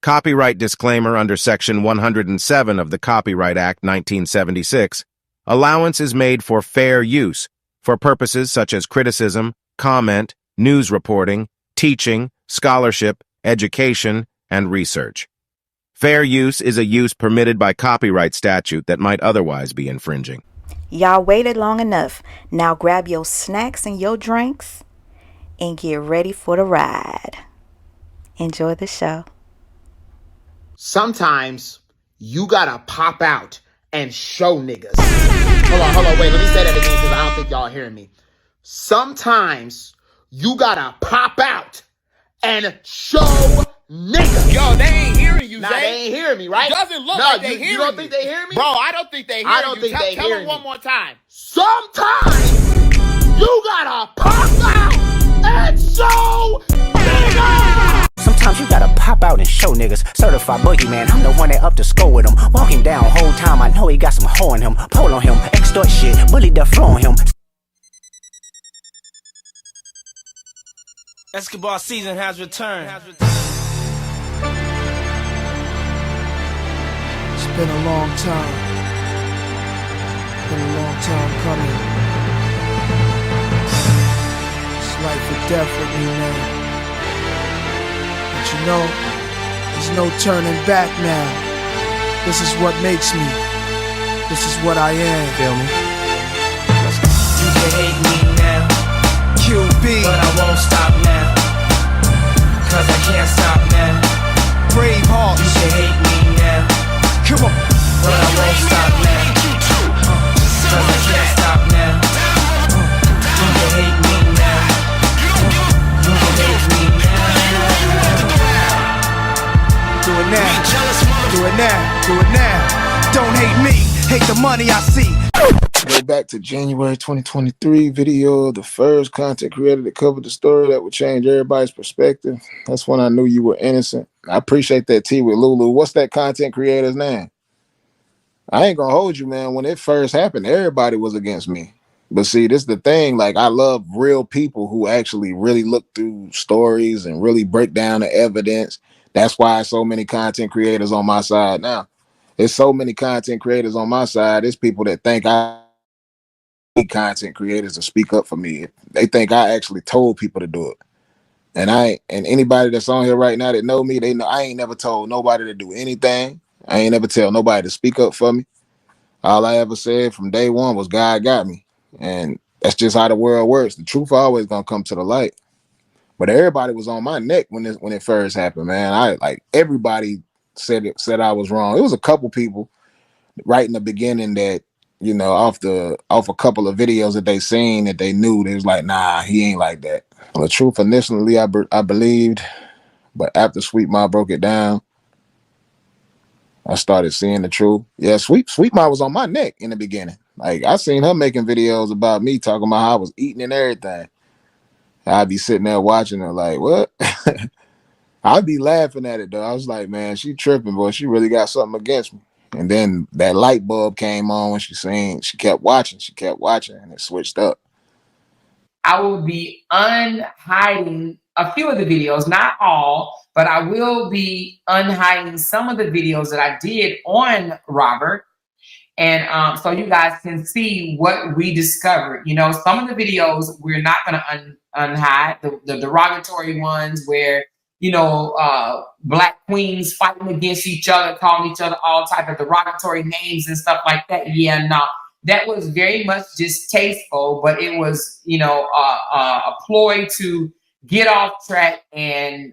Copyright disclaimer under Section 107 of the Copyright Act 1976. Allowance is made for fair use, for purposes such as criticism, comment, news reporting, teaching, scholarship, education, and research. Fair use is a use permitted by copyright statute that might otherwise be infringing. Y'all waited long enough. Now grab your snacks and your drinks and get ready for the ride. Enjoy the show. Sometimes you gotta pop out and show niggas. Hold on, wait, let me say that again because I don't think y'all hearing me. Sometimes you gotta pop out and show niggas. Yo, they ain't hearing you, Nah, Zay. they ain't hearing me, right? It doesn't look like they hearing you don't think they hear me? Bro, I don't think they hear you. I don't think they Tell hear them me. one more time. Sometimes you gotta pop out and show niggas. Sometimes you gotta pop out and show niggas. Certified boogeyman, I'm the one that up to score with him. Walking down whole time, I know he got some hoe in him. Pole on him, extort shit, bully the flow on him. Escobar season has returned. It's been a long time. Been a long time coming. It's life or death with me now. But you know, there's no turning back now. This is what makes me. This is what I am. Feel me? You can hate me now, QB, but I won't stop now. Cause I can't stop now. Brave hearts. You can hate me now, Come on. but I won't stop now. Cause I can't stop now. You can hate me now. You can hate me now. Do it now. Do it now. Do it now. Don't hate me. Hate the money I see. Go back to January 2023 video, the first content creator that covered the story that would change everybody's perspective. That's when I knew you were innocent. I appreciate that T with Lulu. What's that content creator's name? I ain't gonna hold you, man. When it first happened, everybody was against me. But see, this is the thing. Like, I love real people who actually really look through stories and really break down the evidence. That's why so many content creators on my side now. There's so many content creators on my side. There's people that think I need content creators to speak up for me. They think I actually told people to do it. And anybody that's on here right now that know me, they know I ain't never told nobody to do anything. I ain't never tell nobody to speak up for me. All I ever said from day one was God got me. And that's just how the world works. The truth always gonna come to the light. But everybody was on my neck when it first happened, man. Everybody said I was wrong. It was a couple people right in the beginning that, you know, off a couple of videos that they seen that they knew, they was like, nah, he ain't like that. Well, the truth initially I believed, but after Sweet Ma broke it down, I started seeing the truth. Yeah, Sweet Ma was on my neck in the beginning. Like, I seen her making videos about me talking about how I was eating and everything. I'd be sitting there watching her like, what? I'd be laughing at it though. I was like, man, she tripping, boy. She really got something against me. And then that light bulb came on when she kept watching, and it switched up. I will be unhiding a few of the videos, not all, but I will be unhiding some of the videos that I did on Robert. And so you guys can see what we discovered. You know, some of the videos we're not going to unhide, the derogatory ones where, you know, black queens fighting against each other, calling each other all type of derogatory names and stuff like that. Yeah, no, that was very much distasteful, but it was, you know, a ploy to get off track and,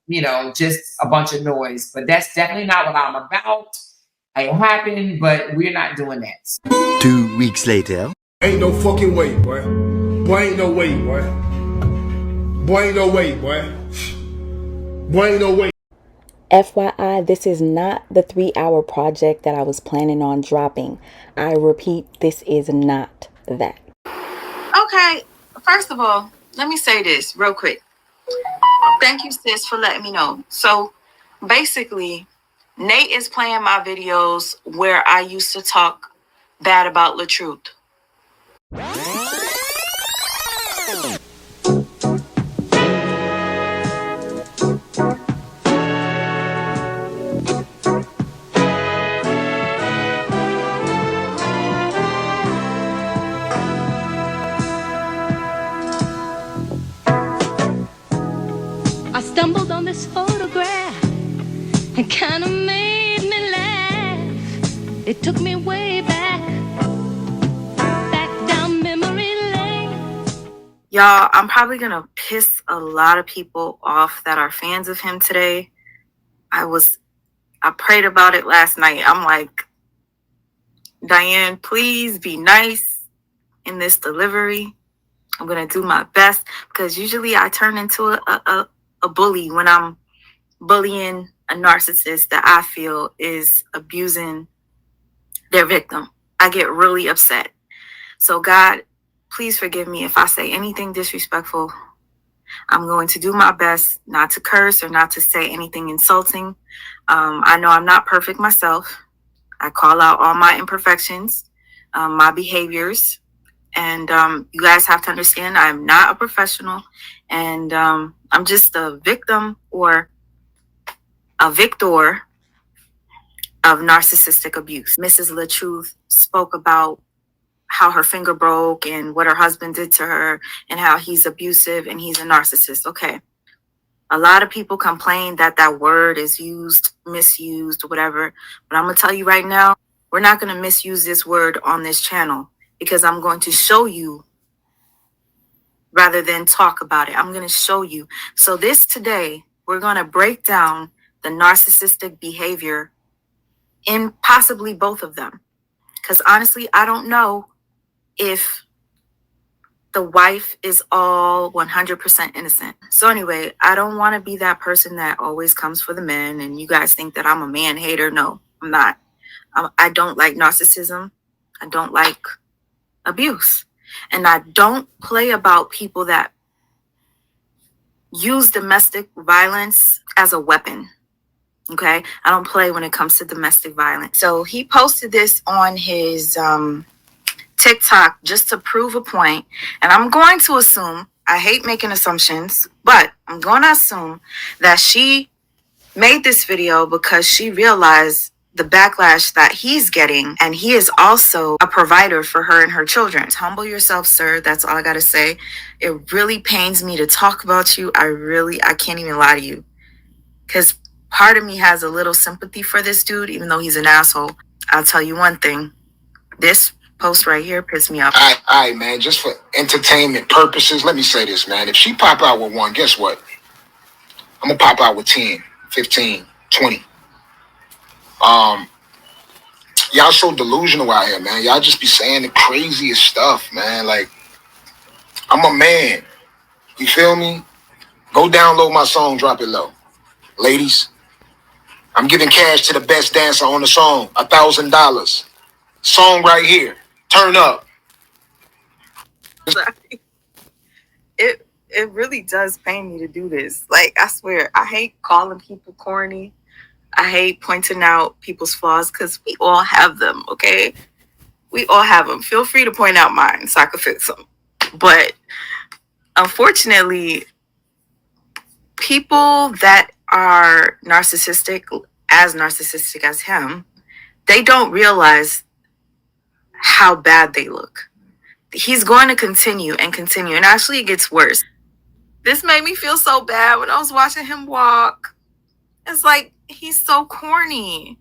you know, just a bunch of noise. But that's definitely not what I'm about. It happened, but we're not doing that. 2 weeks later. Ain't no fucking way, boy. Boy, ain't no way, boy. Boy, ain't no way, boy. Boy, ain't no way. FYI, this is not the 3-hour project that I was planning on dropping. I repeat, this is not that. Okay, first of all, let me say this real quick. Thank you, sis, for letting me know. So basically, Nate is playing my videos where I used to talk bad about LaTruth. stumbled on this photograph. It kind of made me laugh. It took me way back down memory lane. Y'all, I'm probably gonna piss a lot of people off that are fans of him today. I prayed about it last night. I'm like, Diane, please be nice in this delivery. I'm gonna do my best, because usually I turn into a bully when I'm bullying a narcissist that I feel is abusing their victim. I get really upset. So God, please forgive me if I say anything disrespectful. I'm going to do my best not to curse or not to say anything insulting. I know I'm not perfect myself. I call out all my imperfections, my behaviors. And you guys have to understand I'm not a professional. And I'm just a victim or a victor of narcissistic abuse. Mrs. LaTruth spoke about how her finger broke and what her husband did to her and how he's abusive and he's a narcissist. Okay. A lot of people complain that that word is used, misused, whatever. But I'm going to tell you right now, we're not going to misuse this word on this channel, because I'm going to show you rather than talk about it. I'm going to show you. So today, we're going to break down the narcissistic behavior in possibly both of them. Because honestly, I don't know if the wife is all 100% innocent. So anyway, I don't want to be that person that always comes for the men and you guys think that I'm a man hater. No, I'm not. I don't like narcissism. I don't like abuse. And I don't play about people that use domestic violence as a weapon. Okay? I don't play when it comes to domestic violence. So he posted this on his TikTok just to prove a point. And I'm going to assume, I hate making assumptions, but I'm going to assume that she made this video because she realized the backlash that he's getting, and he is also a provider for her and her children. Humble yourself, sir. That's all I gotta say. It really pains me to talk about you. I can't even lie to you, because part of me has a little sympathy for this dude, even though he's an asshole. I'll tell you one thing. This post right here pissed me off. All right, man. Just for entertainment purposes, let me say this, man. If she pop out with one, guess what? I'm gonna pop out with 10, 15, 20. Y'all so delusional out here, man. Y'all just be saying the craziest stuff, man. Like, I'm a man. You feel me? Go download my song, Drop It Low. Ladies, I'm giving cash to the best dancer on the song, $1,000. Song right here. Turn up. It really does pain me to do this. Like, I swear, I hate calling people corny. I hate pointing out people's flaws, because we all have them, okay? We all have them. Feel free to point out mine so I can fix them. But unfortunately, people that are narcissistic as him, they don't realize how bad they look. He's going to continue and continue. And actually, it gets worse. This made me feel so bad when I was watching him walk. It's like, he's so corny.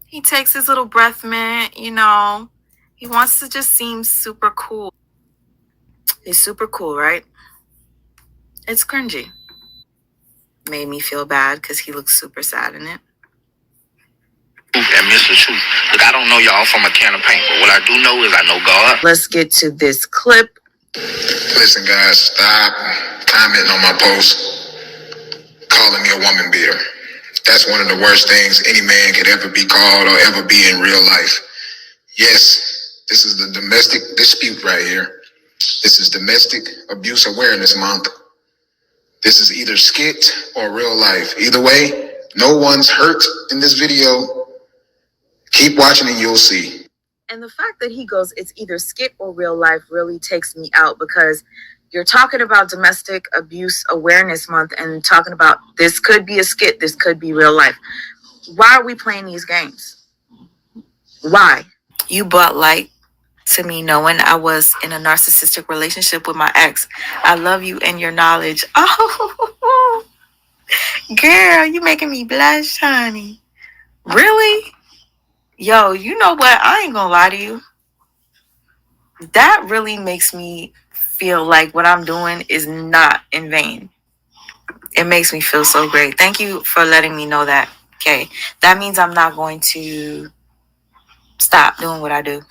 He takes his little breath mint, you know. He wants to just seem super cool. He's super cool, right? It's cringy. Made me feel bad because he looks super sad in it. And Mr. Truth. Look, I don't know y'all from a can of paint, but what I do know is I know God. Let's get to this clip. Listen, guys, stop commenting on my post, calling me a woman beater. That's one of the worst things any man could ever be called or ever be in real life. Yes, this is the domestic dispute right here. This is Domestic Abuse Awareness Month. This is either skit or real life. Either way, no one's hurt in this video. Keep watching and you'll see. And the fact that he goes, it's either skit or real life, really takes me out, because you're talking about Domestic Abuse Awareness Month and talking about this could be a skit, this could be real life. Why are we playing these games? Why? You Bud Light to me knowing I was in a narcissistic relationship with my ex. I love you and your knowledge. Oh, girl, you making me blush, honey. Really? Yo, you know what? I ain't gonna lie to you. That really makes me feel like what I'm doing is not in vain. It makes me feel so great. Thank you for letting me know that. Okay. That means I'm not going to stop doing what I do.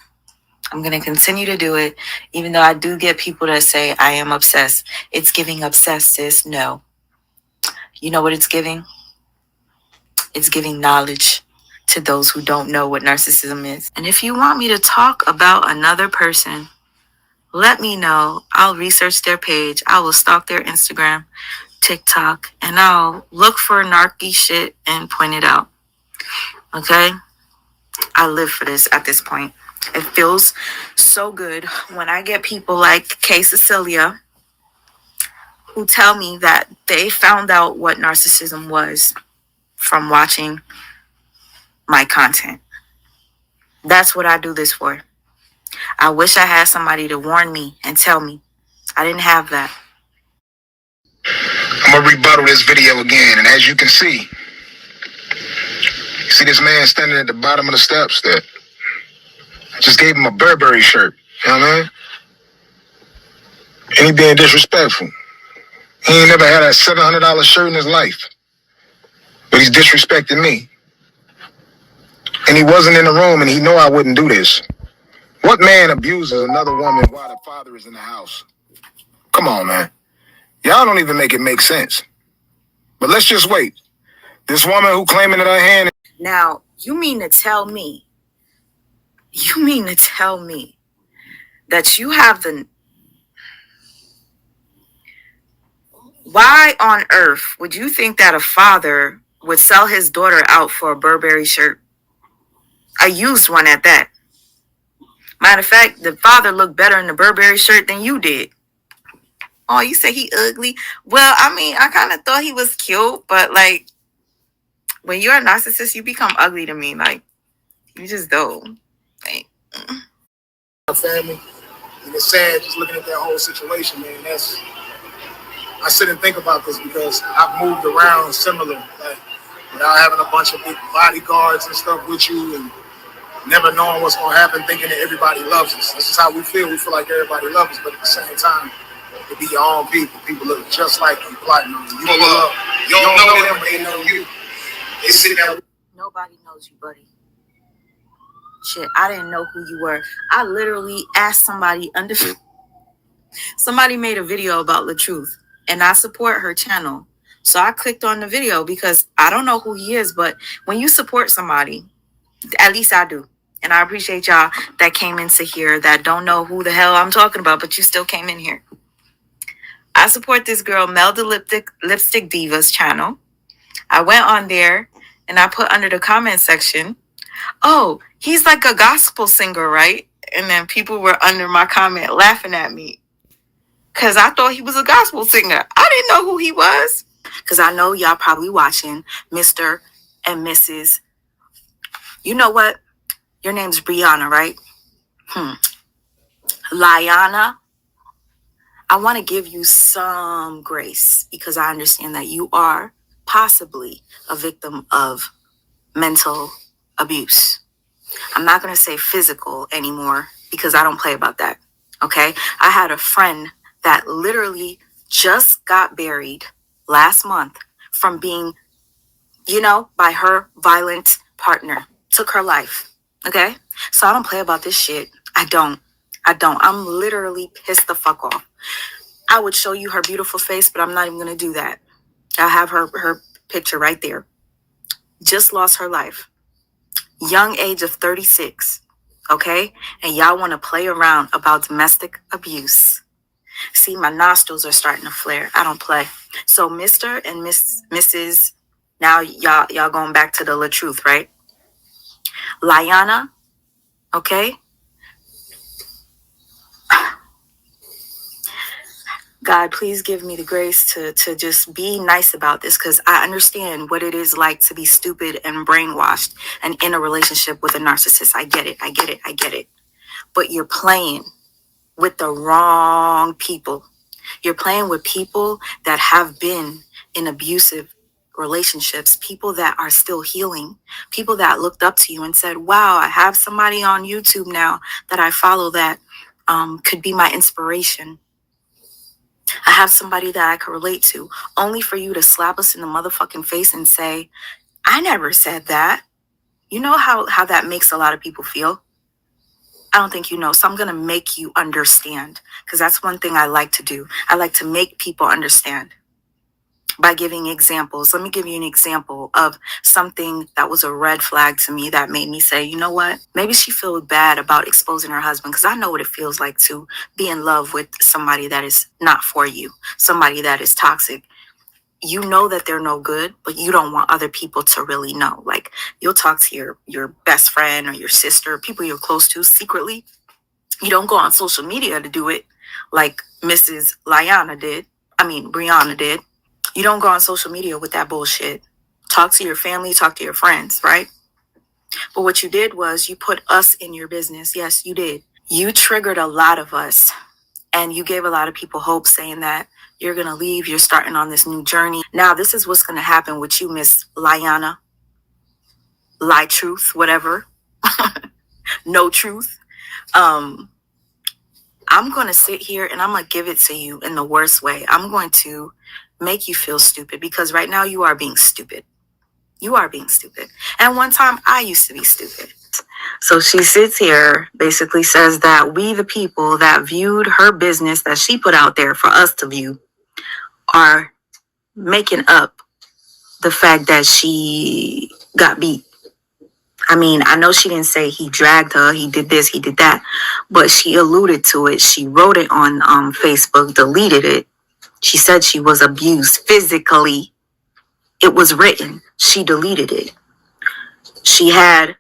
I'm going to continue to do it, even though I do get people that say I am obsessed. It's giving obsessed, sis. No. You know what it's giving? It's giving knowledge to those who don't know what narcissism is. And if you want me to talk about another person, let me know. I'll research their page. I will stalk their Instagram, TikTok, and I'll look for narky shit and point it out. Okay? I live for this at this point. It feels so good when I get people like Kay Cecilia who tell me that they found out what narcissism was from watching my content. That's what I do this for. I wish I had somebody to warn me and tell me. I didn't have that. I'm gonna rebuttal this video again, and as you can see this man standing at the bottom of the steps that I just gave him a Burberry shirt, you know what I mean? And he being disrespectful. He ain't never had a $700 shirt in his life, but he's disrespecting me. And he wasn't in the room, and he know I wouldn't do this. What man abuses another woman while the father is in the house? Come on, man. Y'all don't even make it make sense. But let's just wait. This woman who claiming that her hand... Now, you mean to tell me that you have the... Why on earth would you think that a father would sell his daughter out for a Burberry shirt? A used one at that. Matter of fact, the father looked better in the Burberry shirt than you did. Oh, you say he ugly? Well, I mean, I kind of thought he was cute, but like, when you're a narcissist, you become ugly to me. Like, you just don't. Like, family, and it's sad just looking at that whole situation, man. I sit and think about this because I've moved around similar, like without having a bunch of big bodyguards and stuff with you, and never knowing what's gonna happen, thinking that everybody loves us. This is how we feel. We feel like everybody loves us, but at the same time, it be your own people. People look just like you, plotting on you. You don't know them, but they know you. They sit there. nobody knows you, buddy. Shit, I didn't know who you were. I literally asked somebody somebody made a video about the truth, and I support her channel. So I clicked on the video because I don't know who he is, but when you support somebody, at least I do. And I appreciate y'all that came into here that don't know who the hell I'm talking about, but you still came in here. I support this girl, Melda Lipstick Diva's channel. I went on there and I put under the comment section, oh, he's like a gospel singer, right? And then people were under my comment laughing at me because I thought he was a gospel singer. I didn't know who he was. Because I know y'all probably watching Mr. and Mrs. You know what? Your name's Brianna, right? Liana. I want to give you some grace because I understand that you are possibly a victim of mental abuse. I'm not going to say physical anymore because I don't play about that. Okay? I had a friend that literally just got buried last month from being, by her violent partner. Took her life. Okay? So I don't play about this shit. I don't. I'm literally pissed the fuck off. I would show you her beautiful face, but I'm not even going to do that. I have her picture right there. Just lost her life. Young age of 36. Okay? And y'all want to play around about domestic abuse. See, my nostrils are starting to flare. I don't play. So Mr. and Mrs. Now y'all going back to the truth, right? Liana, okay? God, please give me the grace to just be nice about this because I understand what it is like to be stupid and brainwashed and in a relationship with a narcissist. I get it. but you're playing with the wrong people. You're playing with people that have been in abusive relationships, people that are still healing, people that looked up to you and said, wow, I have somebody on YouTube now that I follow that could be my inspiration. I have somebody that I could relate to, only for you to slap us in the motherfucking face and say, I never said that. You know how that makes a lot of people feel? I don't think you know. So I'm going to make you understand, because that's one thing I like to do. I like to make people understand by giving examples. Let me give you an example of something that was a red flag to me that made me say, you know what? Maybe she feels bad about exposing her husband, because I know what it feels like to be in love with somebody that is not for you, somebody that is toxic. You know that they're no good, but you don't want other people to really know. Like, you'll talk to your best friend or your sister, people you're close to secretly. You don't go on social media to do it like Mrs. Brianna did. You don't go on social media with that bullshit. Talk to your family, talk to your friends, right? But what you did was you put us in your business. Yes, you did. You triggered a lot of us, and you gave a lot of people hope, saying that you're going to leave, you're starting on this new journey. Now, this is what's going to happen with you, Miss Liana. Lie truth, whatever. No truth. I'm going to sit here and I'm going to give it to you in the worst way. I'm going to make you feel stupid, because right now you are being stupid. You are being stupid. And one time I used to be stupid. So she sits here, basically says that we, the people that viewed her business that she put out there for us to view, are making up the fact that she got beat. I mean, I know she didn't say he dragged her, he did this, he did that, but she alluded to it. She wrote it on Facebook, deleted it. She said she was abused physically. It was written. She deleted it. She had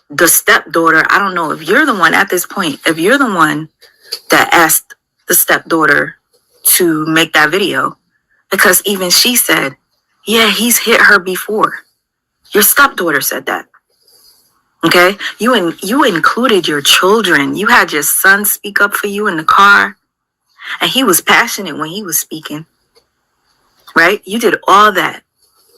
the stepdaughter. I don't know if you're the one at this point, if you're the one that asked the stepdaughter to make that video, because even she said, yeah, he's hit her before. Your stepdaughter said that. Okay? You included your children. You had your son speak up for you in the car, and he was passionate when he was speaking. Right? You did all that,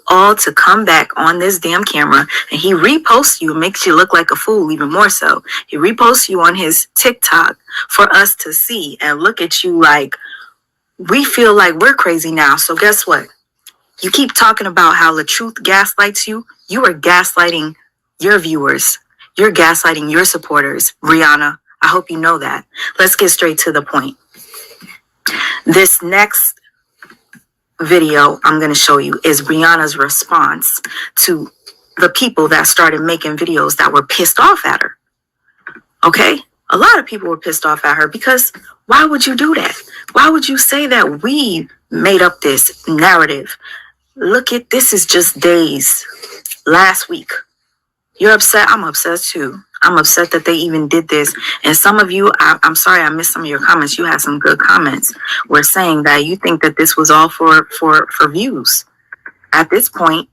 all to come back on this damn camera, and he reposts you and makes you look like a fool even more so. He reposts you on his TikTok for us to see and look at you like we feel like we're crazy now. So guess what? You keep talking about how the truth gaslights you. You are gaslighting your viewers. You're gaslighting your supporters. Brianna, I hope you know that. Let's get straight to the point. This next video I'm going to show you is Brianna's response to the people that started making videos that were pissed off at her. Okay? A lot of people were pissed off at her, because why would you do that? Why would you say that we made up this narrative? Look at this, is just days. Last week. You're upset. I'm upset too. I'm upset that they even did this. And some of you, I'm sorry, I missed some of your comments. You had some good comments. Were saying that you think that this was all for views. At this point,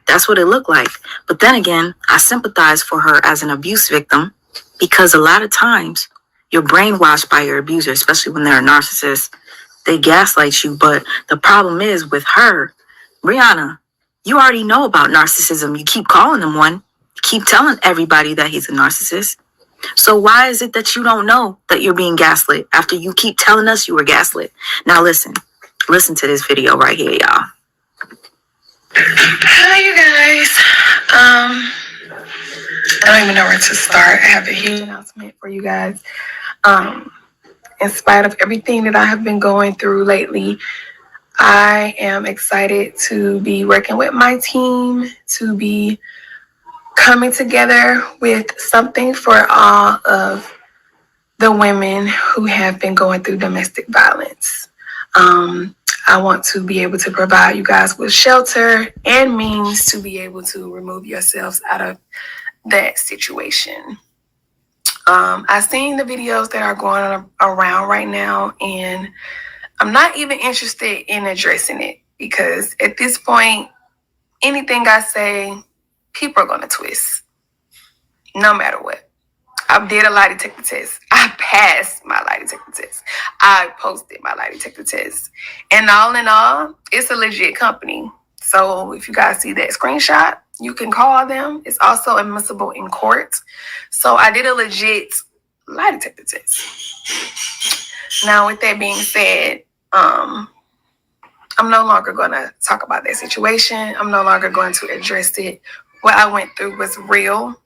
that's what it looked like. But then again, I sympathize for her as an abuse victim, because a lot of times you're brainwashed by your abuser, especially when they're a narcissist. They gaslight you. But the problem is with her, Brianna, you already know about narcissism. You keep calling him one. Keep telling everybody that he's a narcissist. So why is it that you don't know that you're being gaslit after you keep telling us you were gaslit? Now listen to this video right here, y'all. Hi, you guys. I don't even know where to start. I have a huge announcement for you guys. In spite of everything that I have been going through lately, I am excited to be working with my team, to be coming together with something for all of the women who have been going through domestic violence. I want to be able to provide you guys with shelter and means to be able to remove yourselves out of that situation. I've seen the videos that are going around right now, and I'm not even interested in addressing it, because at this point, anything I say, people are going to twist, no matter what. I did a lie detector test. I passed my lie detector test. I posted my lie detector test. And all in all, it's a legit company. So if you guys see that screenshot, you can call them. It's also admissible in court. So I did a legit lie detector test. Now, with that being said, I'm no longer going to talk about that situation. I'm no longer going to address it. What I went through was real.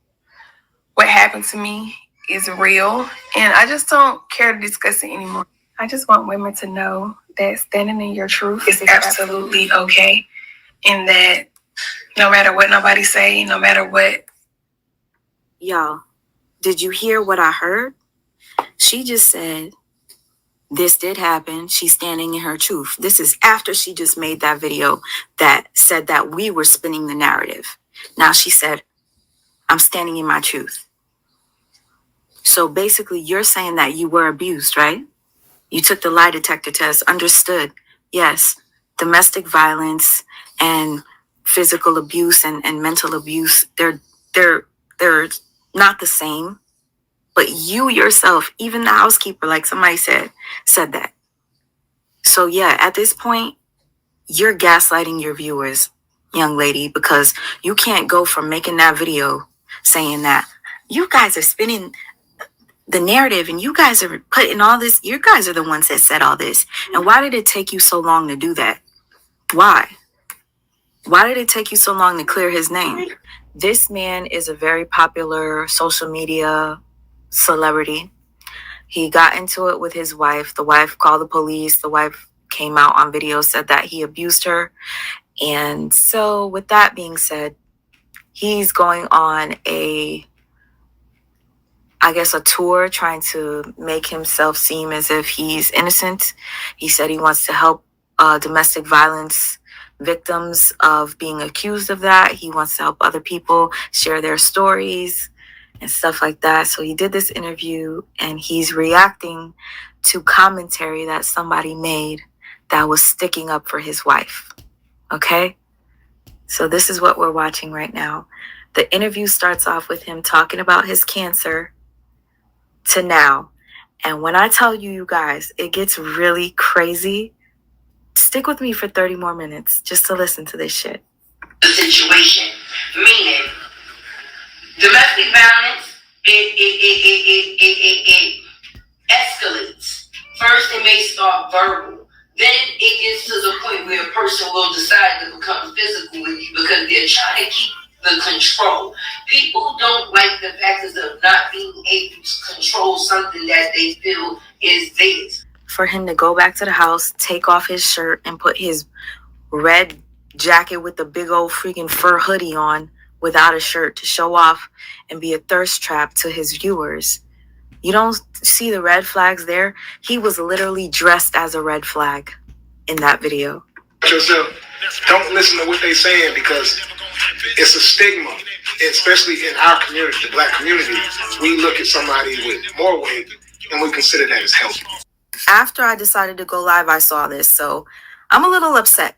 What happened to me is real. And I just don't care to discuss it anymore. I just want women to know that standing in your truth is absolutely okay. And that no matter what nobody say, no matter what. Y'all, did you hear what I heard? She just said, this did happen. She's standing in her truth. This is after she just made that video that said that we were spinning the narrative. Now she said, I'm standing in my truth. So basically, you're saying that you were abused, right? You took the lie detector test, understood. Yes, domestic violence and physical abuse and mental abuse, they're not the same. But you yourself, even the housekeeper, like somebody said that. So yeah, at this point, you're gaslighting your viewers, young lady, because you can't go from making that video saying that you guys are spinning the narrative and you guys are putting all this, you guys are the ones that said all this. And why did it take you so long to do that? Why? Why did it take you so long to clear his name? This man is a very popular social media celebrity. He got into it with his wife. The wife called the police. The wife came out on video, said that he abused her. And so with that being said, he's going on a tour trying to make himself seem as if he's innocent. He said he wants to help domestic violence victims of being accused of that. He wants to help other people share their stories and stuff like that. So he did this interview and he's reacting to commentary that somebody made that was sticking up for his wife. Okay? So this is what we're watching right now. The interview starts off with him talking about his cancer to now. And when I tell you, you guys, it gets really crazy. Stick with me for 30 more minutes just to listen to this shit. The situation, meaning domestic violence, it escalates. First, it may start verbal. Then it gets to the point where a person will decide to become physical with you because they're trying to keep the control. People don't like the fact of not being able to control something that they feel is theirs. For him to go back to the house, take off his shirt, and put his red jacket with the big old freaking fur hoodie on without a shirt to show off and be a thirst trap to his viewers. You don't see the red flags there? He was literally dressed as a red flag in that video. Yourself, don't listen to what they're saying because it's a stigma, especially in our community, the black community. We look at somebody with more weight and we consider that as healthy. After I decided to go live, I saw this, so I'm a little upset.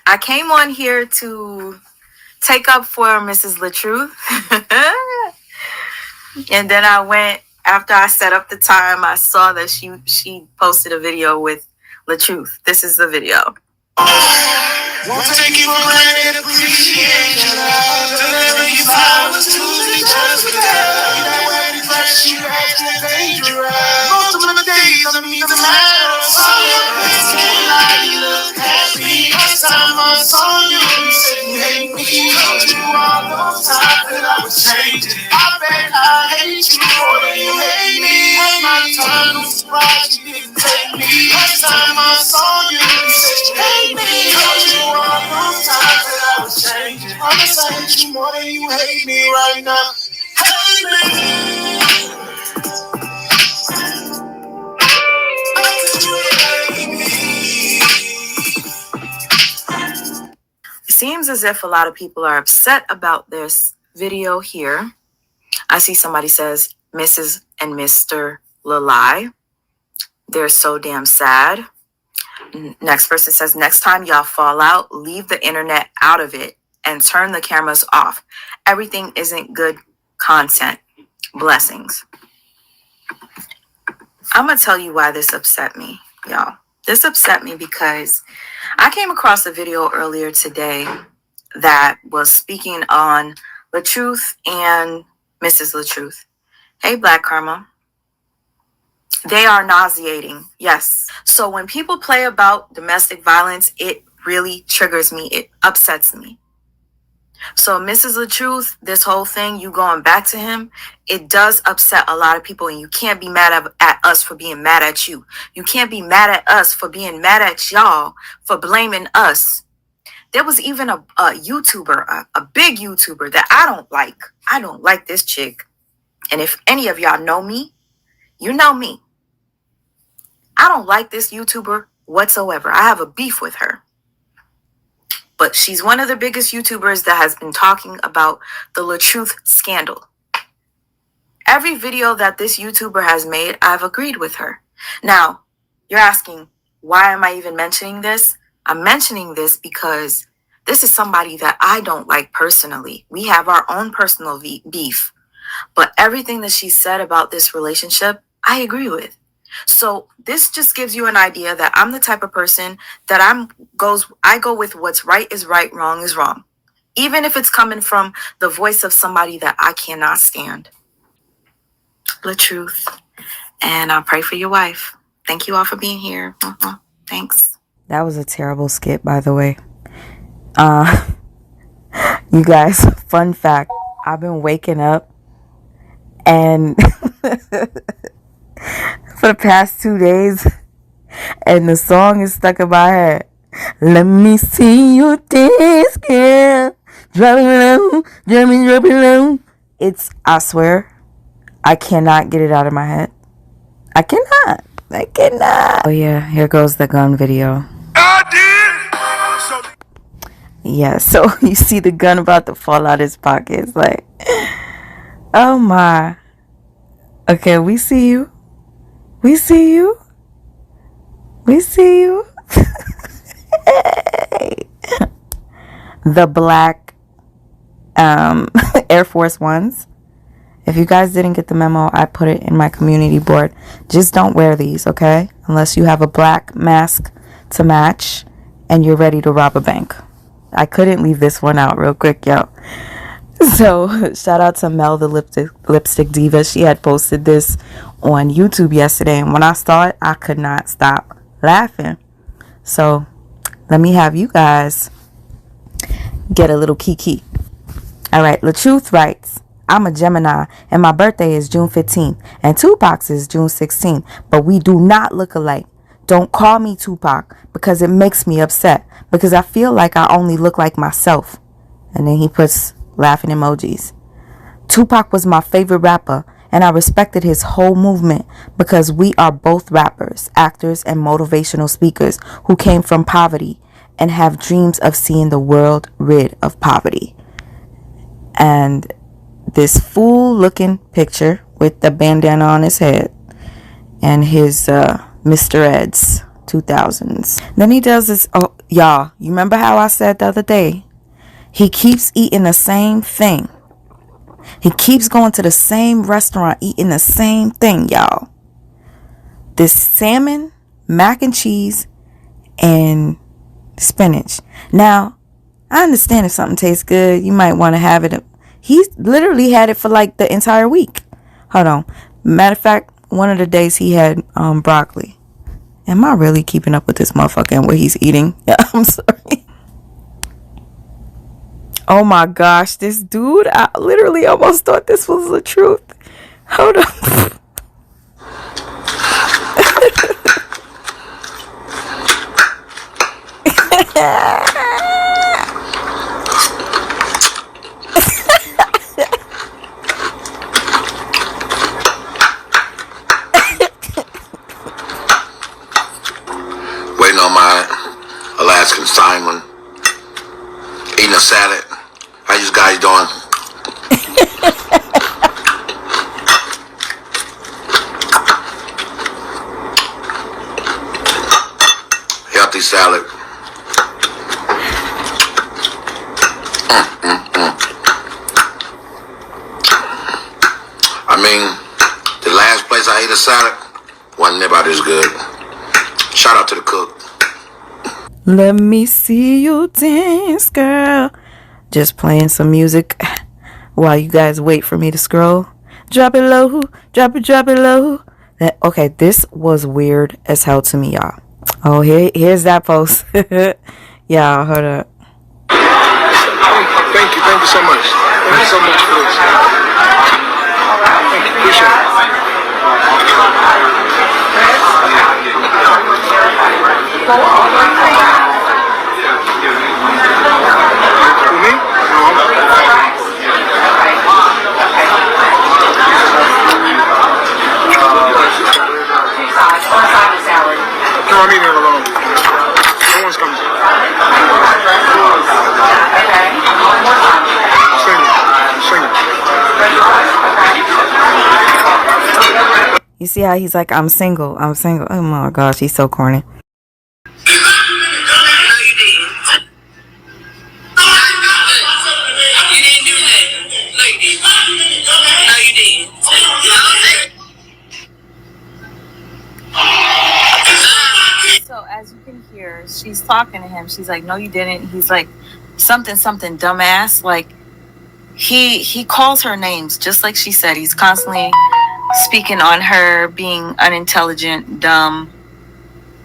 I came on here to take up for Mrs. LaTruth. And then I went, after I set up the time, I saw that she posted a video with LaTruth. This is the video. Won't take you for granted, appreciate your love. Deliver you flowers to the just with love. You that way fresh, you acting dangerous. Most of the days I mean the matter. Saw your face, can't lie, you look happy. Last time I saw you, you said you hate me. Told you all those times that I was changing. I bet I hate you more than you hate me. Ain't my time, no surprise, you didn't take me. Last time I saw you, you said you hate me. Told you all those times that I was changing. I guess I hate you more than you hate me right now. Hate me. It seems as if a lot of people are upset about this video here. I see somebody says, Mrs. and Mr. Lalai. They're so damn sad. Next person says, next time y'all fall out, leave the internet out of it. and turn the cameras off. Everything isn't good content. Blessings. I'm going to tell you why this upset me, y'all. This upset me because I came across a video earlier today that was speaking on LaTruth and Mrs. LaTruth. Hey, Black Karma. They are nauseating, yes. So when people play about domestic violence, it really triggers me. It upsets me. So Mrs. LaTruth, this whole thing, you going back to him, it does upset a lot of people, and you can't be mad at us for being mad at you. You can't be mad at us for being mad at y'all for blaming us. There was even a YouTuber, a big YouTuber that I don't like. I don't like this chick. And if any of y'all know me, you know me. I don't like this YouTuber whatsoever. I have a beef with her. But she's one of the biggest YouTubers that has been talking about the LaTruth scandal. Every video that this YouTuber has made, I've agreed with her. Now, you're asking, why am I even mentioning this? I'm mentioning this because this is somebody that I don't like personally. We have our own personal beef. But everything that she said about this relationship, I agree with. So this just gives you an idea that I'm the type of person that I go with what's right is right, wrong is wrong. Even if it's coming from the voice of somebody that I cannot stand. LaTruth. And I'll pray for your wife. Thank you all for being here. Thanks. That was a terrible skit, by the way. You guys, fun fact, I've been waking up and for the past 2 days, and the song is stuck in my head. Let me see you dance, girl. Drop it low, drop it low. I swear, I cannot get it out of my head. I cannot. Oh yeah, here goes the gun video. Yeah, so you see the gun about to fall out his pocket. It's like, oh my. Okay, we see you. We see you. We see you. The black Air Force Ones. If you guys didn't get the memo, I put it in my community board. Just don't wear these, okay? Unless you have a black mask to match and you're ready to rob a bank. I couldn't leave this one out real quick, yo. So, shout out to Mel, the lipstick diva. She had posted this on YouTube yesterday, and when I saw it, I could not stop laughing. So, let me have you guys get a little kiki. All right, LaTruth writes, I'm a Gemini, and my birthday is June 15th, and Tupac's is June 16th, but we do not look alike. Don't call me Tupac, because it makes me upset, because I feel like I only look like myself. And then he puts laughing emojis. Tupac was my favorite rapper, and I respected his whole movement because we are both rappers, actors, and motivational speakers who came from poverty and have dreams of seeing the world rid of poverty. And this fool-looking picture with the bandana on his head and his Mr. Ed's 2000s. Then he does this. Oh, y'all, you remember how I said the other day? He keeps eating the same thing. He keeps going to the same restaurant, eating the same thing, y'all. This salmon, mac and cheese, and spinach. Now, I understand if something tastes good, you might want to have it. He literally had it for like the entire week. Hold on. Matter of fact, one of the days he had broccoli. Am I really keeping up with this motherfucker and what he's eating? Yeah, I'm sorry. Oh my gosh, this dude, I literally almost thought this was the truth. Hold on. Waiting on my Alaskan Simon, eating a salad. How you guys doing? Healthy salad. I mean, the last place I ate a salad wasn't about as good. Shout out to the cook. Let me see you dance, girl. Just playing some music while you guys wait for me to scroll. Drop it low, drop it low. Okay, this was weird as hell to me, y'all. Oh, here's that post. Y'all, hold up. Thank you so much. Thank you so much for this. Thank you, appreciate it. For me? No, I'm eating it alone. No one's coming. You see how he's like, I'm single. Oh my gosh, he's so corny. So as you can hear, she's talking to him. She's like, no, you didn't. He's like, something, dumbass. Like, he calls her names, just like she said. He's constantly speaking on her being unintelligent, dumb,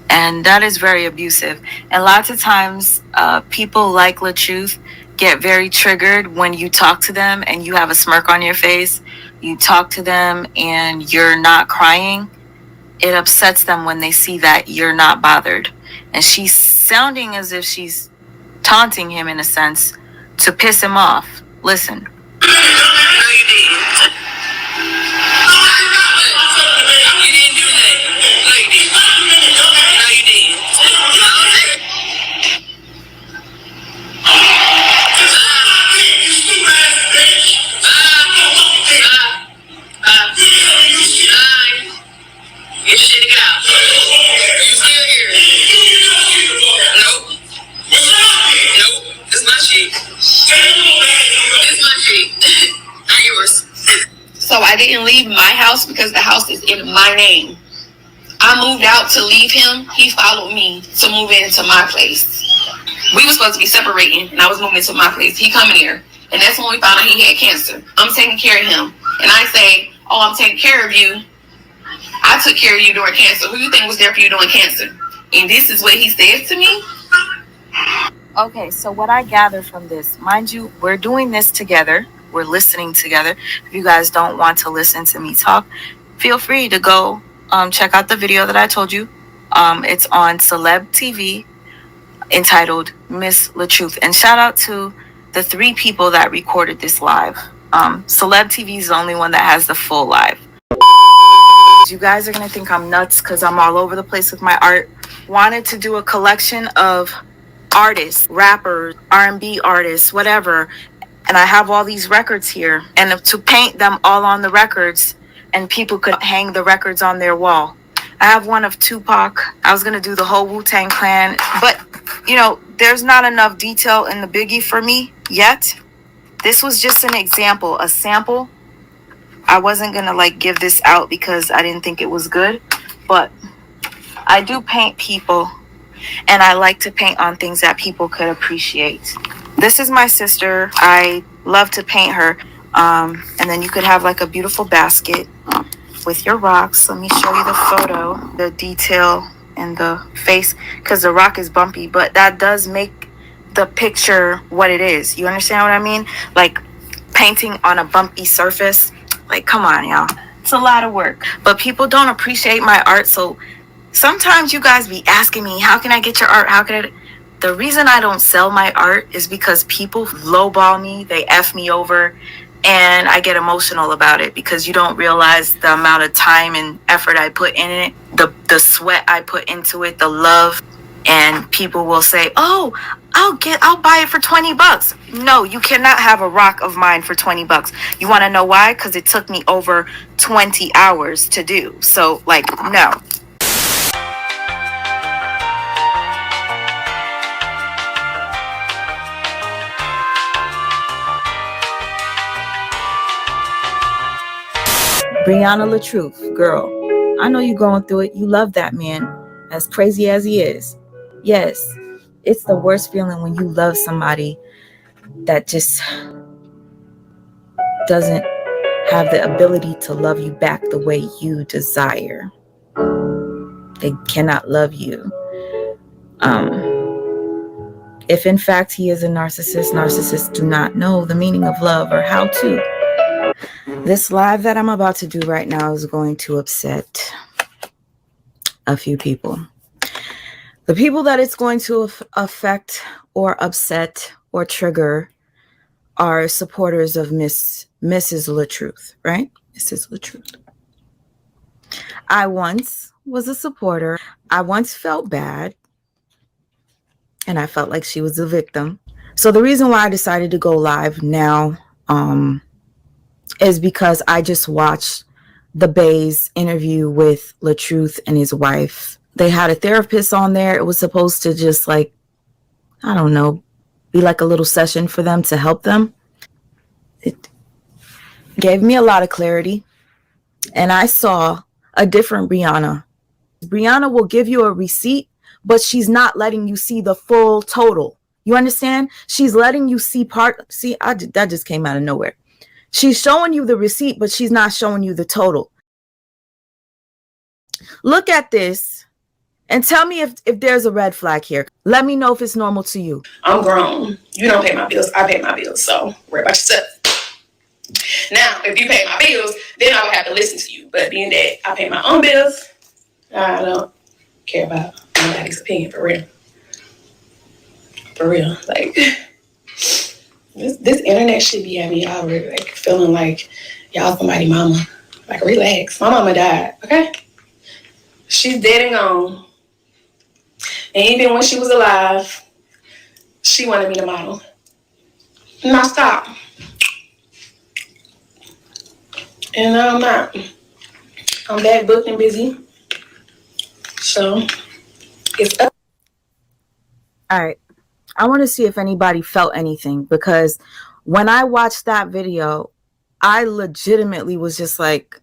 and that is very abusive. And lots of times, people like LaTruth get very triggered when you talk to them and you have a smirk on your face. You talk to them and you're not crying. It upsets them when they see that you're not bothered. And she's sounding as if she's taunting him in a sense to piss him off. Listen. Get your shit together. You still here? Nope. Nope. This my shit. This my shit. Not yours. So I didn't leave my house because the house is in my name. I moved out to leave him. He followed me to move into my place. We were supposed to be separating, and I was moving into my place. He coming here, and that's when we found out he had cancer. I'm taking care of him, and I say, "Oh, I'm taking care of you. I took care of you during cancer. Who you think was there for you during cancer?" And this is what he said to me. Okay, so what I gather from this, mind you, we're doing this together. We're listening together. If you guys don't want to listen to me talk, feel free to go check out the video that I told you. It's on Celeb TV, entitled Miss LaTruth. And shout out to the 3 people that recorded this live. Celeb TV is the only one that has the full live. You guys are gonna think I'm nuts because I'm all over the place with my art. Wanted to do a collection of artists, rappers, R&B artists, whatever. And I have all these records here. And to paint them all on the records, and people could hang the records on their wall. I have one of Tupac. I was gonna do the whole Wu-Tang Clan, but you know, there's not enough detail in the Biggie for me yet. This was just an example, a sample. I wasn't gonna like give this out because I didn't think it was good, but I do paint people, and I like to paint on things that people could appreciate. This is my sister. I love to paint her. And then you could have like a beautiful basket with your rocks. Let me show you the photo, the detail in the face, because the rock is bumpy, but that does make the picture what it is. You understand what I mean? Like painting on a bumpy surface. Like, come on, y'all. It's a lot of work, but people don't appreciate my art. So sometimes you guys be asking me, how can I get your art? How can I? The reason I don't sell my art is because people lowball me. They F me over. And I get emotional about it because you don't realize the amount of time and effort I put in it, the sweat I put into it, the love. And people will say, "Oh, I'll buy it for $20." No, you cannot have a rock of mine for $20. You want to know why? Because it took me over 20 hours to do. So, like, no. Brianna LaTruth, girl, I know you're going through it. You love that man, as crazy as he is. Yes, it's the worst feeling when you love somebody that just doesn't have the ability to love you back the way you desire. They cannot love you. If in fact he is a narcissist, narcissists do not know the meaning of love or how to. This live that I'm about to do right now is going to upset a few people. The people that it's going to affect or upset or trigger are supporters of Mrs. LaTruth, right? Mrs. LaTruth. I once was a supporter. I once felt bad, and I felt like she was a victim. So the reason why I decided to go live now is because I just watched the Bay's interview with LaTruth and his wife. They had a therapist on there. It was supposed to just like, I don't know, be like a little session for them to help them. It gave me a lot of clarity. And I saw a different Brianna. Brianna will give you a receipt, but she's not letting you see the full total. You understand? She's letting you see part. See, that just came out of nowhere. She's showing you the receipt, but she's not showing you the total. Look at this and tell me if there's a red flag here. Let me know if it's normal to you. I'm grown. You don't pay my bills. I pay my bills. So worry about yourself. Now, if you pay my bills, then I would have to listen to you. But being that I pay my own bills, I don't care about nobody's opinion, for real. For real. Like, this internet shit be having y'all like feeling like y'all somebody mama. Like, relax. My mama died, okay? She's dead and gone. And even when she was alive, she wanted me to model. And I stopped. And now I'm not. I'm back booked and busy. So, it's up. All right. I want to see if anybody felt anything, because when I watched that video, I legitimately was just like,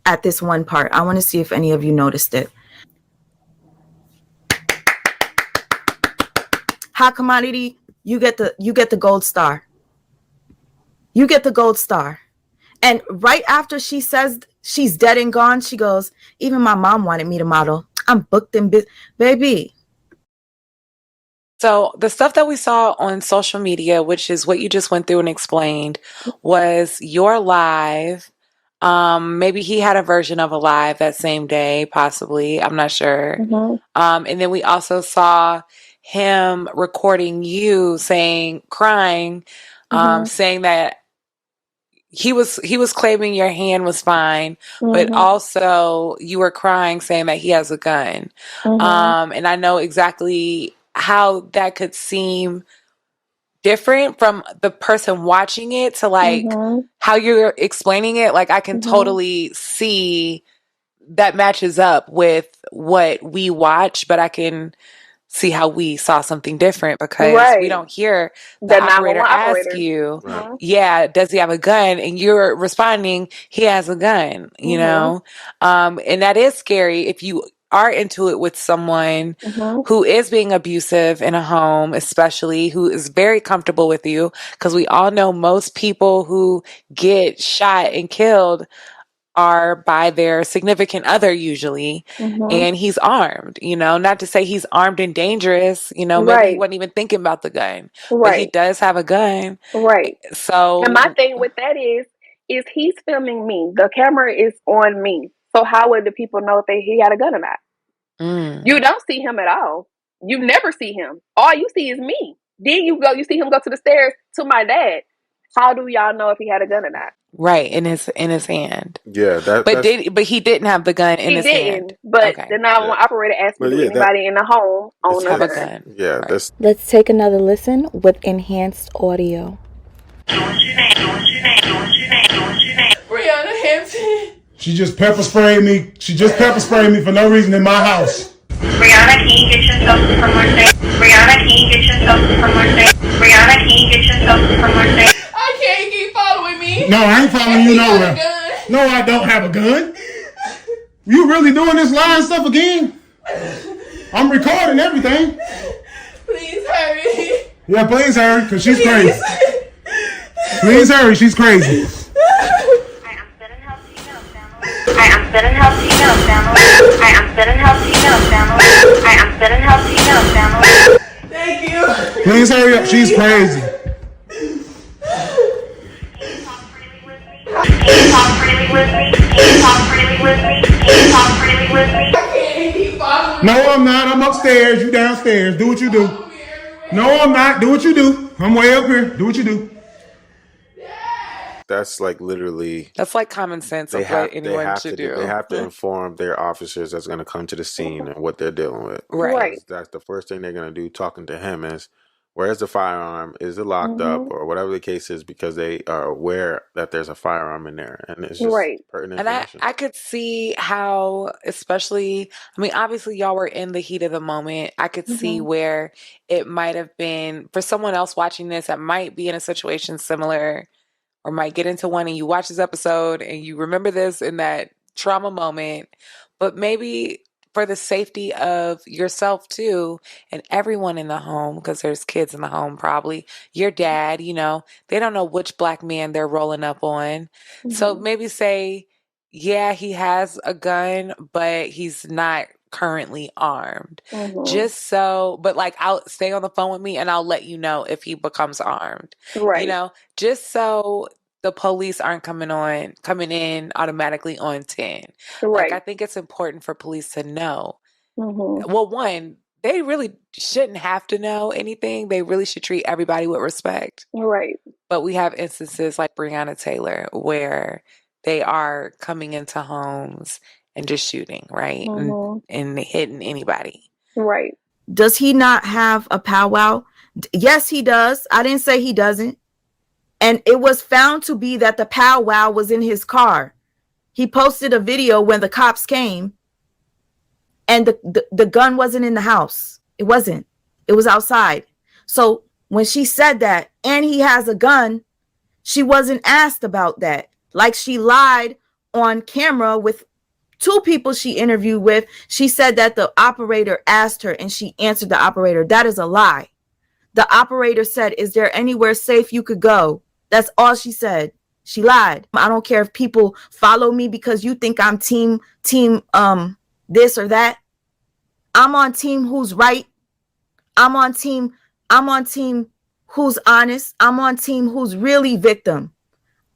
at this one part, I want to see if any of you noticed it. Hot commodity, you get the gold star. You get the gold star. And right after she says she's dead and gone, she goes, even my mom wanted me to model. I'm booked and busy. Baby. So the stuff that we saw on social media, which is what you just went through and explained, was your live. Maybe he had a version of a live that same day, possibly. I'm not sure. And then we also saw him recording you crying, saying that he was claiming your hand was fine, but also you were crying saying that he has a gun. And I know exactly how that could seem different from the person watching it to like how you're explaining it. Like, I can totally see that matches up with what we watch, but I can see how we saw something different because we don't hear the operator ask you, yeah, does he have a gun? And you're responding, he has a gun, you know? And that is scary if you are into it with someone who is being abusive in a home, especially who is very comfortable with you, because we all know most people who get shot and killed are by their significant other usually, and he's armed, you know, not to say he's armed and dangerous, you know, maybe he wasn't even thinking about the gun, but he does have a gun. So, and my thing with that is he's filming me. The camera is on me. So how would the people know if he had a gun or not? You don't see him at all. You never see him. All you see is me. Then you see him go to the stairs to my dad. How do y'all know if he had a gun or not? Right, in his hand. Yeah, but he didn't have the gun in his hand. But the 911 operator asked me, anybody in the home own a gun? Yeah, right. Let's take another listen with enhanced audio. Brianna Hampton. She just pepper sprayed me. She just pepper sprayed me for no reason in my house. Brianna, can you get yourself to somewhere safe? Brianna, can you get yourself to somewhere safe? Brianna, can you get yourself to somewhere safe? I can't keep following me. No, I ain't following you nowhere. No, I don't have a gun. You really doing this lying stuff again? I'm recording everything. Please hurry. Yeah, please hurry, because she's crazy. Please hurry, she's crazy. I am sending help to you now, family. I am sending help to you now, family. I am sending help to you now, family. Thank you. Please hurry up, she's crazy. Can you talk freely with me? Can you talk freely with me? Can you talk freely with me? No, I'm not. I'm upstairs. You downstairs. Do what you do. No, I'm not. Do what you do. I'm way up here. Do what you do. That's like literally. That's like common sense of what anyone should do. They have to inform their officers that's going to come to the scene and what they're dealing with. Right. That's the first thing they're going to do. Talking to him is, where's the firearm? Is it locked up, or whatever the case is? Because they are aware that there's a firearm in there, and it's just pertinent And information. I could see how, especially, I mean, obviously y'all were in the heat of the moment. I could see where it might have been, for someone else watching this that might be in a situation similar or might get into one, and you watch this episode and you remember this in that trauma moment, but maybe for the safety of yourself too, and everyone in the home, because there's kids in the home, probably your dad, you know, they don't know which black man they're rolling up on. So maybe say, yeah, he has a gun, but he's not currently armed. Just so, but like, I'll stay on the phone with me and I'll let you know if he becomes armed. You know, just so the police aren't coming in automatically on 10. Like, I think it's important for police to know. Well, one, they really shouldn't have to know anything. They really should treat everybody with respect. But we have instances like Breonna Taylor where they are coming into homes and just shooting, right? And hitting anybody. Does he not have a powwow? Yes, he does. I didn't say he doesn't. And it was found to be that the powwow was in his car. He posted a video when the cops came and the gun wasn't in the house. It wasn't. It was outside. So when she said that, and he has a gun, she wasn't asked about that. Like, she lied on camera with two people she interviewed with. She said that the operator asked her and she answered the operator. That is a lie. The operator said, "Is there anywhere safe you could go?" That's all she said. She lied. I don't care if people follow me because you think I'm team this or that. I'm on team who's right. I'm on team who's honest. I'm on team who's really victim.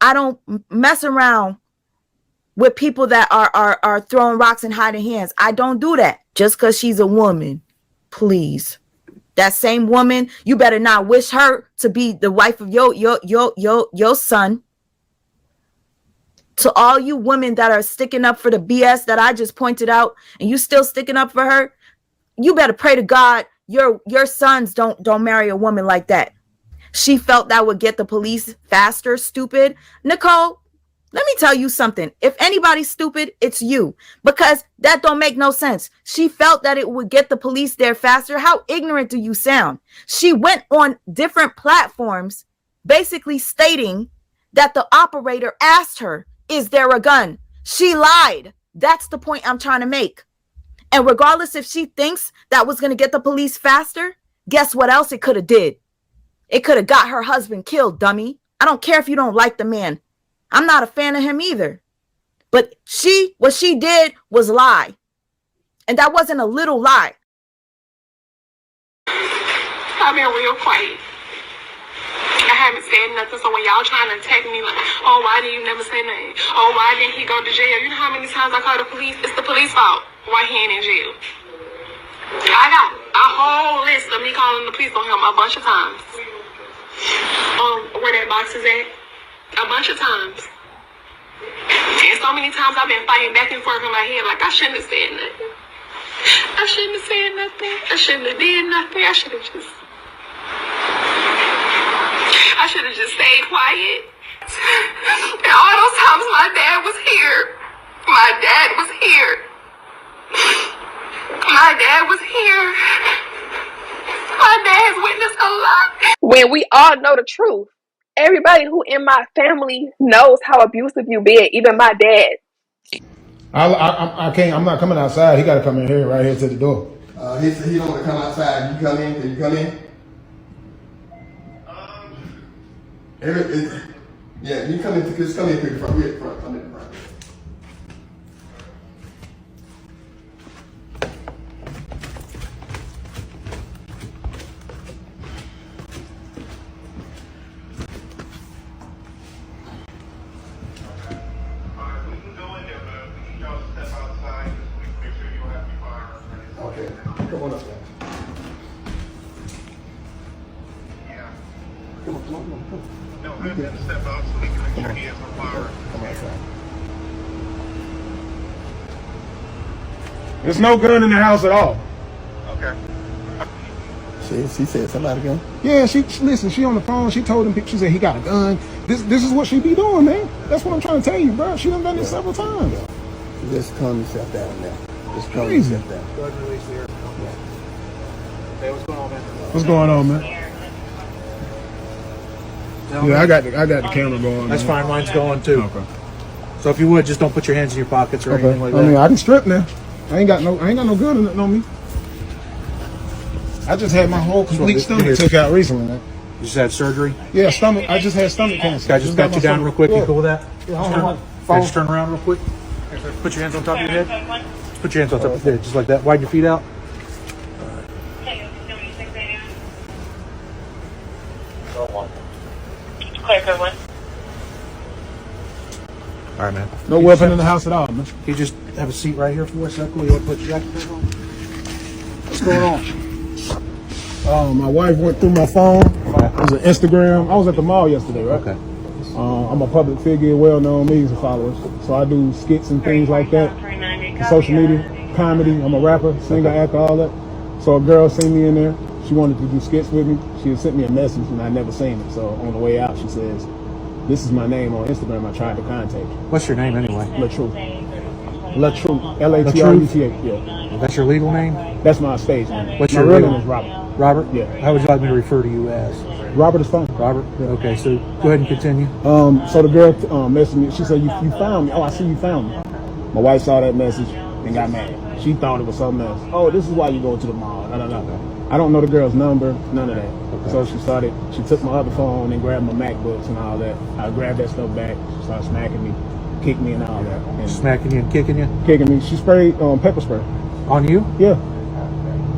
I don't mess around with people that are throwing rocks and hiding hands. I don't do that just because she's a woman. Please. That same woman, you better not wish her to be the wife of your son. To all you women that are sticking up for the BS that I just pointed out, and you still sticking up for her, you better pray to God your sons don't marry a woman like that. She felt that would get the police faster, stupid. Nicole, let me tell you something. If anybody's stupid, it's you, because that don't make no sense. She felt that it would get the police there faster. How ignorant do you sound? She went on different platforms basically stating that the operator asked her, "Is there a gun?" She lied. That's the point I'm trying to make. And regardless if she thinks that was going to get the police faster, guess what else it could have did? It could have got her husband killed, dummy. I don't care if you don't like the man. I'm not a fan of him either. But what she did was lie. And that wasn't a little lie. I've been real quiet. I haven't said nothing. So when y'all trying to attack me like, "Oh, why did you never say nothing? Oh, why didn't he go to jail?" You know how many times I call the police? It's the police fault. Why he ain't in jail? I got a whole list of me calling the police on him a bunch of times. Where that box is at. A bunch of times. And so many times I've been fighting back and forth in my head like I shouldn't have said nothing. I shouldn't have said nothing. I shouldn't have did nothing. I should have just stayed quiet. And all those times my dad was here. My dad was here. My dad was here. My dad has witnessed a lot. When we all know the truth, everybody who in my family knows how abusive you be. Even my dad. I can't. I'm not coming outside. He got to come in here, right here to the door. He said he don't want to come outside. You come in? Can you come in? Yeah, you come in. Just come in quick. Front. We're at front. Come in front. Okay, come on up there. Come on. No, I have to step out so we can make sure he has no power. Come outside. There's no gun in the house at all. Okay. She said somebody gun? Yeah, listen, she on the phone, she told him, she said he got a gun. This is what she be doing, man. That's what I'm trying to tell you, bro. She done this several times. Just calm yourself down now. Just calm yourself down. Go ahead and release the air. Hey, what's going on, man? What's going on, man? Yeah, I got the camera going. That's man. fine, mine's going too. Okay. So if you would, just don't put your hands in your pockets or anything like that. I mean, I can strip now. I ain't got no gun on me. I just had my whole complete stomach took out recently, man. You just had surgery? Yeah, stomach. I just had stomach cancer. Can I just pat you down real quick? Yeah. You cool with that? Yeah, Can I just turn around real quick? Put your hands on top of your head. Put your hands on top of your head, just like that. Widen your feet out. All right, man. No weapon in the house at all, man. Can you just have a seat right here for a second? You want to put your jacket on? What's going on? My wife went through my phone. It was an Instagram. I was at the mall yesterday, right? Okay. I'm a public figure, well-known, millions of followers. So I do skits and things like that. Social media, comedy. I'm a rapper, singer, actor, all that. So a girl seen me in there. She wanted to do skits with me. She had sent me a message and I never seen it. So on the way out, she says, "This is my name on Instagram. I tried to contact you." What's your name anyway? LaTruth. LaTruth. L-A-T-R-U-T-H. Yeah. That's your legal name? That's my stage name. What's my your real legal name is Robert. Robert? Yeah. How would you like me to refer to you as? Robert is fine. Robert? Yeah. Okay, so go ahead and continue. So the girl messaged me. She said, you found me. Oh, I see you found me. My wife saw that message and got mad. She thought it was something else. Oh, this is why you go to the mall. I don't know the girl's number, none of that. Okay. So she took my other phone and grabbed my MacBooks and all that. I grabbed that stuff back. She started smacking me, kicked me and all that. And smacking you and kicking you? Kicking me. She sprayed pepper spray. On you? Yeah.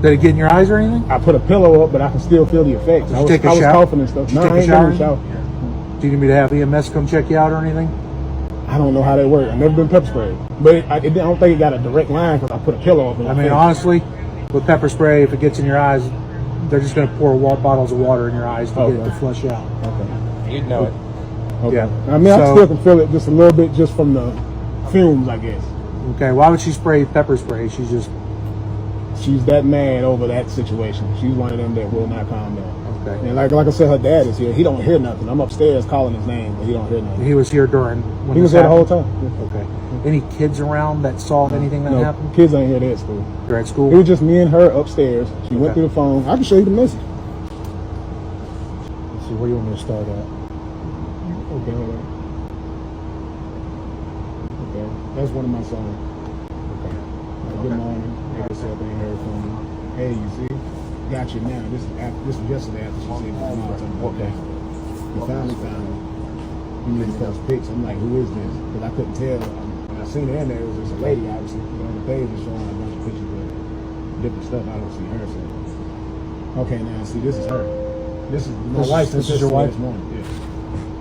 Did it get in your eyes or anything? I put a pillow up, but I can still feel the effects. Did you take a shower? I was coughing and stuff. Did you No, I take ain't a been shower? in the shower. Do you need me to have EMS come check you out or anything? I don't know how they work. I've never been pepper sprayed. But I don't think it got a direct line because I put a pillow up in my I mean, face. honestly, with pepper spray, if it gets in your eyes, they're just going to pour bottles of water in your eyes to get it to flush out. Okay. You'd know it. Okay. Yeah. I mean, I still can feel it just a little bit just from the fumes, I guess. Okay, why would she spray pepper spray? She's that mad over that situation. She's one of them that will not calm down. Okay. And like I said, her dad is here. He don't hear nothing. I'm upstairs calling his name, but he don't hear nothing. He was here during when He was this there the whole happened? time. Yeah. Okay. Any kids around that saw anything that No, happened? kids ain't here. They're at school. They're at school? It was just me and her upstairs. She went through the phone. I can show you the message. Let's see, where do you want me to start at? Okay, hold on. Okay, that's one of my songs. Okay. Good morning. Like I said, I ain't heard from you. Hey, you see? Got you now. This was yesterday after she said this mom. Okay. You finally found me. You need to post pics. I'm like, who is this? Because I couldn't tell. When I seen her in there, it was just a lady, obviously. But on the page, it's showing a bunch of pictures of different stuff. I don't see her. So. Okay, now see, this is her. This is my wife. This is your wife? This morning. Yeah.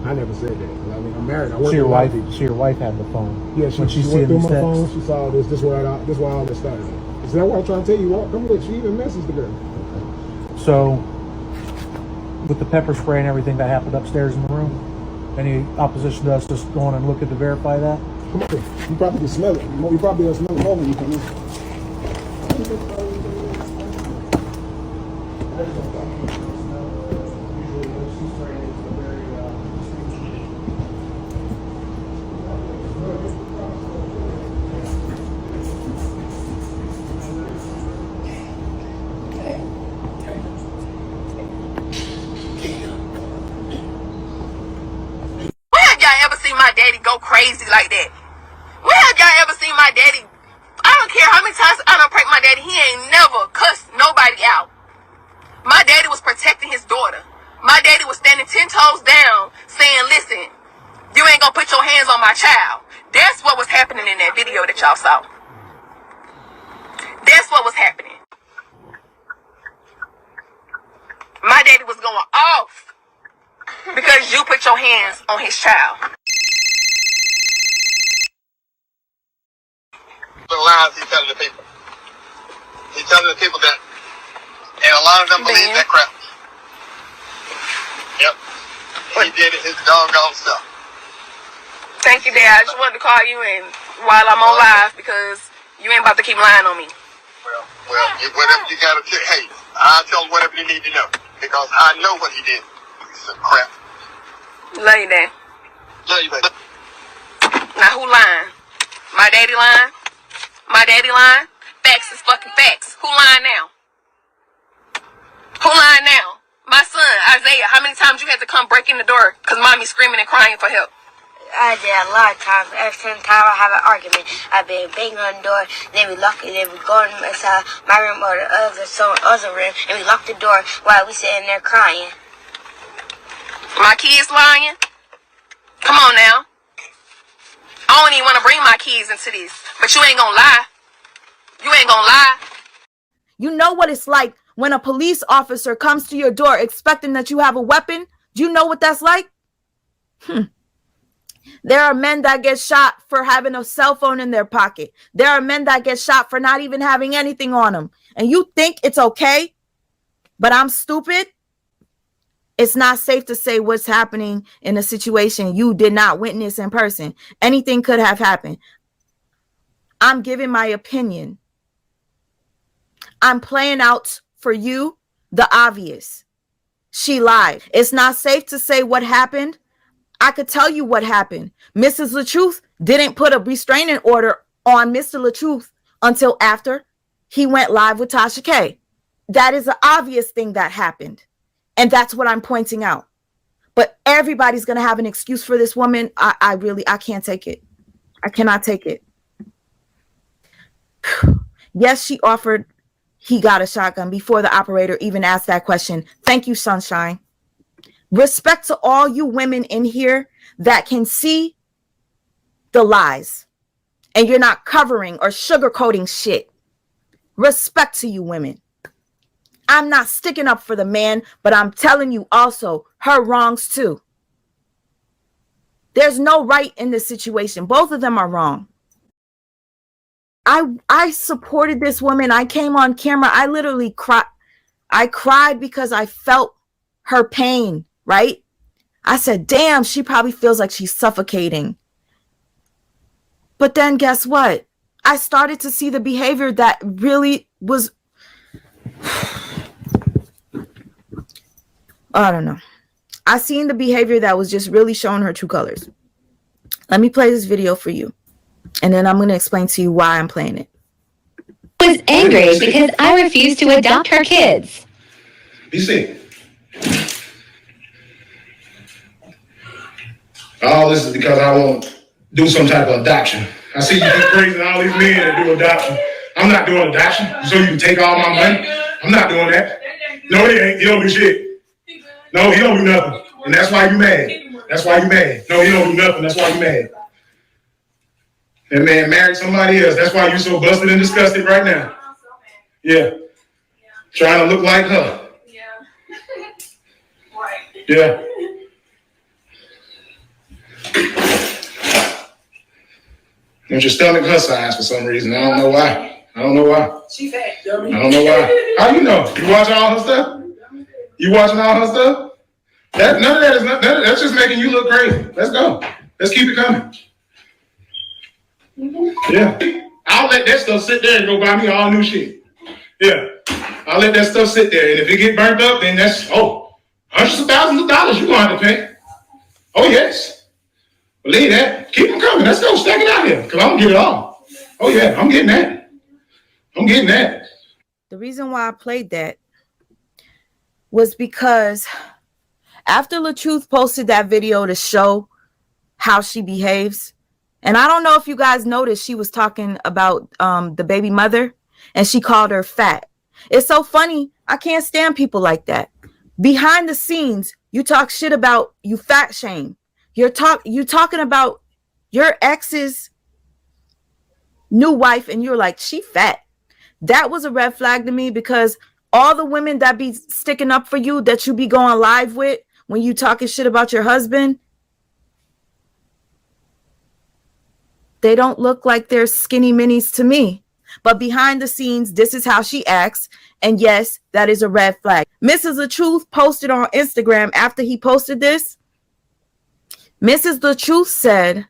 I never said that. I mean, I'm married. I work So your with wife? So your wife had the phone? Yeah, she went through my phone. She saw this. This is why all this started. Is that why I'm trying to tell you? Come look. She even messaged the girl. So, with the pepper spray and everything that happened upstairs in the room, any opposition to us just going and looking to verify that? Come on. You probably can smell it. You probably can smell it more when you come in. go crazy like that. When have y'all ever seen my daddy? I don't care how many times I done prank my daddy. He ain't never cussed nobody out. My daddy was protecting his daughter. My daddy was standing 10 toes down saying, listen, you ain't gonna put your hands on my child. That's what was happening in that video that y'all saw. That's what was happening. My daddy was going off because you put your hands on his child. The lies he's telling the people. He's telling the people that, and a lot of them believe that crap. Yep. He did it his doggone self. Thank you, Dad. I just wanted to call you in while I'm on live because you ain't about to keep lying on me. Well, whatever you gotta tell, hey, I'll tell him whatever you need to know because I know what he did. Piece of crap. Love you, Dad. Love you, baby. Now who lying? My daddy lying? My daddy lying? Facts is fucking facts. Who lying now? Who lying now? My son, Isaiah. How many times you had to come break in the door because mommy's screaming and crying for help? I did a lot of times. Every single time I have an argument, I've been banging on the door, then we lock it, then we go inside my room or the other room, and we lock the door while we sitting there crying. My kids lying? Come on now. I don't even want to bring my kids into this, but you ain't gonna lie. You ain't gonna lie. You know what it's like when a police officer comes to your door expecting that you have a weapon? Do you know what that's like? There are men that get shot for having a cell phone in their pocket. There are men that get shot for not even having anything on them. And you think it's okay, but I'm stupid? It's not safe to say what's happening in a situation you did not witness in person. Anything could have happened. I'm giving my opinion. I'm playing out for you the obvious. She lied. It's not safe to say what happened. I could tell you what happened. Mrs. LaTruth didn't put a restraining order on Mr. LaTruth until after he went live with Tasha K. That is an obvious thing that happened. And that's what I'm pointing out. But everybody's going to have an excuse for this woman. I can't take it. I cannot take it. Yes, she offered he got a shotgun before the operator even asked that question. Thank you, Sunshine. Respect to all you women in here that can see the lies and you're not covering or sugarcoating shit. Respect to you women. I'm not sticking up for the man, but I'm telling you also her wrongs too. There's no right in this situation. Both of them are wrong. I supported this woman. I came on camera. I literally cried. I cried because I felt her pain, right? I said, damn, she probably feels like she's suffocating. But then guess what? I started to see the behavior that really was, I don't know. I seen the behavior that was just really showing her true colors. Let me play this video for you. And then I'm going to explain to you why I'm playing it. I was angry because I refused to adopt her kids. Be sick. All this is because I won't do some type of adoption. I see you keep praising all these men that do adoption. I'm not doing adoption so you can take all my money. I'm not doing that. No, he ain't. He don't do shit. No, he don't do nothing. And that's why you mad. That's why you mad. No, he don't do nothing. That's why you mad. That man married somebody else. That's why you so busted and disgusted right now. Yeah. Trying to look like her. Yeah. And your stomach her size for some reason. I don't know why. I don't know why. She fat, dummy. I don't know why. How you know? You watching all her stuff? You watching all her stuff? None of that is that's just making you look crazy. Let's go. Let's keep it coming. Yeah. I'll let that stuff sit there and go buy me all new shit. Yeah. I'll let that stuff sit there. And if it get burnt up, then that's, hundreds of thousands of dollars you're going to have to pay. Oh, yes. Believe that. Keep them coming. Let's go. Stack it out here. Because I'm going to get it all. Oh, yeah. I'm getting that. I'm getting that. The reason why I played that was because after LaTruth posted that video to show how she behaves. And I don't know if you guys noticed, she was talking about the baby mother, and she called her fat. It's so funny. I can't stand people like that. Behind the scenes, you talk shit about, you fat shame. You talking about your ex's new wife, and you're like, she fat. That was a red flag to me, because all the women that be sticking up for you, that you be going live with when you talking shit about your husband, they don't look like they're skinny minis to me. But behind the scenes, this is how she acts. And yes, that is a red flag. Mrs. The Truth posted on Instagram after he posted this. Mrs. The Truth said,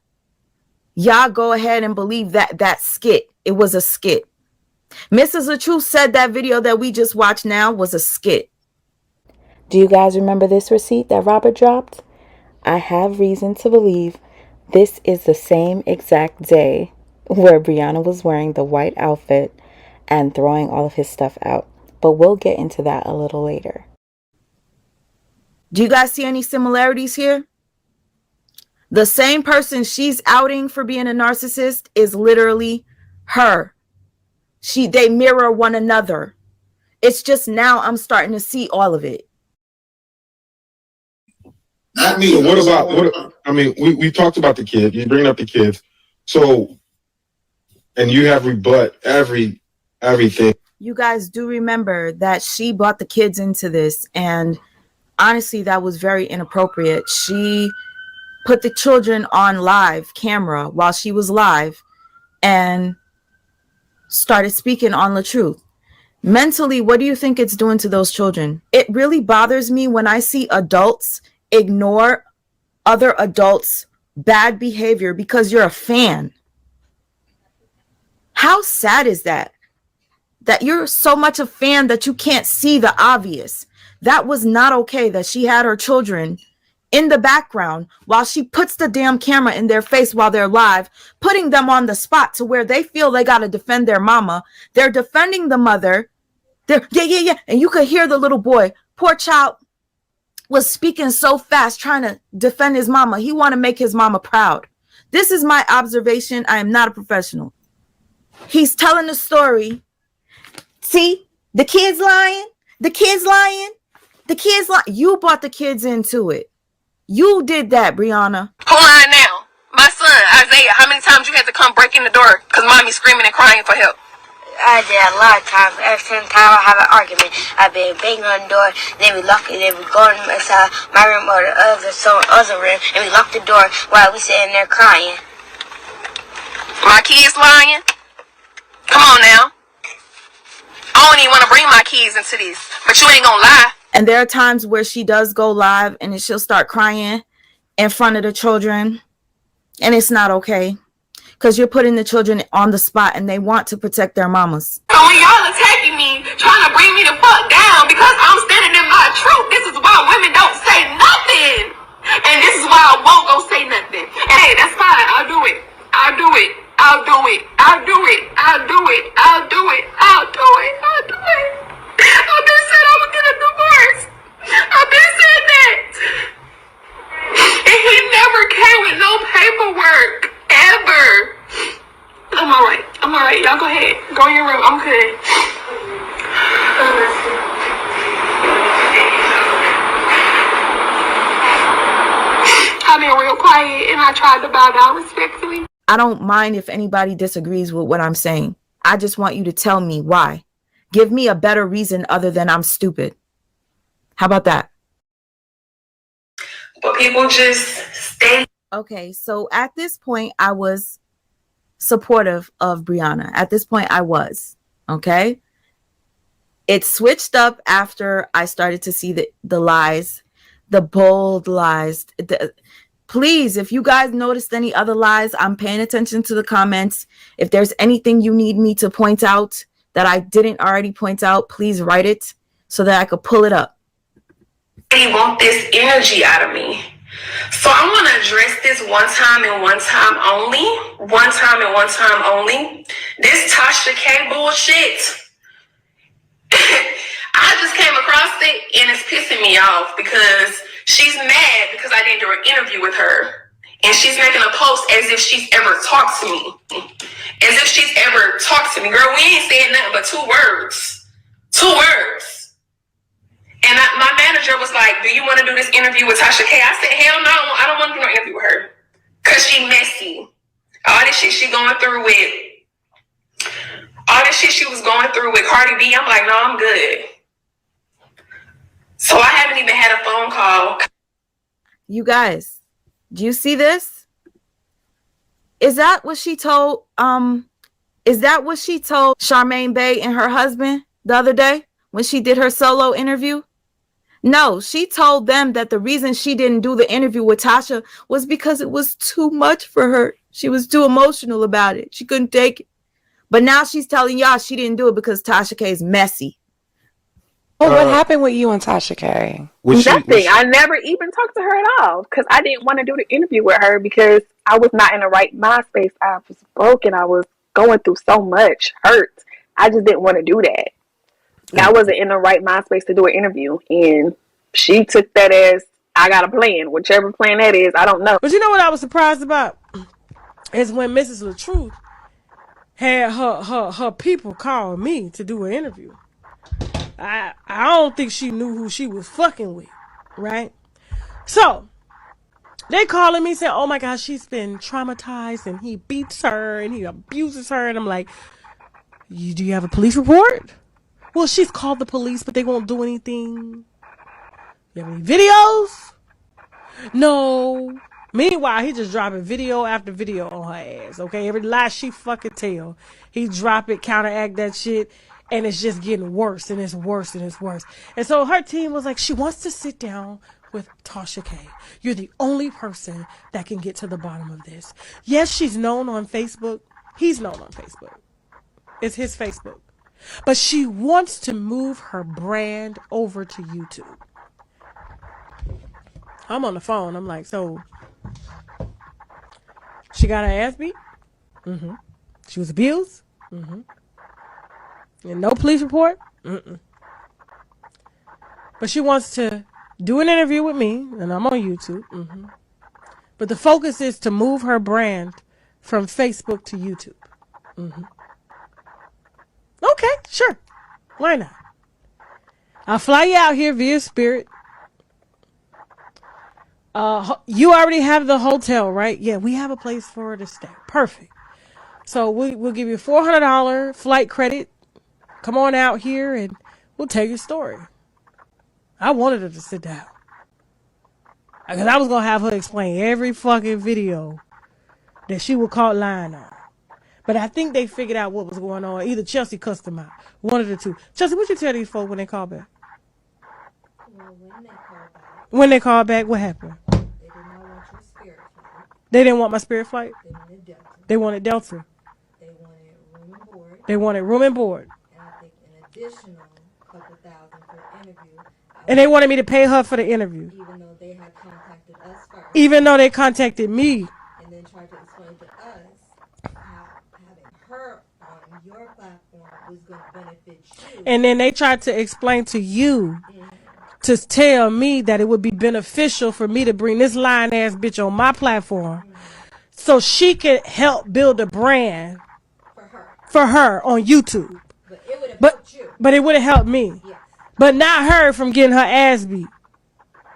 y'all go ahead and believe that skit. It was a skit. Mrs. The Truth said that video that we just watched now was a skit. Do you guys remember this receipt that Robert dropped? I have reason to believe this is the same exact day where Brianna was wearing the white outfit and throwing all of his stuff out. But we'll get into that a little later. Do you guys see any similarities here? The same person she's outing for being a narcissist is literally her. They mirror one another. It's just now I'm starting to see all of it. Not me. We talked about the kid. You bring up the kids. So, and you have rebut everything. You guys do remember that she brought the kids into this, and honestly, that was very inappropriate. She put the children on live camera while she was live and started speaking on the truth. Mentally, what do you think it's doing to those children? It really bothers me when I see adults ignore other adults' bad behavior because you're a fan. How sad is that? That you're so much a fan that you can't see the obvious. That was not okay, that she had her children in the background while she puts the damn camera in their face while they're live, putting them on the spot to where they feel they got to defend their mama. They're defending the mother. Yeah. And you could hear the little boy, poor child, was speaking so fast, trying to defend his mama. He want to make his mama proud. This is my observation. I am not a professional. He's telling the story. See, the kid's lying. The kid's lying. The kid's lying. You brought the kids into it. You did that, Brianna. Who lying now? My son, Isaiah. How many times you had to come break in the door because mommy's screaming and crying for help? I did a lot of times. Every single time I have an argument, I've been banging on the door, then we lock it, then we go inside my room or the other room, and we lock the door while we sitting there crying. My kids lying? Come on now. I don't even want to bring my kids into this, but you ain't gonna lie. And there are times where she does go live and then she'll start crying in front of the children, and it's not okay. Because you're putting the children on the spot and they want to protect their mamas. So when y'all attacking me, trying to bring me the fuck down because I'm standing in my truth, this is why women don't say nothing. And this is why I won't go say nothing. And hey, that's fine. I'll do it. I'll do it. I'll do it. I'll do it. I'll do it. I'll do it. I'll do it. I'll do it. I've been said I would get a divorce. I've been said that. And he never came with no paperwork. Ever. I'm alright. I'm alright. Y'all go ahead. Go in your room. I'm good. I've been real quiet and I tried to bow down respectfully. I don't mind if anybody disagrees with what I'm saying. I just want you to tell me why. Give me a better reason other than I'm stupid. How about that? But people just stay. Okay, so at this point, I was supportive of Brianna. At this point, I was. Okay? It switched up after I started to see the lies, the bold lies. Please, if you guys noticed any other lies, I'm paying attention to the comments. If there's anything you need me to point out that I didn't already point out, please write it so that I could pull it up. They want this energy out of me. So I want to address this one time and one time only. One time and one time only. This Tasha K bullshit. I just came across it and it's pissing me off because she's mad because I didn't do an interview with her. And she's making a post as if she's ever talked to me. As if she's ever talked to me. Girl, we ain't saying nothing but 2 words. 2 words. And my manager was like, do you want to do this interview with Tasha K? I said, hell no, I don't want to do no interview with her. Because she messy. All this shit she going through with, all this shit she was going through with Cardi B, I'm like, no, I'm good. So I haven't even had a phone call. You guys, do you see this? Is that what she told Charmaine Bay and her husband the other day when she did her solo interview? No, she told them that the reason she didn't do the interview with Tasha was because it was too much for her. She was too emotional about it. She couldn't take it. But now she's telling y'all she didn't do it because Tasha K is messy. Oh, what happened with you and Tasha K? Nothing. I never even talked to her at all because I didn't want to do the interview with her because I was not in the right mind space. I was broken. I was going through so much hurt. I just didn't want to do that. I wasn't in the right mind space to do an interview. And she took that as, I got a plan. Whichever plan that is, I don't know. But you know what I was surprised about? Is when Mrs. LaTruth had her people call me to do an interview. I don't think she knew who she was fucking with, right? So they calling me saying, oh my gosh, she's been traumatized and he beats her and he abuses her. And I'm like, do you have a police report? Well, she's called the police, but they won't do anything. You have any videos? No. Meanwhile, he just dropping video after video on her ass, okay? Every lie she fucking tell, he drop it, counteract that shit, and it's just getting worse, and it's worse, and it's worse. And so her team was like, she wants to sit down with Tasha K. You're the only person that can get to the bottom of this. Yes, she's known on Facebook. He's known on Facebook. It's his Facebook. But she wants to move her brand over to YouTube. I'm on the phone. I'm like, so she got her ass beat? Mm-hmm. She was abused? Mm-hmm. And no police report? Mm-mm. But she wants to do an interview with me, and I'm on YouTube. Mm-hmm. But the focus is to move her brand from Facebook to YouTube. Mm-hmm. Okay, sure. Why not? I'll fly you out here via Spirit. You already have the hotel, right? Yeah, we have a place for her to stay. Perfect. So we'll give you $400 flight credit. Come on out here and we'll tell your story. I wanted her to sit down. Because I was going to have her explain every fucking video that she was caught lying on. But I think they figured out what was going on. Either Chelsea cussed them out. One of the two. Chelsea, what you tell these folks when they call back? When they call back, what happened? They didn't want my Spirit flight? They wanted Delta. They wanted room and board. And they wanted me to pay her for the interview. Even though they contacted me. And then tried to explain to us how having her on your platform was going to benefit you. And then they tried to explain to you to tell me that it would be beneficial for me to bring this lying ass bitch on my platform so she could help build a brand for her on YouTube. But it would have helped me. Yes. But not her from getting her ass beat.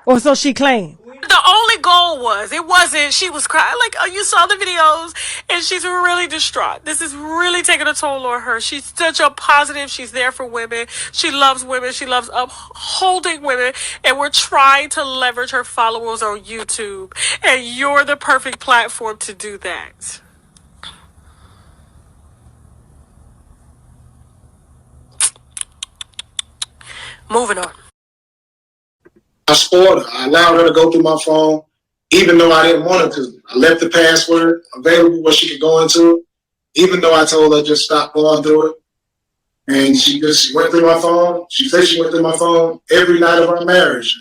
Or so she claimed. The only goal was, it wasn't, she was crying, like, oh, you saw the videos, and she's really distraught. This is really taking a toll on her. She's such a positive, she's there for women, she loves women, she loves upholding women, and we're trying to leverage her followers on YouTube, and you're the perfect platform to do that. Moving on. I spoiled her. I allowed her to go through my phone, even though I didn't want her to. I left the password available where she could go into it, even though I told her just stop going through it. And she just went through my phone. She said she went through my phone every night of our marriage.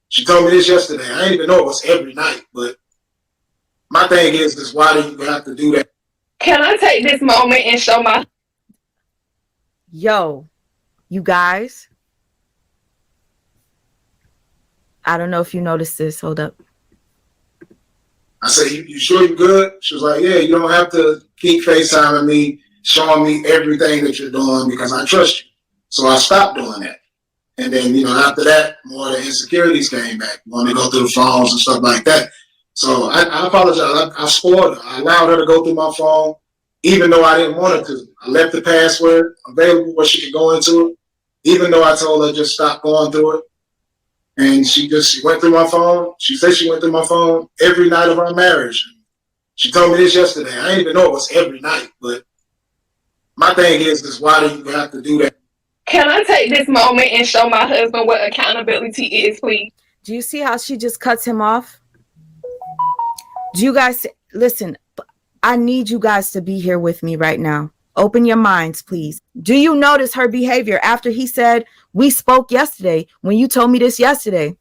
She told me this yesterday. I didn't even know it was every night, but my thing is why do you have to do that? Can I take this moment and show my... Yo, you guys. I don't know if you noticed this. Hold up. I said, you sure you good? She was like, yeah, you don't have to keep FaceTiming me, showing me everything that you're doing because I trust you. So I stopped doing that. And then, after that, more of the insecurities came back. Wanted to go through the phones and stuff like that. So I apologize. I spoiled her. I allowed her to go through my phone, even though I didn't want her to. I left the password available where she could go into it, even though I told her just stop going through it. And she went through my phone. She said she went through my phone every night of our marriage. She told me this yesterday. I didn't even know it was every night. But my thing is why do you have to do that? Can I take this moment and show my husband what accountability is, please? Do you see how she just cuts him off? Do you guys listen? I need you guys to be here with me right now. Open your minds, please. Do you notice her behavior after he said, we spoke yesterday, when you told me this yesterday?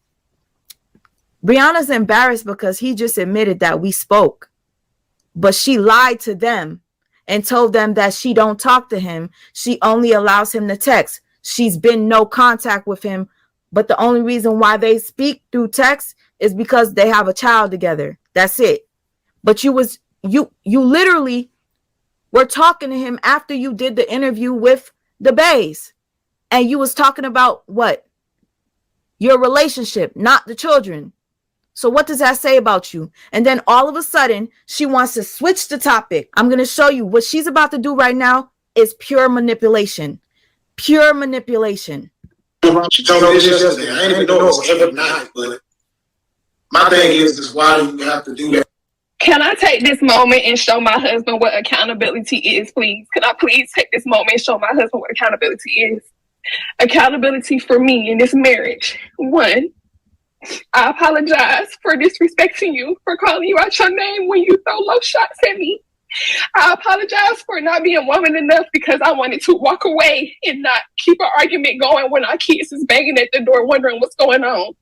Brianna's embarrassed because he just admitted that we spoke, but she lied to them and told them that she don't talk to him. She only allows him to text. She's been no contact with him, but the only reason why they speak through text is because they have a child together. That's it. But you literally were talking to him after you did the interview with the Bays, and you was talking about what? Your relationship, not the children. So what does that say about you? And then all of a sudden, she wants to switch the topic. I'm going to show you what she's about to do right now is pure manipulation. Pure manipulation. She told me this yesterday. I didn't even know it was every night, but my thing is why do you have to do that? Can I take this moment and show my husband what accountability is, please? Can I please take this moment and show my husband what accountability is? Accountability for me in this marriage. 1, I apologize for disrespecting you, for calling you out your name when you throw low shots at me. I apologize for not being woman enough because I wanted to walk away and not keep an argument going when our kids is banging at the door wondering what's going on.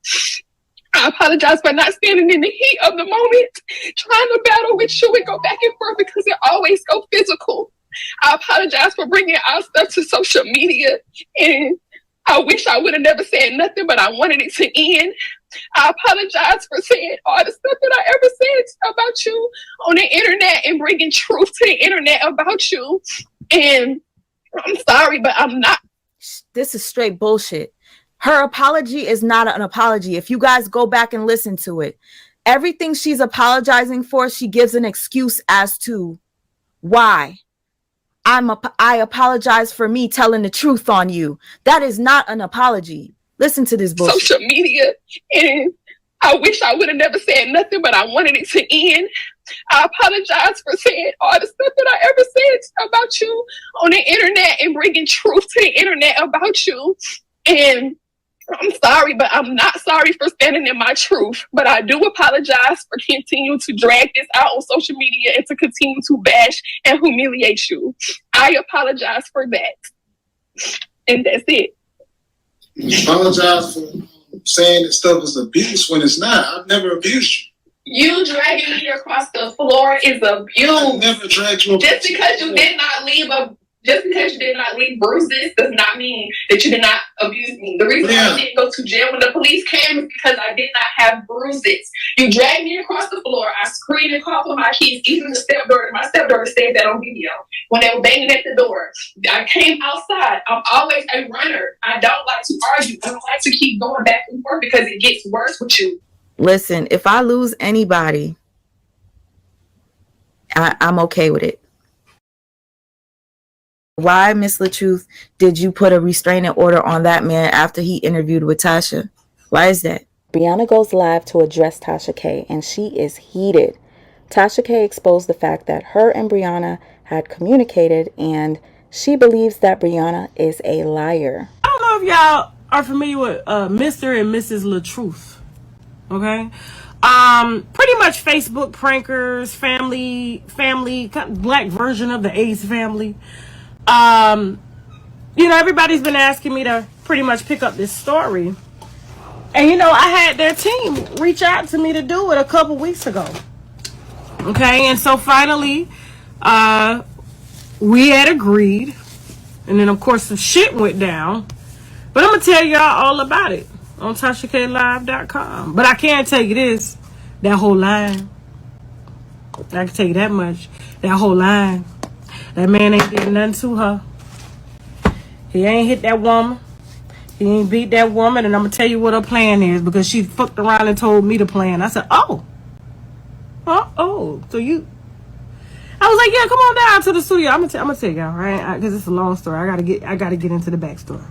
I apologize for not standing in the heat of the moment, trying to battle with you and go back and forth because it always goes physical. I apologize for bringing our stuff to social media, and I wish I would have never said nothing, but I wanted it to end. I apologize for saying all the stuff that I ever said about you on the internet and bringing truth to the internet about you. And I'm sorry, but I'm not. This is straight bullshit. Her apology is not an apology. If you guys go back and listen to it, everything she's apologizing for, she gives an excuse as to why. I apologize for me telling the truth on you. That is not an apology. Listen to this bullshit. Social media, and I wish I would have never said nothing, but I wanted it to end. I apologize for saying all the stuff that I ever said about you on the internet and bringing truth to the internet about you. And I'm sorry, but I'm not sorry for standing in my truth. But I do apologize for continuing to drag this out on social media and to continue to bash and humiliate you. I apologize for that. And that's it. You apologize for saying that stuff is abuse when it's not. I've never abused you. You dragging me across the floor is abuse. I never dragged you across Just because you did not leave bruises does not mean that you did not abuse me. The reason why I didn't go to jail when the police came is because I did not have bruises. You dragged me across the floor. I screamed and called for my kids, even my stepdaughter said that on video when they were banging at the door. I came outside. I'm always a runner. I don't like to argue. I don't like to keep going back and forth because it gets worse with you. Listen, if I lose anybody, I'm okay with it. Why, Miss LaTruth, did you put a restraining order on that man after he interviewed with Tasha? Why is that? Brianna goes live to address Tasha K, and she is heated. Tasha K exposed the fact that her and Brianna had communicated, and she believes that Brianna is a liar. I don't know if y'all are familiar with Mr. and Mrs. LaTruth. Okay? Pretty much Facebook prankers, family, black version of the Ace family. Everybody's been asking me to pretty much pick up this story. And, I had their team reach out to me to do it a couple weeks ago. Okay, and so finally, we had agreed. And then, of course, some shit went down. But I'm going to tell y'all all about it on TashaKLive.com. But I can tell you this, that whole line, I can tell you that much. That whole line. That man ain't did nothing to her. He ain't hit that woman. He ain't beat that woman. And I'm going to tell you what her plan is, because she fucked around and told me the plan. I said, oh. So you... I was like, yeah, come on down to the studio. I'm gonna tell y'all, right? Because it's a long story. I gotta get into the backstory.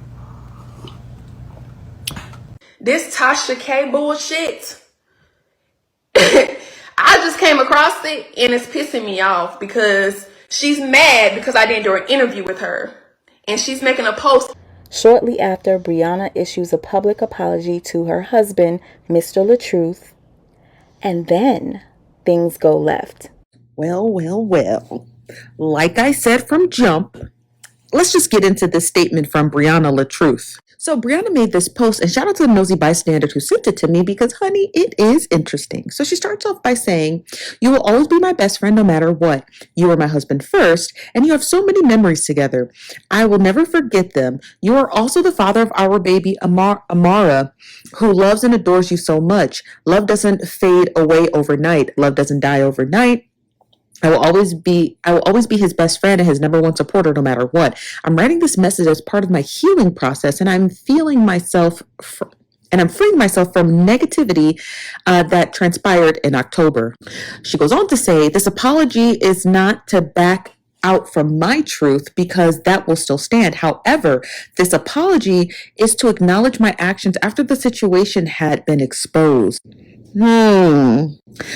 This Tasha K bullshit. I just came across it and it's pissing me off because she's mad because I didn't do an interview with her. And she's making a post. Shortly after, Brianna issues a public apology to her husband, Mr. LaTruth, and then things go left. Well. Like I said from jump, let's just get into this statement from Brianna LaTruth. So Brianna made this post, and shout out to the nosy bystander who sent it to me because, honey, it is interesting. So she starts off by saying, "You will always be my best friend no matter what. You were my husband first, and you have so many memories together. I will never forget them. You are also the father of our baby, Amara, who loves and adores you so much. Love doesn't fade away overnight. Love doesn't die overnight. I will always be his best friend and his number one supporter no matter what. I'm writing this message as part of my healing process, and I'm freeing myself from negativity that transpired in October." She goes on to say, "This apology is not to back out from my truth because that will still stand. However, this apology is to acknowledge my actions after the situation had been exposed.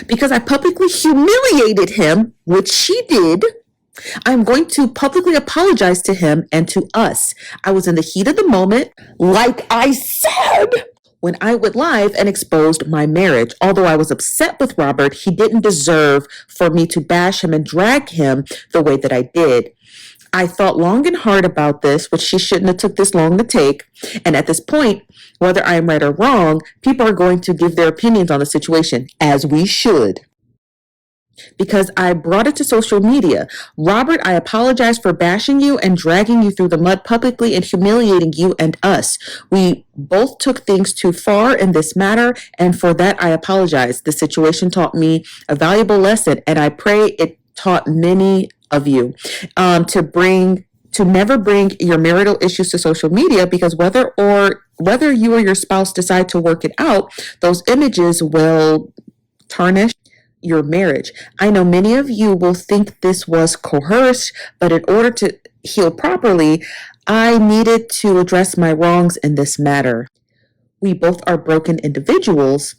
Because I publicly humiliated him, which she did, I'm going to publicly apologize to him and to us. I was in the heat of the moment, like I said, when I went live and exposed my marriage. Although I was upset with Robert, he didn't deserve for me to bash him and drag him the way that I did. I thought long and hard about this, which she shouldn't have took this long to take. And at this point, whether I am right or wrong, people are going to give their opinions on the situation, as we should. Because I brought it to social media. Robert, I apologize for bashing you and dragging you through the mud publicly and humiliating you and us. We both took things too far in this matter, and for that I apologize. The situation taught me a valuable lesson, and I pray it taught many of you to never bring your marital issues to social media, because whether you or your spouse decide to work it out, those images will tarnish your marriage. I know many of you will think this was coerced, but in order to heal properly, I needed to address my wrongs in this matter. We both are broken individuals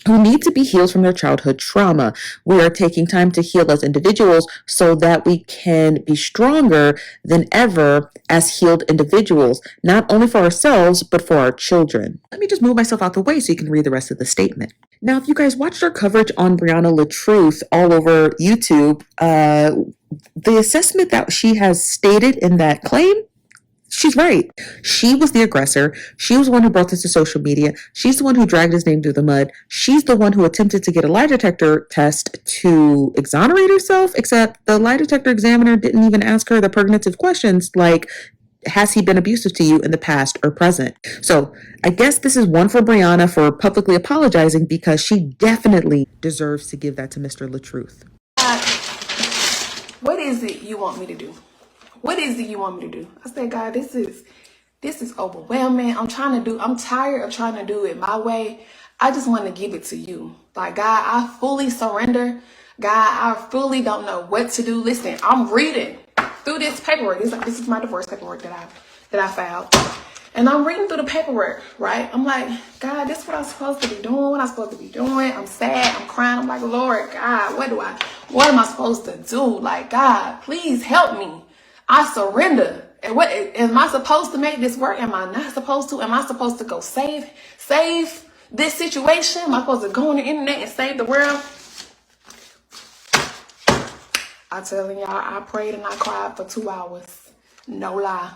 who need to be healed from their childhood trauma. We are taking time to heal as individuals so that we can be stronger than ever as healed individuals, not only for ourselves, but for our children." Let me just move myself out the way so you can read the rest of the statement. Now, if you guys watched our coverage on Brianna LaTruth all over YouTube, the assessment that she has stated in that claim, she's right. She was the aggressor. She was the one who brought this to social media. She's the one who dragged his name through the mud. She's the one who attempted to get a lie detector test to exonerate herself, except the lie detector examiner didn't even ask her the pertinent questions like, has he been abusive to you in the past or present? So I guess this is one for Brianna for publicly apologizing, because she definitely deserves to give that to Mr. LaTruth. What is it you want me to do? What is it you want me to do? I said, God, this is overwhelming. I'm tired of trying to do it my way. I just want to give it to you. Like, God, I fully surrender. God, I fully don't know what to do. Listen, I'm reading through this paperwork. This is my divorce paperwork that I filed. And I'm reading through the paperwork, right? I'm like, God, this is what I'm supposed to be doing. What I'm supposed to be doing. I'm sad. I'm crying. I'm like, Lord, God, what am I supposed to do? Like, God, please help me. I surrender. And what am I supposed to make this work? Am I not supposed to? Am I supposed to go save this situation? Am I supposed to go on the internet and save the world? I telling y'all, I prayed and I cried for 2 hours. No lie.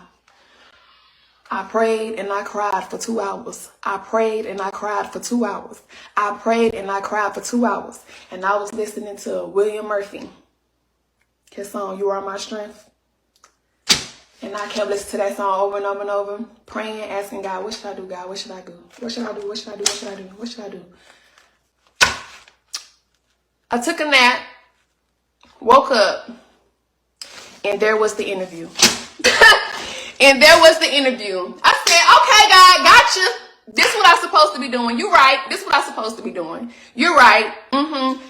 I prayed and I cried for 2 hours. I prayed and I cried for 2 hours. I prayed and I cried for 2 hours. And I was listening to William Murphy. His song, You Are My Strength. And I kept listening to that song over and over and over, praying, asking God, what should I do, God? What should I do? What should I do? What should I do? What should I do? What should I do? I took a nap woke up, and there was the interview. And there was the interview. I said, okay, God, gotcha. This is what I'm supposed to be doing. You're right. This is what I'm supposed to be doing. You're right.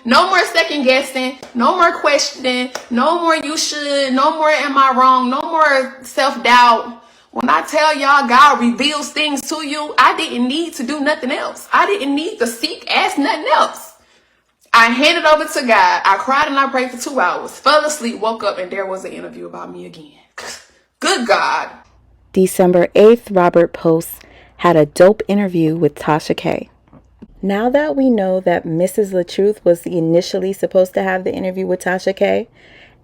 No more second guessing. No more questioning. No more you should. No more am I wrong. No more self-doubt. When I tell y'all God reveals things to you, I didn't need to do nothing else. I didn't need to ask nothing else. I handed over to God. I cried and I prayed for 2 hours. Fell asleep, woke up, and there was an interview about me again. Good God. December 8th, Robert posts, had a dope interview with Tasha K. Now that we know that Mrs. LaTruth was initially supposed to have the interview with Tasha K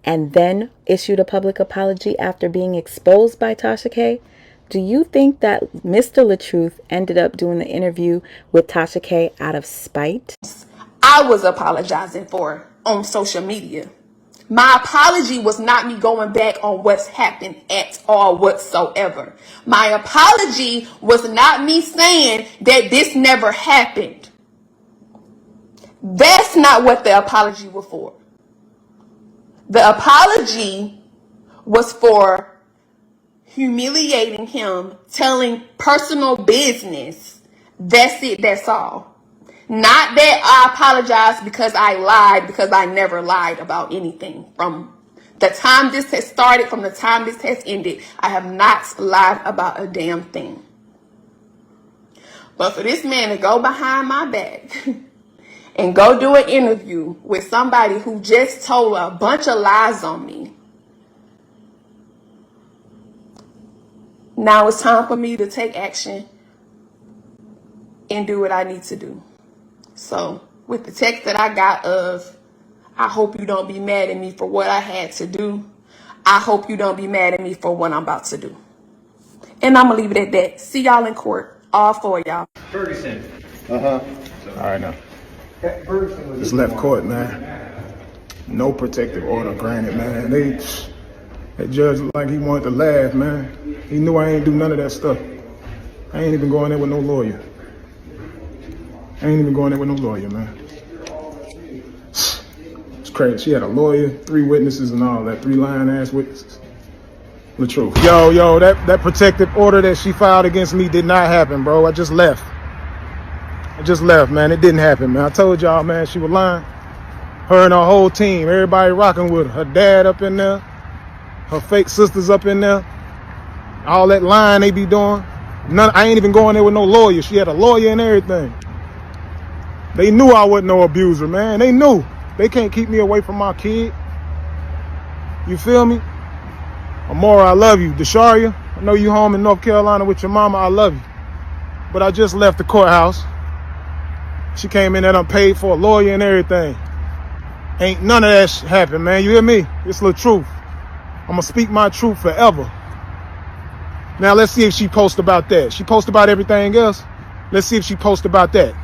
and then issued a public apology after being exposed by Tasha K, do you think that Mr. LaTruth ended up doing the interview with Tasha K out of spite? I was apologizing for on social media. My apology was not me going back on what's happened at all whatsoever. My apology was not me saying that this never happened. That's not what the apology was for. The apology was for humiliating him, telling personal business. That's it, that's all. Not that I apologize because I lied, because I never lied about anything. From the time this has started, from the time this has ended, I have not lied about a damn thing. But for this man to go behind my back and go do an interview with somebody who just told a bunch of lies on me, now it's time for me to take action and do what I need to do. So with the text that I got of, I hope you don't be mad at me for what I had to do. I hope you don't be mad at me for what I'm about to do. And I'm going to leave it at that. See y'all in court. All 4 of y'all. Ferguson. All right, now. Just left court, man. No protective order granted, man. That judge looked like he wanted to laugh, man. He knew I ain't do none of that stuff. I ain't even going there with no lawyer. Man. It's crazy. She had a lawyer, 3 witnesses and all that, 3 lying-ass witnesses. The truth. Yo, that protective order that she filed against me did not happen, bro. I just left, man. It didn't happen, man. I told y'all, man, she was lying. Her and her whole team, everybody rocking with her. Her dad up in there, her fake sisters up in there. All that lying they be doing. I ain't even going there with no lawyer. She had a lawyer and everything. They knew I wasn't no abuser, man. They knew. They can't keep me away from my kid. You feel me? Amora, I love you. Desharia, I know you home in North Carolina with your mama. I love you. But I just left the courthouse. She came in there and paid for a lawyer and everything. Ain't none of that shit happened, man. You hear me? It's the truth. I'm going to speak my truth forever. Now, let's see if she posts about that. She posts about everything else. Let's see if she posts about that.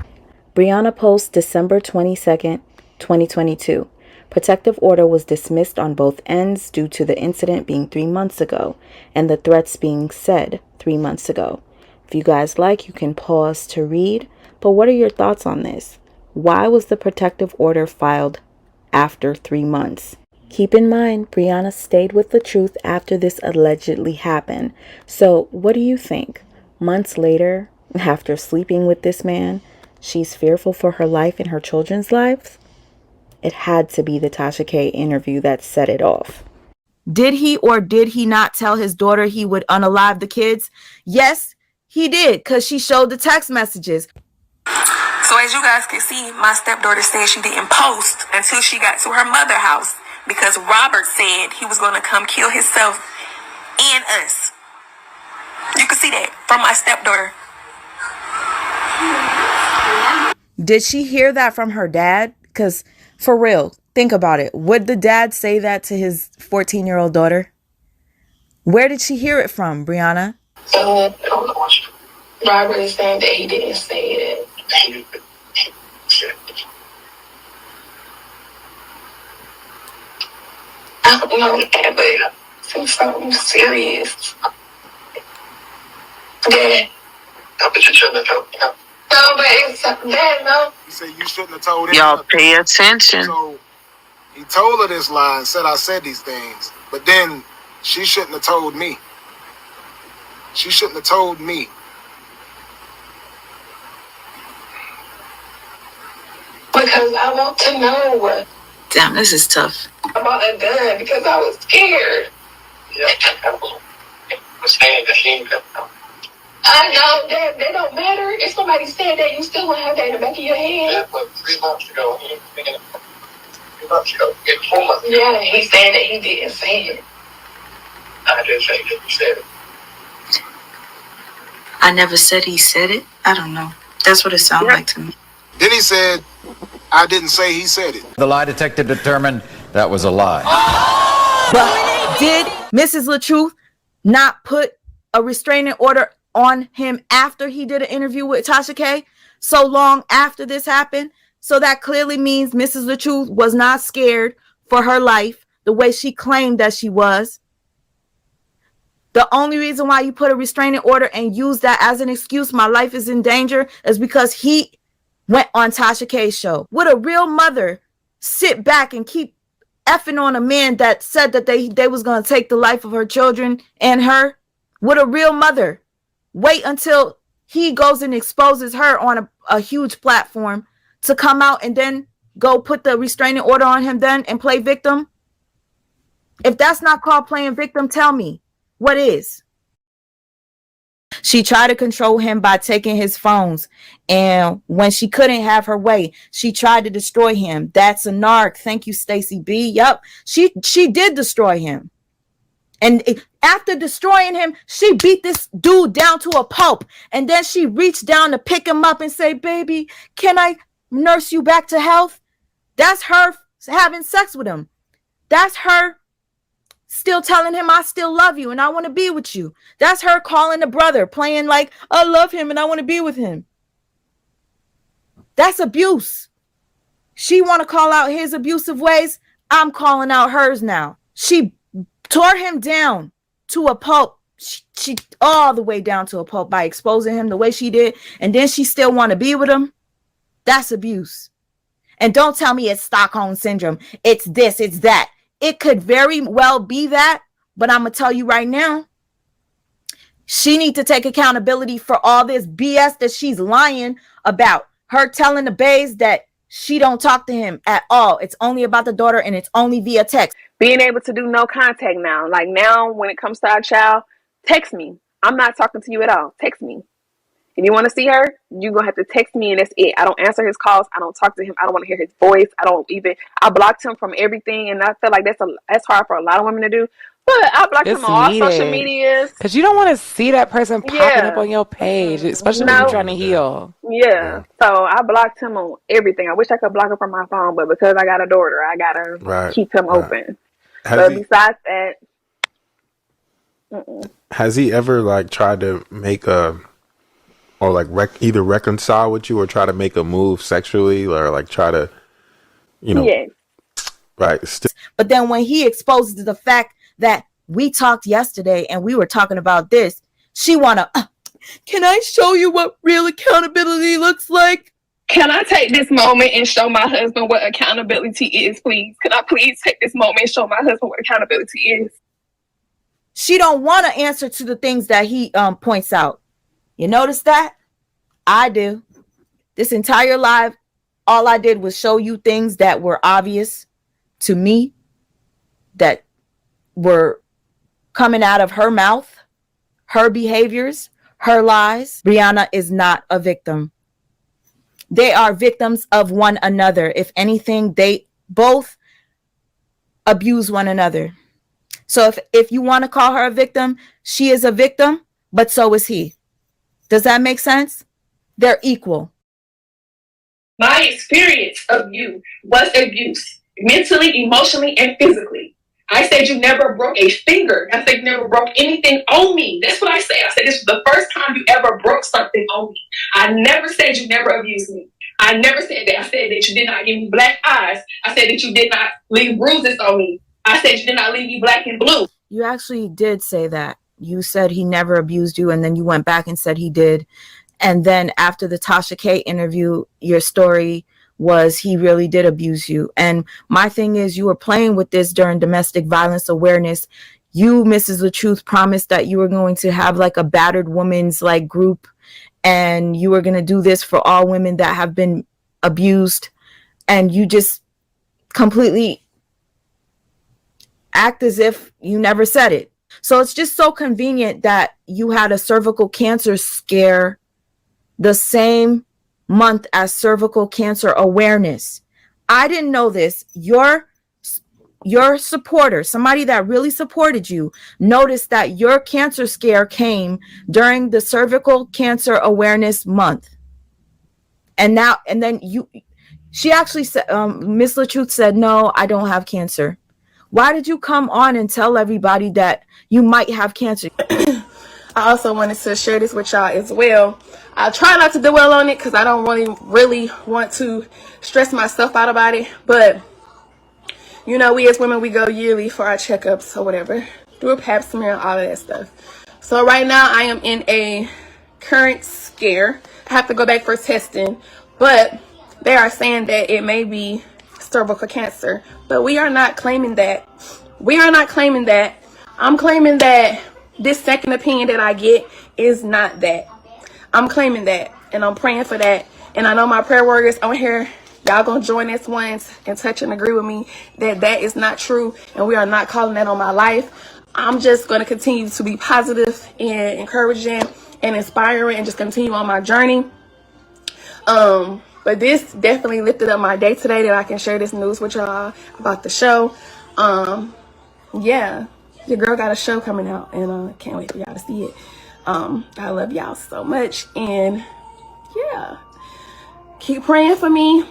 Brianna posts December 22nd, 2022. Protective order was dismissed on both ends due to the incident being 3 months ago and the threats being said 3 months ago. If you guys like, you can pause to read, but what are your thoughts on this? Why was the protective order filed after 3 months? Keep in mind, Brianna stayed with the truth after this allegedly happened. So what do you think? Months later, after sleeping with this man, she's fearful for her life and her children's lives? It had to be the Tasha K interview that set it off. Did he or did he not tell his daughter he would unalive the kids? Yes, he did, because she showed the text messages. So as you guys can see, my stepdaughter said she didn't post until she got to her mother's house because Robert said he was going to come kill himself and us. You can see that from my stepdaughter. Did she hear that from her dad? Because for real, think about it. Would the dad say that to his 14-year-old daughter? Where did she hear it from, Brianna? Robert is saying that he didn't say it. I don't know, but it's something serious. Yeah. No, but you shouldn't have told him. No, but it's bad, no. You say you shouldn't have told him. Y'all pay attention. So He told her this lie and said I said these things. But then she shouldn't have told me. She shouldn't have told me. Because I want to know what. Damn, this is tough. About a gun because I was scared. Yeah, I'm saying that he. I know that they don't matter. If somebody said that, you still want to have that in the back of your head. Yeah, but 3 months ago, 3 months ago, 4 months ago. Yeah, he's saying that he didn't say it. I didn't say that he said it. I never said he said it. I don't know. That's what it sounds like to me. Then he said, I didn't say he said it. The lie detector determined that was a lie. But did Mrs. LaTruth not put a restraining order on him after he did an interview with Tasha K so long after this happened? So that clearly means Mrs. LaTruth was not scared for her life the way she claimed that she was. The only reason why you put a restraining order and use that as an excuse, my life is in danger, is because he went on Tasha K's show. Would a real mother sit back and keep effing on a man that said that they was going to take the life of her children and her? Would a real mother wait until he goes and exposes her on a huge platform to come out and then go put the restraining order on him then and play victim? If that's not called playing victim, tell me what is. She tried to control him by taking his phones, and when she couldn't have her way, she tried to destroy him. That's a narc. Thank you, Stacey B. Yup, she did destroy him. And after destroying him, she beat this dude down to a pulp. And then she reached down to pick him up and say, baby, can I nurse you back to health? That's her having sex with him. That's her still telling him, I still love you and I want to be with you. That's her calling the brother, playing like, I love him and I want to be with him. That's abuse. She want to call out his abusive ways. I'm calling out hers now. She tore him down to a pulp. She all the way down to a pulp by exposing him the way she did. And then she still want to be with him. That's abuse. And don't tell me it's Stockholm syndrome. It's this, it's that. It could very well be that, but I'm going to tell you right now, she needs to take accountability for all this BS that she's lying about. Her telling the bays that she don't talk to him at all. It's only about the daughter and it's only via text. Being able to do no contact now. Like now, when it comes to our child, text me. I'm not talking to you at all. Text me. If you want to see her, you're going to have to text me and that's it. I don't answer his calls. I don't talk to him. I don't want to hear his voice. I blocked him from everything. And I feel like that's hard for a lot of women to do. But I blocked him on all social medias. Because you don't want to see that person popping up on your page, especially when you're trying to heal. Yeah. So I blocked him on everything. I wish I could block him from my phone, but because I got a daughter, I got to keep him open. But besides that, has he ever like tried to make a, or like either reconcile with you or try to make a move sexually or like try to, yes. Right. But then when he exposes the fact that we talked yesterday and we were talking about this, she wanna, can I show you what real accountability looks like? Can I take this moment and show my husband what accountability is, please? Can I please take this moment and show my husband what accountability is? She don't want to answer to the things that he points out. You notice that? I do. This entire live, all I did was show you things that were obvious to me, that were coming out of her mouth, her behaviors, her lies. Brianna is not a victim. They are victims of one another. If anything, they both abuse one another. So if you want to call her a victim, she is a victim, but so is he. Does that make sense? They're equal. My experience of you was abuse, mentally, emotionally, and physically. I said you never broke a finger. I said you never broke anything on me. That's what I said. I said this was the first time you ever broke something on me. I never said you never abused me. I never said that. I said that you did not give me black eyes. I said that you did not leave bruises on me. I said you did not leave me black and blue. You actually did say that. You said he never abused you, and then you went back and said he did. And then after the Tasha K interview, your story was he really did abuse you. And my thing is, you were playing with this during domestic violence awareness. You, Mrs. The Truth, promised that you were going to have like a battered woman's like group, and you were going to do this for all women that have been abused, and you just completely act as if you never said it. So it's just so convenient that you had a cervical cancer scare the same month as cervical cancer awareness. I didn't know this. Your supporter, somebody that really supported you, noticed that your cancer scare came during the cervical cancer awareness month. And then she actually said, Miss LaTruth said, no, I don't have cancer. Why did you come on and tell everybody that you might have cancer? I also wanted to share this with y'all as well. I try not to dwell on it because I don't really want to stress myself out about it. But, you know, we as women, we go yearly for our checkups or whatever. Do a pap smear and all of that stuff. So right now I am in a current scare. I have to go back for testing. But they are saying that it may be cervical cancer. But we are not claiming that. We are not claiming that. I'm claiming that this second opinion that I get is not that. I'm claiming that, and I'm praying for that. And I know my prayer warriors on here, y'all gonna join us once and touch and agree with me that that is not true, and we are not calling that on my life. I'm just gonna continue to be positive and encouraging and inspiring and just continue on my journey. But this definitely lifted up my day today that I can share this news with y'all about the show. Yeah, your girl got a show coming out, and can't wait for y'all to see it. I love y'all so much, and yeah, keep praying for me,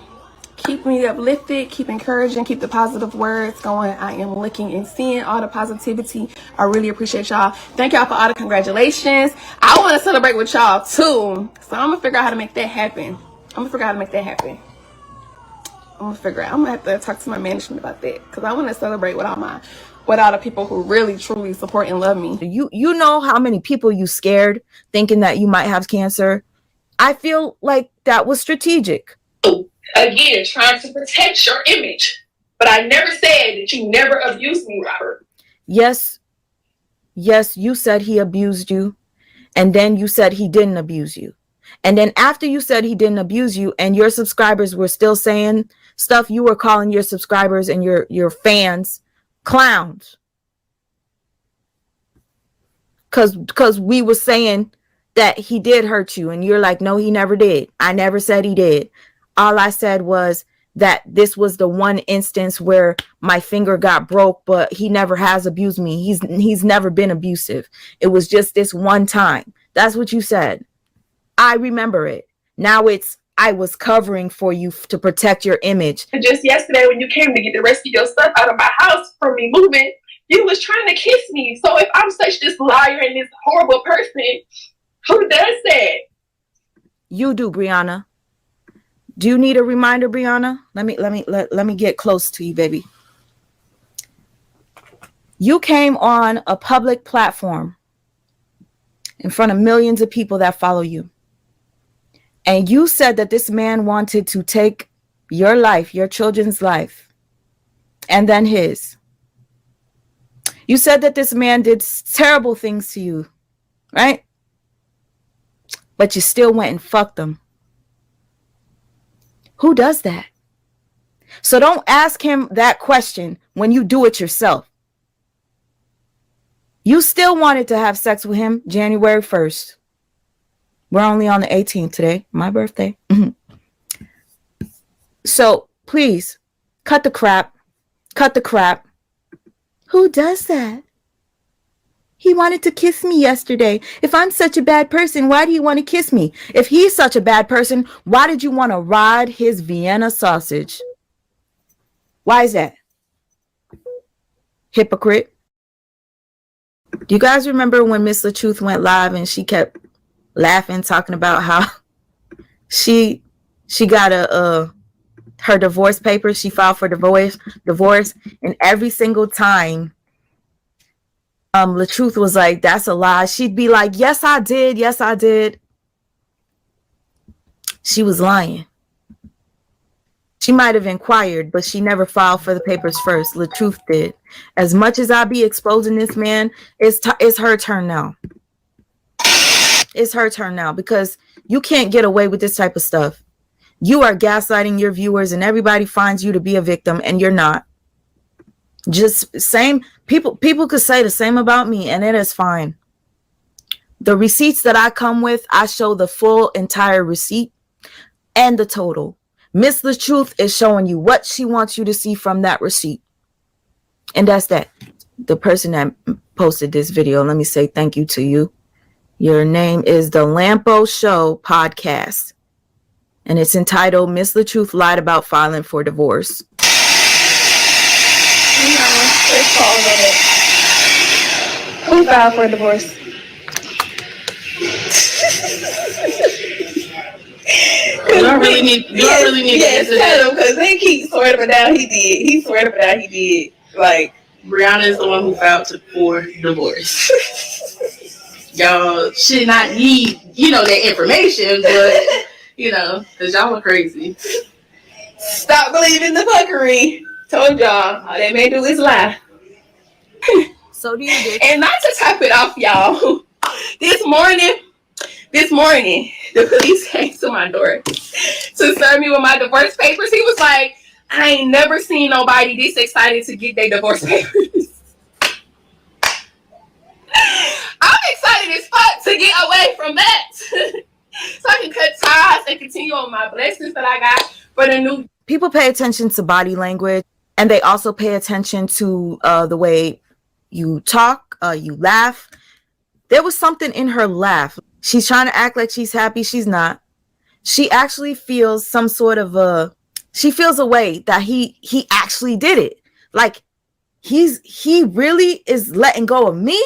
keep me uplifted, keep encouraging, keep the positive words going. I am looking and seeing all the positivity. I really appreciate y'all. Thank y'all for all the congratulations. I want to celebrate with y'all too, so I'm gonna figure out how to make that happen. I'm gonna have to talk to my management about that, because I want to celebrate with all the people who really truly support and love me. You know how many people you scared thinking that you might have cancer? I feel like that was strategic. Again, trying to protect your image. But I never said that you never abused me, Robert. Yes, you said he abused you, and then you said he didn't abuse you. And then after you said he didn't abuse you and your subscribers were still saying stuff, you were calling your subscribers and your fans clowns. Cause we were saying that he did hurt you, and you're like, no, he never did. I never said he did. All I said was that this was the one instance where my finger got broke, but he never has abused me. He's never been abusive. It was just this one time. That's what you said. I remember it. Now it's, I was covering for you to protect your image. Just yesterday when you came to get the rest of your stuff out of my house from me moving, you was trying to kiss me. So if I'm such this liar and this horrible person, who does that? You do, Brianna. Do you need a reminder, Brianna? Let me get close to you, baby. You came on a public platform in front of millions of people that follow you. And you said that this man wanted to take your life, your children's life, and then his. You said that this man did terrible things to you, right? But you still went and fucked them. Who does that? So don't ask him that question when you do it yourself. You still wanted to have sex with him January 1st. We're only on the 18th today, my birthday. So please, cut the crap. Cut the crap. Who does that? He wanted to kiss me yesterday. If I'm such a bad person, why do you want to kiss me? If he's such a bad person, why did you want to ride his Vienna sausage? Why is that? Hypocrite. Do you guys remember when Miss LaTruth went live and she kept laughing, talking about how she got her divorce papers, she filed for divorce, and every single time LaTruth was like, that's a lie, she'd be like, yes I did. She was lying. She might have inquired, but she never filed for the papers first. LaTruth did. As much as I be exposing this man, it's her turn now. It's her turn now, because you can't get away with this type of stuff. You are gaslighting your viewers, and everybody finds you to be a victim, and you're not. Just same people could say the same about me, and it is fine. The receipts that I come with, I show the full entire receipt and the total. Miss LaTruth is showing you what she wants you to see from that receipt. And that's that. The person that posted this video, let me say thank you to you. Your name is the Lampo Show Podcast. And it's entitled Miss LaTruth Lied About Filing for Divorce. Who filed for divorce? You don't really need to answer that. Because they keep swearing up and down he did. He swearing up and down he did. Like, Brianna is the one who filed for divorce. Y'all should not need, that information, but, because y'all are crazy. Stop believing the fuckery. Told y'all, all they may do is lie. So do you. And not to top it off, y'all. This morning, the police came to my door to serve me with my divorce papers. He was like, I ain't never seen nobody this excited to get their divorce papers. I'm excited as fuck to get away from that. So I can cut ties and continue on my blessings that I got for the new. People pay attention to body language, and they also pay attention to the way you talk, you laugh. There was something in her laugh. She's trying to act like she's happy. She's not. She actually feels some sort of she feels a way that he actually did it. Like he really is letting go of me.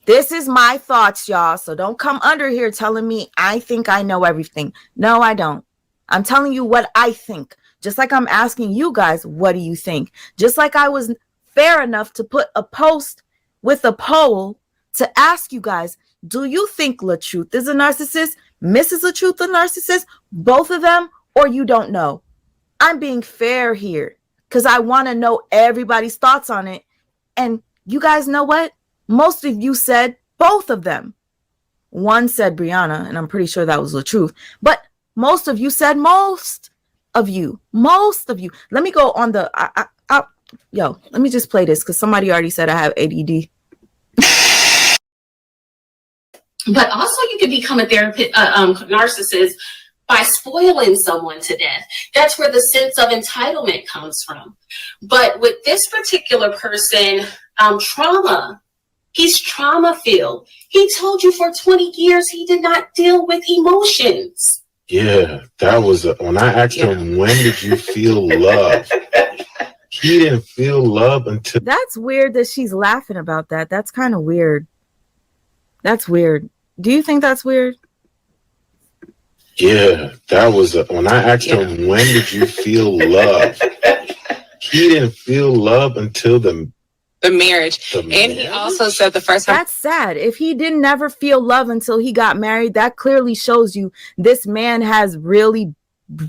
This is my thoughts, y'all. So don't come under here telling me I think I know everything. No, I don't. I'm telling you what I think. Just like I'm asking you guys, what do you think? Just like I was fair enough to put a post with a poll to ask you guys, do you think LaTruth is a narcissist? Mrs. LaTruth a narcissist? Both of them? Or you don't know? I'm being fair here because I want to know everybody's thoughts on it. And you guys know what? Most of you said both of them. One said Brianna, and I'm pretty sure that was LaTruth. But most of you said most of you. Let me go on the... let me just play this because somebody already said I have ADD. But also you can become a therapist, narcissist by spoiling someone to death. That's where the sense of entitlement comes from. But with this particular person, trauma, he's trauma filled. He told you for 20 years he did not deal with emotions. Yeah, that was when I asked him, when did you feel love? He didn't feel love until... That's weird that she's laughing about that. That's kind of weird. That's weird. Do you think that's weird? Yeah, that was when I asked him, when did you feel love? He didn't feel love until the marriage. And he also said the first time. That's sad. If he didn't never feel love until he got married, that clearly shows you this man has really,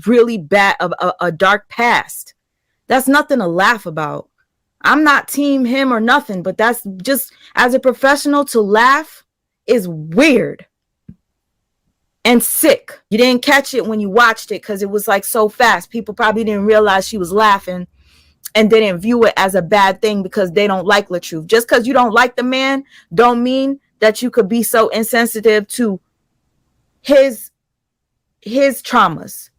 really bad, a dark past. That's nothing to laugh about. I'm not team him or nothing, but that's just, as a professional, to laugh is weird and sick. You didn't catch it when you watched it because it was like so fast. People probably didn't realize she was laughing and didn't view it as a bad thing because they don't like LaTruth. Just because you don't like the man don't mean that you could be so insensitive to his traumas.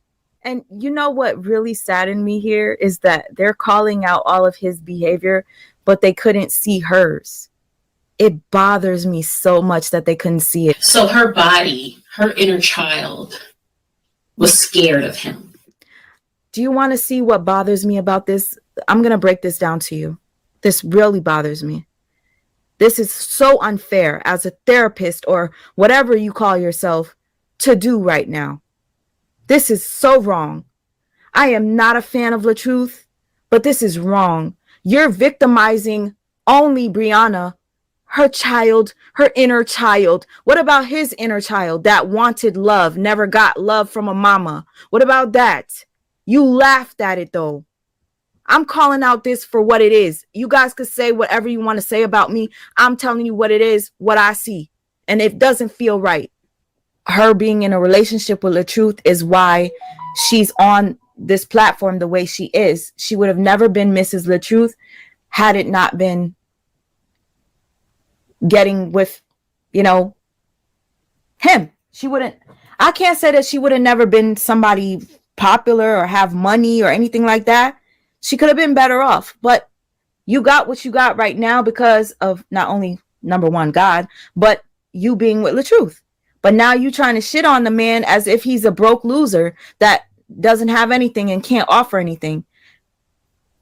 And you know what really saddened me here is that they're calling out all of his behavior, but they couldn't see hers. It bothers me so much that they couldn't see it. So her body, her inner child, was scared of him. Do you want to see what bothers me about this? I'm going to break this down to you. This really bothers me. This is so unfair as a therapist or whatever you call yourself to do right now. This is so wrong. I am not a fan of LaTruth, but this is wrong. You're victimizing only Brianna, her child, her inner child. What about his inner child that wanted love, never got love from a mama? What about that? You laughed at it though. I'm calling out this for what it is. You guys could say whatever you want to say about me. I'm telling you what it is, what I see. And it doesn't feel right. Her being in a relationship with LaTruth is why she's on this platform the way she is. She would have never been Mrs. LaTruth had it not been getting with, you know, him. She wouldn't, I can't say that she would have never been somebody popular or have money or anything like that. She could have been better off, but you got what you got right now because of not only number one, God, but you being with LaTruth. But now you trying to shit on the man as if he's a broke loser that doesn't have anything and can't offer anything.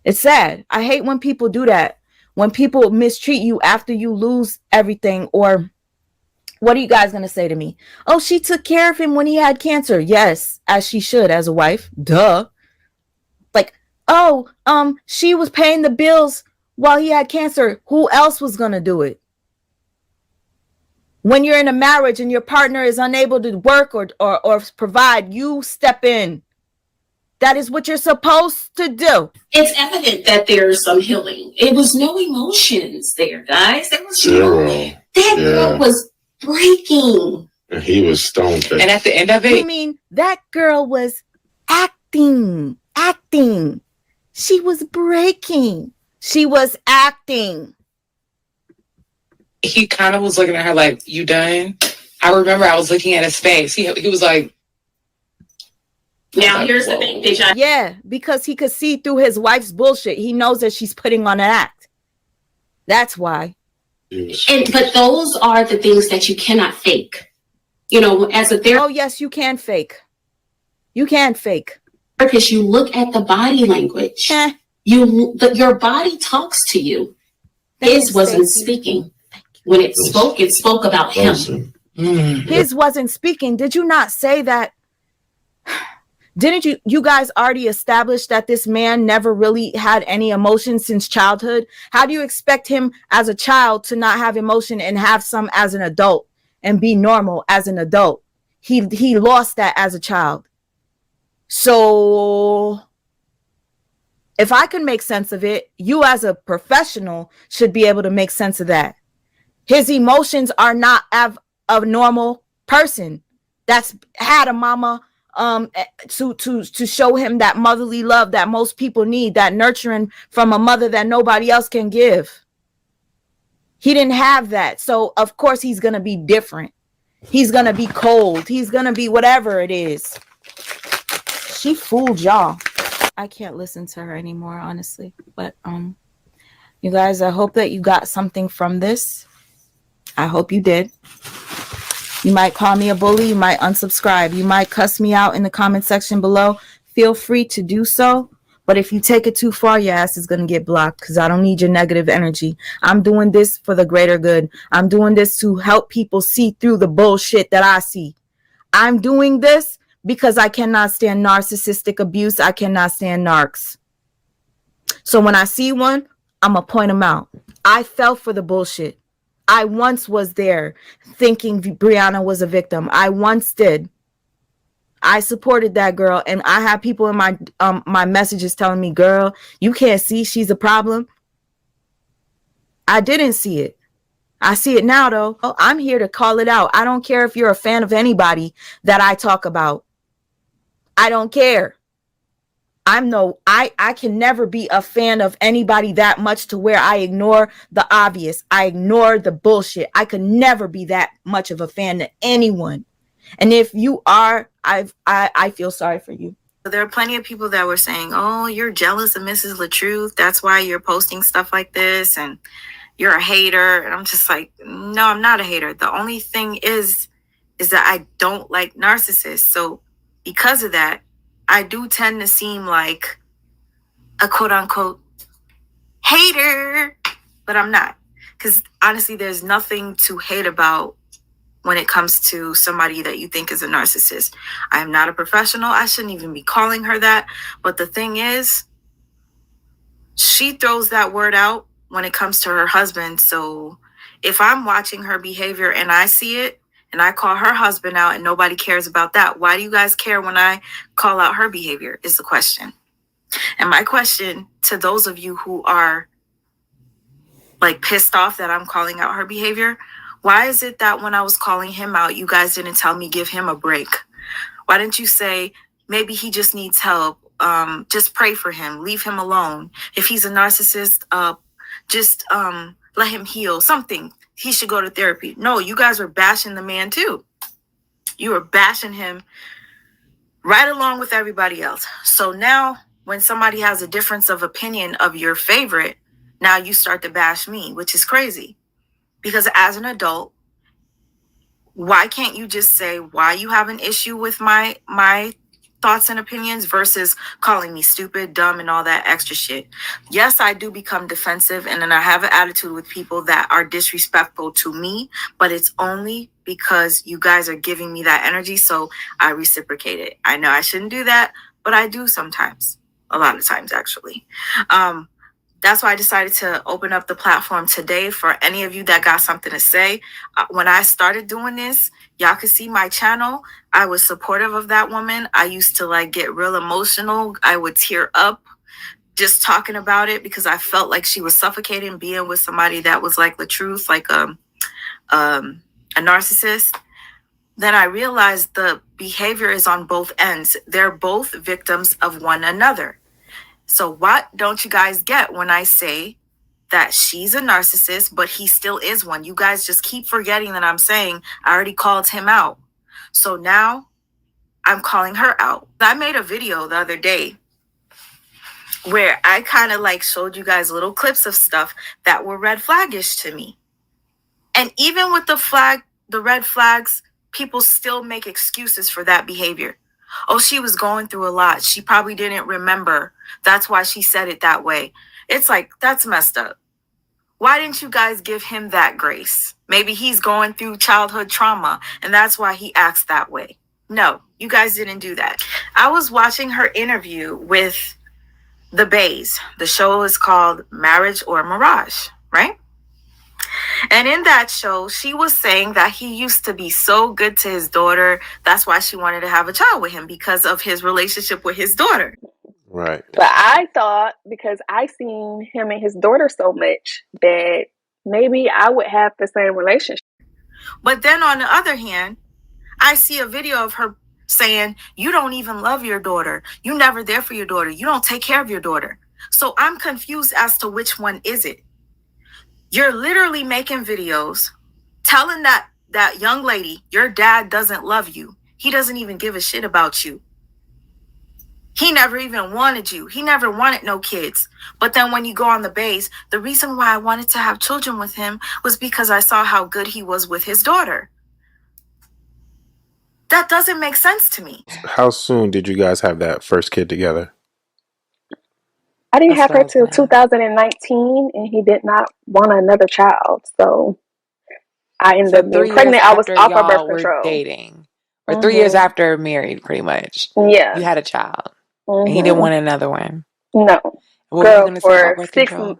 It's sad. I hate when people do that. When people mistreat you after you lose everything. Or what are you guys going to say to me? Oh, she took care of him when he had cancer. Yes, as she should as a wife. Duh. Like, oh, she was paying the bills while he had cancer. Who else was going to do it? When you're in a marriage and your partner is unable to work or provide, you step in. That is what you're supposed to do. It's evident that there's some healing. It was no emotions there, guys. There was Zero. That girl was breaking. And he was stone faced. And at the end of it, You mean that girl was acting. She was breaking. She was acting. he kind of was looking at her like, "You done?" I remember I was looking at his face. He was like, now here's the thing, Deja. Yeah, because he could see through his wife's bullshit. He knows that she's putting on an act. That's why. But those are the things that you cannot fake. You know, as a therapist. Oh yes, you can fake. You can fake. Because you look at the body language. Your body talks to you. His wasn't speaking. When it spoke about him. His wasn't speaking. Did you not say that? Didn't you guys already establish that this man never really had any emotion since childhood? How do you expect him as a child to not have emotion and have some as an adult and be normal as an adult? He lost that as a child. So if I can make sense of it, you as a professional should be able to make sense of that. His emotions are not of a normal person that's had a mama to show him that motherly love that most people need, that nurturing from a mother that nobody else can give. He didn't have that. So of course he's going to be different. He's going to be cold. He's going to be whatever it is. She fooled y'all. I can't listen to her anymore, honestly. But you guys, I hope that you got something from this. I hope you did. You might call me a bully. You might unsubscribe. You might cuss me out in the comment section below. Feel free to do so. But if you take it too far, your ass is going to get blocked because I don't need your negative energy. I'm doing this for the greater good. I'm doing this to help people see through the bullshit that I see. I'm doing this because I cannot stand narcissistic abuse. I cannot stand narcs. So when I see one, I'm going to point them out. I fell for the bullshit. I once was there thinking Brianna was a victim. I once did. I supported that girl, and I have people in my messages telling me, girl, you can't see she's a problem. I didn't see it. I see it now, though. I'm here to call it out. I don't care if you're a fan of anybody that I talk about. I don't care. I can never be a fan of anybody that much to where I ignore the obvious. I ignore the bullshit. I could never be that much of a fan to anyone. And if you are, I feel sorry for you. There are plenty of people that were saying, oh, you're jealous of Mrs. LaTruth. That's why you're posting stuff like this. And you're a hater. And I'm just like, no, I'm not a hater. The only thing is that I don't like narcissists. So because of that, I do tend to seem like a quote unquote hater, but I'm not. Because honestly, there's nothing to hate about when it comes to somebody that you think is a narcissist. I am not a professional. I shouldn't even be calling her that. But the thing is, she throws that word out when it comes to her husband. So if I'm watching her behavior and I see it, and I call her husband out and nobody cares about that. Why do you guys care when I call out her behavior is the question. And my question to those of you who are like pissed off that I'm calling out her behavior, why is it that when I was calling him out, you guys didn't tell me give him a break? Why didn't you say maybe he just needs help? Just pray for him, leave him alone. If he's a narcissist, just let him heal. Something. He should go to therapy. No, you guys were bashing the man too. You were bashing him right along with everybody else. So now when somebody has a difference of opinion of your favorite, now you start to bash me, which is crazy. Because as an adult, why can't you just say why you have an issue with my thoughts and opinions versus calling me stupid, dumb, and all that extra shit? Yes, I do become defensive, and then I have an attitude with people that are disrespectful to me, but it's only because you guys are giving me that energy, so I reciprocate it. I know I shouldn't do that, but I do sometimes. A lot of times, actually. That's why I decided to open up the platform today for any of you that got something to say. When I started doing this, y'all could see my channel. I was supportive of that woman. I used to like get real emotional. I would tear up just talking about it because I felt like she was suffocating being with somebody that was like the truth, like a narcissist. Then I realized the behavior is on both ends. They're both victims of one another. So what don't you guys get when I say that she's a narcissist, but he still is one? You guys just keep forgetting that I'm saying I already called him out. So now I'm calling her out. I made a video the other day where I kind of like showed you guys little clips of stuff that were red flaggish to me. And even with the red flags, people still make excuses for that behavior. Oh, she was going through a lot. She probably didn't remember. That's why she said it that way. It's like, that's messed up. Why didn't you guys give him that grace? Maybe he's going through childhood trauma and that's why he acts that way. No, you guys didn't do that. I was watching her interview with the Bays. The show is called Marriage or Mirage, right? And in that show, she was saying that he used to be so good to his daughter. That's why she wanted to have a child with him, because of his relationship with his daughter. Right. But I thought, because I seen him and his daughter so much, that maybe I would have the same relationship. But then on the other hand, I see a video of her saying, you don't even love your daughter. You're never there for your daughter. You don't take care of your daughter. So I'm confused as to which one is it. You're literally making videos telling that young lady, your dad doesn't love you. He doesn't even give a shit about you. He never even wanted you. He never wanted no kids. But then when you go on the base, the reason why I wanted to have children with him was because I saw how good he was with his daughter. That doesn't make sense to me. How soon did you guys have that first kid together? I didn't have her till 2019, and he did not want another child. So I ended up being 3 years pregnant. I was after off of birth y'all were control. dating, or 3 years after married, pretty much. Yeah. You had a child, and he didn't want another one. No. What were you going to say about birth control?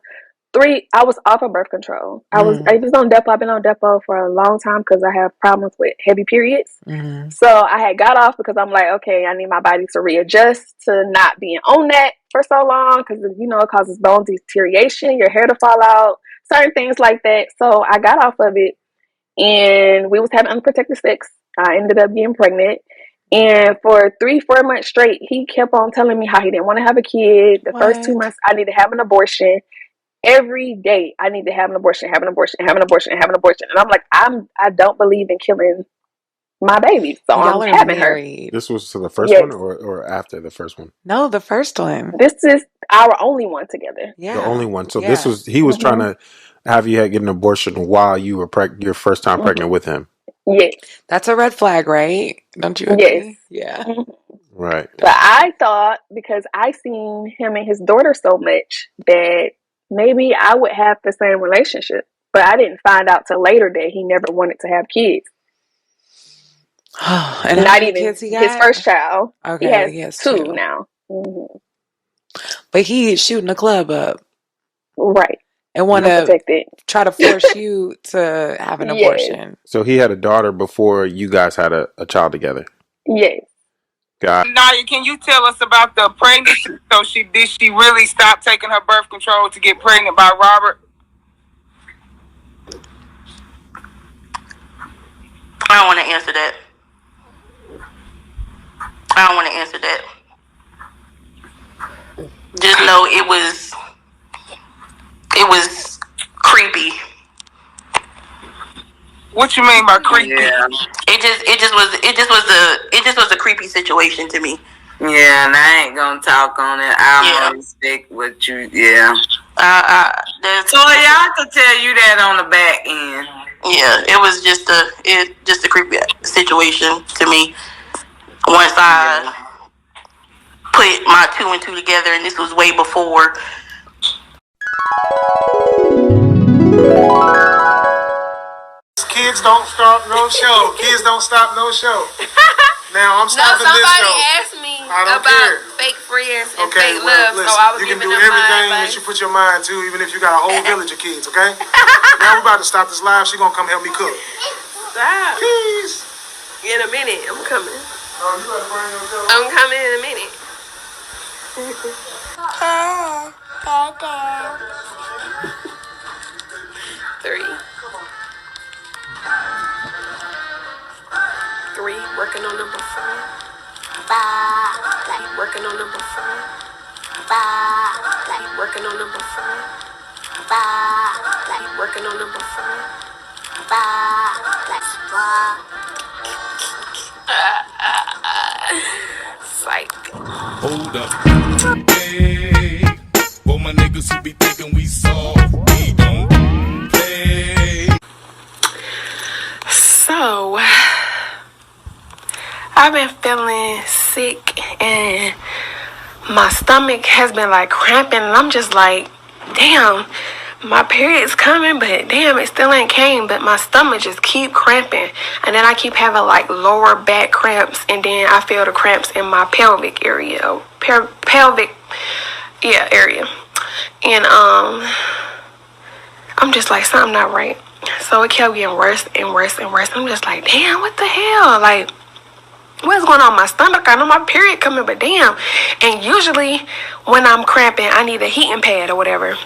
I was off of birth control. I was on Depo. I've been on Depo for a long time because I have problems with heavy periods. So I had got off because I'm like, okay, I need my body to readjust to not being on that for so long, because it causes bone deterioration, your hair to fall out, certain things like that. So I got off of it, and we was having unprotected sex. I ended up getting pregnant. And for 3-4 months straight, he kept on telling me how he didn't want to have a kid. The first 2 months, I need to have an abortion. Every day, I need to have an abortion, have an abortion, have an abortion, have an abortion. And I'm like, I don't believe in killing my baby, so Y'all I'm are having married. This was to the first one or after the first one? No, the first one. This is our only one together. The only one. So he was trying to have you get an abortion while you were your first time pregnant with him. Yes. That's a red flag, right? Don't you agree? Yes. Yeah. Right. But I thought, because I seen him and his daughter so much, that maybe I would have the same relationship. But I didn't find out till later that he never wanted to have kids. And not how many even kids he got? His first child. Okay, he has two now. But he's shooting the club up. Right. and want to unprotected. try to force you to have an Yes, abortion. So he had a daughter before you guys had a child together. yes. God. Naya, can you tell us about the pregnancy? So did she really stop taking her birth control to get pregnant by Robert? I don't want to answer that. I don't want to answer that. Just know it was creepy. What you mean by creepy? Yeah. It just was a creepy situation to me. Yeah, and I ain't gonna talk on it. I'm gonna respect what you. Yeah. So y'all could tell you that on the back end. Yeah, it was just a creepy situation to me. Once I put my 2 and 2 together, and this was way before. Kids don't stop no show. Kids don't stop no show. Now I'm stopping this show. Somebody asked me about fake friends and okay, fake well, love, listen, so I was you can giving do them everything my that you put your mind to, even if you got a whole village of kids. Okay. Now we're about to stop this live. She gonna come help me cook. Stop. Please. In a minute, I'm coming. Oh, you better bring yourself. I'm coming in a minute. 3, working on number 4. Working on number 4. Working on number 4. Working on number 4. Psych. Hold up. Hey, for my niggas who be thinking we soft, we don't play. So, I've been feeling sick and my stomach has been like cramping, and I'm just like, damn, my period's coming, but damn, it still ain't came, but my stomach just keep cramping, and then I keep having like lower back cramps, and then I feel the cramps in my pelvic area, area, and I'm just like, something not right. So it kept getting worse and worse and worse. I'm just like, damn, what the hell? Like, what's going on with my stomach? I know my period coming, but damn. And usually when I'm cramping, I need a heating pad or whatever,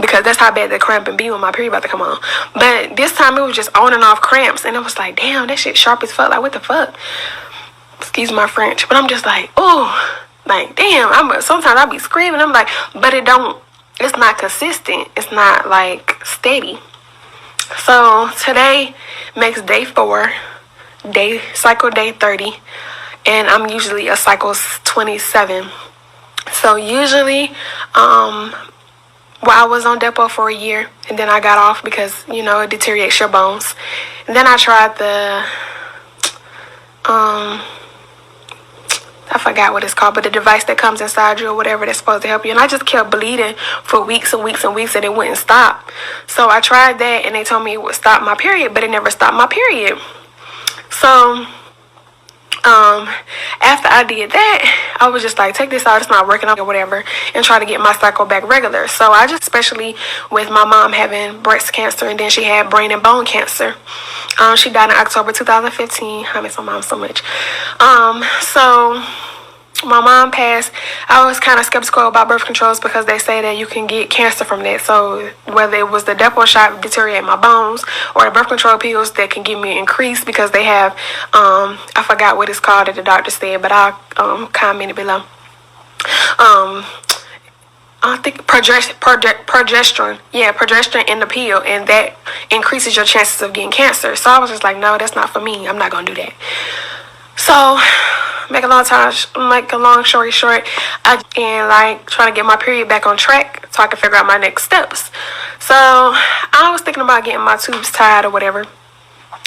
because that's how bad the cramping be when my period about to come on. But this time it was just on and off cramps, and it was like, damn, that shit sharp as fuck. Like, what the fuck? Excuse my French, but I'm just like, oh, like, damn. Sometimes I be screaming. I'm like, but it's not consistent. It's not like steady. So today makes day 4, cycle day 30, and I'm usually a cycle 27. So usually, I was on Depo for a year, and then I got off because, it deteriorates your bones. And then I tried I forgot what it's called, but the device that comes inside you or whatever that's supposed to help you. And I just kept bleeding for weeks and weeks and weeks, and it wouldn't stop. So I tried that, and they told me it would stop my period, but it never stopped my period. So after I did that, I was just like, take this out, it's not working out or whatever, and try to get my cycle back regular. So I just, especially with my mom having breast cancer, and then she had brain and bone cancer. She died in October 2015. I miss my mom so much. So my mom passed. I was kind of skeptical about birth controls because they say that you can get cancer from that. So whether it was the Depo shot deteriorate my bones, or the birth control pills that can give me increase because they have, I forgot what it's called that the doctor said, but I'll comment it below. I think progesterone. Yeah, progesterone in the pill, and that increases your chances of getting cancer. So I was just like, no, that's not for me. I'm not going to do that. So, make a long story short, I trying to get my period back on track so I can figure out my next steps. So, I was thinking about getting my tubes tied or whatever,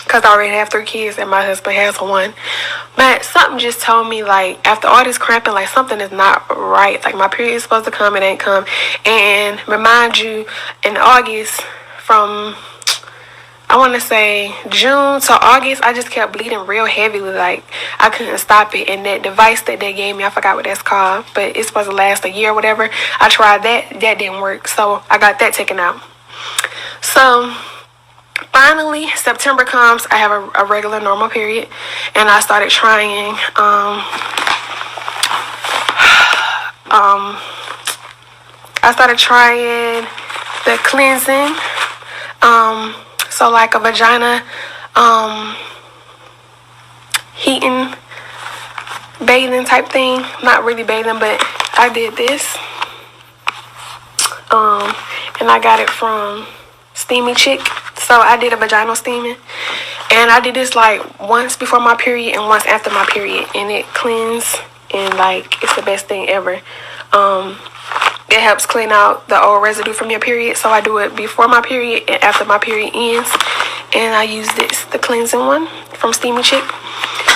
because I already have 3 kids and my husband has 1. But something just told me, like, after all this cramping, like, something is not right. Like, my period is supposed to come, it ain't come. And remind you, in August, from, I want to say, June to August, I just kept bleeding real heavily. Like, I couldn't stop it. And that device that they gave me, I forgot what that's called, but it's supposed to last a year or whatever. I tried that. That didn't work. So, I got that taken out. So finally, September comes. I have a regular normal period, and I started trying. I started trying the cleansing. So like a vagina, heating, bathing type thing. Not really bathing, but I did this. And I got it from Steamy Chick. So I did a vaginal steaming. And I did this like once before my period and once after my period. And it cleans and like it's the best thing ever. It helps clean out the old residue from your period. So I do it before my period and after my period ends. And I use this, the cleansing one from Steamy Chick.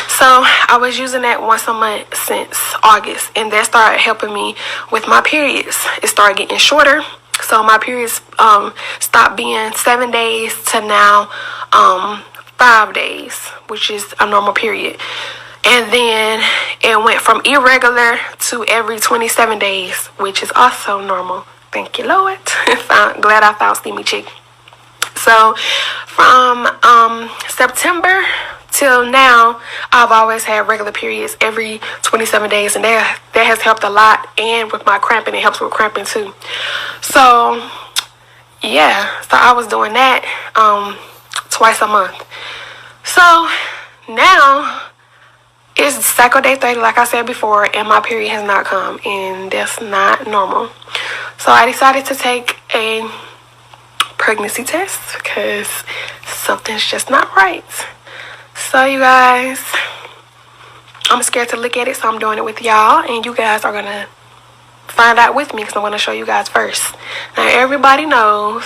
So I was using that once a month since August. And that started helping me with my periods. It started getting shorter. So my periods stopped being 7 days to now 5 days, which is a normal period. And then it went from irregular to every 27 days, which is also normal. Thank you, Lord. Glad I found Steamy Chick. So from September till now, I've always had regular periods every 27 days, and that has helped a lot. And with my cramping, it helps with cramping too. So yeah, so I was doing that twice a month. So now it's cycle day 30, like I said before, and my period has not come, and that's not normal. So I decided to take a pregnancy test because something's just not right. So you guys, I'm scared to look at it, so I'm doing it with y'all, and you guys are gonna find out with me because I'm gonna show you guys first. Now everybody knows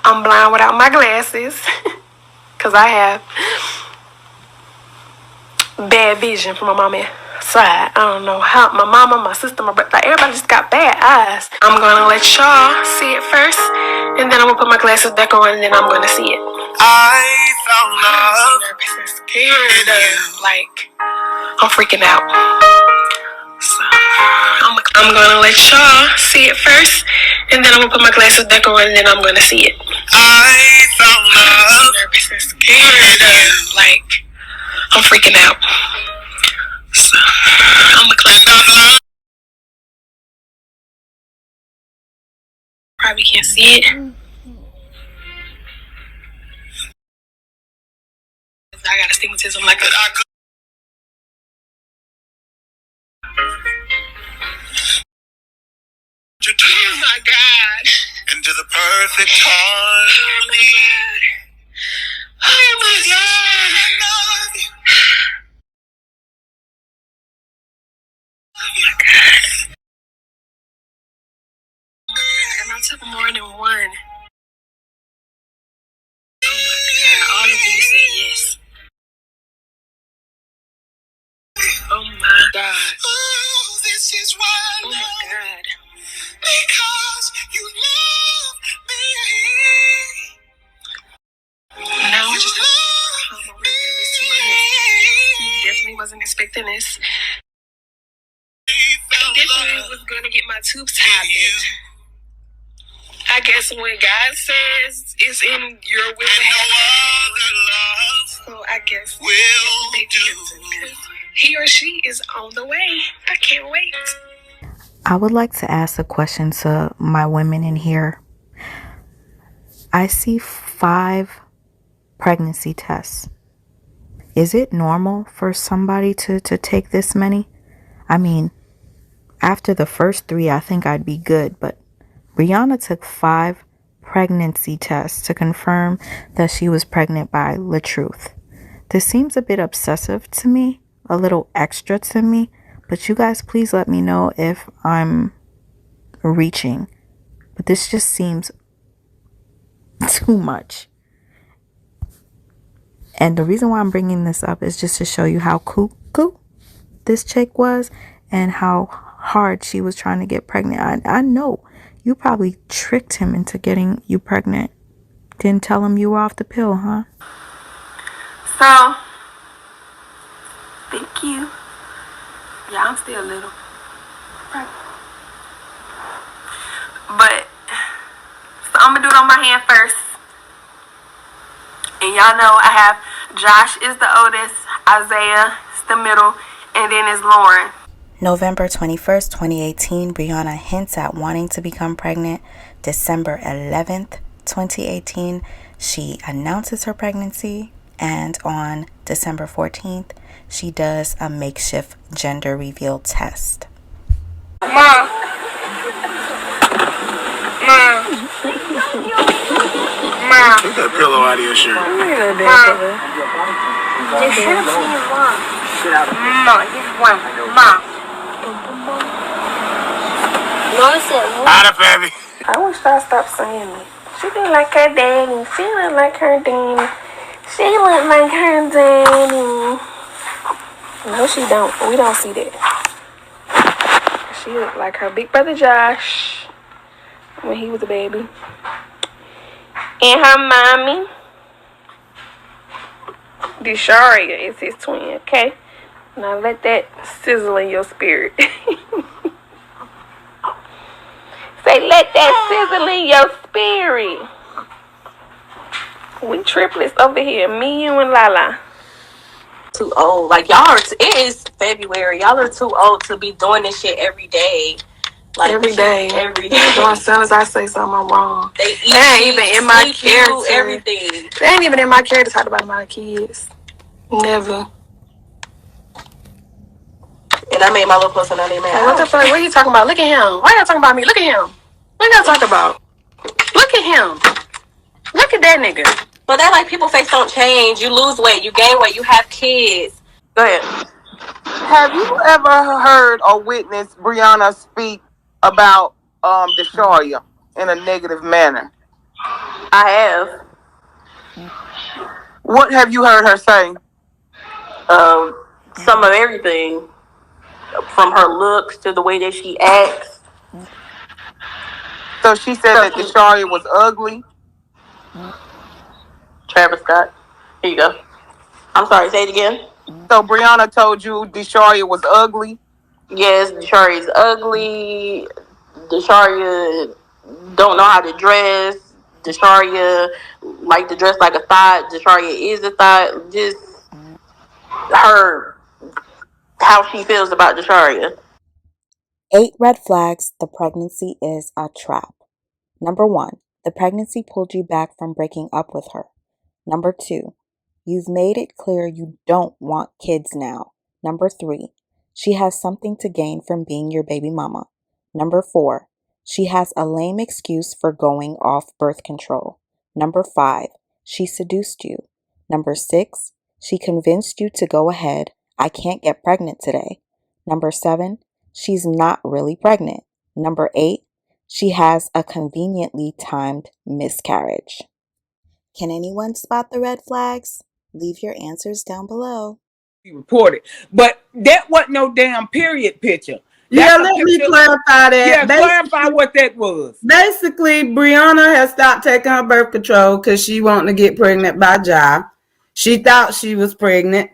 I'm blind without my glasses because I have bad vision from my mama's side. I don't know how. My mama, my sister, my brother, like everybody just got bad eyes. I'm gonna let y'all see it first, and then I'm gonna put my glasses back on, and then I'm gonna see it. I found love. I'm so scared. Like I'm freaking out. So I'm gonna let y'all see it first, and then I'm gonna put my glasses back on, and then I'm gonna see it. I found love. I'm so scared. Like I'm freaking out. So I'm gonna climb down. Probably can't see it. I got astigmatism like that. Oh my God. Into the perfect harmony. Oh my God. I love you. Oh my God. And I took more than one. Oh my God. All of you say yes. Oh my God. Oh, this is why I love. Oh my God. Because you love me. Now I just have to figure out how I'm gonna give this to my husband. He definitely wasn't expecting this. I definitely was gonna get my tubes tied. I guess when God says it's in your will to have love, so I guess will do. He or she is on the way. I can't wait. I would like to ask a question to my women in here. I see 5 pregnancy tests. Is it normal for somebody to take this many? I mean, after the first 3, I think I'd be good, but Brianna took 5 pregnancy tests to confirm that she was pregnant by LaTruth. This seems a bit obsessive to me, a little extra to me, but you guys please let me know if I'm reaching. But this just seems too much. And the reason why I'm bringing this up is just to show you how cuckoo this chick was and how hard she was trying to get pregnant. I know you probably tricked him into getting you pregnant. Didn't tell him you were off the pill, huh? So, thank you. Yeah, I'm still little. But, so I'm gonna do it on my hand first. And y'all know I have Josh is the oldest, Isaiah is the middle, and then is Lauren. November 21st, 2018, Brianna hints at wanting to become pregnant. December 11th, 2018, she announces her pregnancy. And on December 14th, she does a makeshift gender reveal test. Mom. Mom. Mom. Take that pillow out of your shirt. Mom. You should have seen your mom. Mom, just one. Mom. Mom said what? Out of baby. I wish I stopped saying it. She didn't like her daddy. She looked like her daddy. She looked like her daddy. No, she don't. We don't see that. She looked like her big brother Josh when he was a baby. And her mommy, Desharia, is his twin, okay? Now let that sizzle in your spirit. Say, let that sizzle in your spirit. We triplets over here, me, you, and Lala. Too old. Like y'all are, it is February. Y'all are too old to be doing this shit every day. Like Every day. Every day. As soon as I say something, I'm wrong. They eat ain't you, even in my sleep you, character. everything. They ain't even in my character to talk about my kids. Never. And I made my little post and I didn't Like, what the fuck? What are you talking about? Look at him. Why y'all talking about me? Look at him. What y'all talking about? Look at him. Look at that nigga. But that like people face don't change. You lose weight, you gain weight, you have kids. Go ahead. Have you ever heard or witnessed Brianna speak about Desharia in a negative manner? I have. What have you heard her say? Some of everything. From her looks to the way that she acts. So she said that Desharia was ugly? Travis Scott. Here you go. I'm sorry, say it again. So Brianna told you Desharia was ugly? Yes, Desharia is ugly. Desharia don't know how to dress. Desharia like to dress like a thought. Desharia is a thought. Just her, how she feels about Desharia. 8 red flags the pregnancy is a trap. Number 1, the pregnancy pulled you back from breaking up with her. Number 2, you've made it clear you don't want kids now. Number 3, she has something to gain from being your baby mama. Number 4, she has a lame excuse for going off birth control. Number 5, she seduced you. Number 6, she convinced you to go ahead. I can't get pregnant today. Number 7, she's not really pregnant. Number 8, she has a conveniently timed miscarriage. Can anyone spot the red flags? Leave your answers down below. Reported. But that wasn't no damn period picture. Yeah, let me clarify that. Yeah, clarify what that was. Basically, Brianna has stopped taking her birth control because she wanted to get pregnant by Ja. She thought she was pregnant,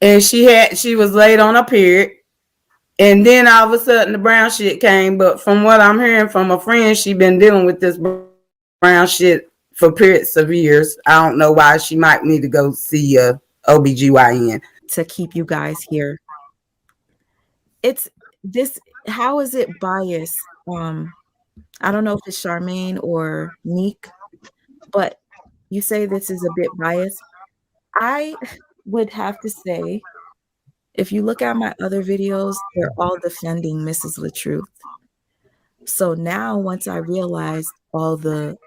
and she was late on her period. And then all of a sudden, the brown shit came. But from what I'm hearing from a friend, she been dealing with this brown shit for periods of years. I don't know why. She might need to go see a OBGYN. To keep you guys here. It's this, how is it biased? I don't know if it's Charmaine or Neek, but you say this is a bit biased. I would have to say, if you look at my other videos, they're all defending Mrs. LaTruth. So now once I realized all the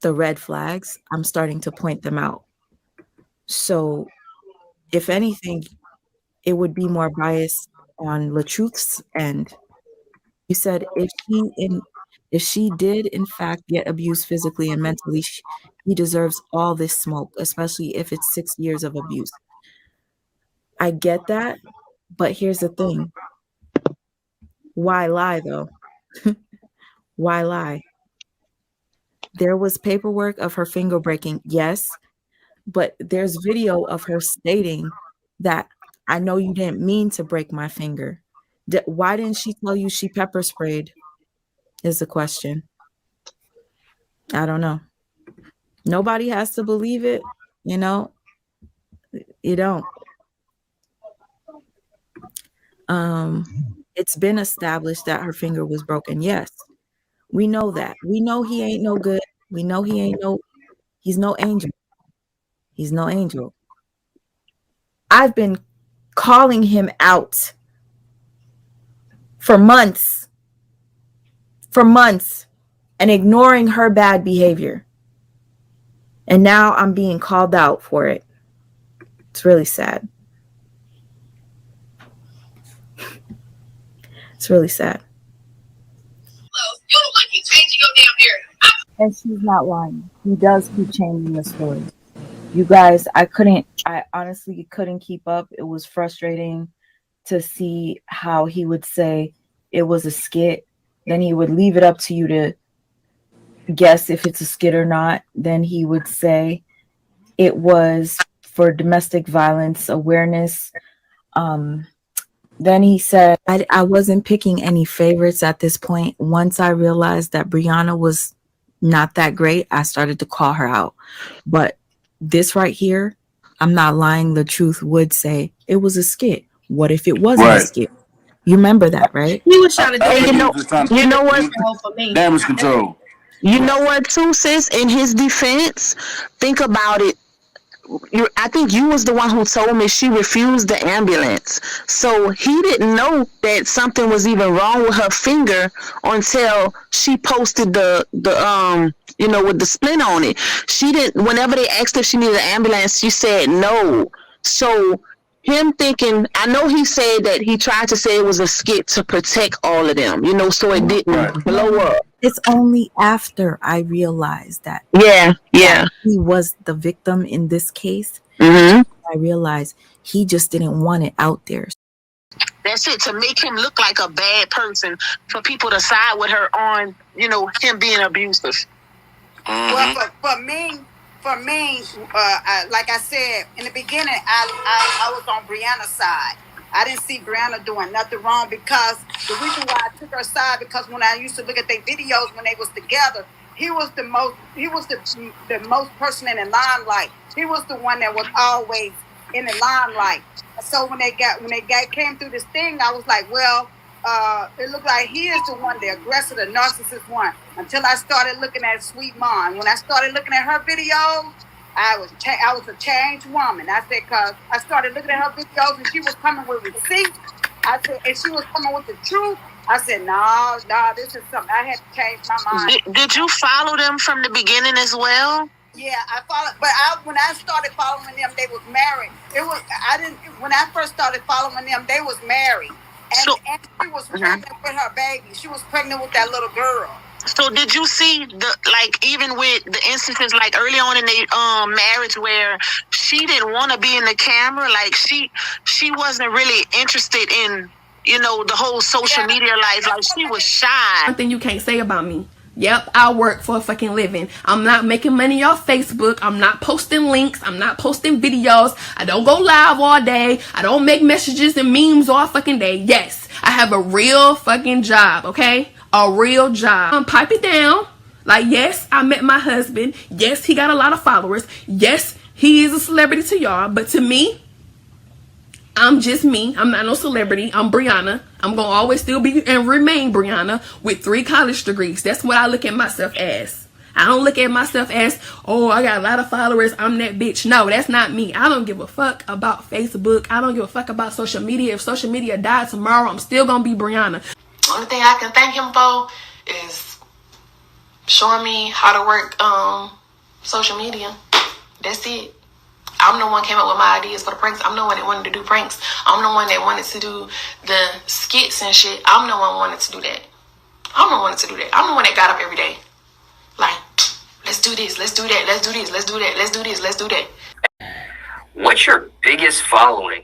red flags, I'm starting to point them out. So if anything, it would be more biased on LaTruth's end. You said if she did in fact get abused physically and mentally, he deserves all this smoke, especially if it's 6 years of abuse. I get that, but here's the thing. Why lie though? Why lie? There was paperwork of her finger breaking, yes, but there's video of her stating that I know you didn't mean to break my finger. Why didn't she tell you she pepper sprayed? Is the question. I don't know. Nobody has to believe it, you know. You don't. It's been established that her finger was broken. Yes, we know that. We know he ain't no good. We know he's no angel. He's no angel. I've been calling him out for months, and ignoring her bad behavior. And now I'm being called out for it. It's really sad. It's really sad. And she's not lying. He does keep changing the story. You guys, I honestly couldn't keep up. It was frustrating to see how he would say it was a skit. Then he would leave it up to you to guess if it's a skit or not. Then he would say it was for domestic violence awareness. Then he said, I wasn't picking any favorites at this point. Once I realized that Brianna was not that great, I started to call her out. But this right here, I'm not lying. The truth would say it was a skit. What if it wasn't a skit? You remember that, right? He was trying to do You know what? damage control. You know what, too, sis? In his defense, think about it. I think you was the one who told me she refused the ambulance. So he didn't know that something was even wrong with her finger until she posted the with the splint on it. She didn't. Whenever they asked if she needed an ambulance, she said no. So him thinking, I know he said that he tried to say it was a skit to protect all of them, so it didn't blow up. It's only after I realized that. Yeah. That he was the victim in this case. Mm-hmm. I realized he just didn't want it out there. That's it, to make him look like a bad person, for people to side with her on, him being abusive. Well, for me, like I said in the beginning, I was on Brianna's side. I didn't see Brianna doing nothing wrong, because the reason why I took her side, because when I used to look at their videos when they was together, he was the most person in the limelight. He was the one that was always in the limelight. So when they came through this thing, I was like, well, it looked like he is the one, the aggressor, the narcissist one. Until I started looking at Sweet Mom. When I started looking at her videos, I was a changed woman. I said, cause I started looking at her videos and she was coming with receipts. I said, and she was coming with the truth. I said, no, this is something. I had to change my mind. Did you follow them from the beginning as well? Yeah, I followed, but when I started following them, they was married. When I first started following them, they was married. And she was pregnant with her baby. She was pregnant with that little girl. So did you see even with the instances early on in their marriage where she didn't want to be in the camera, she wasn't really interested in the whole social media life, she was shy. One thing you can't say about me. Yep, I work for a fucking living. I'm not making money off Facebook. I'm not posting links. I'm not posting videos. I don't go live all day. I don't make messages and memes all fucking day. Yes, I have a real fucking job, okay? A real job. Pipe it down. Yes, I met my husband. Yes, he got a lot of followers. Yes, he is a celebrity to y'all. But to me, I'm just me. I'm not no celebrity. I'm Brianna. I'm going to always still be and remain Brianna with 3 college degrees. That's what I look at myself as. I don't look at myself as, oh, I got a lot of followers, I'm that bitch. No, that's not me. I don't give a fuck about Facebook. I don't give a fuck about social media. If social media died tomorrow, I'm still going to be Brianna. The only thing I can thank him for is showing me how to work social media. That's it. I'm the one came up with my ideas for the pranks. I'm the one that wanted to do pranks. I'm the one that wanted to do the skits and shit. I'm the one wanted to do that. I'm the one that got up every day. Let's do this, let's do that, let's do this, let's do that, let's do this, let's do that. What's your biggest following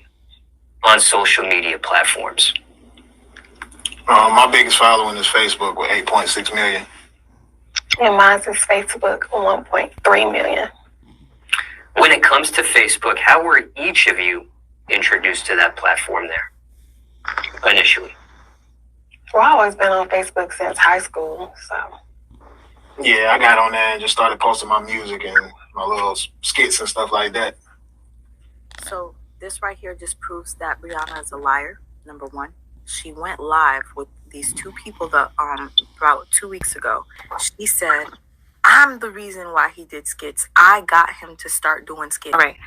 on social media platforms? My biggest following is Facebook with 8.6 million. And mine is Facebook, 1.3 million. When it comes to Facebook, how were each of you introduced to that platform there initially? Well, I've always been on Facebook since high school, so. Yeah, I got on there and just started posting my music and my little skits and stuff like that. So this right here just proves that Brianna is a liar. Number one, she went live with these two people that about 2 weeks ago. She said, I'm the reason why he did skits. I got him to start doing skits. All right.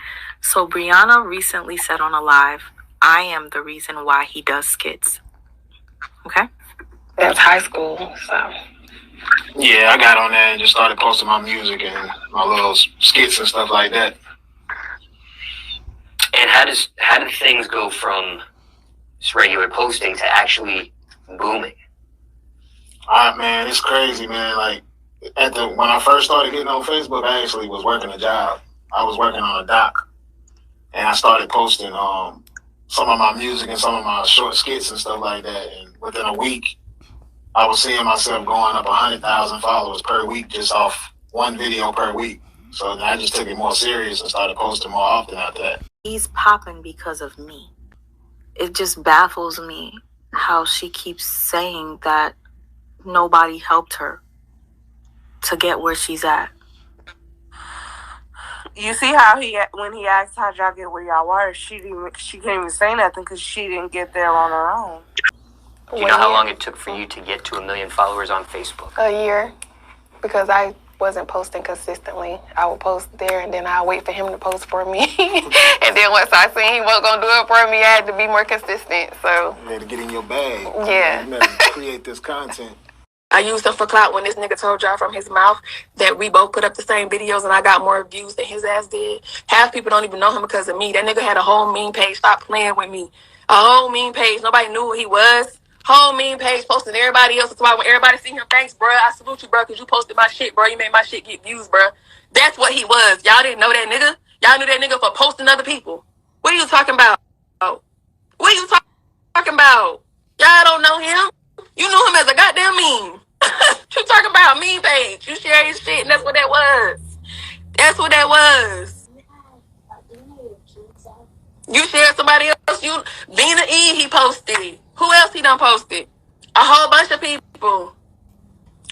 So Brianna recently said on a live, I am the reason why he does skits. Okay? That's high school, so. Yeah, I got on there and just started posting my music and my little skits and stuff like that. And how did things go from just regular posting to actually booming? Man, it's crazy, man. Like when I first started getting on Facebook, I actually was working a job. I was working on a dock, and I started posting some of my music and some of my short skits and stuff like that. And within a week, I was seeing myself going up 100,000 followers per week just off one video per week. So I just took it more serious and started posting more often after that. He's popping because of me. It just baffles me how she keeps saying that nobody helped her to get where she's at. You see how when he asked how'd y'all get where y'all were, she couldn't even say nothing because she didn't get there on her own. Do you know how long it took for you to get to 1 million followers on Facebook? A year, because I wasn't posting consistently. I would post there and then I'd wait for him to post for me. And then once I seen he wasn't gonna do it for me, I had to be more consistent. So you had to get in your bag. Yeah. You had to create this content. I used him for clout when this nigga told y'all from his mouth that we both put up the same videos and I got more views than his ass did. Half people don't even know him because of me. That nigga had a whole meme page. Stop playing with me. A whole meme page. Nobody knew who he was. Whole meme page posting everybody else. That's why when everybody see him, thanks, bro. I salute you, bro, because you posted my shit, bro. You made my shit get views, bro. That's what he was. Y'all didn't know that nigga? Y'all knew that nigga for posting other people. What are you talking about? What are you talking about? Y'all don't know him? You knew him as a goddamn meme. You talking about meme page. You share his shit, and that's what that was. That's what that was. You shared somebody else. Bina E, he posted. Who else he done posted? A whole bunch of people.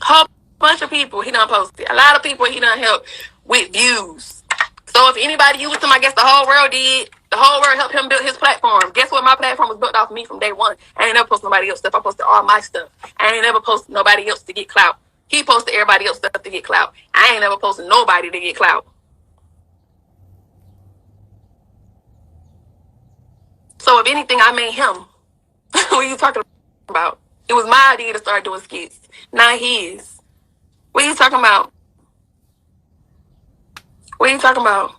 Whole bunch of people he done posted. A lot of people he done helped with views. So if anybody used him, I guess the whole world did. The whole world helped him build his platform. Guess what? My platform was built off of me from day one. I ain't never posted nobody else stuff. I posted all my stuff. I ain't never posted nobody else to get clout. He posted everybody else stuff to get clout. I ain't never posted nobody to get clout. So if anything, I made him. What are you talking about? It was my idea to start doing skits, not his. What are you talking about? What are you talking about?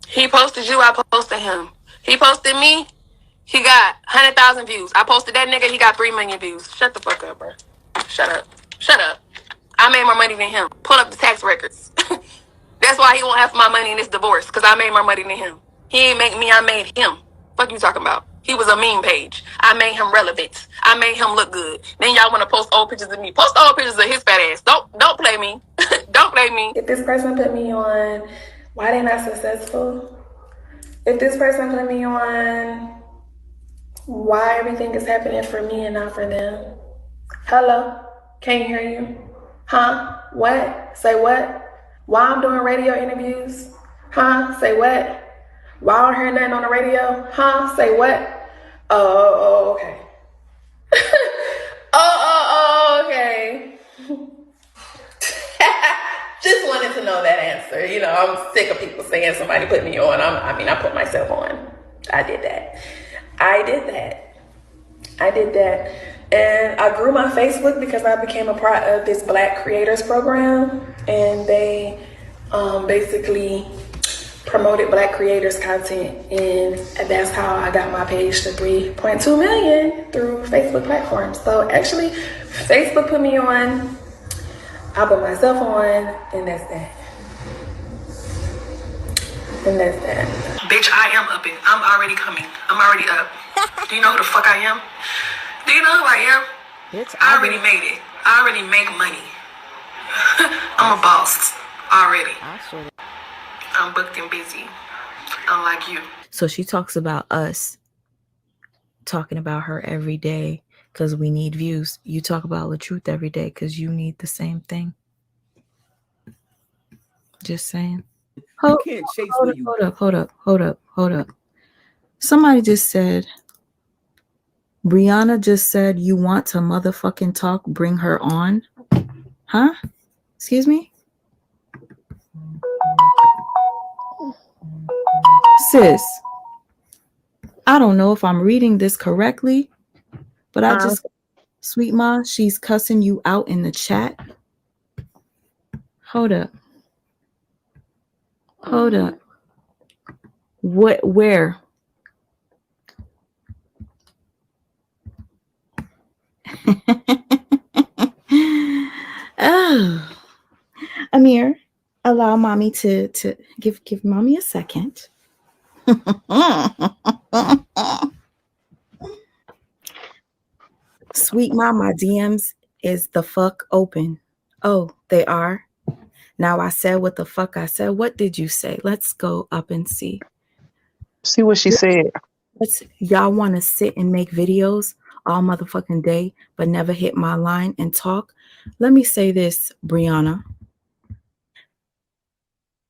He posted you, I posted him. He posted me, he got 100,000 views. I posted that nigga, he got 3 million views. Shut the fuck up, bro. Shut up. Shut up. I made more money than him. Pull up the tax records. That's why he won't have my money in this divorce, because I made more money than him. He ain't make me, I made him. Fuck you talking about? He was a meme page. I made him relevant. I made him look good. Then y'all want to post old pictures of me. Post old pictures of his fat ass. Don't play me. Don't play me. If this person put me on, why they not successful? If this person put me on, why everything is happening for me and not for them? Hello? Can't hear you? Huh? What? Say what? Why I'm doing radio interviews? Huh? Say what? Why I don't hear nothing on the radio? Huh? Say what? Oh, okay. Okay. Just wanted to know that answer. You know, I'm sick of people saying somebody put me on. I put myself on. I did that. And I grew my Facebook because I became a part of this Black Creators Program. And they basically promoted Black creators content. And that's how I got my page to 3.2 million through Facebook platforms. So actually, Facebook put me on. I put myself on, and that's that. Bitch, I am upping. I'm already coming. I'm already up. Do you know who the fuck I am? Do you know who I am? Bitch, I already made it. I already make money. I'm a boss already. I'm booked and busy. Unlike you. So she talks about us talking about her every day because we need views. You talk about the truth every day because you need the same thing. Just saying. You can't chase where you. Hold up. Somebody just said, Brianna just said, you want to motherfucking talk, bring her on. Huh? Excuse me? Sis, I don't know if I'm reading this correctly, but I just, Sweet Ma, she's cussing you out in the chat. Hold up. What, where? Oh, Amir, allow mommy to give mommy a second. Sweet mom, my DMs is the fuck open. Oh, they are? Now I said what the fuck I said. What did you say? Let's go up and see. See what she said. Y'all want to sit and make videos all motherfucking day, but never hit my line and talk? Let me say this, Brianna.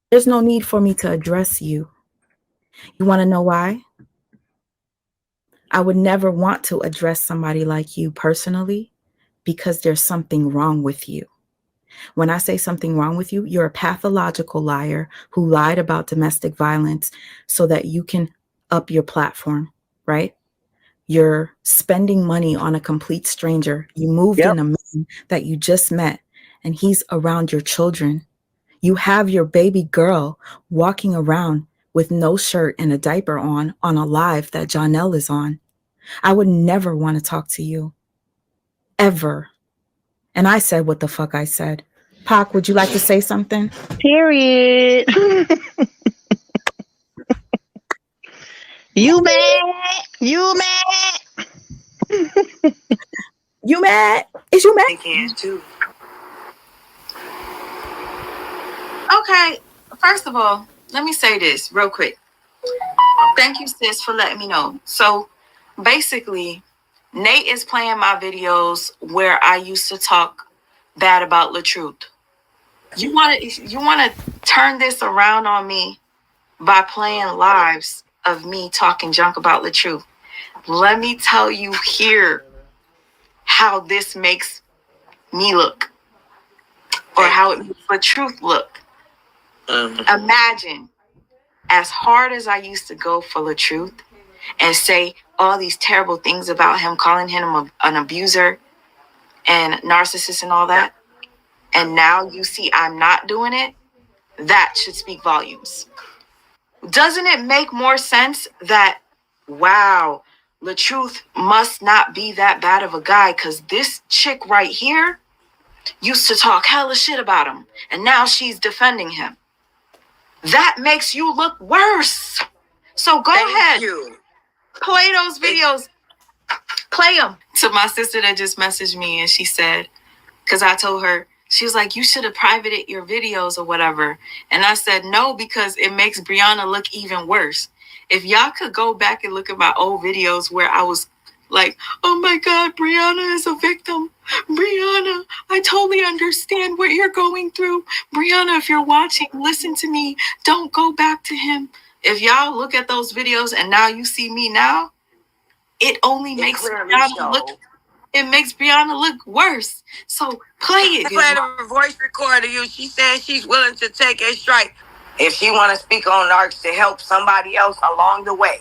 There's no need for me to address you. You want to know why? I would never want to address somebody like you personally because there's something wrong with you. When I say something wrong with you, you're a pathological liar who lied about domestic violence so that you can up your platform, right? You're spending money on a complete stranger. You moved in a man that you just met, and he's around your children. You have your baby girl walking around with no shirt and a diaper on a live that Janelle is on. I would never want to talk to you. Ever. And I said what the fuck I said. Pac, would you like to say something? Period. You mad? You mad? You mad? Is you mad? They can too. Okay, first of all, let me say this real quick. Thank you, sis, for letting me know. So basically, Nate is playing my videos where I used to talk bad about LaTruth. You want to turn this around on me by playing lives of me talking junk about LaTruth. Let me tell you here how this makes me look, or how it makes LaTruth look. Imagine, as hard as I used to go for LaTruth and say all these terrible things about him, calling him an abuser and narcissist and all that, and now you see I'm not doing it, that should speak volumes. Doesn't it make more sense that, wow, LaTruth must not be that bad of a guy, because this chick right here used to talk hella shit about him, and now she's defending him. That makes you look worse. So go ahead. Play those videos. Play them. To my sister that just messaged me, and she said, because I told her, she was like, you should have privated your videos or whatever. And I said, no, because it makes Brianna look even worse. If y'all could go back and look at my old videos where I was like, oh my God, Brianna is a victim. Brianna, I totally understand what you're going through. Brianna, if you're watching, listen to me. Don't go back to him. If y'all look at those videos and now you see me now, it only makes Brianna look... It makes Brianna look worse. So play it. Played a voice recorder you. She said she's willing to take a strike if she want to speak on narcs to help somebody else along the way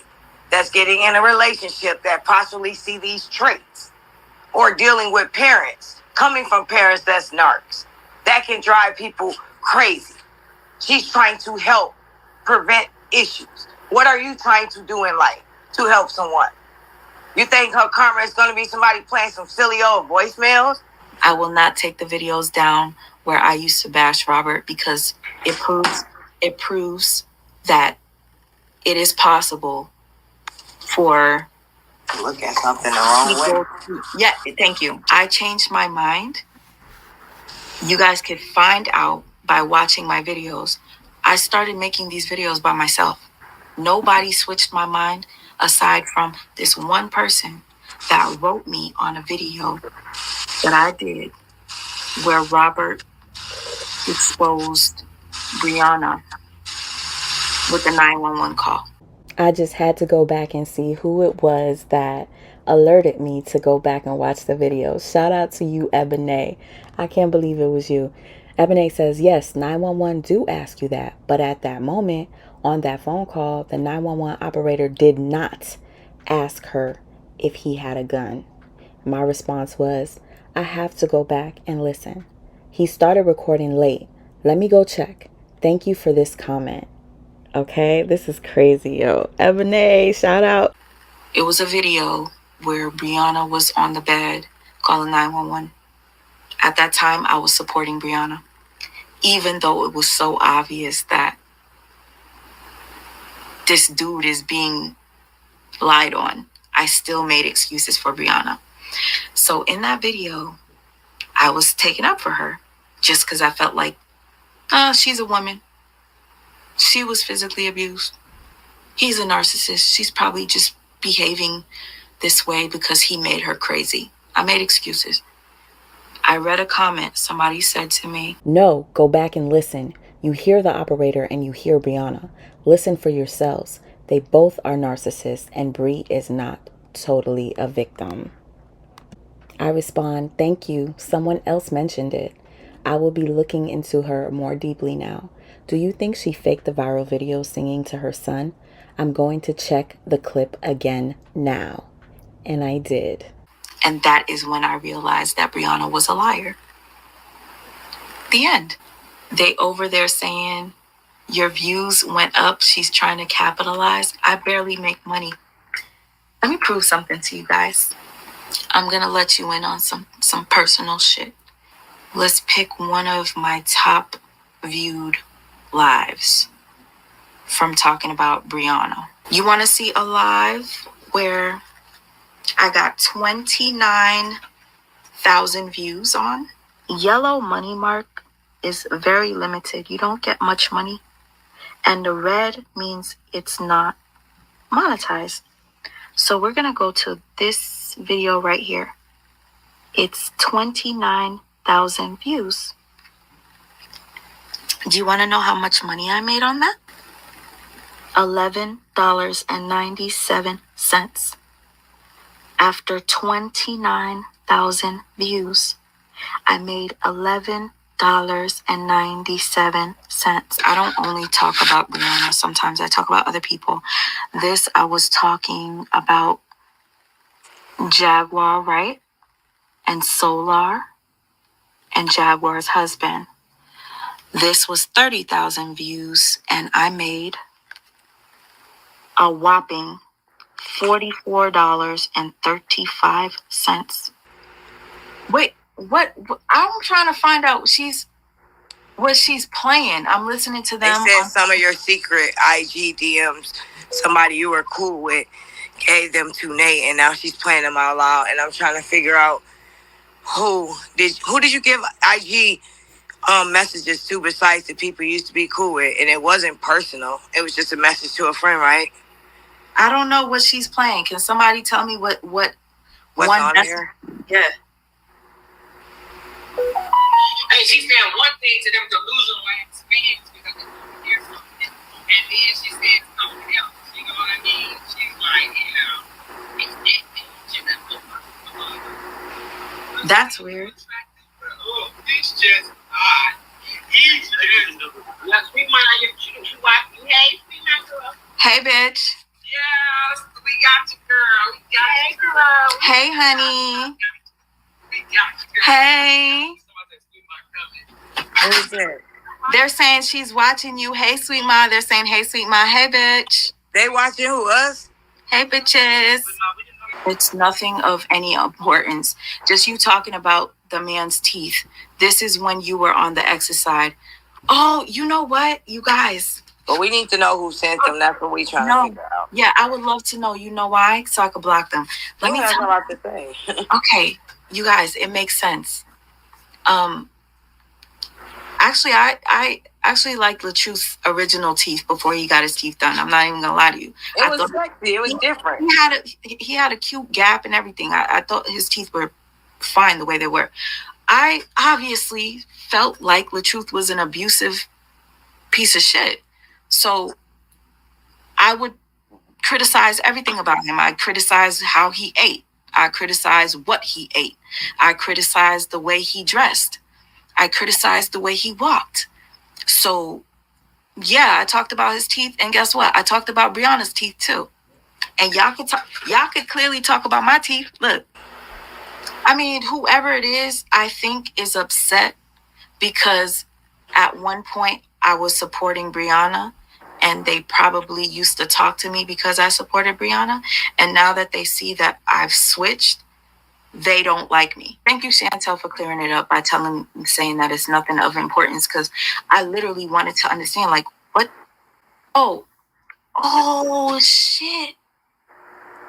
that's getting in a relationship that possibly see these traits, or dealing with parents, coming from parents that's narcs. That can drive people crazy. She's trying to help prevent issues. What are you trying to do in life to help someone? You think her karma is going to be somebody playing some silly old voicemails? I will not take the videos down where I used to bash Robert, because it proves that it is possible for... Look at something the wrong way. Yeah, thank you. I changed my mind. You guys could find out by watching my videos. I started making these videos by myself. Nobody switched my mind aside from this one person. that wrote me on a video that I did where Robert exposed Brianna with the 911 call. I just had to go back and see who it was that alerted me to go back and watch the video. Shout out to you, Ebony. I can't believe it was you. Ebony says, yes, 911 do ask you that. But at that moment, on that phone call, the 911 operator did not ask her if he had a gun. My response was, I have to go back and listen. He started recording late. Let me go check. Thank you for this comment. Okay, this is crazy, yo. Ebony, shout out. It was a video where Brianna was on the bed calling 911. At that time, I was supporting Brianna. Even though it was so obvious that this dude is being lied on, I still made excuses for Brianna. So in that video, I was taking up for her just because I felt like, she's a woman. She was physically abused. He's a narcissist. She's probably just behaving this way because he made her crazy. I made excuses. I read a comment. Somebody said to me, no, go back and listen. You hear the operator and you hear Brianna. Listen for yourselves. They both are narcissists and Bree is not totally a victim. I respond, thank you. Someone else mentioned it. I will be looking into her more deeply now. Do you think she faked the viral video singing to her son? I'm going to check the clip again now. And I did. And that is when I realized that Brianna was a liar. The end. They over there saying, your views went up. She's trying to capitalize. I barely make money. Let me prove something to you guys. I'm going to let you in on some personal shit. Let's pick one of my top viewed lives from talking about Brianna. You want to see a live where I got 29,000 views on? Yellow money mark is very limited. You don't get much money. And the red means it's not monetized. So we're going to go to this video right here. It's 29,000 views. Do you want to know how much money I made on that? $11.97. After 29,000 views, I made $11.97. I don't only talk about Brianna. Sometimes I talk about other people. This, I was talking about Jaguar, right? And Solar and Jaguar's husband. This was 30,000 views, and I made a whopping $44.35. Wait, what? I'm trying to find out what she's playing. I'm listening to them. They said some of your secret IG DMs, somebody you were cool with, gave them to Nate, and now she's playing them out loud. And I'm trying to figure out who did you give IG messages to besides the people you used to be cool with, and it wasn't personal. It was just a message to a friend, right? I don't know what she's playing. Can somebody tell me what what's one on message? there? Yeah. Hey, she's saying one thing to them delusional ass fans because they want to hear something, and then she said something else. You know what I mean? She's like, it's that thing. That's weird. Oh, it's just odd. He's just. Let's be minded. You watch me. Hey, be my girl. Hey, bitch. Yes, we got you, girl. We got you, girl. Hey, honey. We got you, girl. Hey. What is it? They're saying she's watching you. Hey, sweet ma. They're saying, hey, sweet ma. Hey, bitch. They watching who, us? Hey, bitches. It's nothing of any importance. Just you talking about the man's teeth. This is when you were on the ex's side. Oh, you know what? You guys. But we need to know who sent them. That's what we trying to figure out. Yeah, I would love to know. You know why? So I could block them. Let me have tell a lot to say. Okay, you guys, it makes sense. Actually, I actually liked LaTruth's original teeth before he got his teeth done. I'm not even gonna lie to you. It was sexy. It was different. He had a cute gap and everything. I thought his teeth were fine the way they were. I obviously felt like LaTruth was an abusive piece of shit. So I would criticize everything about him. I criticized how he ate. I criticized what he ate. I criticized the way he dressed. I criticized the way he walked. So yeah, I talked about his teeth, and guess what? I talked about Brianna's teeth too. And y'all could clearly talk about my teeth. Look, I mean, whoever it is, I think is upset because at one point I was supporting Brianna, and they probably used to talk to me because I supported Brianna. And now that they see that I've switched, they don't like me. Thank you, Chantel, for clearing it up by saying that it's nothing of importance, because I literally wanted to understand, like, what? Oh, shit.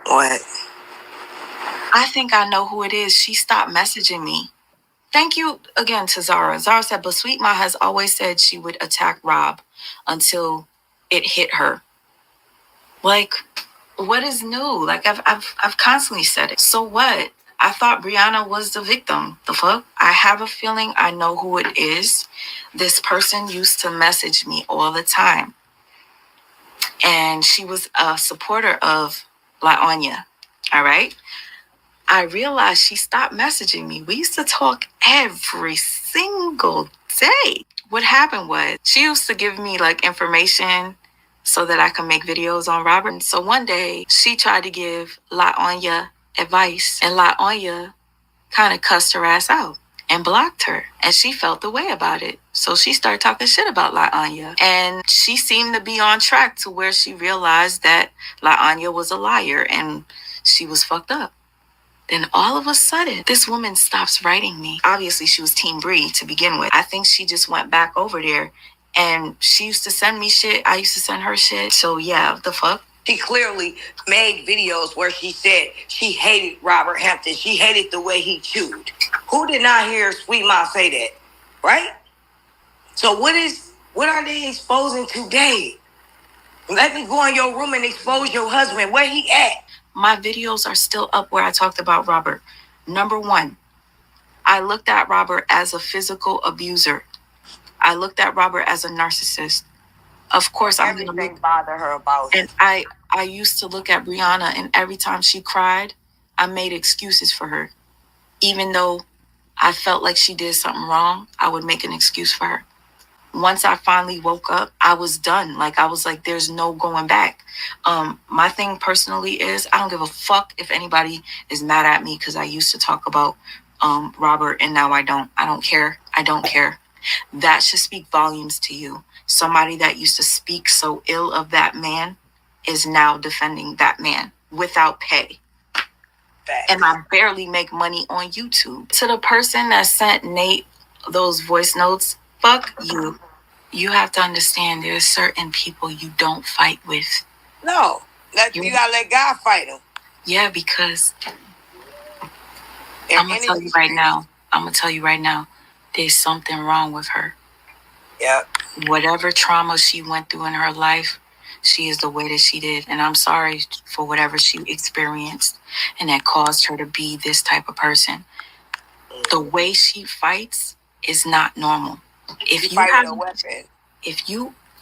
What? I think I know who it is. She stopped messaging me. Thank you again to Zara. Zara said, but Sweet Ma has always said she would attack Rob until it hit her. Like, what is new? Like, I've constantly said it. So what? I thought Brianna was the victim. The fuck? I have a feeling I know who it is. This person used to message me all the time. And she was a supporter of La Anya. All right? I realized she stopped messaging me. We used to talk every single day. What happened was she used to give me like information so that I could make videos on Robert. And so one day she tried to give La Anya advice, and La Anya kind of cussed her ass out and blocked her, and she felt the way about it. So she started talking shit about La Anya, and she seemed to be on track to where she realized that La Anya was a liar and she was fucked up. Then all of a sudden, this woman stops writing me. Obviously, she was Team Bree to begin with. I think she just went back over there, and she used to send me shit. I used to send her shit. So yeah, the fuck? She clearly made videos where she said she hated Robert Hampton. She hated the way he chewed. Who did not hear Sweet Ma say that? Right? So what are they exposing today? Let me go in your room and expose your husband. Where he at? My videos are still up where I talked about Robert. Number one, I looked at Robert as a physical abuser. I looked at Robert as a narcissist. Of course, I'm going to bother her about. And I used to look at Brianna, and every time she cried, I made excuses for her. Even though I felt like she did something wrong, I would make an excuse for her. Once I finally woke up, I was done. Like, I was like, there's no going back. My thing personally is I don't give a fuck if anybody is mad at me because I used to talk about Robert and now I don't. I don't care. I don't care. That should speak volumes to you. Somebody that used to speak so ill of that man is now defending that man without pay. And I barely make money on YouTube. To the person that sent Nate those voice notes, fuck you. You have to understand there's certain people you don't fight with. No. You gotta let God fight him. Yeah, because I'm gonna tell you right now, there's something wrong with her. Yeah. Whatever trauma she went through in her life, she is the way that she did. And I'm sorry for whatever she experienced and that caused her to be this type of person. The way she fights is not normal. If you have a weapon.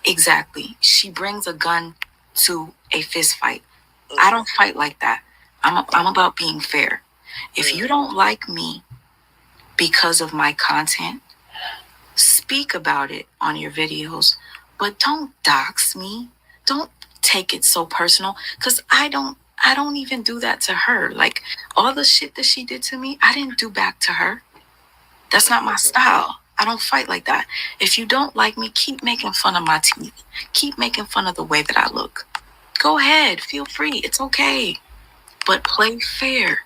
Exactly. She brings a gun to a fist fight. I don't fight like that. I'm about being fair. If you don't like me because of my content, speak about it on your videos, but don't dox me. Don't take it so personal, because I don't even do that to her. Like, all the shit that she did to me, I didn't do back to her. That's not my style. I don't fight like that. If you don't like me, keep making fun of my teeth. Keep making fun of the way that I look. Go ahead. Feel free. It's okay. But play fair.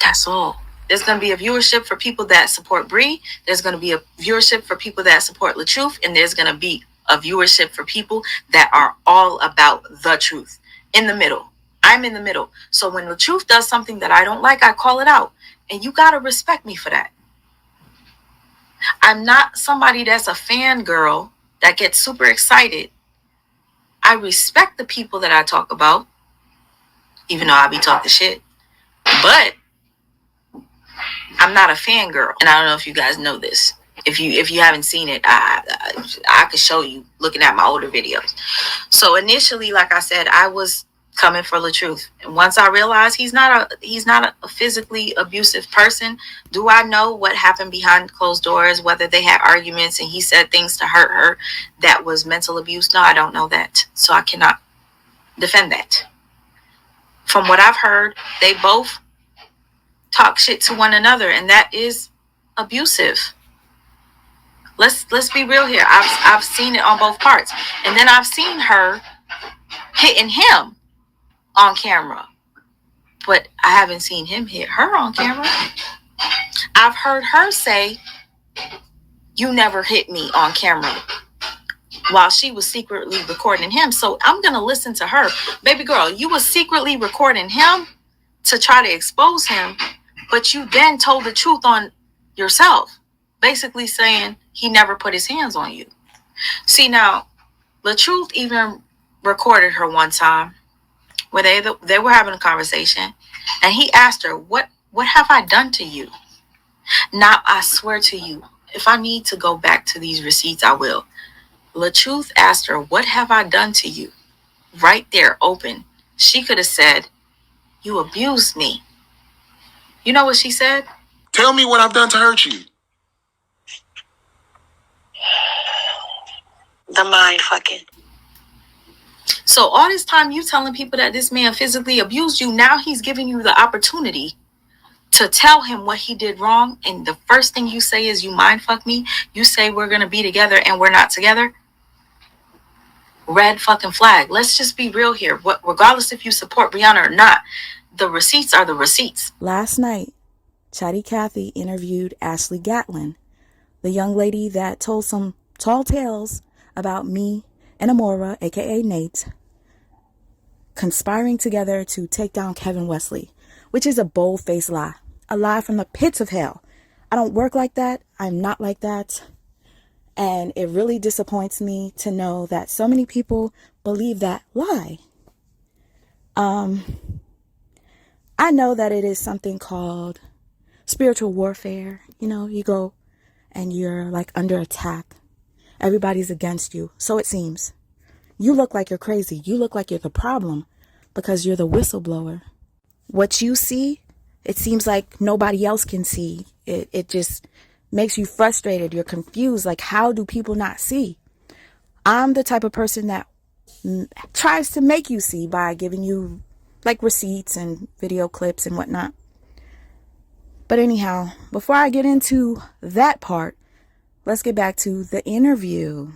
That's all. There's going to be a viewership for people that support Bree. There's going to be a viewership for people that support LaTruth. And there's going to be a viewership for people that are all about the truth. In the middle. I'm in the middle. So when LaTruth does something that I don't like, I call it out. And you got to respect me for that. I'm not somebody that's a fangirl that get super excited. I respect the people that I talk about, even though I be talking shit. But I'm not a fangirl, and I don't know if you guys know this. If you haven't seen it, I could show you looking at my older videos. So initially, like I said, I was coming for the truth. And once I realized he's not a physically abusive person, do I know what happened behind closed doors, whether they had arguments and he said things to hurt her that was mental abuse? No, I don't know that. So I cannot defend that. From what I've heard, they both talk shit to one another, and that is abusive. Let's be real here. I've seen it on both parts. And then I've seen her hitting him on camera. But I haven't seen him hit her on camera. I've heard her say, "You never hit me" on camera, while she was secretly recording him. So I'm going to listen to her. Baby girl, you was secretly recording him to try to expose him, but you then told the truth on yourself, basically saying he never put his hands on you. See, now, the truth even recorded her one time where they were having a conversation, and he asked her, what have I done to you? Now, I swear to you, if I need to go back to these receipts, I will. LaTruth asked her, "What have I done to you?" Right there, open. She could have said, "You abused me." You know what she said? Tell me what I've done to hurt you. The mind fucking. So all this time you telling people that this man physically abused you, now he's giving you the opportunity to tell him what he did wrong, and the first thing you say is, "You mind fuck me." You say we're gonna be together and we're not together. Red fucking flag. Let's just be real here. Regardless if you support Brianna or not, the receipts are the receipts. Last night, Chatty Cathy interviewed Ashley Gatlin, the young lady that told some tall tales about me and Amora, aka Nate, conspiring together to take down Kevin Wesley, which is a bold-faced lie. A lie from the pits of hell. I don't work like that. I'm not like that. And it really disappoints me to know that so many people believe that lie. I know that it is something called spiritual warfare. You know, you go and you're like under attack. Everybody's against you. So it seems. You look like you're crazy. You look like you're the problem because you're the whistleblower. What you see, it seems like nobody else can see. It just makes you frustrated. You're confused. Like, how do people not see? I'm the type of person that tries to make you see by giving you like receipts and video clips and whatnot. But anyhow, before I get into that part, let's get back to the interview.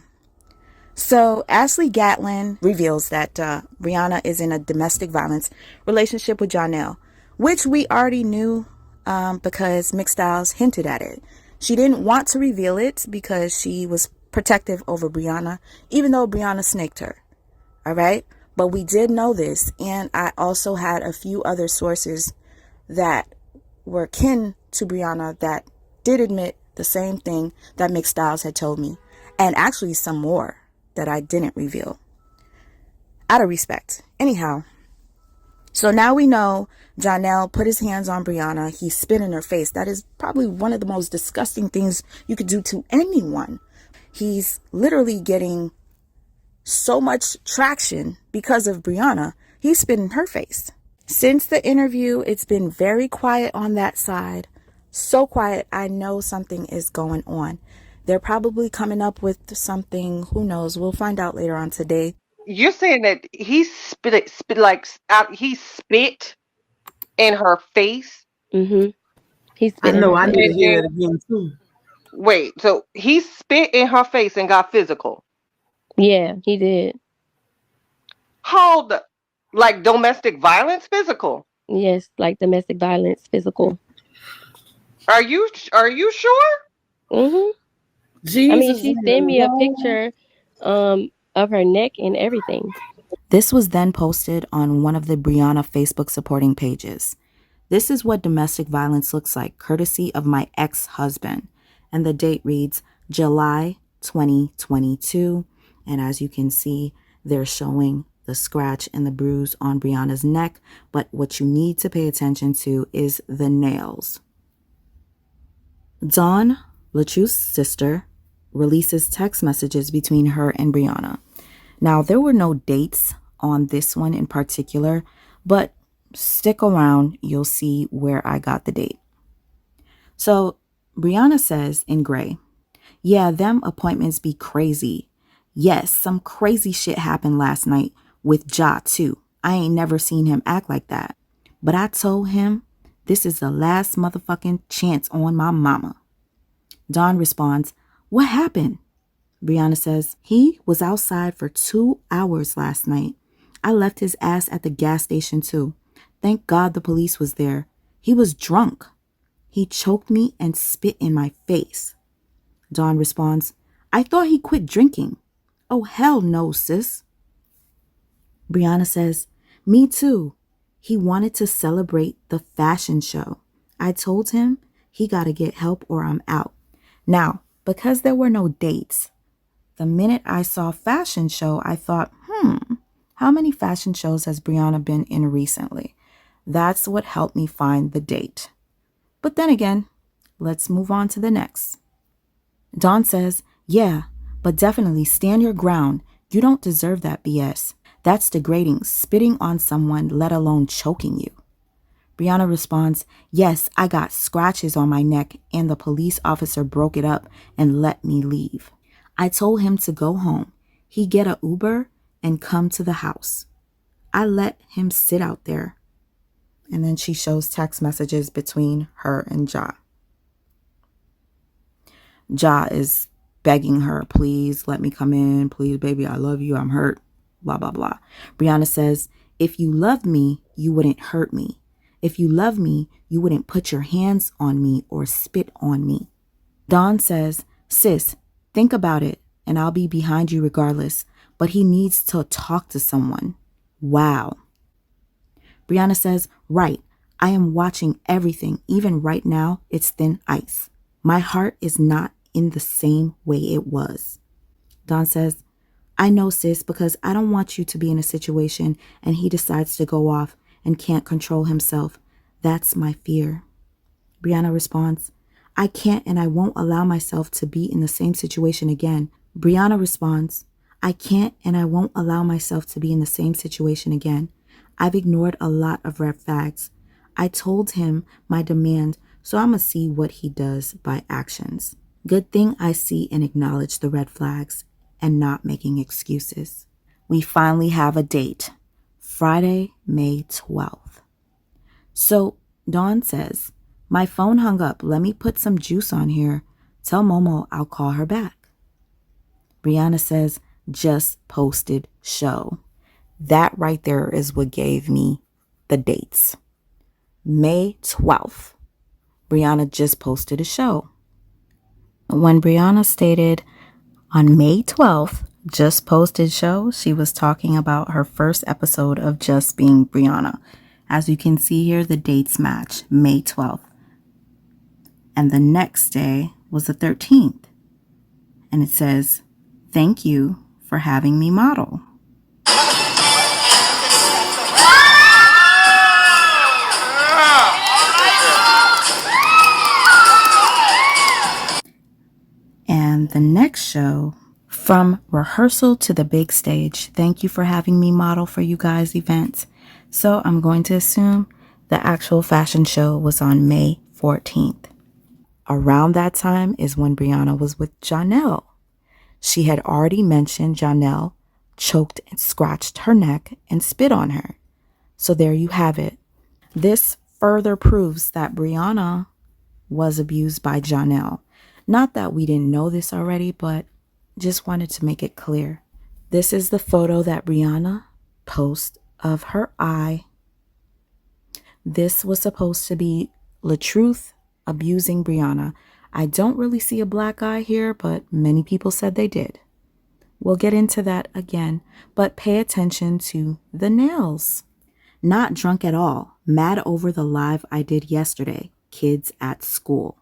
So Ashley Gatlin reveals that Brianna is in a domestic violence relationship with Jonelle, which we already knew because Mixed Styles hinted at it. She didn't want to reveal it because she was protective over Brianna, even though Brianna snaked her. All right. But we did know this. And I also had a few other sources that were kin to Brianna that did admit the same thing that Mixed Styles had told me. And actually some more that I didn't reveal out of respect. Anyhow. So now we know Jonelle put his hands on Brianna. He spit in her face. That is probably one of the most disgusting things you could do to anyone. He's literally getting so much traction because of Brianna. He spit in her face. Since the interview, it's been very quiet on that side. So quiet, I know something is going on. They're probably coming up with something. Who knows? We'll find out later on today. You're saying that he spit he spit in her face? Mm-hmm. He spit I in know. her I face. need to hear it again too. Wait, so he spit in her face and got physical? Yeah, he did. Hold up. Like domestic violence physical? Yes, like domestic violence, physical. Are you sure? Mm-hmm. Jesus, I mean, she sent me a picture of her neck and everything. This was then posted on one of the Brianna Facebook supporting pages. This is what domestic violence looks like, courtesy of my ex-husband. And the date reads July 2022. And as you can see, they're showing the scratch and the bruise on Brianna's neck. But what you need to pay attention to is the nails. Dawn, LaTruth's sister, releases text messages between her and Brianna. Now, there were no dates on this one in particular, but stick around, you'll see where I got the date. So, Brianna says in gray, yeah, them appointments be crazy. Yes, some crazy shit happened last night with Ja too. I ain't never seen him act like that. But I told him this is the last motherfucking chance on my mama. Dawn responds, what happened? Brianna says, he was outside for 2 hours last night. I left his ass at the gas station too. Thank God the police was there. He was drunk. He choked me and spit in my face. Dawn responds, I thought he quit drinking. Oh, hell no, sis. Brianna says, me too. He wanted to celebrate the fashion show. I told him he got to get help or I'm out. Now, because there were no dates, the minute I saw fashion show, I thought, how many fashion shows has Brianna been in recently? That's what helped me find the date. But then again, let's move on to the next. Dawn says, yeah, but definitely stand your ground. You don't deserve that BS. That's degrading, spitting on someone, let alone choking you. Brianna responds, yes, I got scratches on my neck and the police officer broke it up and let me leave. I told him to go home. He get a Uber and come to the house. I let him sit out there. And then she shows text messages between her and Ja. Ja is begging her, please let me come in. Please, baby, I love you. I'm hurt. Blah, blah, blah. Brianna says, if you loved me, you wouldn't hurt me. If you love me, you wouldn't put your hands on me or spit on me. Dawn says, sis, think about it and I'll be behind you regardless, but he needs to talk to someone. Wow. Brianna says, right, I am watching everything. Even right now, it's thin ice. My heart is not in the same way it was. Dawn says, I know, sis, because I don't want you to be in a situation and he decides to go off and can't control himself. That's my fear. Brianna responds, I can't and I won't allow myself to be in the same situation again. Brianna responds, I can't and I won't allow myself to be in the same situation again. I've ignored a lot of red flags. I told him my demand, so I'm going to see what he does by actions. Good thing I see and acknowledge the red flags and not making excuses. We finally have a date. Friday, May 12th. So Dawn says, my phone hung up. Let me put some juice on here. Tell Momo I'll call her back. Brianna says, just posted show. That right there is what gave me the dates. May 12th. Brianna just posted a show. When Brianna stated on May 12th, just posted show, she was talking about her first episode of Just Being Brianna. As you can see here, the dates match, May 12th. And the next day was the 13th. And it says, thank you for having me model. And the next show, from rehearsal to the big stage. Thank you for having me model for you guys' event. So I'm going to assume the actual fashion show was on May 14th. Around that time is when Brianna was with Janelle. She had already mentioned Janelle choked and scratched her neck and spit on her. So there you have it. This further proves that Brianna was abused by Janelle. Not that we didn't know this already, but just wanted to make it clear. This is the photo that Brianna posts of her eye. This was supposed to be LaTruth abusing Brianna. I don't really see a black eye here, but many people said they did. We'll get into that again, but pay attention to the nails. Not drunk at all, mad over the live I did yesterday, kids at school.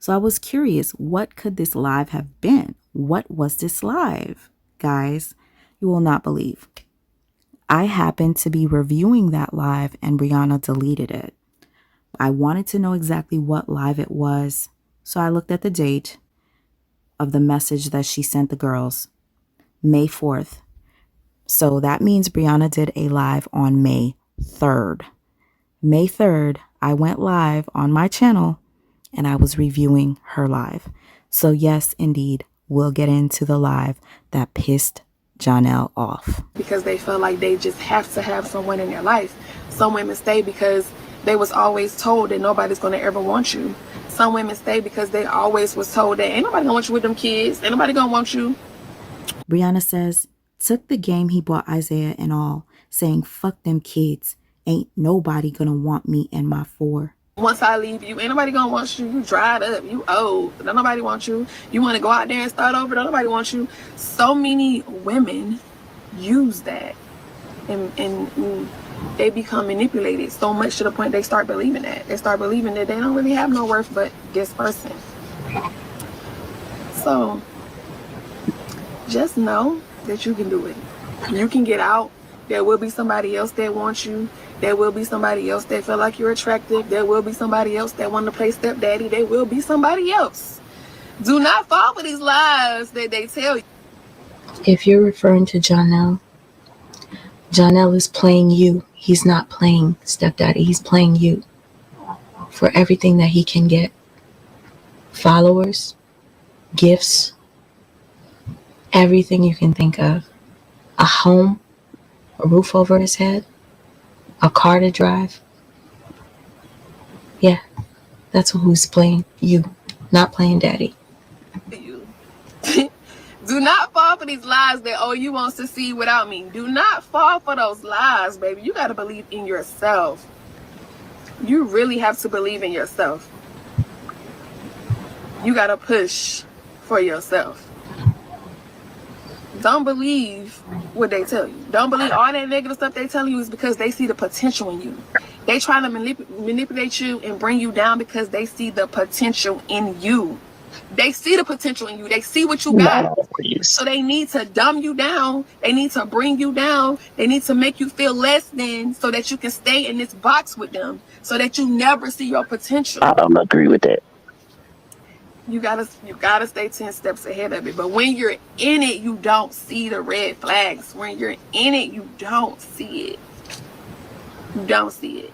So I was curious, what could this live have been? What was this live? Guys, you will not believe. I happened to be reviewing that live and Brianna deleted it. I wanted to know exactly what live it was, so I looked at the date of the message that she sent the girls, May 4th. So that means Brianna did a live on May 3rd. May 3rd, I went live on my channel and I was reviewing her live. So yes, indeed, we'll get into the live that pissed Janelle off. Because they feel like they just have to have someone in their life. Some women stay because they was always told that nobody's going to ever want you. Some women stay because they always was told that ain't nobody gonna want you with them kids. Ain't nobody gonna want you. Brianna says, took the game he bought Isaiah and all, saying, fuck them kids. Ain't nobody gonna want me and my 4. Once I leave you, ain't nobody gonna want you. You dried up, you old. Don't nobody want you. You want to go out there and start over, don't nobody want you. So many women use that and they become manipulated so much to the point they start believing that. They start believing that they don't really have no worth but this person. So just know that you can do it. You can get out. There will be somebody else that wants you. There will be somebody else that feel like you're attractive. There will be somebody else that want to play stepdaddy. There will be somebody else. Do not fall for these lies that they tell you. If you're referring to Janelle, Janelle is playing you. He's not playing stepdaddy. He's playing you for everything that he can get. Followers, gifts, everything you can think of. A home, a roof over his head, a car to drive. Yeah, that's who's playing you, not playing daddy. Do not fall for these lies that, oh, you won't succeed without me. Do not fall for those lies, baby. You got to believe in yourself. You really have to believe in yourself. You got to push for yourself. Don't believe what they tell you. Don't believe all that negative stuff they tell you is because they see the potential in you. They try to manipulate you and bring you down because they see the potential in you. They see the potential in you. They see what you got. So they need to dumb you down. They need to bring you down. They need to make you feel less than so that you can stay in this box with them so that you never see your potential. I don't agree with that. You gotta stay 10 steps ahead of it. But when you're in it, you don't see the red flags. When you're in it, you don't see it. You don't see it.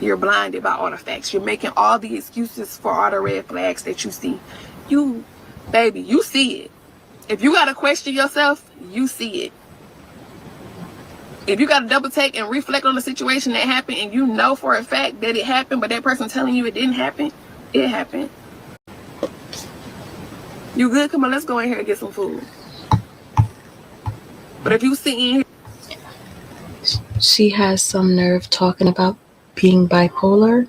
You're blinded by all the facts. You're making all the excuses for all the red flags that you see. You, baby, you see it. If you gotta question yourself, you see it. If you gotta double take and reflect on the situation that happened and you know for a fact that it happened, but that person telling you it didn't happen, it happened. You good? Come on, let's go in here and get some food. But if you sit in here... She has some nerve talking about being bipolar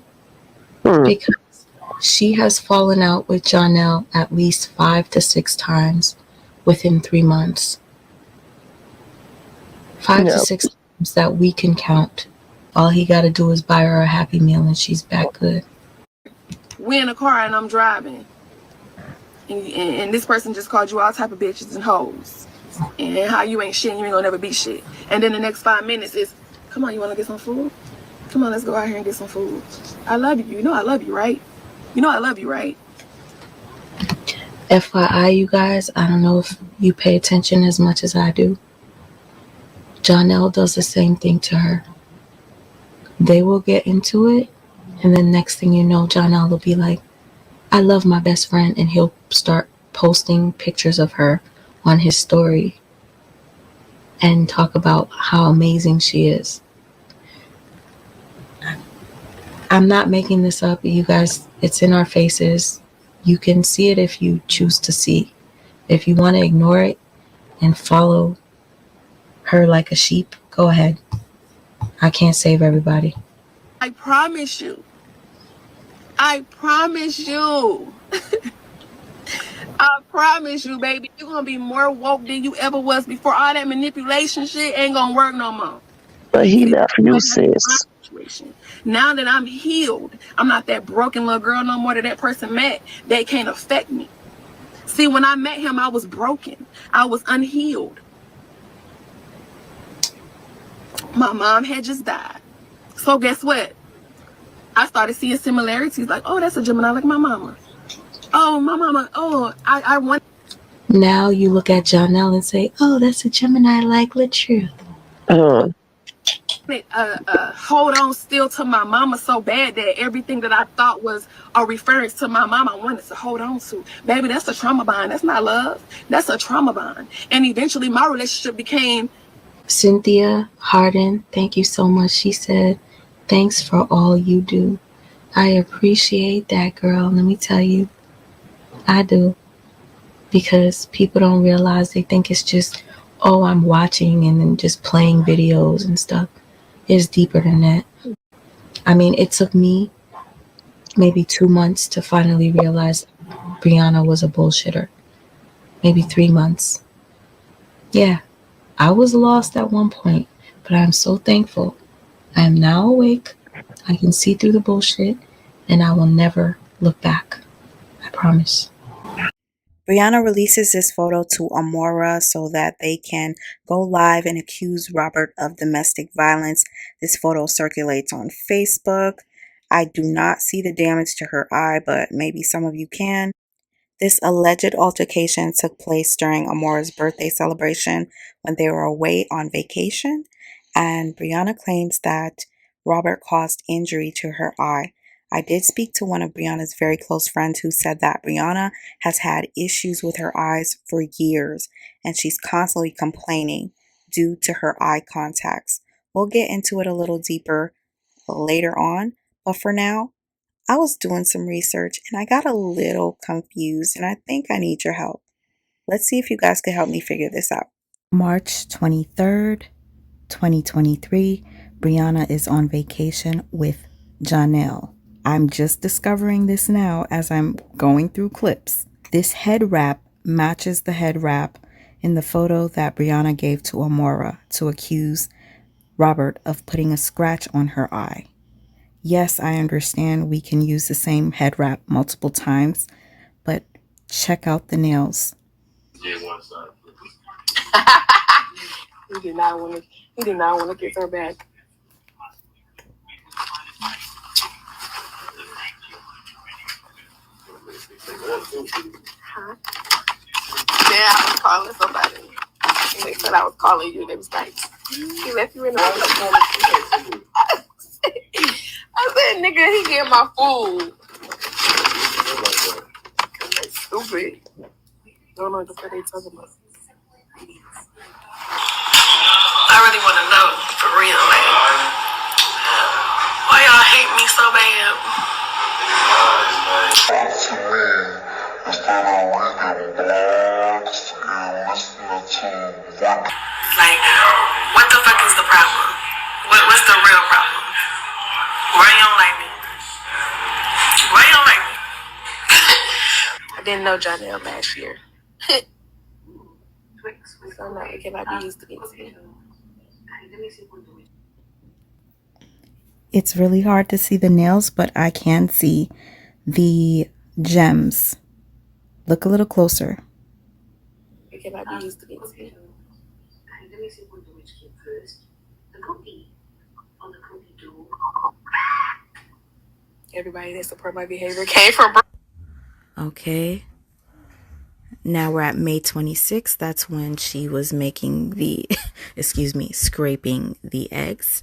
because she has fallen out with Janelle at least 5 to 6 times within 3 months. 5 to 6 times that we can count. All he got to do is buy her a Happy Meal and she's back good. We're in a car and I'm driving. And this person just called you all type of bitches and hoes. And how you ain't shit and you ain't gonna never be shit. And then the next 5 minutes is, come on, you wanna get some food? Come on, let's go out here and get some food. I love you. You know I love you, right? You know I love you, right? FYI, you guys, I don't know if you pay attention as much as I do. Janelle does the same thing to her. They will get into it, and then next thing you know, Janelle will be like, I love my best friend, and he'll start posting pictures of her on his story and talk about how amazing she is. I'm not making this up, you guys. It's in our faces. You can see it if you choose to see. If you want to ignore it and follow her like a sheep, go ahead. I can't save everybody. I promise you. I promise you. I promise you, baby, you're going to be more woke than you ever was before. All that manipulation shit ain't going to work no more. But he left you, sis. Now that I'm healed, I'm not that broken little girl no more that person met. They can't affect me. See, when I met him, I was broken. I was unhealed. My mom had just died. So guess what? I started seeing similarities. Like, oh, that's a Gemini like my mama. Oh, my mama. Oh, I want. Now you look at Janelle and say, oh, that's a Gemini like LaTruth. Hold on still to my mama so bad that everything that I thought was a reference to my mama I wanted to hold on to. Baby, that's a trauma bond. That's not love. That's a trauma bond. And eventually my relationship became. Cynthia Harden, thank you so much. She said, thanks for all you do. I appreciate that, girl. Let me tell you, I do. Because people don't realize, they think it's just, oh, I'm watching and then just playing videos and stuff. It's deeper than that. I mean, it took me maybe 2 months to finally realize Brianna was a bullshitter. Maybe 3 months. Yeah, I was lost at one point, but I'm so thankful. I am now awake. I can see through the bullshit, and I will never look back. I promise. Brianna releases this photo to Amora so that they can go live and accuse Robert of domestic violence. This photo circulates on Facebook. I do not see the damage to her eye, but maybe some of you can. This alleged altercation took place during Amora's birthday celebration when they were away on vacation, and Brianna claims that Robert caused injury to her eye. I did speak to one of Brianna's very close friends who said that Brianna has had issues with her eyes for years, and she's constantly complaining due to her eye contacts. We'll get into it a little deeper later on, but for now, I was doing some research and I got a little confused, and I think I need your help. Let's see if you guys can help me figure this out. March 23rd, 2023, Brianna is on vacation with Janelle. I'm just discovering this now as I'm going through clips. This head wrap matches the head wrap in the photo that Brianna gave to Amora to accuse Robert of putting a scratch on her eye. Yes, I understand we can use the same head wrap multiple times, but check out the nails. He did not want to kiss her back. Huh? Yeah, I was calling somebody. And they said I was calling you. They was like, he left you in the room. I said, nigga, he get my food. That's stupid. Don't know what the fuck they talking about. I really want to know, for real, like, why y'all hate me so bad? Like, what the fuck is the problem? What's the real problem? Why you don't like me? Why you don't like me? I didn't know Janelle last year. So now it cannot be used against me. It's really hard to see the nails, but I can see the gems. Look a little closer. It cannot be used against me. Everybody that support my behavior came from. Okay. Now we're at May 26th. That's when she was making the, scraping the eggs.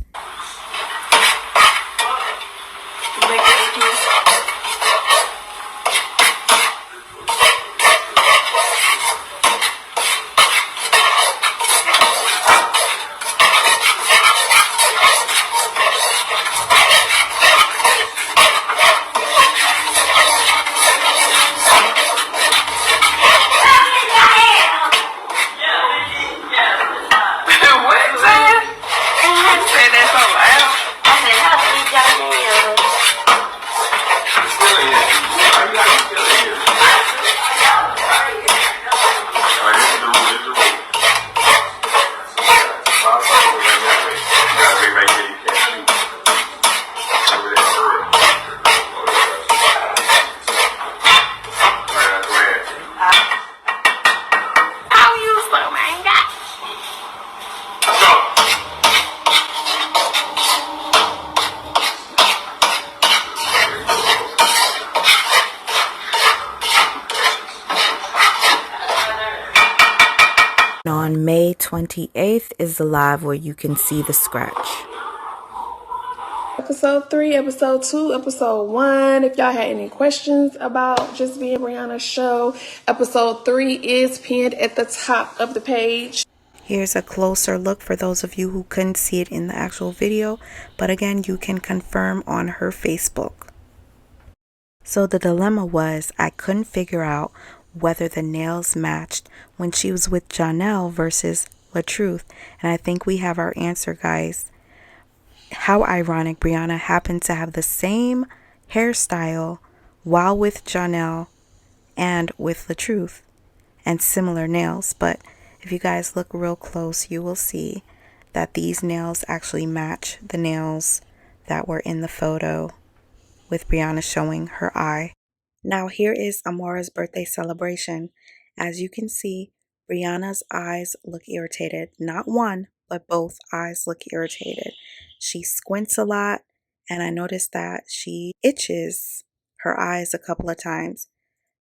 On May 28th is the live where you can see the scratch. Episode 3, episode 2, episode 1. If y'all had any questions about Just Being Brianna's show, episode 3 is pinned at the top of the page. Here's a closer look for those of you who couldn't see it in the actual video, but again, you can confirm on her Facebook. So the dilemma was I couldn't figure out whether the nails matched when she was with Janelle versus LaTruth, and I think we have our answer, guys. How ironic, Brianna happened to have the same hairstyle while with Janelle and with LaTruth, and similar nails, but if you guys look real close, you will see that these nails actually match the nails that were in the photo with Brianna showing her eye. Now here is Amora's birthday celebration. As you can see, Brianna's eyes look irritated. Not one, but both eyes look irritated. She squints a lot, and I noticed that she itches her eyes a couple of times.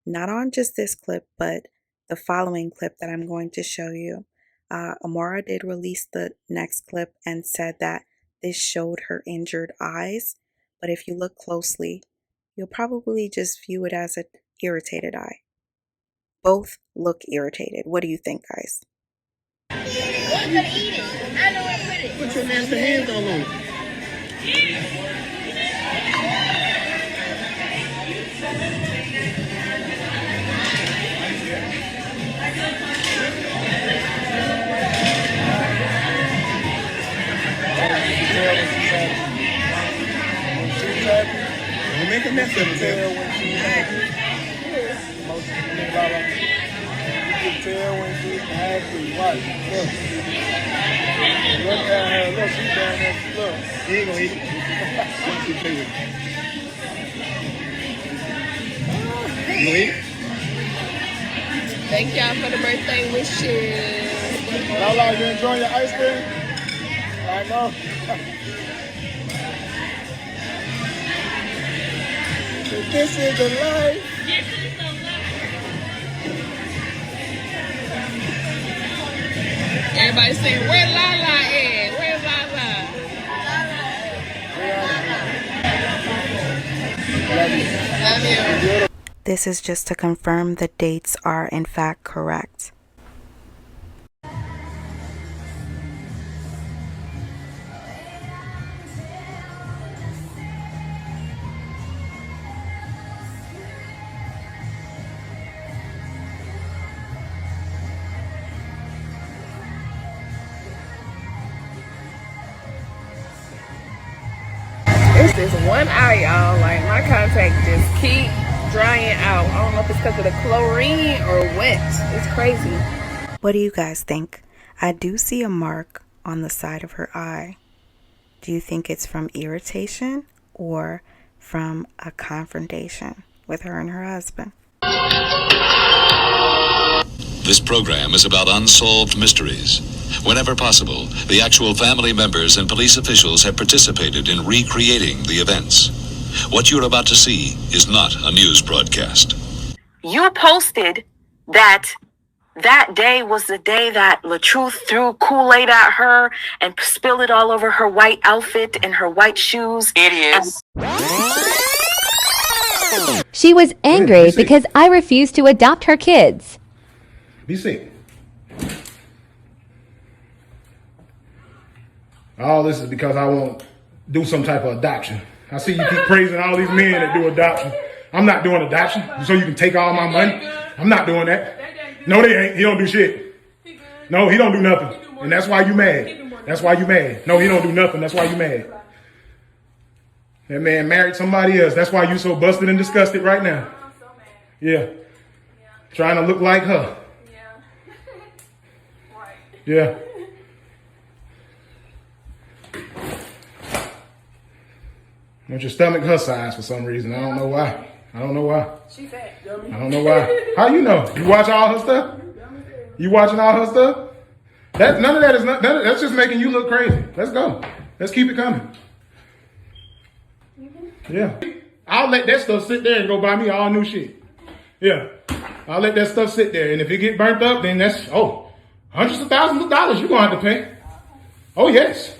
Not on just this clip, but the following clip that I'm going to show you. Amora did release the next clip and said that this showed her injured eyes, but if you look closely, you'll probably just view it as an irritated eye. Both look irritated. What do you think, guys? Put your nasty hands all over. You make a mess of it. When she's happy. Most people think about it. You can tell when she's happy. Watch. Look at her. Look, she's down there. Look. He ain't gonna eat it. You gonna eat it? Thank y'all for the birthday wishes. Lala, you enjoying your ice cream? I know. This is the life. Everybody saying, where Lala at? Where Lala? Love you. This is just to confirm the dates are in fact correct. It's this one eye, y'all. Like, my contact just keep drying out. I don't know if it's because of the chlorine or what. It's crazy. What do you guys think? I do see a mark on the side of her eye. Do you think it's from irritation or from a confrontation with her and her husband? This program is about unsolved mysteries. Whenever possible, the actual family members and police officials have participated in recreating the events. What you're about to see is not a news broadcast. You posted that day was the day that LaTruth threw Kool-Aid at her and spilled it all over her white outfit and her white shoes. It is. She was angry because I refused to adopt her kids. Be sick. All this is because I won't do some type of adoption. I see you keep praising all these men that do adoption. I'm not doing adoption so you can take all my money. I'm not doing that. No, they ain't. He don't do shit. No, he don't do nothing. And that's why you mad. That's why you mad. No, he don't do nothing. That's why you mad. That man married somebody else. That's why you so busted and disgusted right now. Yeah. Trying to look like her. Yeah. Want your stomach her size for some reason. I don't know why. I don't know why. She fat. I don't know why. How you know? You watch all her stuff? You watching all her stuff? None of that is that's just making you look crazy. Let's go. Let's keep it coming. Yeah. I'll let that stuff sit there and go buy me all new shit. Yeah. I'll let that stuff sit there. And if it get burnt up, then that's Hundreds of thousands of dollars you're going to have to pay. Oh, yes.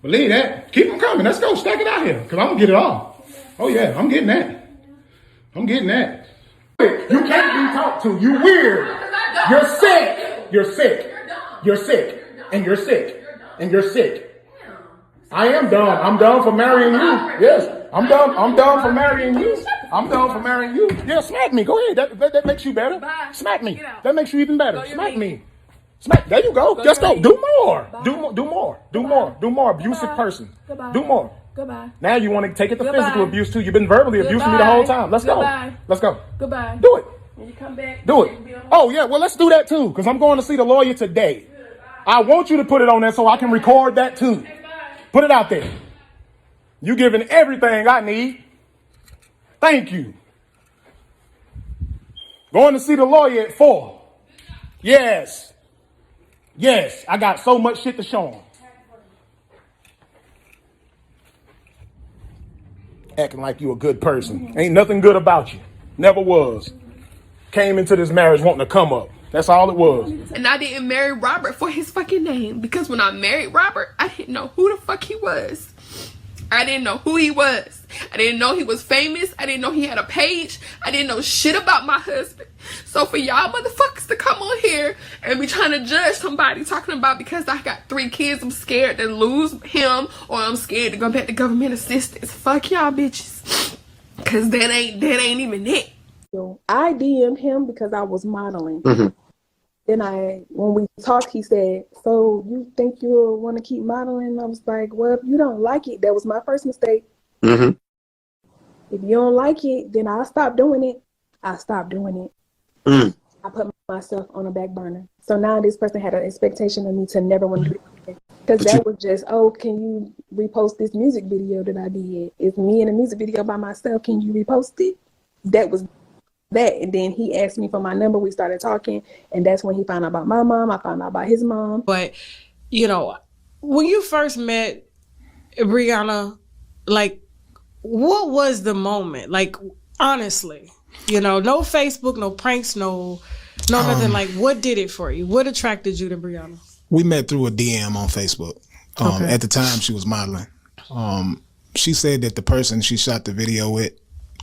Believe that. Keep them coming. Let's go. Stack it out here because I'm going to get it all. Oh, yeah. I'm getting that. I'm getting that. You can't be talked to. You weird. You're sick. You're sick. You're sick. And you're sick. And you're sick. I am dumb. I'm dumb for marrying you. Yes. I'm dumb for marrying you. I'm dumb for marrying you. Yeah, smack me. Go ahead. That makes you better. Smack me. That makes you even better. Smack me. Smack. There you go. Just go. Do more. Do more. Do more. Do more. Do more. Abusive person. Do more. Goodbye. Now you want to take it to physical abuse too. You've been verbally abusing me the whole time. Let's go. Let's go. Goodbye. Do it. When you come back, do it. Oh yeah. Well, let's do that too because I'm going to see the lawyer today. I want you to put it on there so I can record that too. Put it out there. You giving everything I need. Thank you. Going to see the lawyer at 4. Yes. Yes. I got so much shit to show him. Acting like you a good person. Ain't nothing good about you. Never was. Came into this marriage wanting to come up. That's all it was. And I didn't marry Robert for his fucking name. Because when I married Robert, I didn't know who the fuck he was. I didn't know who he was. I didn't know he was famous. I didn't know he had a page. I didn't know shit about my husband. So for y'all motherfuckers to come on here and be trying to judge somebody talking about because I got 3 kids, I'm scared to lose him or I'm scared to go back to government assistance. Fuck y'all bitches. Cause that ain't even it. I DM'd him because I was modeling. Mm-hmm. Then when we talked, he said, so you think you'll want to keep modeling? I was like, well, if you don't like it, that was my first mistake. Mm-hmm. If you don't like it, then I'll stop doing it. I stopped doing it. Mm. I put myself on a back burner. So now this person had an expectation of me to never want to do it. Because that was just, oh, can you repost this music video that I did? It's me in a music video by myself. Can you repost it? That was that. And then he asked me for my number. We started talking. And that's when he found out about my mom. I found out about his mom. But, you know, when you first met Brianna, like, what was the moment? Like, honestly, you know, no Facebook, no pranks, no nothing. Like, what did it for you? What attracted you to Brianna? We met through a DM on Facebook. Okay. At the time, she was modeling. She said that the person she shot the video with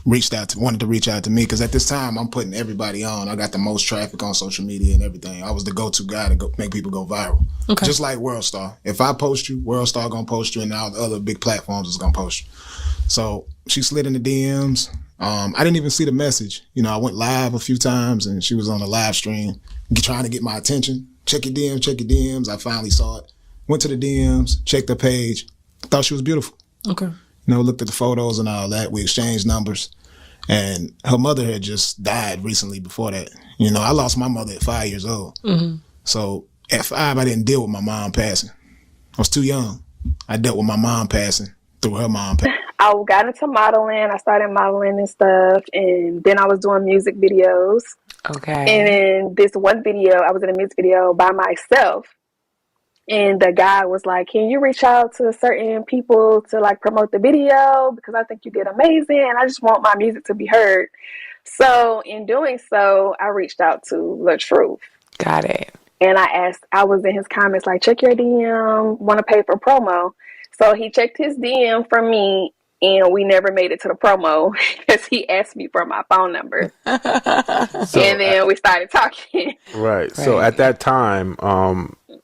wanted to reach out to me because at this time, I'm putting everybody on. I got the most traffic on social media and everything. I was the go-to guy to make people go viral. Okay. Just like WorldStar. If I post you, WorldStar gonna post you, and all the other big platforms is gonna post you. So she slid in the DMs. I didn't even see the message. You know, I went live a few times, and she was on the live stream trying to get my attention. Check your DMs. I finally saw it. Went to the DMs, checked her page. I thought she was beautiful. Okay. You know, looked at the photos and all that. We exchanged numbers. And her mother had just died recently before that. You know, I lost my mother at 5 years old. Mm-hmm. So at 5, I didn't deal with my mom passing. I was too young. I dealt with my mom passing through her mom passing. I got into modeling. I started modeling and stuff. And then I was doing music videos. Okay. And then this one video, I was in a music video by myself. And the guy was like, can you reach out to certain people to like promote the video? Because I think you did amazing. And I just want my music to be heard. So in doing so, I reached out to La Truth. Got it. And I was in his comments like, check your DM, want to pay for promo. So he checked his DM from me. And we never made it to the promo because he asked me for my phone number. And then we started talking. Right. So at that time,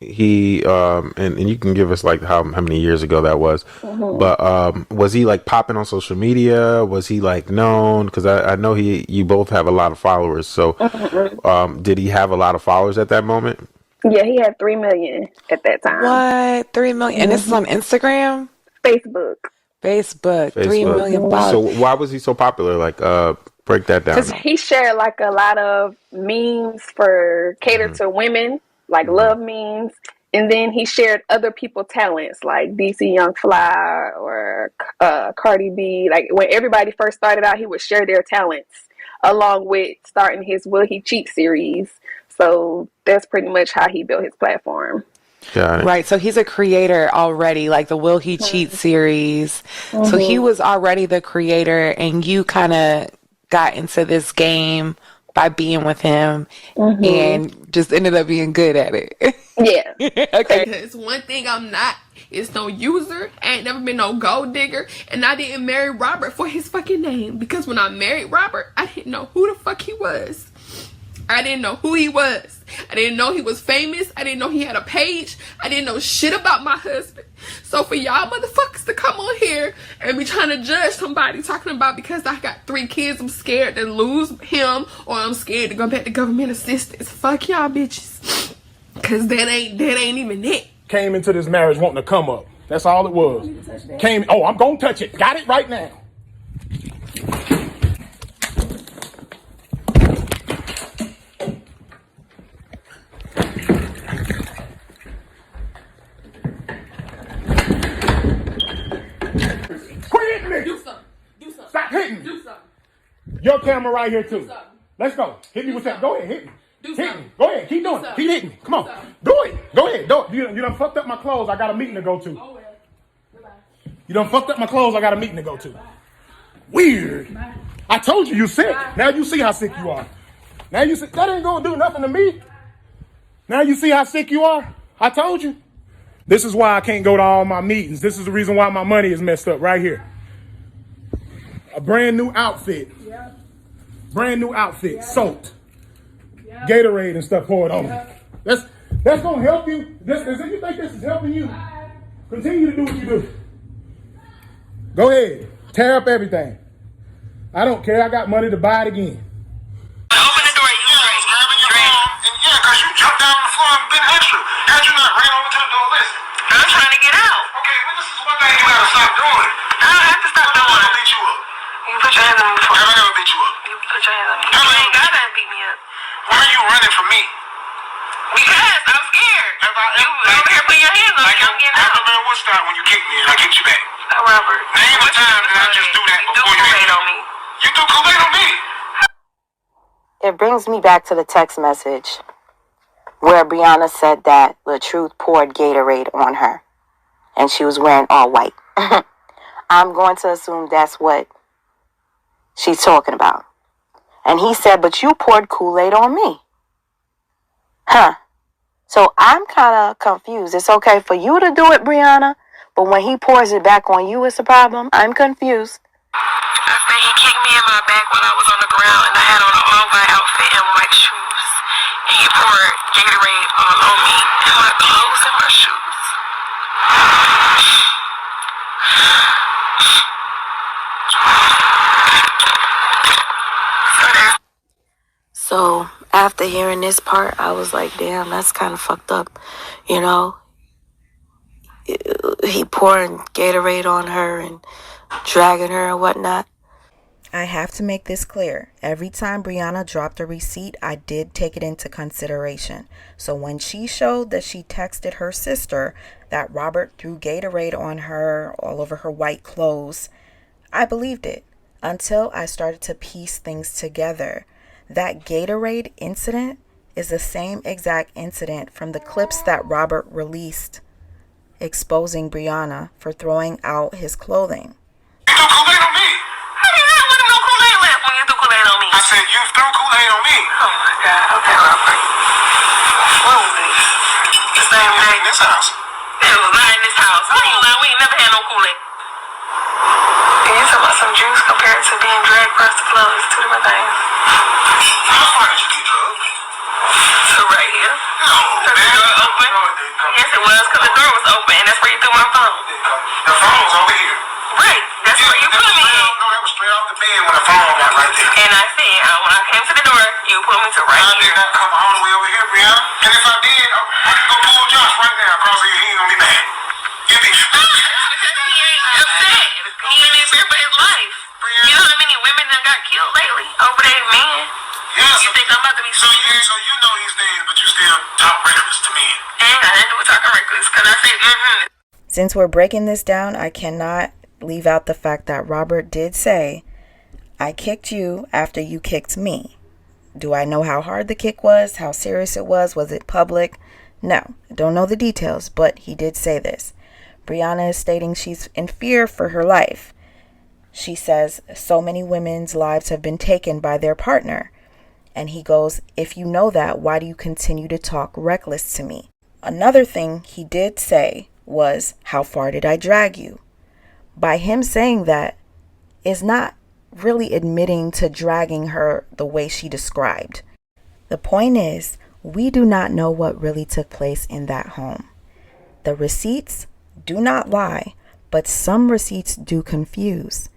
he and you can give us like how many years ago that was, but was he like popping on social media? Was he like known? Because I know you both have a lot of followers. So did he have a lot of followers at that moment? Yeah, he had 3 million at that time. What? 3 million? And this is on Instagram? Facebook. 3 million followers. So why was he so popular? Like, break that down. Because he shared like a lot of memes for cater to women, like love memes. And then he shared other people's talents, like DC Young Fly or Cardi B. Like when everybody first started out, he would share their talents along with starting his Will He Cheat series. So that's pretty much how he built his platform. Got it. Right, so he's a creator already, like the Will He Cheat series. So he was already the creator, and you kind of got into this game by being with him Mm-hmm. and just ended up being good at it. Yeah. Okay. Because one thing I'm not is no user. I ain't never been no gold digger. And I didn't marry Robert for his fucking name. Because when I married Robert, I didn't know who the fuck he was. I didn't know who he was. I didn't know he was famous. I didn't know he had a page. I didn't know shit about my husband. So for y'all motherfuckers to come on here and be trying to judge somebody talking about because I got 3 kids, I'm scared to lose him, or I'm scared to go back to government assistance. Fuck y'all bitches. Cause that ain't even it. Came into this marriage wanting to come up. That's all it was. I'm gonna touch it. Got it right now. Quit hitting me. Do something. Stop hitting me. Do something. Your camera right here too. Let's go. Hit me with that. Go ahead, hit me. Hit me. Go ahead, keep doing it. Keep hitting me. Come on. Do it. Go ahead. Do it. You done fucked up my clothes. I got a meeting to go to. You done fucked up my clothes. I got a meeting to go to. Weird. I told you sick. Now you see how sick you are. Now you see that ain't gonna do nothing to me. Now you see how sick you are. I told you. This is why I can't go to all my meetings. This is the reason why my money is messed up right here. A brand new outfit. Brand new outfit. Soaked. Gatorade and stuff poured on me. That's gonna help you. If you think this is helping you, continue to do what you do. Go ahead. Tear up everything. I don't care. I got money to buy it again. Open the door. Yeah, because you jumped down on the floor and been extra. Had you not ran over to the door, listen. I'm trying to get out. Okay, but this is one thing you gotta stop doing. I don't have to stop doing it. I'm gonna beat you up. You put your hands on me before. Have I never beat you up? You put your hands on me. You ain't gotta beat me up. Why are you running from me? Because I'm scared. You over here putting your hands on me. I'm getting out. I remember one time when you kicked me and I kicked you back. Robert. Name the time that I just do that before you hit on me. You threw Kool-Aid on me. It brings me back to the text message where Brianna said that LaTruth poured Gatorade on her and she was wearing all white. I'm going to assume that's what she's talking about. And he said, but you poured Kool-Aid on me. Huh. So I'm kind of confused. It's okay for you to do it, Brianna, but when he pours it back on you, it's a problem. I'm confused. I said he kicked me in my back while I was on the ground and I had on an all-white outfit and white shoes. And he poured Gatorade all on me and my clothes and my shoes. So after hearing this part, I was like, damn, that's kind of fucked up. You know, he pouring Gatorade on her and dragging her and whatnot. I have to make this clear. Every time Brianna dropped a receipt, I did take it into consideration. So when she showed that she texted her sister that Robert threw Gatorade on her all over her white clothes, I believed it until I started to piece things together. That Gatorade incident is the same exact incident from the clips that Robert released, exposing Brianna for throwing out his clothing. You threw Kool-Aid on me. I did not want no Kool-Aid left when you threw Kool-Aid on me. I said you threw Kool-Aid on me. Oh my God. Okay, Robert. What was this? The same day in this house. It was not in this house. I ain't lying. We ain't never had no Kool-Aid. Can you talk about some juice compared to being dragged across the floor? It's 2 different things. How far did you get drugged? So right here. No, the door open. Yes, it was, because the door was open, and that's where you threw my phone. The phone was over here. Right, that's where you put me in. No, that was straight off the bed when the phone got right there. And I said, when I came to the door, you put me to right here. I did not come all the way over here, Brianna. And if I did, I can go pull Josh right now across here. He ain't gonna be mad. You'll be because he ain't upset. He ain't in fear for his life. You know how many women that got killed lately over their men? Yes. You think I'm about to be scared? So you know these things, but you still talk reckless to me. And I didn't do talking reckless, because I said, Since we're breaking this down, I cannot leave out the fact that Robert did say, I kicked you after you kicked me. Do I know how hard the kick was? How serious it was? Was it public? No, I don't know the details, but he did say this. Brianna is stating she's in fear for her life. She says so many women's lives have been taken by their partner. And he goes, if you know that, why do you continue to talk reckless to me? Another thing he did say was, how far did I drag you? By him saying that is not really admitting to dragging her the way she described. The point is, we do not know what really took place in that home. The receipts do not lie, but some receipts do confuse.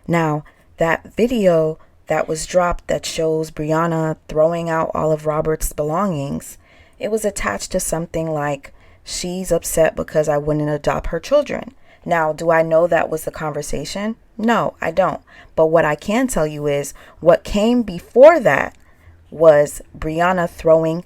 Now, that video that was dropped that shows Brianna throwing out all of Robert's belongings, it was attached to something like, she's upset because I wouldn't adopt her children. Now, do I know that was the conversation? No, I don't. But what I can tell you is what came before that was Brianna throwing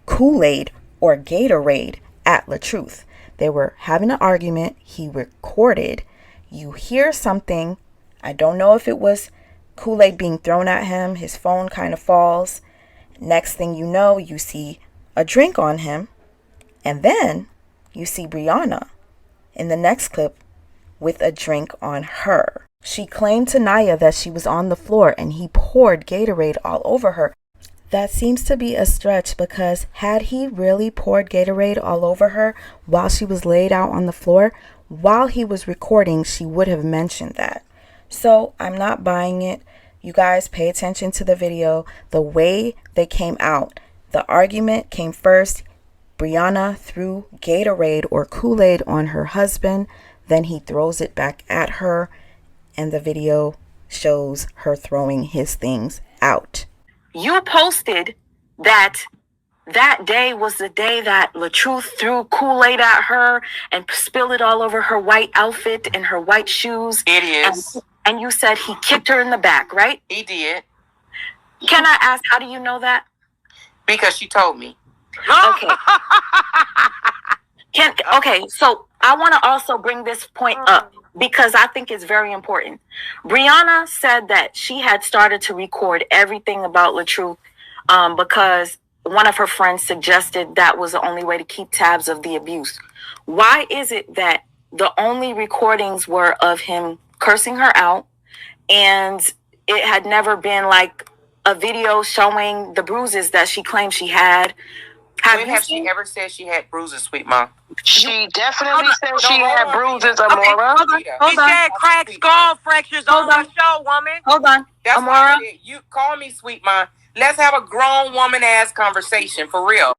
Kool-Aid or Gatorade at LaTruth. They were having an argument. He recorded. You hear something. I don't know if it was Kool-Aid being thrown at him. His phone kind of falls. Next thing you know, you see a drink on him. And then you see Brianna in the next clip with a drink on her. She claimed to Naya that she was on the floor and he poured Gatorade all over her. That seems to be a stretch, because had he really poured Gatorade all over her while she was laid out on the floor, while he was recording, she would have mentioned that. So I'm not buying it. You guys pay attention to the video. The way they came out, the argument came first. Brianna threw Gatorade or Kool-Aid on her husband. Then he throws it back at her. And the video shows her throwing his things out. You posted that day was the day that LaTruth threw Kool-Aid at her and spilled it all over her white outfit and her white shoes. It is. And you said he kicked her in the back, right? He did. Can I ask, how do you know that? Because she told me. Okay. Okay, so I want to also bring this point up because I think it's very important. Brianna said that she had started to record everything about LaTruth because one of her friends suggested that was the only way to keep tabs of the abuse. Why is it that the only recordings were of him cursing her out, and it had never been like a video showing the bruises that she claimed she had? When has she ever said she had bruises, sweet mom? She definitely said she had bruises, Amora. He said cracked skull fractures on the show, woman. Hold on. That's Amora. why I said, you call me sweet mom. Let's have a grown woman ass conversation for real.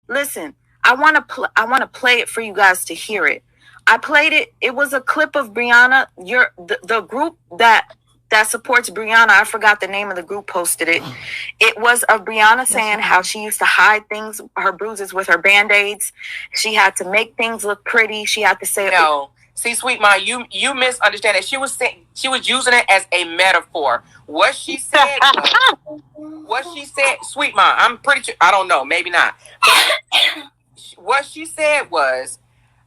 Listen, I want to play it for you guys to hear it. I played it. It was a clip of Brianna. The group that supports Brianna, I forgot the name of the group, posted it. It was of Brianna saying how she used to hide things, her bruises, with her Band-Aids. She had to make things look pretty. She had to say, no. See, sweet mom, you misunderstand it. She was using it as a metaphor. What she said sweet mom, I'm pretty sure, I don't know, maybe not. But what she said was,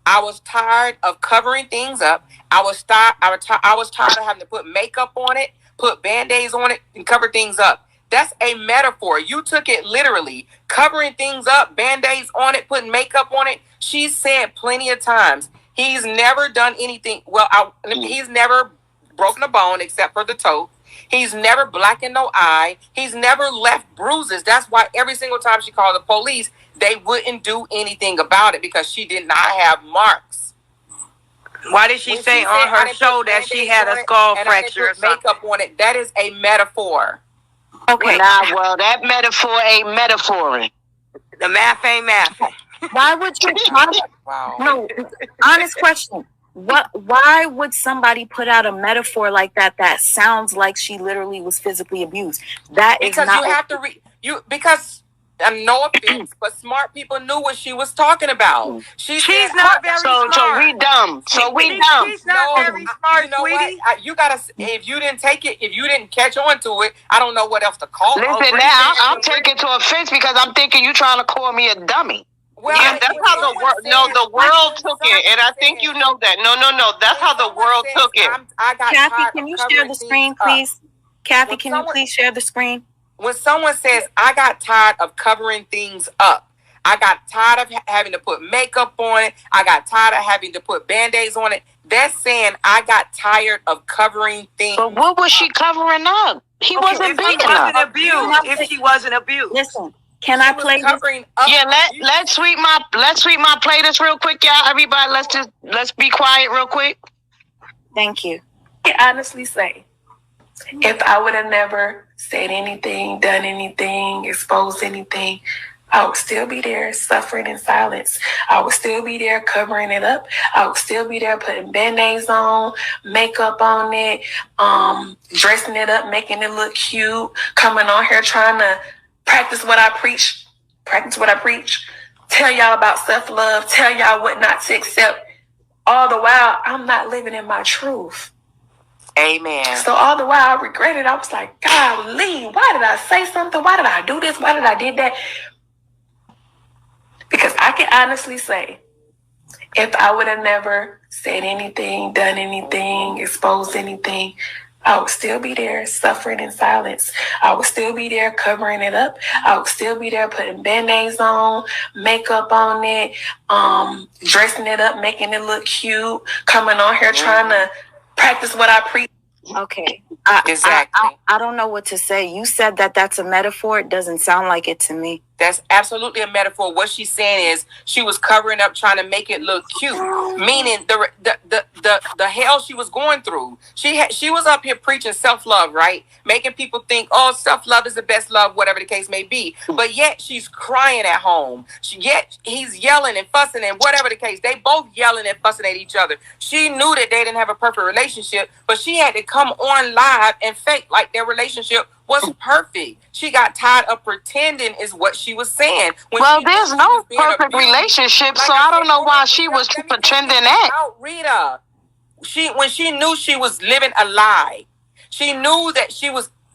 I was tired of covering things up. I was tired of having to put makeup on it, put Band-Aids on it, and cover things up. That's a metaphor. You took it literally. Covering things up, Band-Aids on it, putting makeup on it. She said plenty of times, he's never done anything. Well, he's never broken a bone except for the toe. He's never blackened no eye. He's never left bruises. That's why every single time she called the police, they wouldn't do anything about it because she did not have marks. Why did she say on her show that she had a skull fracture or something? Makeup on it. That is a metaphor. Okay. Nah, well, that metaphor ain't metaphoring. The math ain't math. Why would you? Wow. No, honest question. Why would somebody put out a metaphor like that sounds like she literally was physically abused? That is because not you have to because no offense, but smart people knew what she was talking about. She's not very smart. So we dumb. She's not very smart, you know sweetie. What? You gotta. If you didn't take it, if you didn't catch on to it, I don't know what else to call it. Listen, now I'm taking to offense because I'm thinking you trying to call me a dummy. Well, yeah, that's how the world. No, the world took it, and I think you know that. No. That's how the world took it. Kathy, can you share the screen, please? Kathy, can you please share the screen? When someone says, I got tired of covering things up, I got tired of having to put makeup on it. I got tired of having to put band-aids on it. That's saying I got tired of covering things. But what was she covering up? He wasn't beating her. If she wasn't abused. Listen, can I play this? Yeah, let's sweep my play this real quick, y'all. Everybody, let's be quiet real quick. Thank you. I honestly say, if I would have never said anything, done anything, exposed anything, I would still be there suffering in silence. I would still be there covering it up. I would still be there putting band-aids on, makeup on it, dressing it up, making it look cute, coming on here trying to practice what I preach, tell y'all about self-love, tell y'all what not to accept. All the while, I'm not living in my truth. Amen. So all the while I regretted. I was like, golly, why did I say something? Why did I do this? Why did I did that? Because I can honestly say, if I would have never said anything, done anything, exposed anything, I would still be there suffering in silence. I would still be there covering it up. I would still be there putting band-aids on, makeup on it, dressing it up, making it look cute, coming on here trying to practice what I preach. Okay. Exactly. I don't know what to say. You said that that's a metaphor. It doesn't sound like it to me. That's absolutely a metaphor. What she's saying is she was covering up, trying to make it look cute, meaning the hell she was going through. She was up here preaching self-love, right? Making people think, oh, self-love is the best love, whatever the case may be. But yet she's crying at home. Yet he's yelling and fussing and whatever the case. They both yelling and fussing at each other. She knew that they didn't have a perfect relationship, but she had to come on live and fake like their relationship was perfect. She got tired of pretending is what she was saying. Well, there's no perfect relationship, so I don't know why she was pretending that. Rita, when she knew she was living a lie, she knew that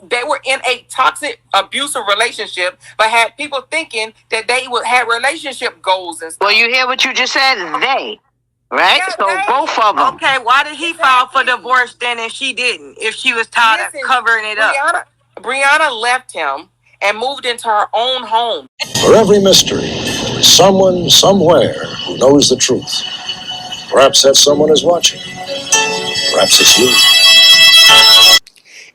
they were in a toxic, abusive relationship, but had people thinking that they would have relationship goals and stuff. Well, you hear what you just said? They. Right? Yeah, so both of them. Okay, why did he file for divorce then and she didn't? If she was tired of covering it up. Brianna left him and moved into her own home. For every mystery, there is someone somewhere who knows the truth. Perhaps that someone is watching. Perhaps it's you.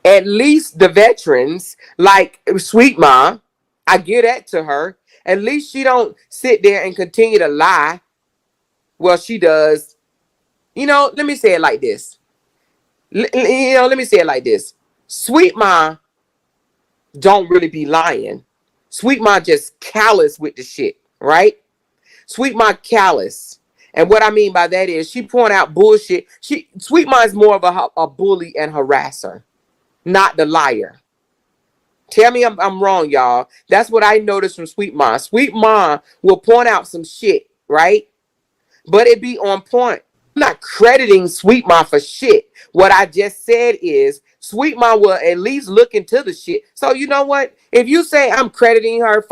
At least the veterans, like Sweet Ma, I give that to her. At least she don't sit there and continue to lie. Well, she does. Let me say it like this. Sweet Ma don't really be lying. Sweet Ma just callous with the shit, right? Sweet Ma callous. And what I mean by that is she point out bullshit. Sweet Ma is more of a bully and harasser, not the liar. Tell me I'm wrong, y'all. That's what I noticed from Sweet Ma. Sweet Ma will point out some shit, right? But it be on point. I'm not crediting Sweet Ma for shit. What I just said is Sweet Ma will at least look into the shit. So you know what? If you say I'm crediting her,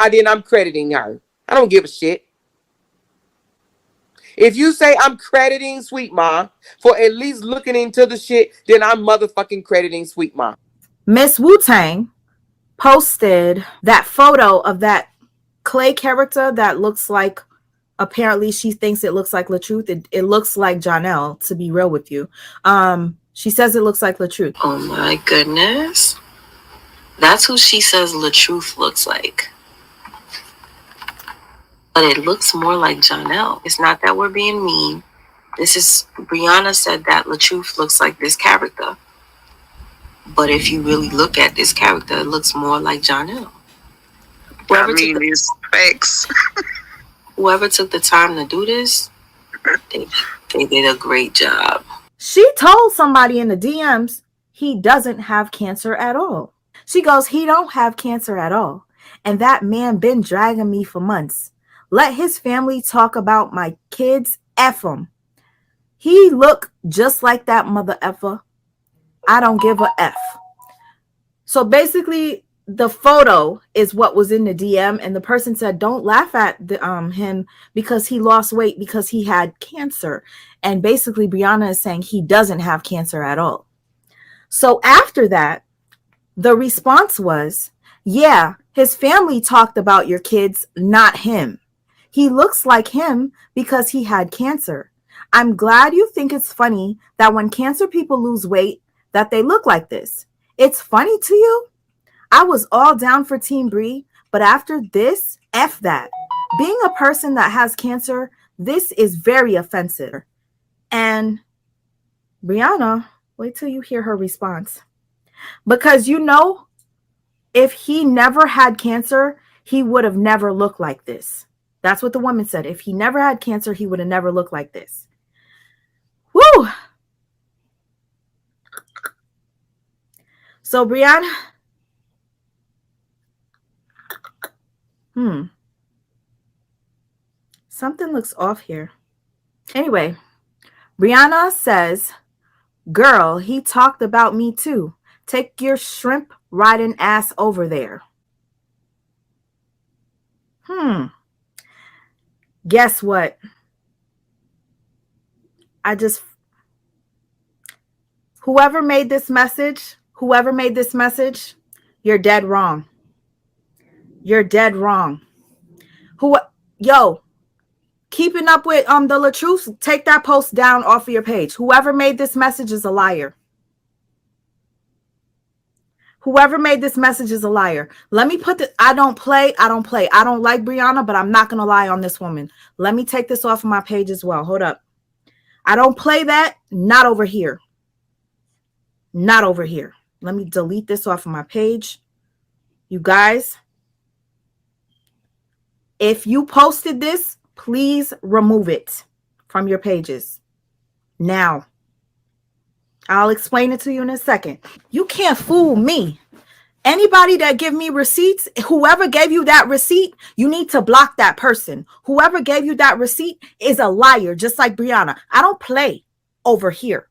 then I'm crediting her. I don't give a shit. If you say I'm crediting Sweet Ma for at least looking into the shit, then I'm motherfucking crediting Sweet Ma. Miss Wu-Tang posted that photo of that clay character that looks like, apparently she thinks it looks like LaTruth. It looks like Janelle, to be real with you. She says it looks like LaTruth. Oh my goodness. That's who she says LaTruth looks like. But it looks more like Janelle. It's not that we're being mean. Brianna said that LaTruth looks like this character. But if you really look at this character, it looks more like Janelle. Whoever took the time to do this, they did a great job. She told somebody in the DMs he doesn't have cancer at all. She goes, he don't have cancer at all. And that man been dragging me for months. Let his family talk about my kids. F him. He look just like that mother effer. I don't give a F. So basically, the photo is what was in the DM, and the person said, don't laugh at him because he lost weight because he had cancer. And basically, Brianna is saying he doesn't have cancer at all. So after that, the response was, yeah, His family talked about your kids, not him. He looks like him because he had cancer. I'm glad you think it's funny that when cancer people lose weight, that they look like this. It's funny to you? I was all down for Team Bree, but after this, F that. Being a person that has cancer, this is very offensive. And Brianna, wait till you hear her response. Because you know, if he never had cancer, he would have never looked like this. That's what the woman said. If he never had cancer, he would have never looked like this. Woo! So, Brianna, something looks off here. Anyway, Brianna says, girl, he talked about me too. Take your shrimp riding ass over there. Guess what? Whoever made this message, you're dead wrong. You're dead wrong. Keeping up with the LaTruth, take that post down off of your page. Whoever made this message is a liar. Whoever made this message is a liar. Let me put this. I don't play. I don't like Brianna, but I'm not going to lie on this woman. Let me take this off of my page as well. Hold up. I don't play that. Not over here. Not over here. Let me delete this off of my page. You guys, if you posted this, please remove it from your pages. Now, I'll explain it to you in a second. You can't fool me. Anybody that give me receipts, whoever gave you that receipt, you need to block that person. Whoever gave you that receipt is a liar, just like Brianna. I don't play over here.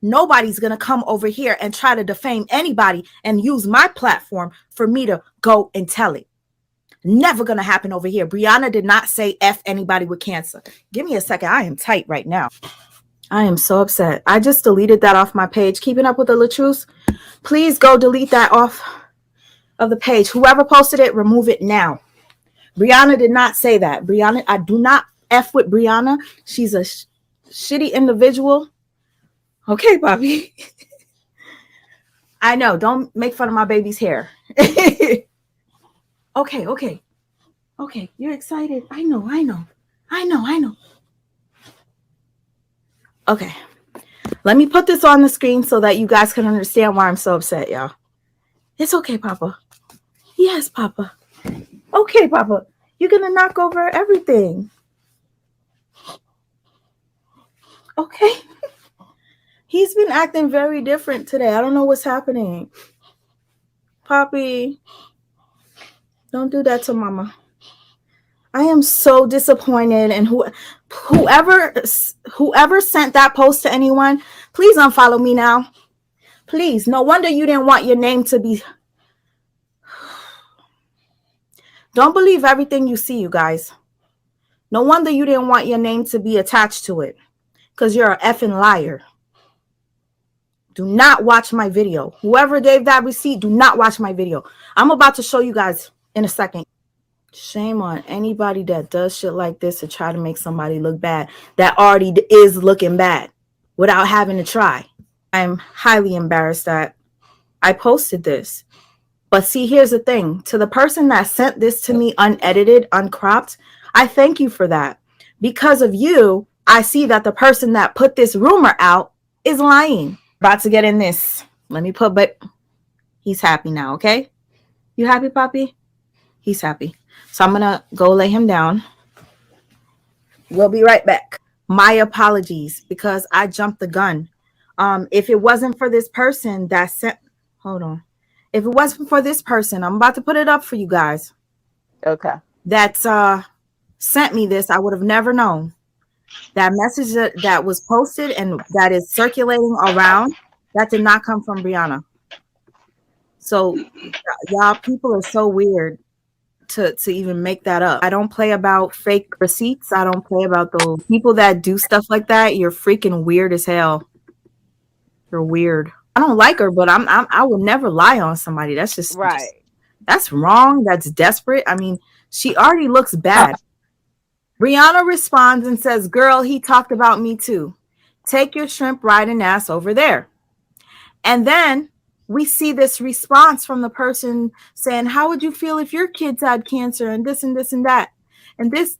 Nobody's going to come over here and try to defame anybody and use my platform for me to go and tell it. Never going to happen over here. Brianna did not say F anybody with cancer. Give me a second. I am tight right now. I am so upset. I just deleted that off my page. Keeping up with the LaTruth, please go delete that off of the page. Whoever posted it, remove it now. Brianna did not say that. Brianna, I do not F with Brianna. She's a shitty individual. Okay, Bobby. I know. Don't make fun of my baby's hair. Okay. You're excited. I know. Okay. Let me put this on the screen so that you guys can understand why I'm so upset, y'all. It's okay, Papa. Yes, Papa. Okay, Papa. You're going to knock over everything. Okay. He's been acting very different today. I don't know what's happening. Poppy, don't do that to Mama. I am so disappointed. And whoever sent that post to anyone, please unfollow me now. Please. No wonder you didn't want your name to be. Don't believe everything you see, you guys. No wonder you didn't want your name to be attached to it. Because you're an effing liar. Do not watch my video. Whoever gave that receipt, do not watch my video. I'm about to show you guys in a second. Shame on anybody that does shit like this to try to make somebody look bad that already is looking bad without having to try. I'm highly embarrassed that I posted this. But see, here's the thing. To the person that sent this to me unedited, uncropped, I thank you for that. Because of you, I see that the person that put this rumor out is lying. About to get in this. Let me put, but he's happy now, okay? You happy, Poppy? He's happy. So I'm going to go lay him down. We'll be right back. My apologies because I jumped the gun. If it wasn't for this person that sent, hold on. If it wasn't for this person, I'm about to put it up for you guys. Okay. That sent me this, I would have never known. That message that was posted and that is circulating around, that did not come from Brianna. So y'all, people are so weird to even make that up. I don't play about fake receipts. I don't play about those people that do stuff like that. You're freaking weird as hell. You're weird. I don't like her, but I would never lie on somebody. That's just right. That's wrong. That's desperate. I mean, she already looks bad. Brianna responds and says, girl, he talked about me too. Take your shrimp riding ass over there. And then we see this response from the person saying, how would you feel if your kids had cancer and this and this and that? And this,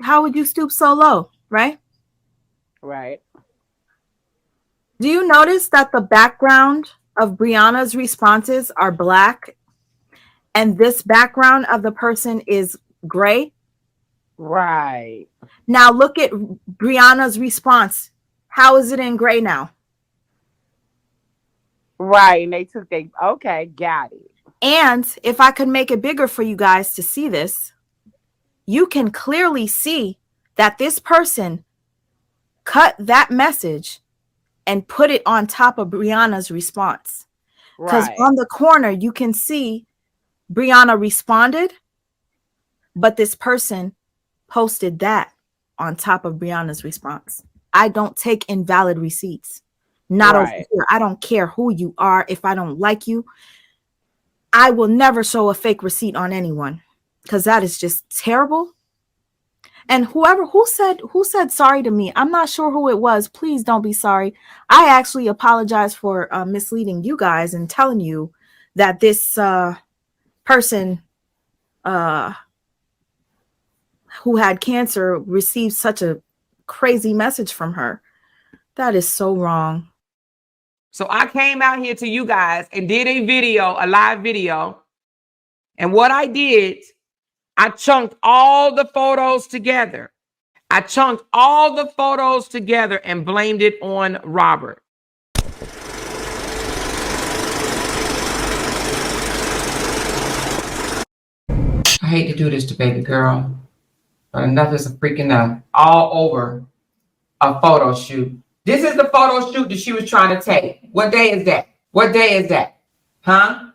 how would you stoop so low? Right? Right. Do you notice that the background of Brianna's responses are black and this background of the person is gray? Right. Now look at Brianna's response. How is it in gray now? Right. And they took okay, got it. And if I could make it bigger for you guys to see this, you can clearly see that this person cut that message and put it on top of Brianna's response. Because on the corner, you can see Brianna responded, but this person posted that on top of Brianna's response. I don't take invalid receipts. Not over here. I don't care who you are. If I don't like you, I will never show a fake receipt on anyone because that is just terrible. And who said sorry to me, I'm not sure who it was. Please don't be sorry. I actually apologize for misleading you guys and telling you that this person who had cancer received such a crazy message from her. That is so wrong. So I came out here to you guys and did a live video. And what I did, I chunked all the photos together. I chunked all the photos together and blamed it on Robert. I hate to do this to baby girl, but enough is a freaking enough. All over a photo shoot. This is the photo shoot that she was trying to take. What day is that? What day is that? Huh?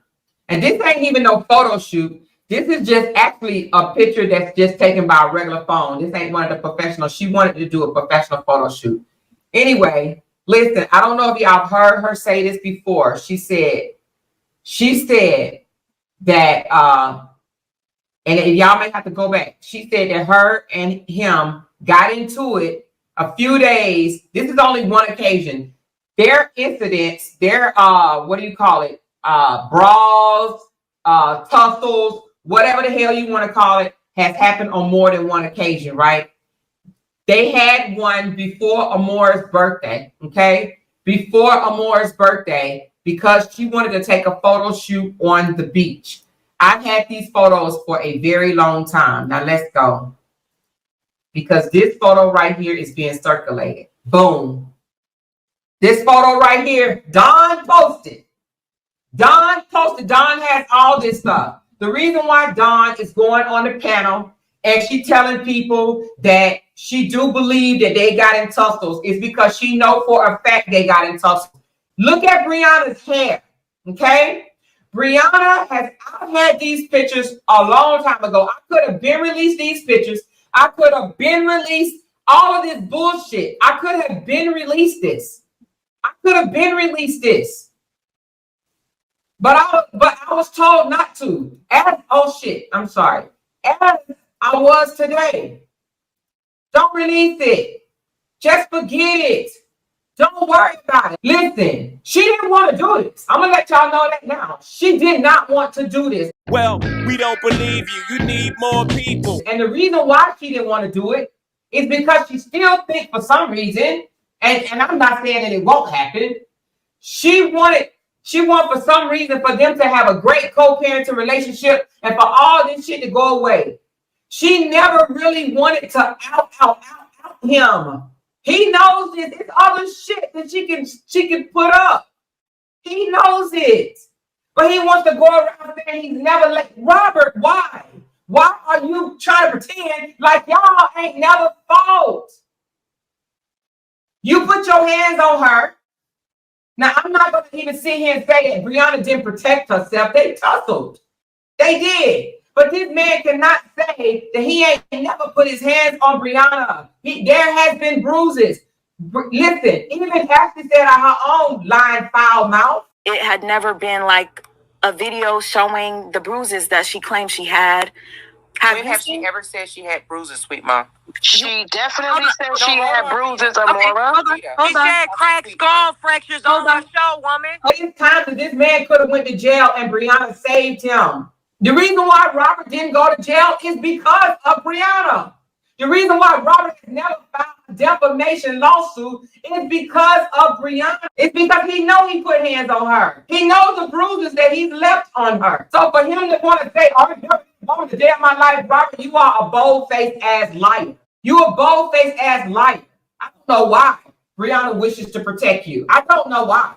And this ain't even no photo shoot. This is just actually a picture that's just taken by a regular phone. This ain't one of the professionals. She wanted to do a professional photo shoot. Anyway, listen, I don't know if y'all heard her say this before. She said that, and y'all may have to go back. She said that her and him got into it a few days. This is only one occasion. Their incidents, their, brawls, tussles, whatever the hell you want to call it, has happened on more than one occasion, right? They had one before Amora's birthday, okay? Before Amora's birthday, because she wanted to take a photo shoot on the beach. I've had these photos for a very long time. Now let's go. Because this photo right here is being circulated. Boom. This photo right here, Don posted. Don has all this stuff. The reason why Don is going on the panel and she telling people that she do believe that they got in tussles is because she know for a fact they got in tussles. Look at Brianna's hair, okay? I've had these pictures a long time ago. I could have been released these pictures. I could have been released all of this bullshit. I could have been released this. But I was told not to. As I was today. Don't release it. Just forget it. Don't worry about it. Listen, she didn't want to do this. I'm going to let y'all know that now. She did not want to do this. Well, we don't believe you. You need more people. And the reason why she didn't want to do it is because she still thinks for some reason, and I'm not saying that it won't happen, she wanted for some reason for them to have a great co-parenting relationship and for all this shit to go away. She never really wanted to out him. He knows this. It's other shit that she can put up. He knows it. But he wants to go around saying he's never let Robert, why? Why are you trying to pretend like y'all ain't never fought? You put your hands on her. Now, I'm not going to even sit here and say that Brianna didn't protect herself. They tussled. They did. But this man cannot say that he ain't never put his hands on Brianna. There has been bruises. Listen, even Ashley said out her own lying foul mouth. It had never been like a video showing the bruises that she claimed she had. When have she ever said she had bruises, Sweet Mom? She definitely said she had bruises, Amora. She said cracked skull fractures on her show, woman. These times that this man could have went to jail and Brianna saved him. The reason why Robert didn't go to jail is because of Brianna. The reason why Robert has never filed a defamation lawsuit is because of Brianna. It's because he knows he put hands on her. He knows the bruises that he's left on her. So for him to want to say, "Oh, you're going to jail my life," Robert, you are a bold-faced ass liar. You a bold-faced ass liar. I don't know why Brianna wishes to protect you. I don't know why.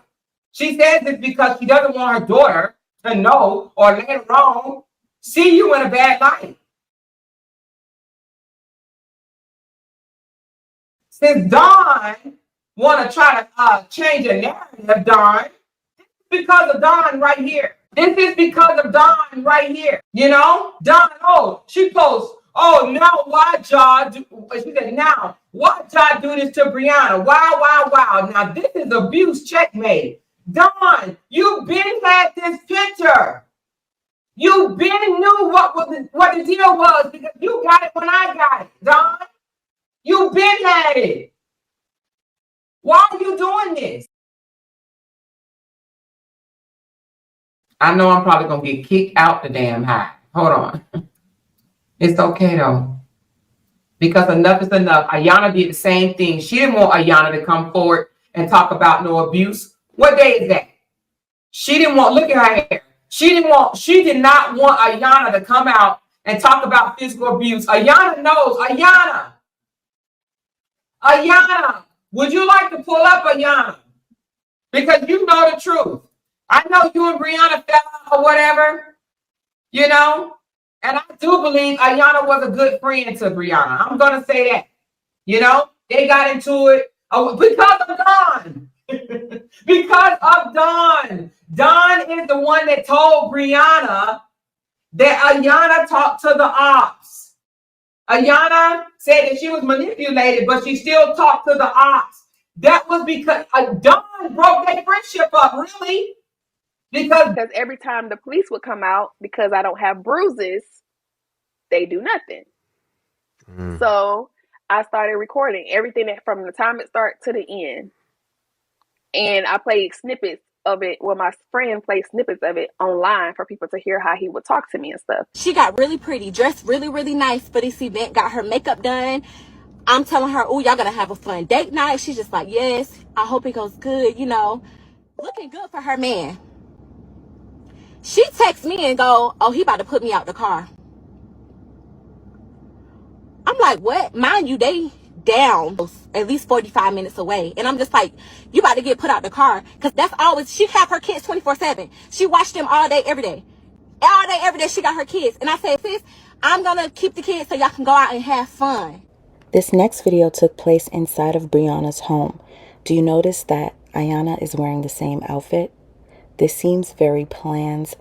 She says it's because she doesn't want her daughter to know or later on see you in a bad light. Since Dawn want to try to change the narrative, Dawn, this is because of Dawn right here. This is because of Dawn right here. You know, Dawn, she posts, now why y'all do, she said, now, why y'all do this to Brianna? Wow. Now, this is abuse checkmate. Dawn, you been had this picture. You been knew what the deal was because you got it when I got it, Dawn. You been had it. Why are you doing this? I know I'm probably going to get kicked out the damn high. Hold on. It's okay, though. Because enough is enough. Ayana did the same thing. She didn't want Ayana to come forward and talk about no abuse. What day is that? She didn't want, look at her hair. She did not want Ayana to come out and talk about physical abuse. Ayana knows. Ayana, would you like to pull up, Ayana? Because you know the truth. I know you and Brianna fell out or whatever, you know, and I do believe Ayana was a good friend to Brianna. I'm going to say that, you know, they got into it because of Dawn. Because of Dawn. Dawn is the one that told Brianna that Ayana talked to the ops. Ayana said that she was manipulated, but she still talked to the ops. That was because Dawn broke their friendship up, really. Because every time the police would come out, because I don't have bruises, they do nothing. So I started recording everything from the time it starts to the end. And I played snippets of it. Well, my friend played snippets of it online for people to hear how he would talk to me and stuff. She got really pretty, dressed really, really nice for this event, got her makeup done. I'm telling her, y'all gonna have a fun date night. She's just like, yes, I hope it goes good, you know. Looking good for her man. She texts me and go, he about to put me out the car. I'm like, what? Mind you, they down at least 45 minutes away. And I'm just like, you about to get put out the car. Because that's always, she have her kids 24/7. She watched them all day, every day. All day, every day, she got her kids. And I said, sis, I'm going to keep the kids so y'all can go out and have fun. This next video took place inside of Brianna's home. Do you notice that Ayana is wearing the same outfit? This seems very planned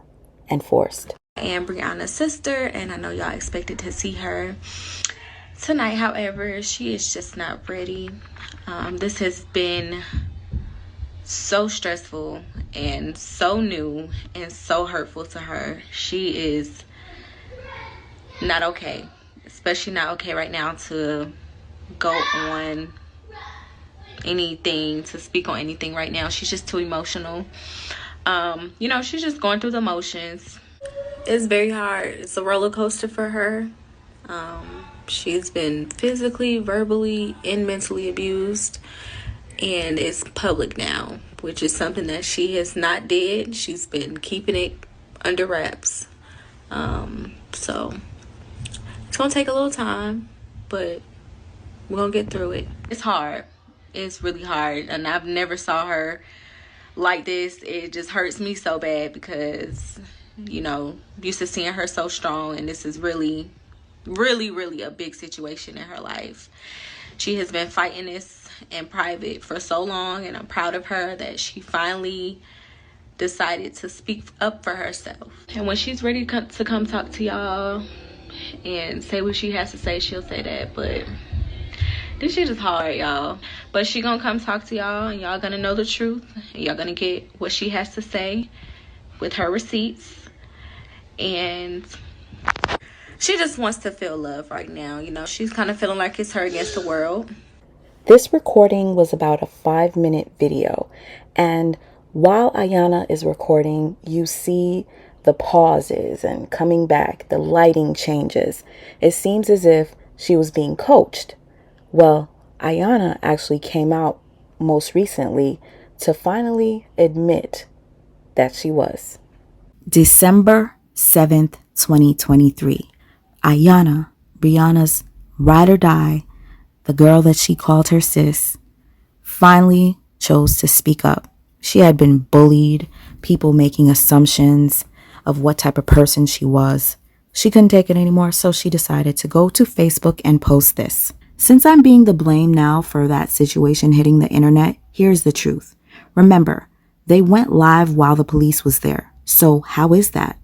and forced. I am Brianna's sister, and I know y'all expected to see her tonight. However, she is just not ready. This has been so stressful and so new and so hurtful to her. She is not okay, especially not okay right now to go on anything, to speak on anything right now. She's just too emotional. You know, she's just going through the motions. It's very hard. It's a roller coaster for her. She's been physically, verbally, and mentally abused, and it's public now, which is something that she has not did. She's been keeping it under wraps. So it's gonna take a little time, but we're gonna get through it. It's hard. It's really hard, and I've never saw her like this. It just hurts me so bad because, you know, used to seeing her so strong, and this is really a big situation in her life. She has been fighting this in private for so long, and I'm proud of her that she finally decided to speak up for herself. And when she's ready to come talk to y'all and say what she has to say, she'll say that. But this shit is hard, y'all. But she gonna come talk to y'all, and y'all gonna know the truth, and y'all gonna get what she has to say. with her receipts, and she just wants to feel love right now. You know, she's kind of feeling like it's her against the world. This recording was about a 5-minute video, and while Ayana is recording, you see the pauses and coming back, the lighting changes. It seems as if she was being coached. Well, Ayana actually came out most recently to finally admit that she was. December 7th, 2023. Ayana, Brianna's ride or die, the girl that she called her sis, finally chose to speak up. She had been bullied, people making assumptions of what type of person she was. She couldn't take it anymore, so she decided to go to Facebook and post this. Since I'm being the blame now for that situation hitting the internet, here's the truth. Remember, they went live while the police was there. So how is that?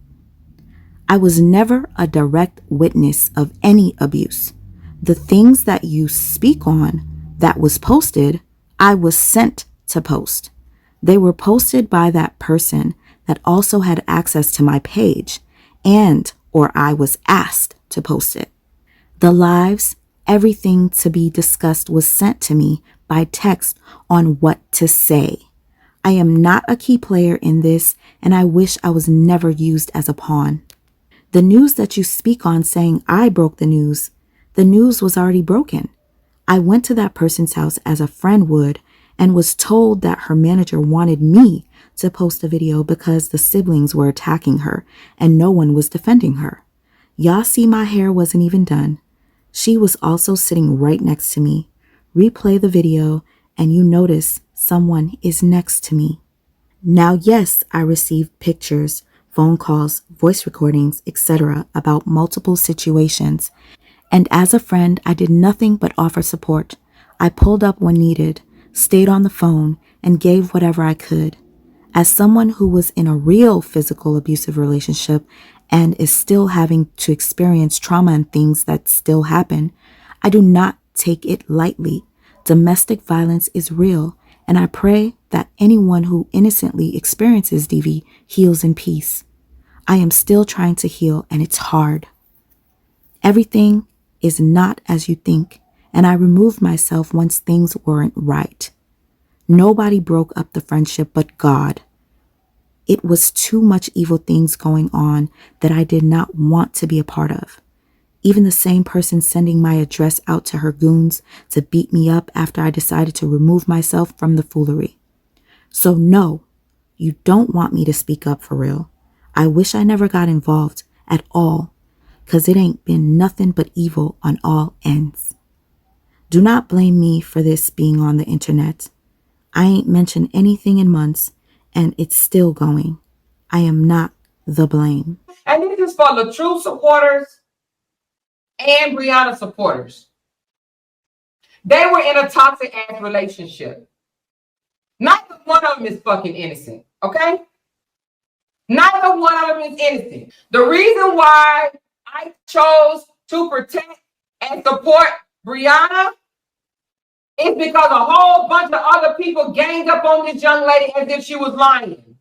I was never a direct witness of any abuse. The things that you speak on that was posted, I was sent to post. They were posted by that person that also had access to my page, and or I was asked to post it. The lives, everything to be discussed was sent to me by text on what to say. I am not a key player in this, and I wish I was never used as a pawn. The news that you speak on saying I broke the news was already broken. I went to that person's house as a friend would and was told that her manager wanted me to post a video because the siblings were attacking her and no one was defending her. Y'all see my hair wasn't even done. She was also sitting right next to me. Replay the video and you notice someone is next to me. Now, yes, I received pictures, phone calls, voice recordings, etc. about multiple situations. And as a friend, I did nothing but offer support. I pulled up when needed, stayed on the phone, and gave whatever I could. As someone who was in a real physical abusive relationship and is still having to experience trauma and things that still happen, I do not take it lightly. Domestic violence is real, and I pray that anyone who innocently experiences DV heals in peace. I am still trying to heal, and it's hard. Everything is not as you think, and I removed myself once things weren't right. Nobody broke up the friendship but God. It was too much evil things going on that I did not want to be a part of. Even the same person sending my address out to her goons to beat me up after I decided to remove myself from the foolery. So no, you don't want me to speak up for real. I wish I never got involved at all, 'cause it ain't been nothing but evil on all ends. Do not blame me for this being on the internet. I ain't mentioned anything in months, and it's still going. I am not the blame. And this is for the Truth supporters and Brianna supporters. They were in a toxic ass relationship. Neither one of them is fucking innocent, okay? Neither one of them is innocent. The reason why I chose to protect and support Brianna is because a whole bunch of other people ganged up on this young lady as if she was lying.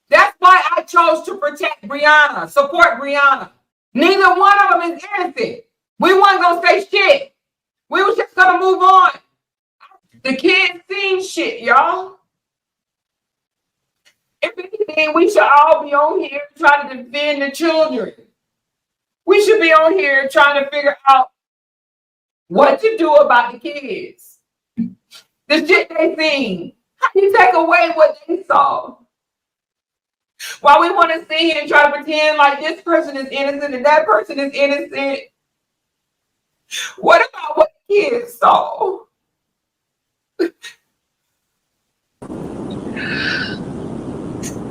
That's why I chose to protect Brianna, support Brianna. Neither one of them is innocent. We weren't gonna say shit. We was just gonna move on. The kids seen shit, y'all. If anything, we should all be on here trying to defend the children. We should be on here trying to figure out what to do about the kids. The shit they seen. How do you take away what they saw? While we want to sit here and try to pretend like this person is innocent and that person is innocent, what about what the kids saw?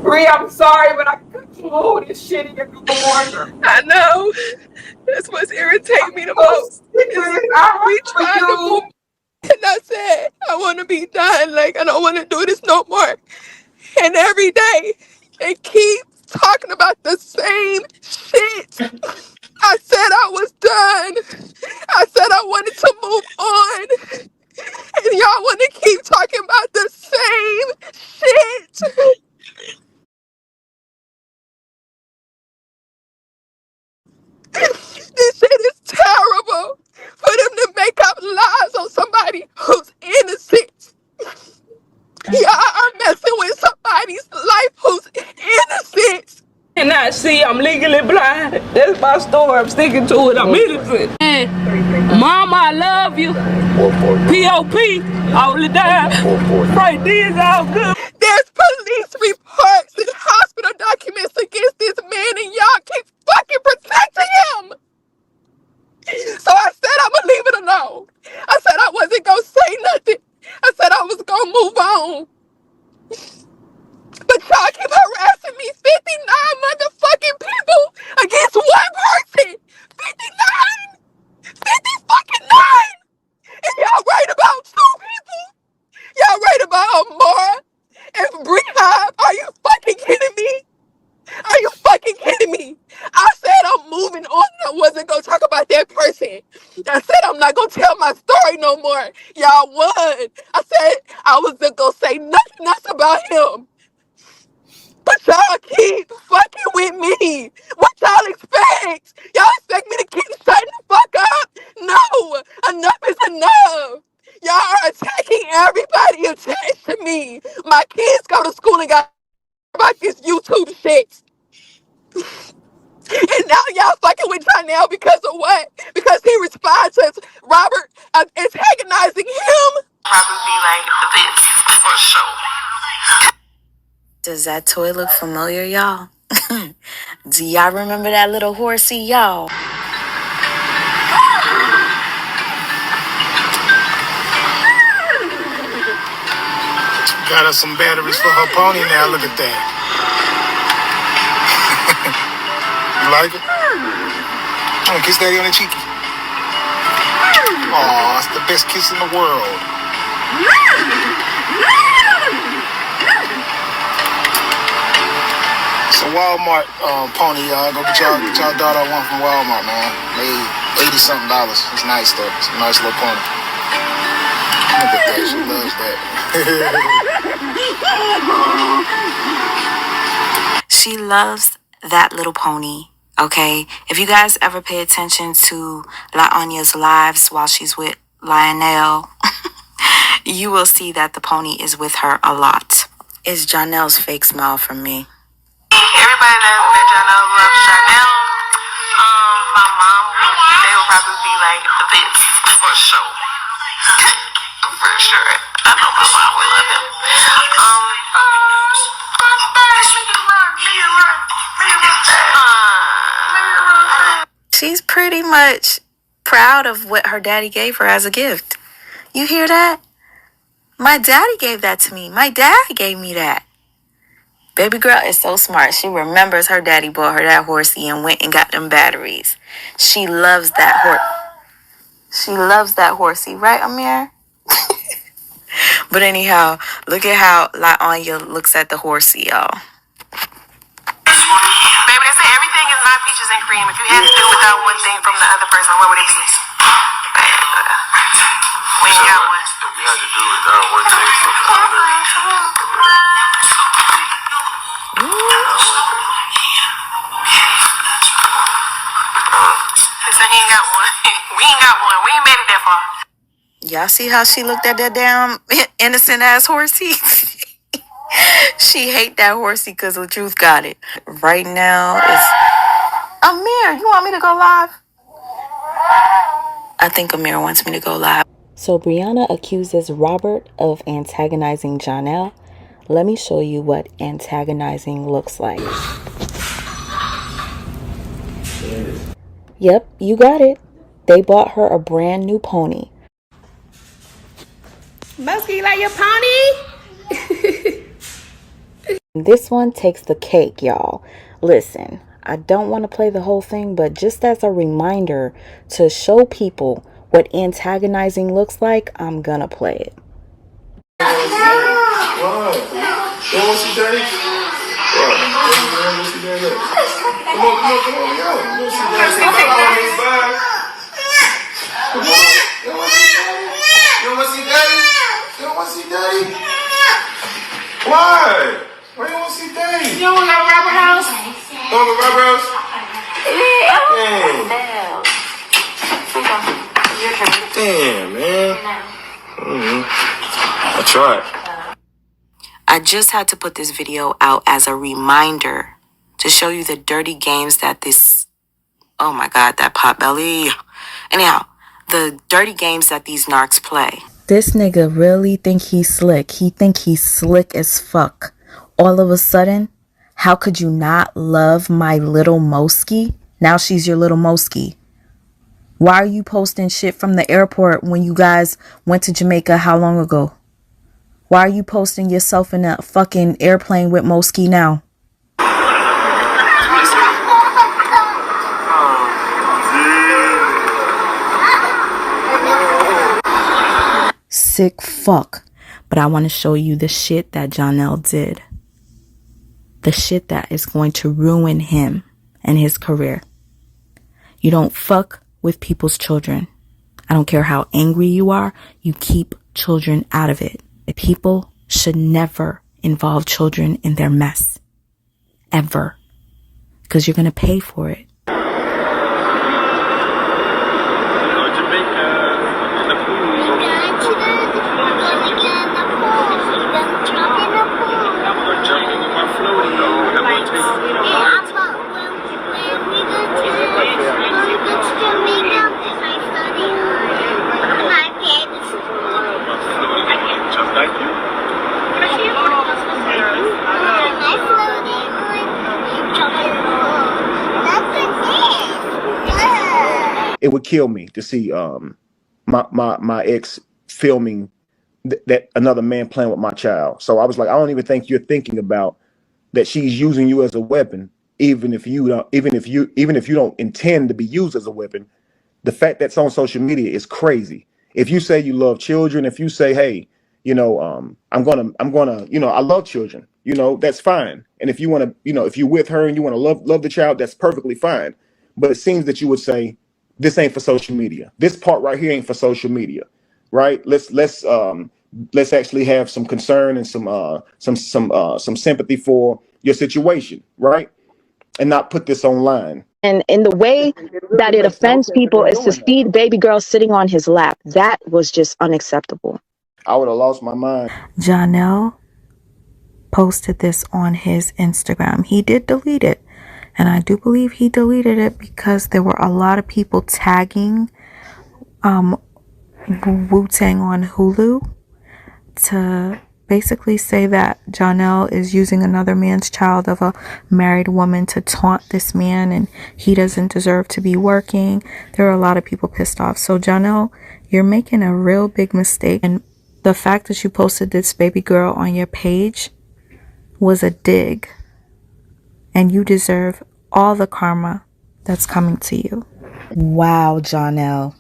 Bree, I'm sorry, but I couldn't hold this shit in no longer. I know. That's what's irritating me the most. We tried to move, and I said, I want to be done. Like, I don't want to do this no more. And every day, they keep talking about the same shit. I said I was done. I said I wanted to move on. And y'all want to keep talking about the same shit. story. I'm sticking to it. I'm innocent. Hey, Mama, I love you. P.O.P. all the time. Right, these all good. There's police reports and hospital documents against this man, and y'all keep fucking protecting him. So I said I'ma leave it alone. I said I wasn't gonna say nothing. I said I was gonna move on. But y'all keep harassing me. 59 motherfucking people against one person. 59! 50 fucking 9! And y'all right about 2 people. Y'all right about Amora and Brehab. Are you fucking kidding me? Are you fucking kidding me? I said I'm moving on. I wasn't gonna talk about that person. I said I'm not gonna tell my story no more. Y'all won. I said I wasn't gonna say nothing else about him. But y'all keep fucking with me. What y'all expect? Y'all expect me to keep shutting the fuck up? No. Enough is enough. Y'all are attacking everybody attached to me. My kids go to school and got about this YouTube shit. And now y'all fucking with Janelle because of what? Because he responds to Robert antagonizing him? Probably like the bits for sure. Does that toy look familiar, y'all? Do y'all remember that little horsey, y'all? Got us some batteries for her pony now. Look at that. You like it? Oh, kiss daddy on the cheeky. Aw, it's the best kiss in the world. It's a Walmart pony, y'all. Go get y'all daughter one from Walmart, man. Made $80-something. It's nice though. It's a nice little pony. Look at that. She loves that. She loves that little pony, okay? If you guys ever pay attention to LaAnya's lives while she's with Lionel, you will see that the pony is with her a lot. It's Janelle's fake smile from me. Everybody that Janelle loves Janelle. My mom, they will probably be like the bits for sure. For sure. I know my mom would love him. She's pretty much proud of what her daddy gave her as a gift. You hear that? My daddy gave that to me. My dad gave me that. Baby girl is so smart. She remembers her daddy bought her that horsey and went and got them batteries. She loves that horse. She loves that horsey, right, Amir? But anyhow, look at how LaAnya looks at the horsey, y'all. Baby, they say everything is not peaches and cream. If you had to do without one thing from the other person, what would it be? We ain't got one. If you had to do without one thing from the other. Listen, he ain't got one. We ain't got one. We ain't made it that far. Y'all see how she looked at that damn innocent ass horsey? She hate that horsey because the truth got it. Right now, it's... Amir, you want me to go live? I think Amir wants me to go live. So Brianna accuses Robert of antagonizing Janelle. Let me show you what antagonizing looks like. Yep, you got it. They bought her a brand new pony. Muskie, like your pony? This one takes the cake, y'all. Listen, I don't want to play the whole thing, but just as a reminder to show people what antagonizing looks like, I'm gonna play it. What? You want to see daddy? What? You want to see daddy? Come on, yo. You want to see daddy? Come on. You want to see daddy? You don't want to see daddy? Why? Why you want to see daddy? You don't want to go to Robert house? You want to go to Robert house? Damn, man. I tried. I just had to put this video out as a reminder to show you the dirty games that this Oh my God, that pot belly. Anyhow, the dirty games that these narcs play. This nigga really think he's slick. He think he's slick as fuck. All of a sudden, how could you not love my little Moski? Now she's your little Moski. Why are you posting shit from the airport when you guys went to Jamaica how long ago? Why are you posting yourself in a fucking airplane with Moski now? Sick fuck. But I want to show you the shit that Jonelle did. The shit that is going to ruin him and his career. You don't fuck with people's children. I don't care how angry you are, you keep children out of it. People should never involve children in their mess. Ever. Because you're going to pay for it. It would kill me to see my ex filming that another man playing with my child. So I was like, I don't even think you're thinking about that she's using you as a weapon, even if you don't intend to be used as a weapon. The fact that's on social media is crazy. If you say you love children, if you say, hey, I'm gonna, I love children, that's fine. And if you want to, if you're with her and you want to love the child, that's perfectly fine. But it seems that you would say, this ain't for social media. This part right here ain't for social media, right? Let's actually have some concern and some sympathy for your situation, right? And not put this online. And in the way that it offends people is to see baby girl sitting on his lap. That was just unacceptable. I would have lost my mind. Jonelle posted this on his Instagram. He did delete it. And I do believe he deleted it because there were a lot of people tagging Wu-Tang on Hulu to basically say that Jonelle is using another man's child of a married woman to taunt this man and he doesn't deserve to be working. There are a lot of people pissed off. So Jonelle, you're making a real big mistake. And the fact that you posted this baby girl on your page was a dig. And you deserve all the karma that's coming to you. Wow, Jonelle.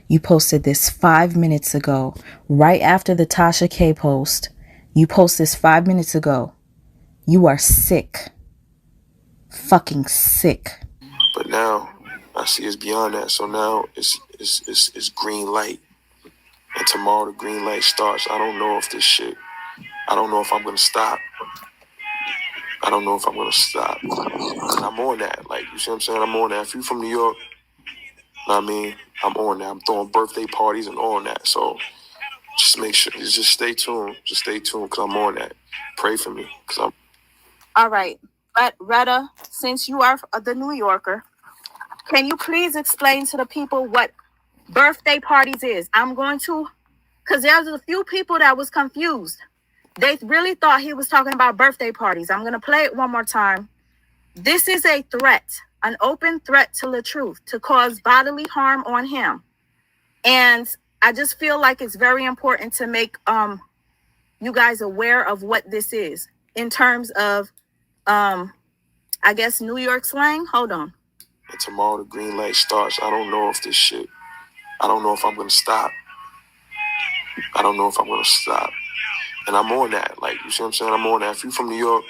You posted this 5 minutes ago, right after the Tasha K post. You posted this 5 minutes ago. You are sick. Fucking sick. But now, I see it's beyond that. So now it's green light. And tomorrow the green light starts. I don't know if I'm going to stop. I don't know if I'm going to stop. And I'm on that. Like, you see what I'm saying? I'm on that. If you're from New York, I mean, I'm on that. I'm throwing birthday parties and on that. So just make sure, just stay tuned. Just stay tuned because I'm on that. Pray for me because I'm. All right. But Retta, since you are the New Yorker, can you please explain to the people what birthday parties is? I'm going to, because there's a few people that was confused. They really thought he was talking about birthday parties. I'm going to play it one more time. This is a threat, an open threat to the truth, to cause bodily harm on him. And I just feel like it's very important to make you guys aware of what this is in terms of, I guess, New York slang. Hold on. And tomorrow the green light starts. I don't know if I'm going to stop. I don't know if I'm going to stop. And I'm on that. Like, you see what I'm saying? I'm on that. If you're from New York,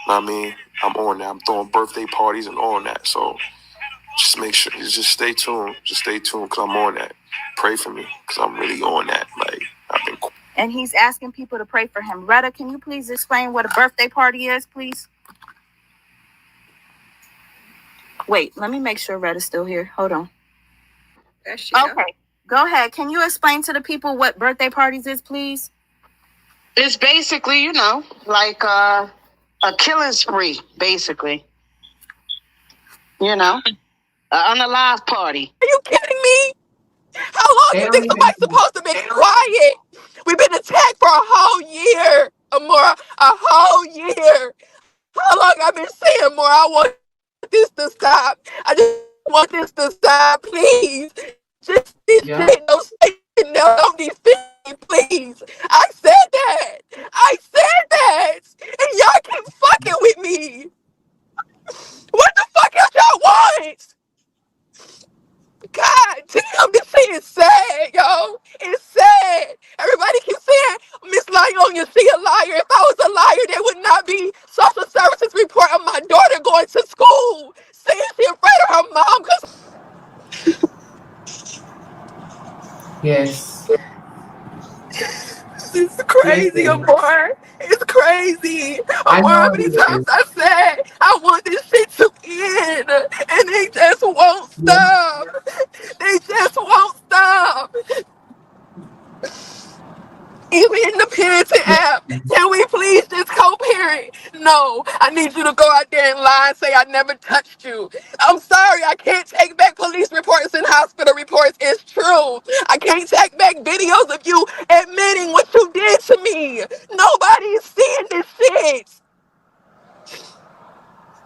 I mean, I'm on that. I'm throwing birthday parties and on that. So just make sure, just stay tuned. Just stay tuned because I'm on that. Pray for me because I'm really on that. Like, I've been. And he's asking people to pray for him. Retta, can you please explain what a birthday party is, please? Wait, let me make sure Retta's still here. Hold on. Okay, go ahead. Can you explain to the people what birthday parties is, please? It's basically, like a killing spree, basically. On the last party. Are you kidding me? How long do They you don't think even. somebody's supposed to be quiet? We've been attacked for a whole year, Amora. A whole year. How long I've been saying, more? I want this to stop. I just want this to stop, please. Just this shit. Don't say no. Don't defend me, please. I said that. I said that. And y'all keep fucking with me. What the fuck else y'all want? God damn, this shit is sad, yo. It's sad. Everybody keeps saying, Miss Lyon, she a liar. If I was a liar, there would not be social services report of my daughter going to school, saying she afraid of her mom. Yes. It's crazy, Listen, Amor. It's crazy. I Amor, how know many it times is. I said I want this shit to end, and they just won't Yeah. stop. They just won't stop. Even in the parenting app, can we please just co-parent? No, I need you to go out there and lie and say I never touched you. I'm sorry, I can't take back police reports and hospital reports. It's true. I can't take back videos of you admitting what you did to me. Nobody is seeing this shit.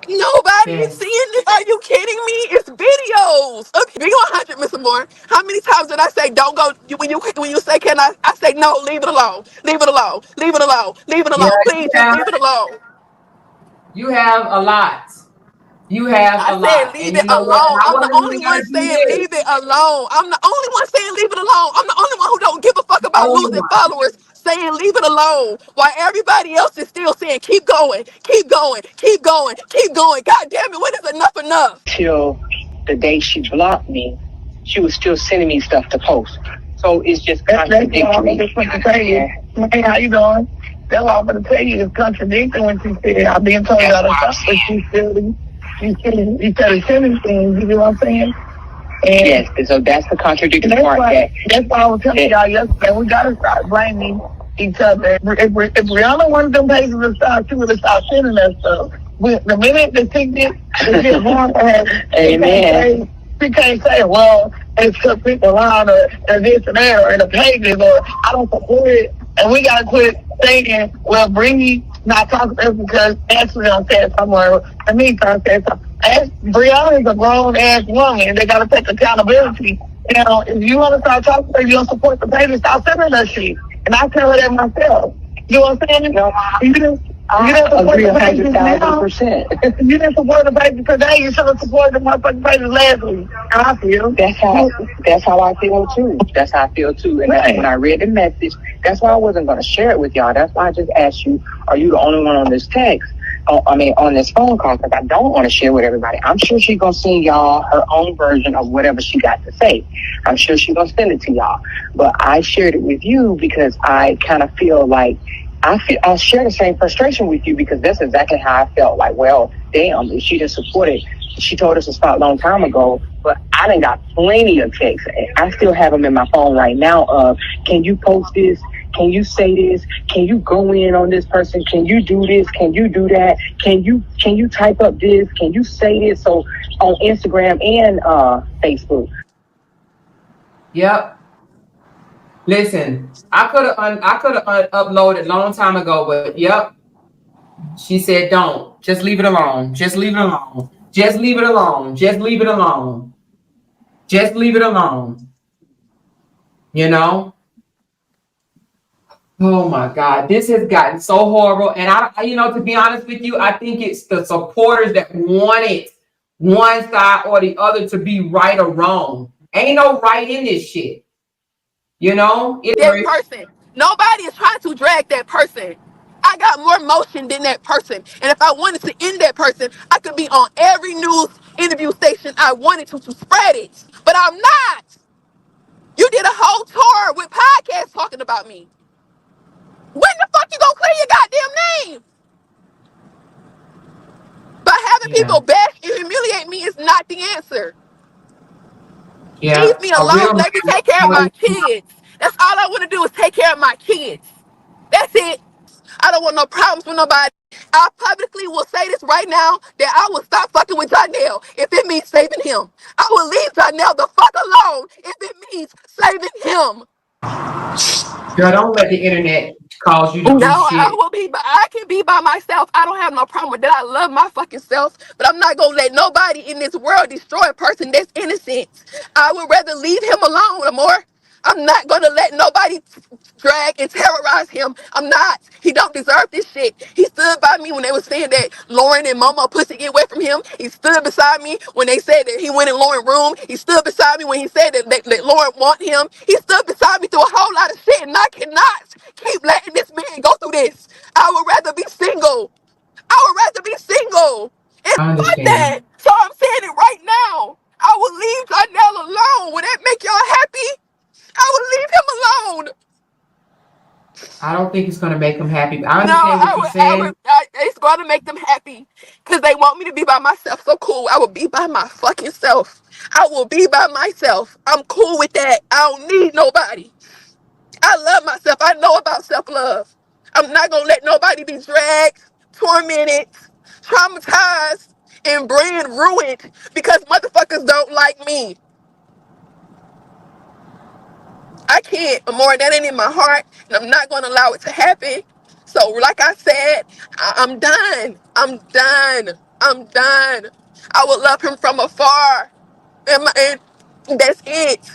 Nobody is Yes. seeing this. Are you kidding me? It's videos. Okay, be 100, Mr. Moore. How many times did I say don't go when you say can I say no, leave it alone. Leave it alone. Leave it alone. Leave it Yeah, alone. Please just leave it alone. you have a lot. You have I a said lot. leave And it you know what? And alone. I I'm the wasn't only even one gonna do saying this. leave it alone. I'm the only one saying leave it alone. I'm the only one who don't give a fuck The about only losing one. followers saying leave it alone. While everybody else is still saying keep going, keep going, keep going, keep going. God damn it, when is enough enough? Till the day she blocked me, she was still sending me stuff to post. So it's just contradictory. Hey, how you doing? That's all I'm gonna tell you is contradicting when she said I've been told all the stuff, but she's still sending things. You know what I'm saying? And yes, so that's the contradictory part. That's why I was telling y'all yesterday. We gotta start blaming each other. If Rihanna wanted them pages to stop, she would have stopped sending us stuff. The minute the ticket is get harm for her, amen. She can't say, well, it's because people lying or this and that or the pages or I don't support it. And we gotta quit thinking, well, Brittany not talking to us because Ashley done said somewhere, and me done said something. Brianna is a grown ass woman, and they gotta take accountability. You know, if you wanna start talking to her, you don't support the baby, stop sending her shit. And I tell her that myself. You know what I'm saying? No, you didn't support the baby now. You didn't support the baby today. You should have supported the motherfucking baby last week. I feel. That's how I feel too. That's how I feel too. And when I read the message, that's why I wasn't gonna share it with y'all. That's why I just asked you, are you the only one on this text? On this phone call, because I don't want to share with everybody. I'm sure she's going to send y'all her own version of whatever she got to say. I'm sure she's going to send it to y'all. But I shared it with you because I kind of feel like I share the same frustration with you because that's exactly how I felt. Like, well, damn, if she didn't support it, she told us to stop a long time ago, but I done got plenty of texts. I still have them in my phone right now of, can you post this? Can you say this? Can you go in on this person? Can you do this? Can you do that? Can you type up this? Can you say this? So on Instagram and Facebook. Yep. Listen, I could have uploaded a long time ago, but yep. She said, "Don't. Just leave it alone. Just leave it alone. Just leave it alone. Just leave it alone. Just leave it alone." You know? Oh my God, this has gotten so horrible. And to be honest with you, I think it's the supporters that wanted one side or the other to be right or wrong. Ain't no right in this shit. You know? That person. Nobody is trying to drag that person. I got more motion than that person. And if I wanted to end that person, I could be on every news interview station I wanted to spread it. But I'm not. You did a whole tour with podcasts talking about me. When the fuck you gonna clear your goddamn name? But having Yeah. people bash and humiliate me is not the answer. Yeah. Leave me A alone. real Let me take care of my kids. That's all I want to do is take care of my kids. That's it. I don't want no problems with nobody. I publicly will say this right now that I will stop fucking with Janelle if it means saving him. I will leave Janelle the fuck alone if it means saving him. Girl, don't let the internet cause you to No, do I shit. will be, but I can be by myself. I don't have no problem with that. I love my fucking self, but I'm not gonna let nobody in this world destroy a person that's innocent. I would rather leave him alone, Amor. I'm not gonna let nobody drag and terrorize him. I'm not. He don't deserve this shit. He stood by me when they were saying that Lauren and Momo pussy get away from him. He stood beside me when they said that he went in Lauren's room. He stood beside me when he said that Lauren want him. He stood beside me through a whole lot of shit, and I cannot keep letting this man go through this. I would rather be single. I would rather be single. And I fuck understand. that. So I'm saying it right now. I will leave Janelle alone. Would that make y'all happy? I will leave him alone. I don't think it's gonna make them happy. I No, understand what you're saying. it's going to make them happy because they want me to be by myself. So cool. I will be by my fucking self. I will be by myself. I'm cool with that. I don't need nobody. I love myself. I know about self-love. I'm not going to let nobody be dragged, tormented, traumatized, and brand ruined because motherfuckers don't like me. I can't. More that ain't in my heart, and I'm not going to allow it to happen. So, like I said, I'm done. I'm done. I'm done. I would love him from afar, and that's it.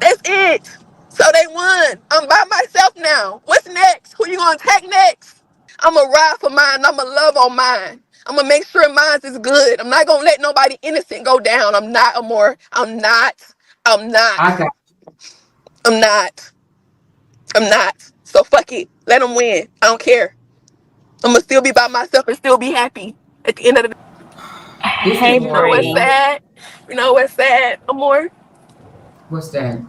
That's it. So they won. I'm by myself now. What's next? Who you gonna take next? I'm gonna ride for mine. I'm gonna love on mine. I'm gonna make sure mine is good. I'm not gonna let nobody innocent go down. I'm not, Amor. I'm not. I'm not. I got I'm not. I'm not. So fuck it. Let them win. I don't care. I'm gonna still be by myself and still be happy at the end of the day. this Hey, is You know what's Bree. horrible. sad? You know what's sad, Amor? What's that?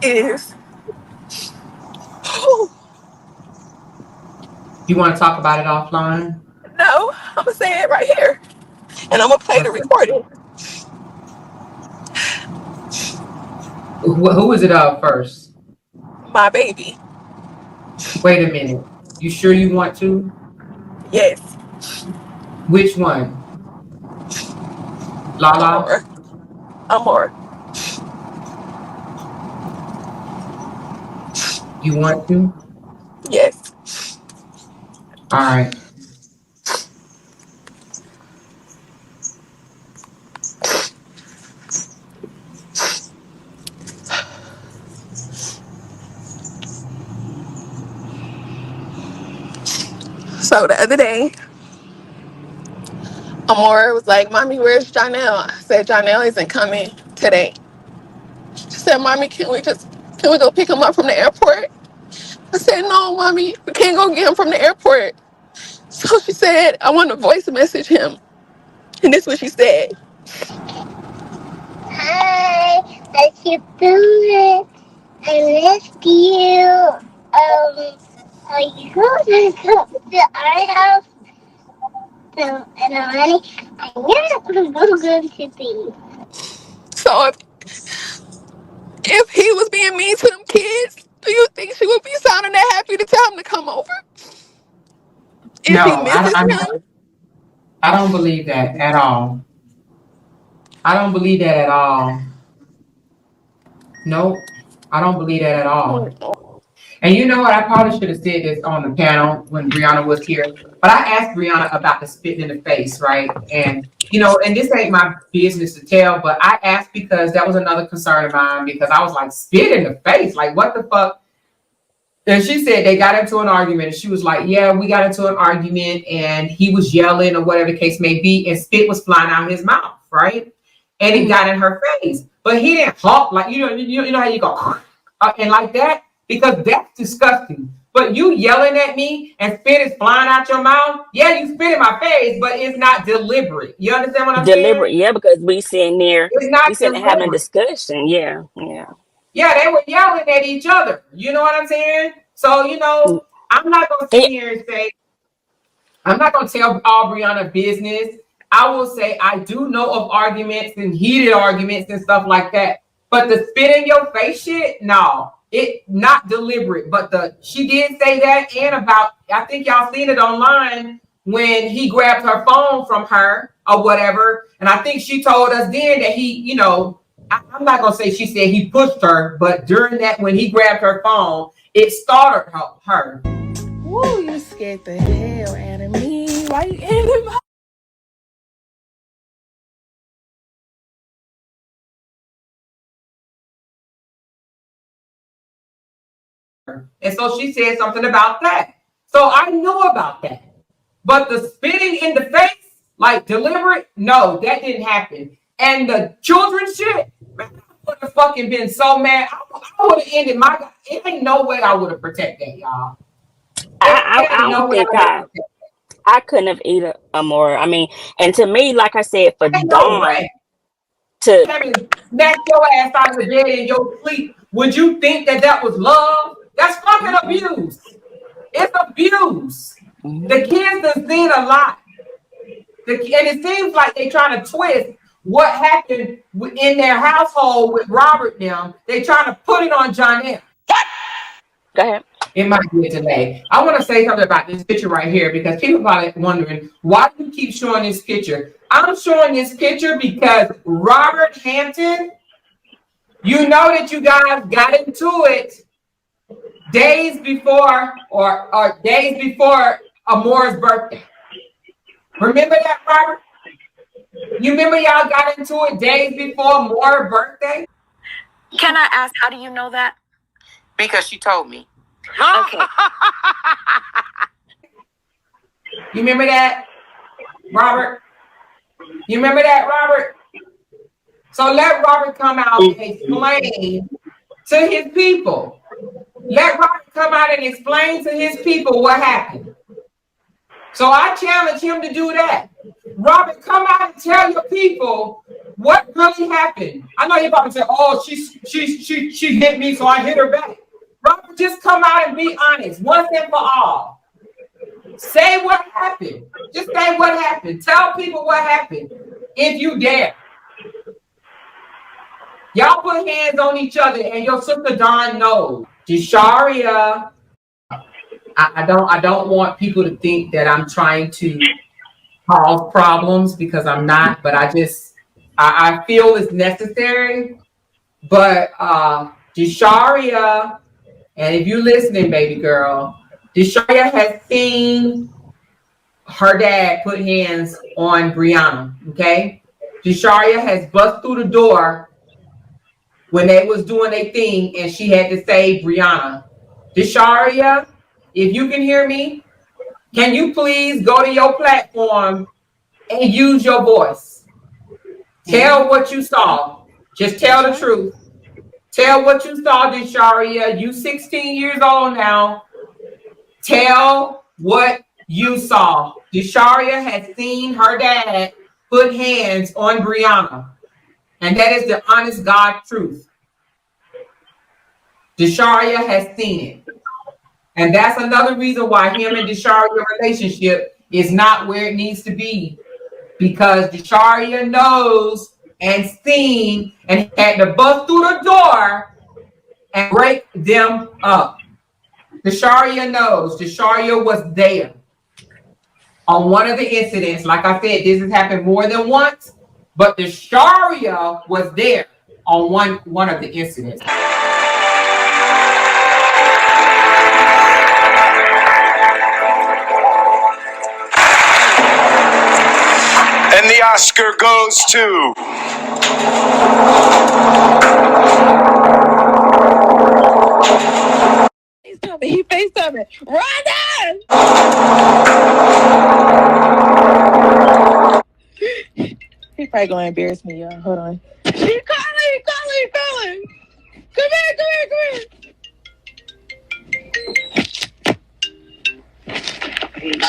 Is You want to talk about it offline? no, I'm gonna say it right here. And I'm gonna play the What's that? recording. Who is it first? My baby. Wait a minute. You sure you want to? Yes. Which one? Lala? Amor. Amor. You want to? Yes. All right. So the other day, Amor was like, Mommy, where's Janelle? I said, Janelle isn't coming today. She said, Mommy, can we go pick him up from the airport? I said, no, Mommy, we can't go get him from the airport. So she said, I want to voice message him. And this is what she said. Hi, I keep doing it. I missed you. Are you going to come to our house? No, and I'm going to be. So if he was being mean to them kids, do you think she would be sounding that happy to tell him to come over? If he No, misses him? I don't believe that at all. I don't believe that at all. Nope. I don't believe that at all. And you know what? I probably should have said this on the panel when Brianna was here. But I asked Brianna about the spitting in the face, right? And, and this ain't my business to tell, but I asked because that was another concern of mine because I was like, spit in the face? Like, what the fuck? And she said they got into an argument. And she was like, yeah, we got into an argument and he was yelling or whatever the case may be. And spit was flying out of his mouth, right? And it got in her face. But he didn't talk like, you know how you go, and like that? Because that's disgusting. But you yelling at me and spit is flying out your mouth. Yeah, you spit in my face, but it's not deliberate. You understand what I'm saying? Deliberate, yeah, because we sitting there, It's not we sitting there having a deliberate. discussion. Yeah, yeah. Yeah, they were yelling at each other. You know what I'm saying? So, I'm not going to sit here and say, I'm not going to tell Brianna business. I will say I do know of arguments and heated arguments and stuff like that. But the spit in your face shit, no. it not deliberate, but she did say that, and about, I think y'all seen it online when he grabbed her phone from her or whatever. And I think she told us then that he, you know, I'm not gonna say she said he pushed her, but during that, when he grabbed her phone, it startled her. Woo, you scared the hell out of me. Why you ending my... And so she said something about that. So I knew about that. But the spitting in the face, like deliberate, no, that didn't happen. And the children shit, man, I would have fucking been so mad. I would have ended my, it ain't no way I would have protected that, y'all. I don't think I couldn't have eaten a more. I mean, and to me, like I said, for Dawn to snatch your ass out of the bed in your sleep, would you think that that was love? That's fucking abuse. It's abuse. The kids have seen a lot. And it seems like they're trying to twist what happened in their household with Robert now. They're trying to put it on Jonelle. What? Go ahead. It might be a delay. I want to say something about this picture right here because people are probably wondering, why do you keep showing this picture? I'm showing this picture because Robert Hampton, you know that you guys got into it days before or days before Amora's birthday. Remember that, Robert? You remember y'all got into it days before Amora's birthday? Can I ask, how do you know that? Because she told me. Okay. You remember that, Robert? You remember that, Robert? So let Robert come out and explain to his people. Let Robert come out and explain to his people what happened. So I challenge him to do that. Robert, come out and tell your people what really happened. I know you're about to say, "Oh, she hit me, so I hit her back." Robert, just come out and be honest, once and for all. Say what happened. Just say what happened. Tell people what happened, if you dare. Y'all put hands on each other, and your sister Dawn knows. Jasharia, I don't want people to think that I'm trying to cause problems because I'm not, but I feel it's necessary. But Jasharia, and if you're listening, baby girl, Jasharia has seen her dad put hands on Brianna, okay? Jasharia has bust through the door when they was doing their thing and she had to save Brianna. Jasharia, if you can hear me, can you please go to your platform and use your voice? Tell what you saw. Just tell the truth. Tell what you saw, Jasharia. You 16 years old now. Tell what you saw. Jasharia has seen her dad put hands on Brianna. And that is the honest God truth. Jasharia has seen it. And that's another reason why him and Jasharia's relationship is not where it needs to be. Because Jasharia knows and seen and had to bust through the door and break them up. Jasharia knows. Jasharia was there on one of the incidents. Like I said, this has happened more than once, but Jasharia was there on one of the incidents. And the Oscar goes to... He FaceTime me. Rhonda! He probably gonna embarrass me, y'all. Hold on. He calling. Come here.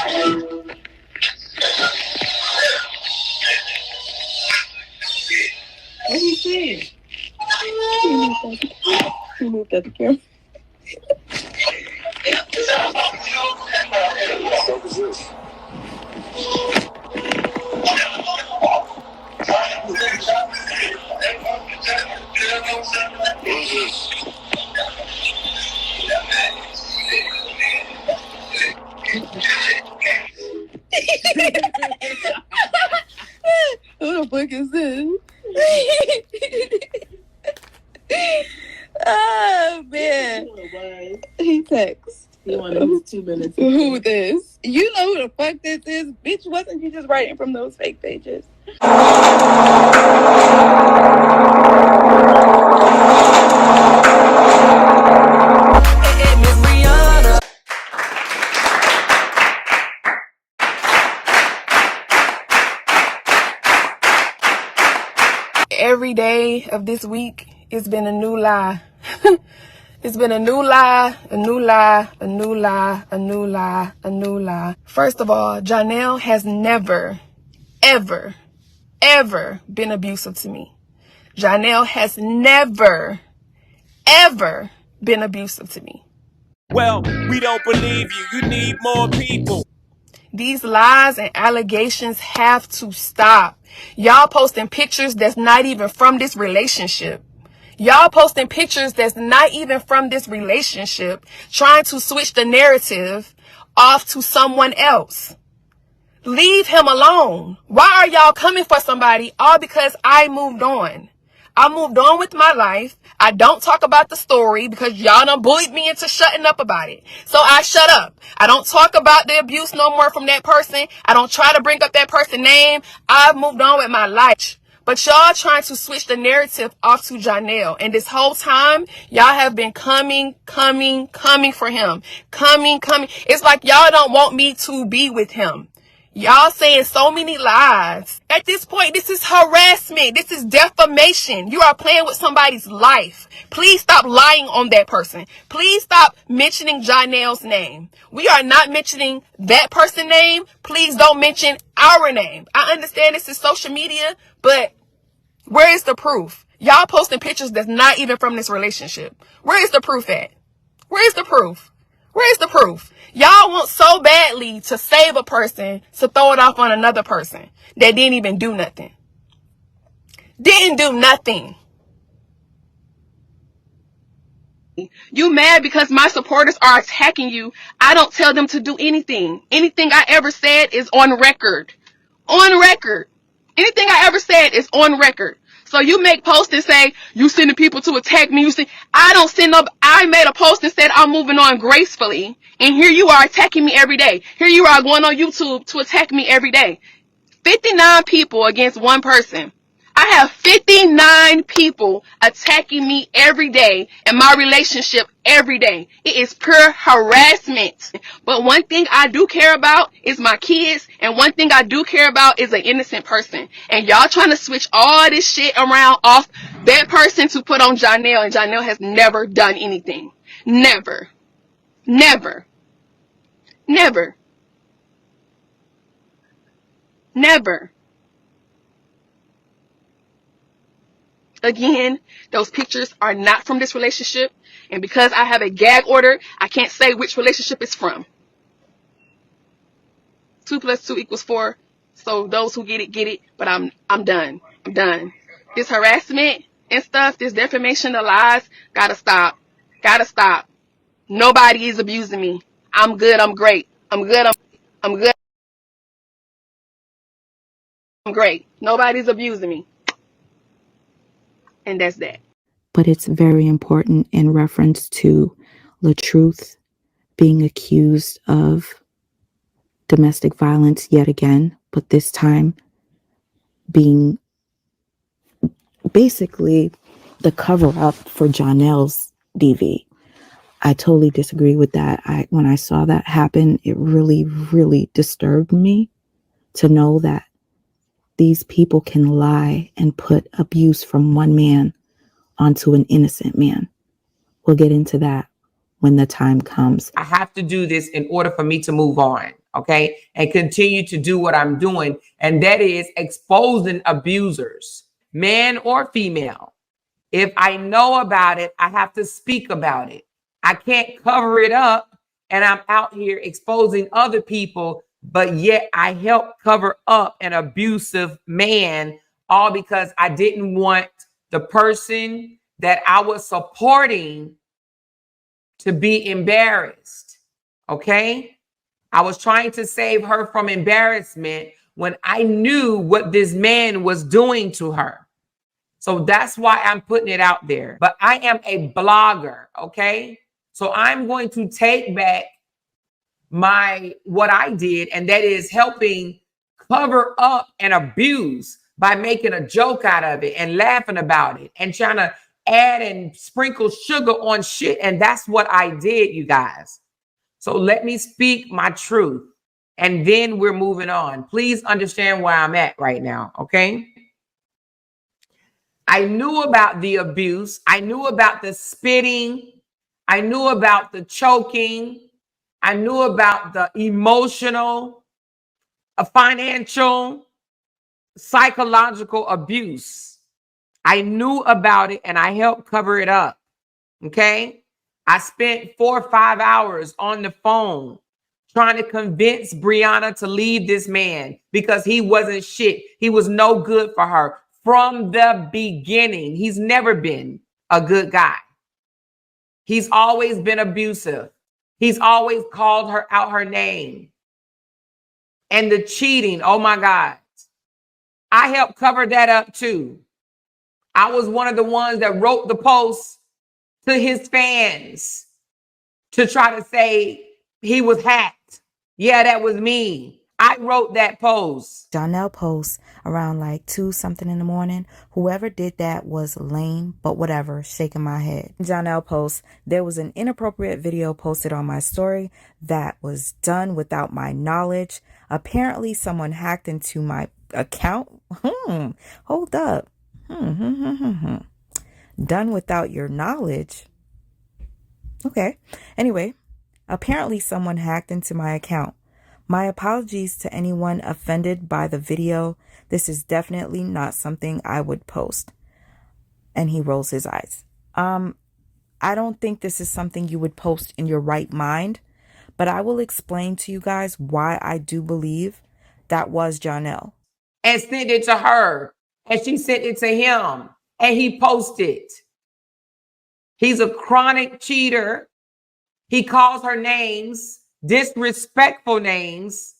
What he saying? He moved at the camera. He texts. You wanted his 2 minutes. Who this? You know who the fuck this is? Bitch, wasn't you just writing from those fake pages? Every day of this week, it's been a new lie. It's been a new lie, a new lie, a new lie, a new lie, a new lie. First of all, Janelle has never, ever, ever been abusive to me. Janelle has never, ever been abusive to me. Well, we don't believe you. You need more people. These lies and allegations have to stop. Y'all posting pictures that's not even from this relationship. Y'all posting pictures that's not even from this relationship, trying to switch the narrative off to someone else. Leave him alone. Why are y'all coming for somebody all because I moved on? I moved on with my life. I don't talk about the story because y'all done bullied me into shutting up about it. So I shut up. I don't talk about the abuse no more from that person. I don't try to bring up that person's name. I've moved on with my life. But y'all trying to switch the narrative off to Janelle. And this whole time, y'all have been coming for him. Coming. It's like y'all don't want me to be with him. Y'all saying so many lies. At this point, this is harassment. This is defamation. You are playing with somebody's life. Please stop lying on that person. Please stop mentioning Janelle's name. We are not mentioning that person's name. Please don't mention our name. I understand this is social media, but where is the proof? Y'all posting pictures that's not even from this relationship. Where is the proof at? Where is the proof? Where is the proof? Y'all want so badly to save a person to throw it off on another person that didn't even do nothing. Didn't do nothing. You mad because my supporters are attacking you. I don't tell them to do anything. Anything I ever said is on record. On record. Anything I ever said is on record. So you make posts and say, you sending people to attack me. I don't send up. I made a post and said I'm moving on gracefully. And here you are attacking me every day. Here you are going on YouTube to attack me every day. 59 people against one person. I have 59 people attacking me every day in my relationship every day. It is pure harassment. But one thing I do care about is my kids. And one thing I do care about is an innocent person. And y'all trying to switch all this shit around off that person to put on Janelle. And Janelle has never done anything. Never. Never. Never. Never. Again, those pictures are not from this relationship. And because I have a gag order, I can't say which relationship it's from. 2 + 2 = 4. So those who get it. But I'm done. I'm done. This harassment and stuff, this defamation, the lies, gotta stop. Gotta stop. Nobody is abusing me. I'm good. I'm great. I'm good. I'm good. I'm great. Nobody's abusing me. And that's that. But it's very important in reference to LaTruth being accused of domestic violence yet again, but this time being basically the cover up for Janelle's DV. I totally disagree with that. When I saw that happen, it really, really disturbed me to know that these people can lie and put abuse from one man onto an innocent man. We'll get into that when the time comes. I have to do this in order for me to move on, okay? And continue to do what I'm doing. And that is exposing abusers, man or female. If I know about it, I have to speak about it. I can't cover it up and I'm out here exposing other people, but yet I help cover up an abusive man, all because I didn't want the person that I was supporting to be embarrassed. Okay? I was trying to save her from embarrassment when I knew what this man was doing to her. So that's why I'm putting it out there. But I am a blogger, okay? So I'm going to take back what I did, and that is helping cover up an abuse by making a joke out of it and laughing about it and trying to add and sprinkle sugar on shit. And that's what I did, you guys. So let me speak my truth, and then we're moving on. Please understand where I'm at right now, okay? I knew about the abuse. I knew about the spitting. I knew about the choking. I knew about the emotional, financial, psychological abuse. I knew about it, and I helped cover it up, okay? I spent 4 or 5 hours on the phone trying to convince Brianna to leave this man because he wasn't shit. He was no good for her from the beginning. He's never been a good guy. He's always been abusive. He's always called her out her name. And the cheating, oh my God. I helped cover that up too. I was one of the ones that wrote the post to his fans to try to say he was hacked. Yeah, that was me. I wrote that post. Jonelle posts around like 2 something in the morning. Whoever did that was lame, but whatever, shaking my head. Jonelle posts, there was an inappropriate video posted on my story that was done without my knowledge. Apparently someone hacked into my account. Hold up. Done without your knowledge. Okay. Anyway, apparently someone hacked into my account. My apologies to anyone offended by the video. This is definitely not something I would post. And he rolls his eyes. I don't think this is something you would post in your right mind, but I will explain to you guys why I do believe that was Jonelle. And sent it to her. And she sent it to him. And he posted. He's a chronic cheater. He calls her names, disrespectful names,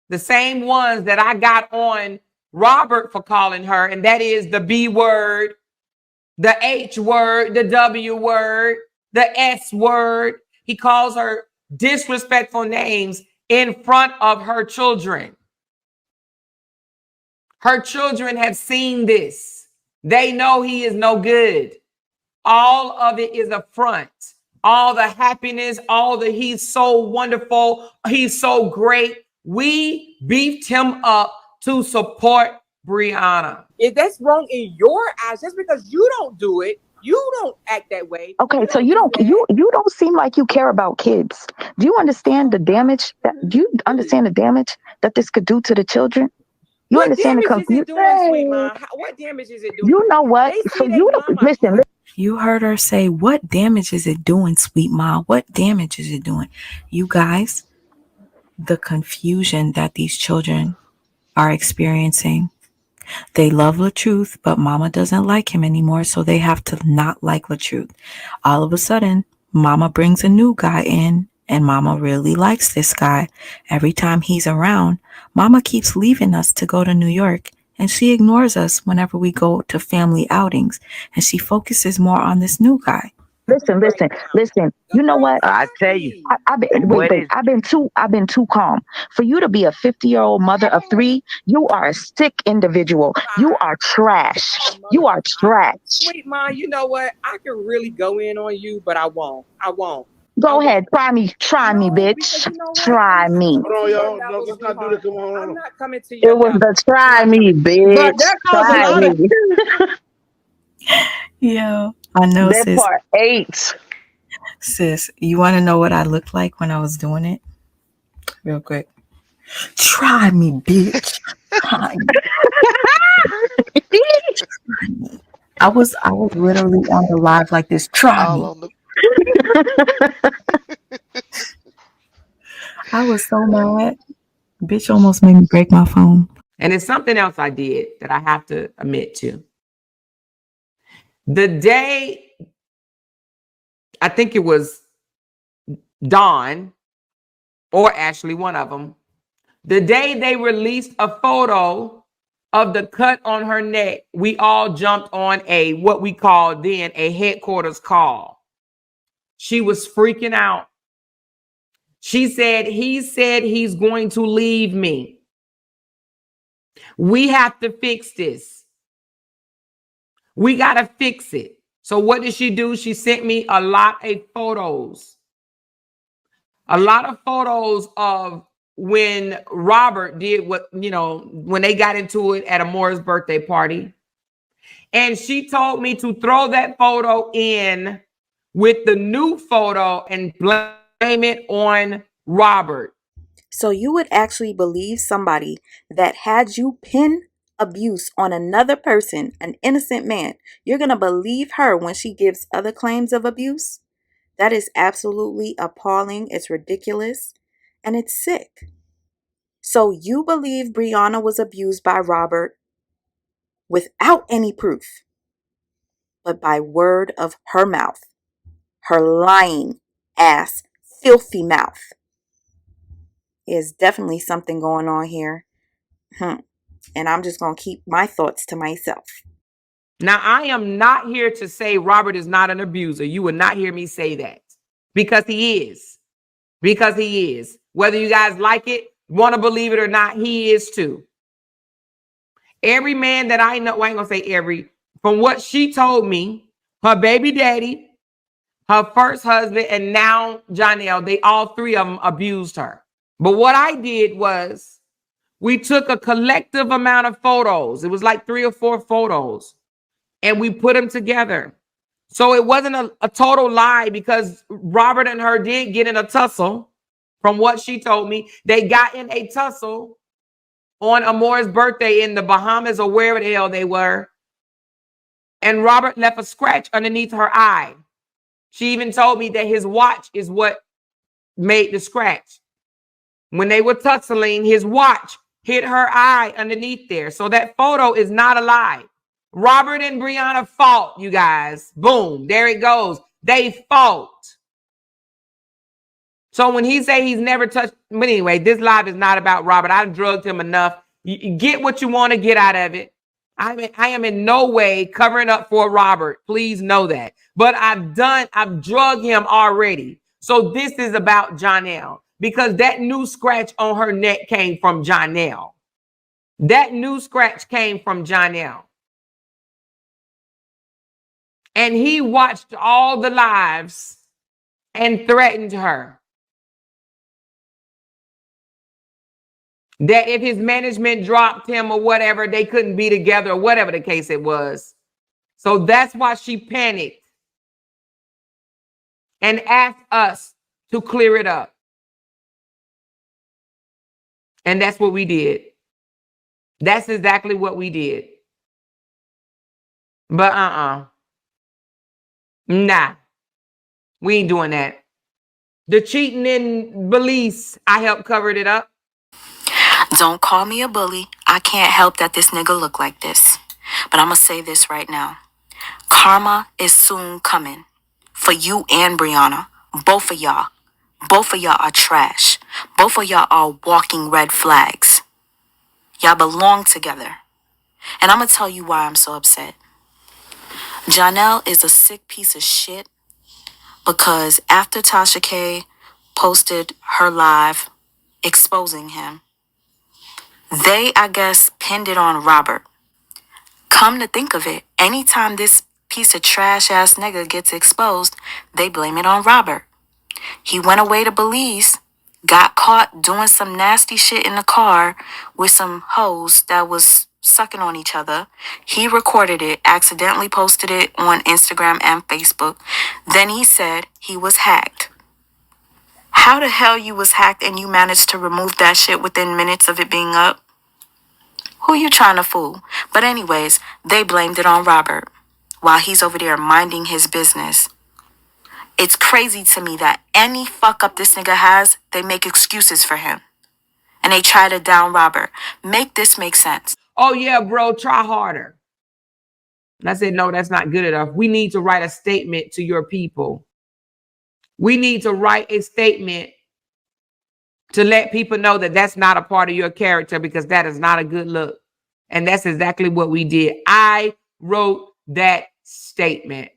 the same ones that I got on Robert for calling her, and that is the B word, the H word, the W word, the S word. He calls her disrespectful names in front of her children. Her children have seen this. They know he is no good. All of it is a front. All the happiness, all the he's so wonderful, he's so great. We beefed him up to support Brianna. If that's wrong in your eyes, just because you don't do it, you don't act that way. Okay, so you don't seem like you care about kids. Do you understand the damage that this could do to the children? You what understand damage the is it doing, sweet mom? What damage is it doing? You know what? So you don't listen. You heard her say, what damage is it doing, sweet ma? What damage is it doing? You guys, the confusion that these children are experiencing. They love LaTruth, but mama doesn't like him anymore, so they have to not like LaTruth. All of a sudden, mama brings a new guy in, and mama really likes this guy. Every time he's around, mama keeps leaving us to go to New York. And she ignores us whenever we go to family outings. And she focuses more on this new guy. Listen. You know what? I tell you, I've been too calm. For you to be a 50-year-old mother of 3, you are a sick individual. You are trash. You are trash. Sweet mom, you know what? I can really go in on you, but I won't. Go ahead, try me, bitch. You know try me. Hold on, y'all. No, let's not do this. Come on. I'm not coming to you. It was the try me, bitch. But that caused a lot of Yo, I know, that sis. part 8. Sis, you want to know what I looked like when I was doing it? Real quick. Try me, bitch. Try me. I was literally on the live like this. Try me. I was so mad. Bitch almost made me break my phone. And it's something else I did that I have to admit to. The day, I think it was Dawn or Ashley, one of them, the day they released a photo of the cut on her neck, we all jumped on what we called then a headquarters call. She was freaking out. She said, he said he's going to leave me. We have to fix this. We got to fix it. So what did she do? She sent me a lot of photos. A lot of photos of when Robert did what, when they got into it at Amora's birthday party. And she told me to throw that photo in with the new photo and blame it on Robert. So you would actually believe somebody that had you pin abuse on another person, an innocent man. You're going to believe her when she gives other claims of abuse? That is absolutely appalling. It's ridiculous. And it's sick. So you believe Brianna was abused by Robert without any proof, but by word of her mouth, her lying ass, filthy mouth. There's definitely something going on here. And I'm just going to keep my thoughts to myself. Now, I am not here to say Robert is not an abuser. You will not hear me say that. Because he is. Because he is. Whether you guys like it, want to believe it or not, he is too. Every man that I know, well, I ain't going to say every, from what she told me, her baby daddy, her first husband, and now Janelle, they all three of them abused her. But what I did was we took a collective amount of photos. It was like 3 or 4 photos. And we put them together. So it wasn't a total lie because Robert and her did get in a tussle. From what she told me, they got in a tussle on Amora's birthday in the Bahamas or wherever the hell they were. And Robert left a scratch underneath her eye. She even told me that his watch is what made the scratch. When they were tussling, his watch hit her eye underneath there. So that photo is not a lie. Robert and Brianna fought, you guys. Boom, there it goes. They fought. So when he say he's never touched, but anyway, this live is not about Robert. I drugged him enough. You get what you want to get out of it. I am in no way covering up for Robert. Please know that. But I've drugged him already. So this is about Janelle because that new scratch on her neck came from Janelle. That new scratch came from Janelle. And he watched all the lives and threatened her. That if his management dropped him or whatever, they couldn't be together or whatever the case it was. So that's why she panicked and asked us to clear it up. And that's what we did. That's exactly what we did. But nah, we ain't doing that. The cheating in Belize, I helped covered it up. Don't call me a bully. I can't help that this nigga look like this. But I'm going to say this right now. Karma is soon coming. For you and Brianna. Both of y'all. Both of y'all are trash. Both of y'all are walking red flags. Y'all belong together. And I'm going to tell you why I'm so upset. Janelle is a sick piece of shit because after Tasha K posted her live exposing him, they, I guess, pinned it on Robert. Come to think of it, anytime this piece of trash ass nigga gets exposed, they blame it on Robert. He went away to Belize, got caught doing some nasty shit in the car with some hoes that was sucking on each other. He recorded it, accidentally posted it on Instagram and Facebook. Then he said he was hacked. How the hell you was hacked and you managed to remove that shit within minutes of it being up? Who you trying to fool? But anyways, they blamed it on Robert while he's over there minding his business. It's crazy to me that any fuck up this nigga has, they make excuses for him. And they try to down Robert. Make this make sense. Oh yeah, bro, try harder. And I said, no, that's not good enough. We need to write a statement to your people. We need to write a statement to let people know that that's not a part of your character because that is not a good look. And that's exactly what we did. I wrote that statement.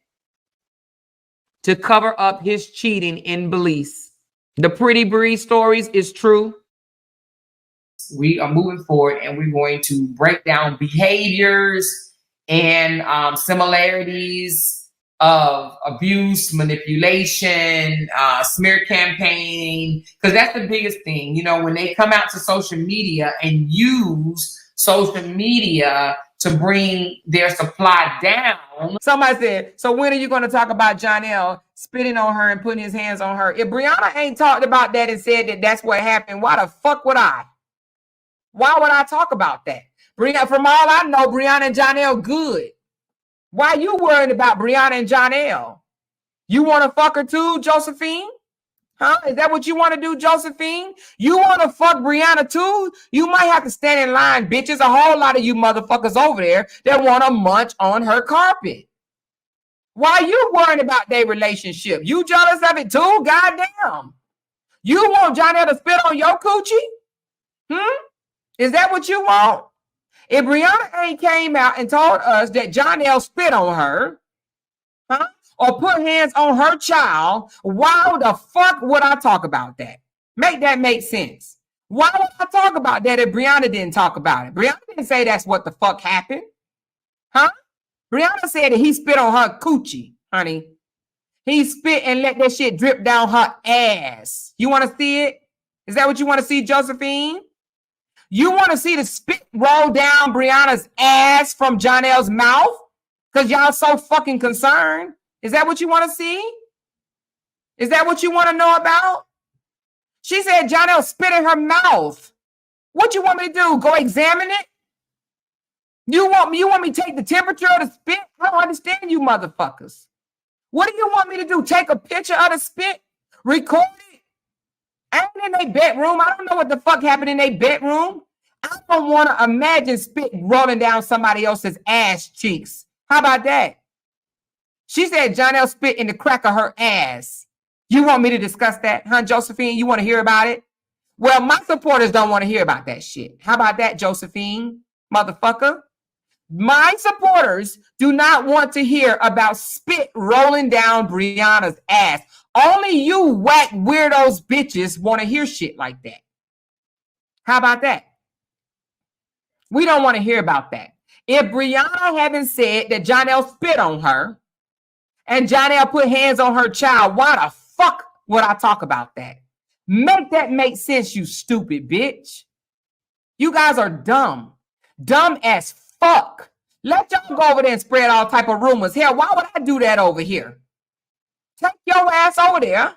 to cover up his cheating in Belize. The Pretty Bree stories is true. We are moving forward and we're going to break down behaviors and similarities of abuse, manipulation, smear campaign, because that's the biggest thing. You know, when they come out to social media and use social media to bring their supply down. Somebody said, so when are you going to talk about Jonelle spitting on her and putting his hands on her? If Brianna ain't talked about that and said that that's what happened, why the fuck would I? Why would I talk about that? Brianna, from all I know, Brianna and Jonelle good. Why you worried about Brianna and Jonelle? You want to fuck her too, Josephine? Huh? Is that what you want to do, Josephine? You want to fuck Brianna too? You might have to stand in line, bitches. A whole lot of you motherfuckers over there that want to munch on her carpet. Why you worried about their relationship? You jealous of it too? Goddamn. You want Jonelle to spit on your coochie? Is that what you want? If Brianna ain't came out and told us that Jonelle spit on her, or put hands on her child, why the fuck would I talk about that? Make that make sense. Why would I talk about that if Brianna didn't talk about it? Brianna didn't say that's what the fuck happened. Brianna said that he spit on her coochie, honey. He spit and let that shit drip down her ass. You want to see it? Is that what you want to see, Josephine? You want to see the spit roll down Brianna's ass from Jonelle's mouth? Because y'all so fucking concerned. Is that what you want to see? Is that what you want to know about? She said Jonelle spit in her mouth. What you want me to do? Go examine it? You want me to take the temperature of the spit? I don't understand you motherfuckers. What do you want me to do? Take a picture of the spit? Record it? I ain't in their bedroom. I don't know what the fuck happened in their bedroom. I don't want to imagine spit rolling down somebody else's ass cheeks. How about that? She said Jonelle spit in the crack of her ass. You want me to discuss that, huh, Josephine? You want to hear about it? Well, my supporters don't want to hear about that shit. How about that, Josephine, motherfucker? My supporters do not want to hear about spit rolling down Brianna's ass. Only you whack weirdos bitches want to hear shit like that. How about that? We don't want to hear about that. If Brianna hadn't said that Jonelle spit on her and Jonelle put hands on her child, why the fuck would I talk about that? Make that make sense, you stupid bitch. You guys are dumb. Dumb as fuck. Let y'all go over there and spread all type of rumors. Hell, why would I do that over here? Take your ass over there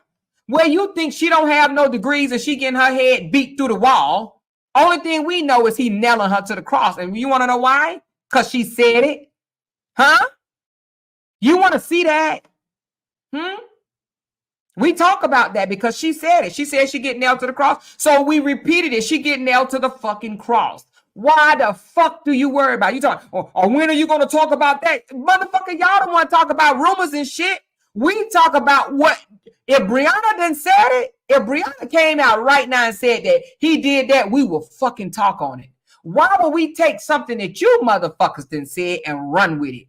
where you think she don't have no degrees and she getting her head beat through the wall. Only thing we know is he nailing her to the cross. And you want to know why? Because she said it. Huh? You want to see that? We talk about that because she said it. She said she get nailed to the cross. So we repeated it. She get nailed to the fucking cross. Why the fuck do you worry about? You talk, or when are you going to talk about that? Motherfucker, y'all don't want to talk about rumors and shit. We talk about what, if Brianna done said it, if Brianna came out right now and said that he did that, we will fucking talk on it. Why would we take something that you motherfuckers done said and run with it?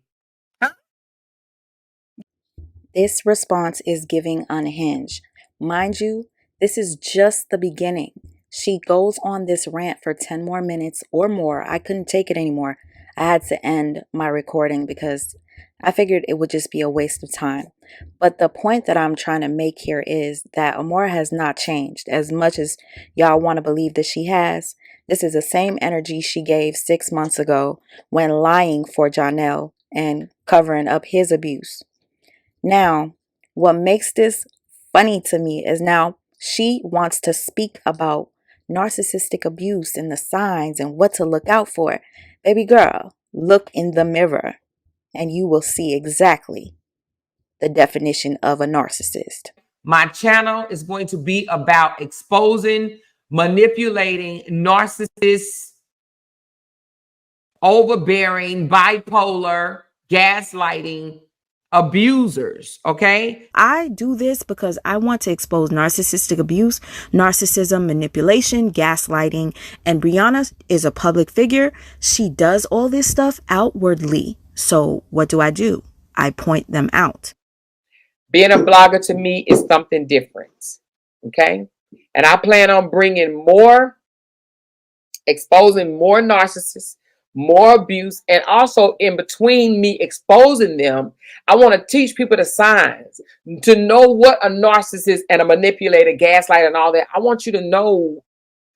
This response is giving unhinged. Mind you, this is just the beginning. She goes on this rant for 10 more minutes or more. I couldn't take it anymore. I had to end my recording because I figured it would just be a waste of time. But the point that I'm trying to make here is that Amora has not changed as much as y'all want to believe that she has. This is the same energy she gave 6 months ago when lying for Jonelle and covering up his abuse. Now, what makes this funny to me is now she wants to speak about narcissistic abuse and the signs and what to look out for. Baby girl, look in the mirror and you will see exactly the definition of a narcissist. My channel is going to be about exposing, manipulating narcissists, overbearing, bipolar, gaslighting, abusers, okay? I do this because I want to expose narcissistic abuse, narcissism, manipulation, gaslighting, and Brianna is a public figure. She does all this stuff outwardly. So what do? I point them out. Being a blogger to me is something different. Okay? And I plan on exposing more narcissists, more abuse, and also in between me exposing them, I want to teach people the signs to know what a narcissist and a manipulator, gaslighter, and all that. I want you to know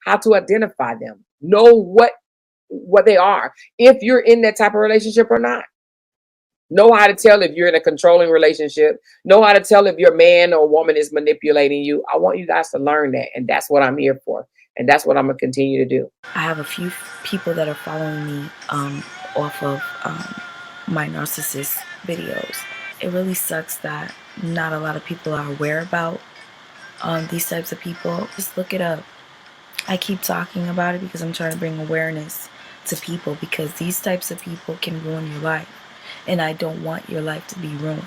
how to identify them, know what they are, if you're in that type of relationship or not. Know how to tell if you're in a controlling relationship. Know how to tell if your man or woman is manipulating you. I want you guys to learn that, and that's what I'm here for, and that's what I'm gonna continue to do. I have a few people that are following me off of my narcissist videos. It really sucks that not a lot of people are aware about these types of people. Just look it up. I keep talking about it because I'm trying to bring awareness to people, because these types of people can ruin your life, and I don't want your life to be ruined.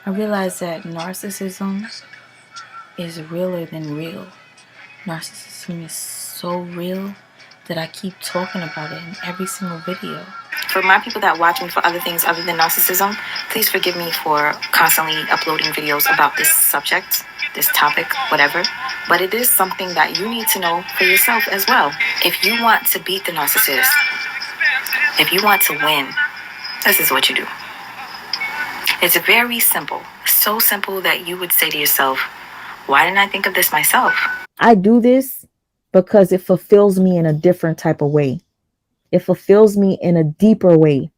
I realize that narcissism is realer than real. Narcissism is so real that I keep talking about it in every single video. For my people that watch me for other things other than narcissism, please forgive me for constantly uploading videos about this subject, this topic, whatever. But it is something that you need to know for yourself as well. If you want to beat the narcissist, if you want to win, this is what you do. It's very simple. So simple that you would say to yourself, why didn't I think of this myself? I do this because it fulfills me in a different type of way. It fulfills me in a deeper way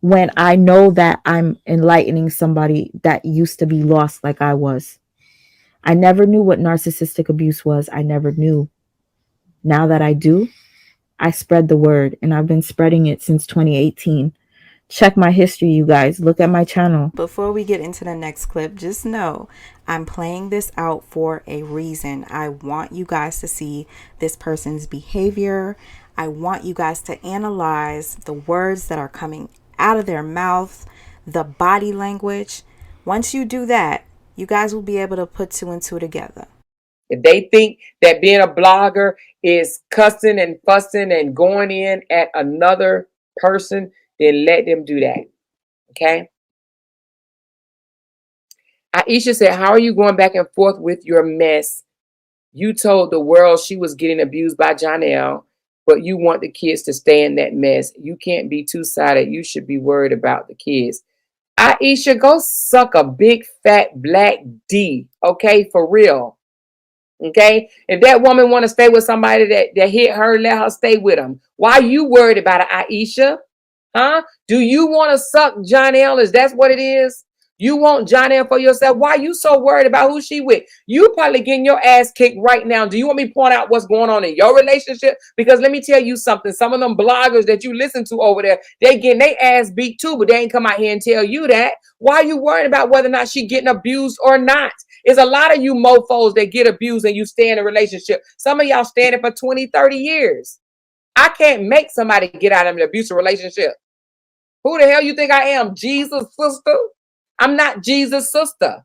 when I know that I'm enlightening somebody that used to be lost like I was. I never knew what narcissistic abuse was. I never knew. Now that I do, I spread the word, and I've been spreading it since 2018. Check my history, you guys. Look at my channel. Before we get into the next clip, just know I'm playing this out for a reason. I want you guys to see this person's behavior. I want you guys to analyze the words that are coming out of their mouth, the body language. Once you do that, you guys will be able to put two and two together. If they think that being a blogger is cussing and fussing and going in at another person, then let them do that. Okay? Aisha said, how are you going back and forth with your mess? You told the world she was getting abused by Janelle, but you want the kids to stay in that mess. You can't be two-sided. You should be worried about the kids. Aisha, go suck a big fat black D. Okay? For real. Okay? If that woman want to stay with somebody that hit her, let her stay with them. Why are you worried about it, Aisha? Huh? Do you want to suck Janelle? Is that what it is? You want Janelle for yourself? Why are you so worried about who she with? You probably getting your ass kicked right now. Do you want me to point out what's going on in your relationship? Because let me tell you something. Some of them bloggers that you listen to over there, they getting their ass beat too, but they ain't come out here and tell you that. Why are you worried about whether or not she getting abused or not? There's a lot of you mofos that get abused and you stay in a relationship. Some of y'all standing for 20, 30 years. I can't make somebody get out of an abusive relationship. Who the hell you think I am? Jesus' sister? I'm not Jesus' sister.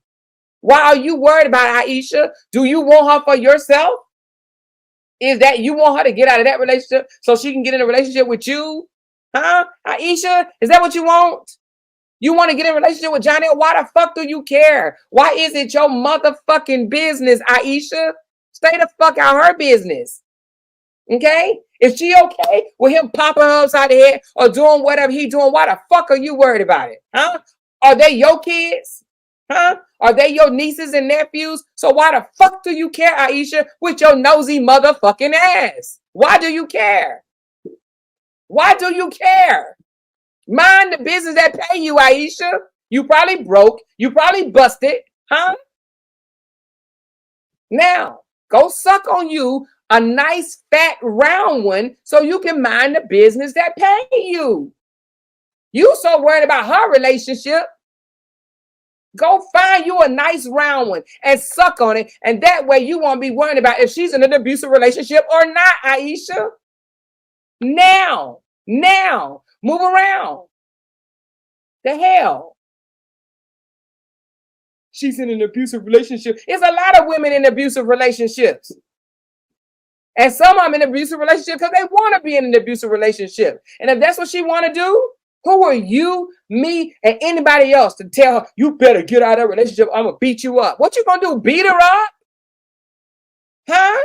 Why are you worried about Aisha? Do you want her for yourself? Is that you want her to get out of that relationship so she can get in a relationship with you? Huh? Aisha, is that what you want? You want to get in a relationship with Johnny? Why the fuck do you care? Why is it your motherfucking business, Aisha? Stay the fuck out her business. Okay? Is she okay with him popping her upside the head or doing whatever he doing? Why the fuck are you worried about it? Huh? Are they your kids? Huh? Are they your nieces and nephews? So why the fuck do you care, Aisha, with your nosy motherfucking ass? Why do you care? Why do you care? Mind the business that pay you, Aisha. You probably broke. You probably busted. Huh? Now, go suck on you a nice fat round one so you can mind the business that pay you. You so worried about her relationship. Go find you a nice round one and suck on it. And that way you won't be worried about if she's in an abusive relationship or not, Aisha. Now, move around. The hell? She's in an abusive relationship. There's a lot of women in abusive relationships. And some of them in an abusive relationship because they want to be in an abusive relationship. And if that's what she want to do, Who are you, me, and anybody else to tell her, you better get out of that relationship, I'm going to beat you up? What you going to do, beat her up? Huh?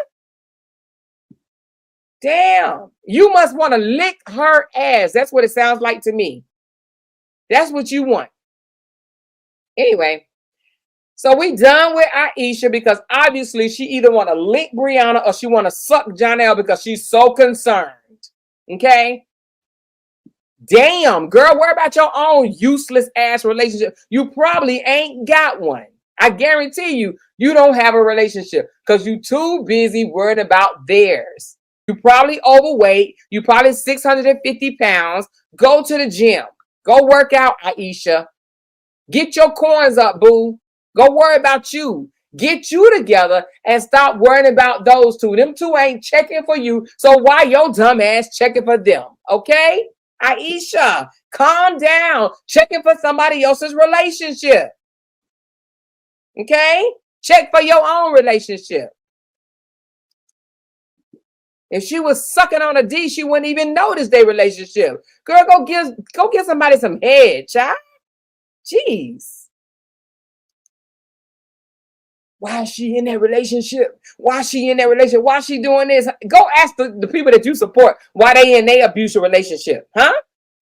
Damn. You must want to lick her ass. That's what it sounds like to me. That's what you want. Anyway, so we done with Aisha because obviously she either want to lick Brianna or she want to suck Jonelle because she's so concerned. Okay? Damn, girl, worry about your own useless ass relationship. You probably ain't got one. I guarantee you, you don't have a relationship because you too busy worried about theirs. You probably overweight. You probably 650 pounds. Go to the gym. Go work out, Aisha. Get your coins up, boo. Go worry about you. Get you together and stop worrying about those two. Them two ain't checking for you. So why your dumb ass checking for them? Okay? Aisha, calm down. Checking for somebody else's relationship. Okay? Check for your own relationship. If she was sucking on a D, she wouldn't even notice their relationship. Girl, go give somebody some head, child. Jeez. Why is she in that relationship? Why is she in that relationship? Why is she doing this? Go ask the people that you support why they in their abusive relationship. Huh?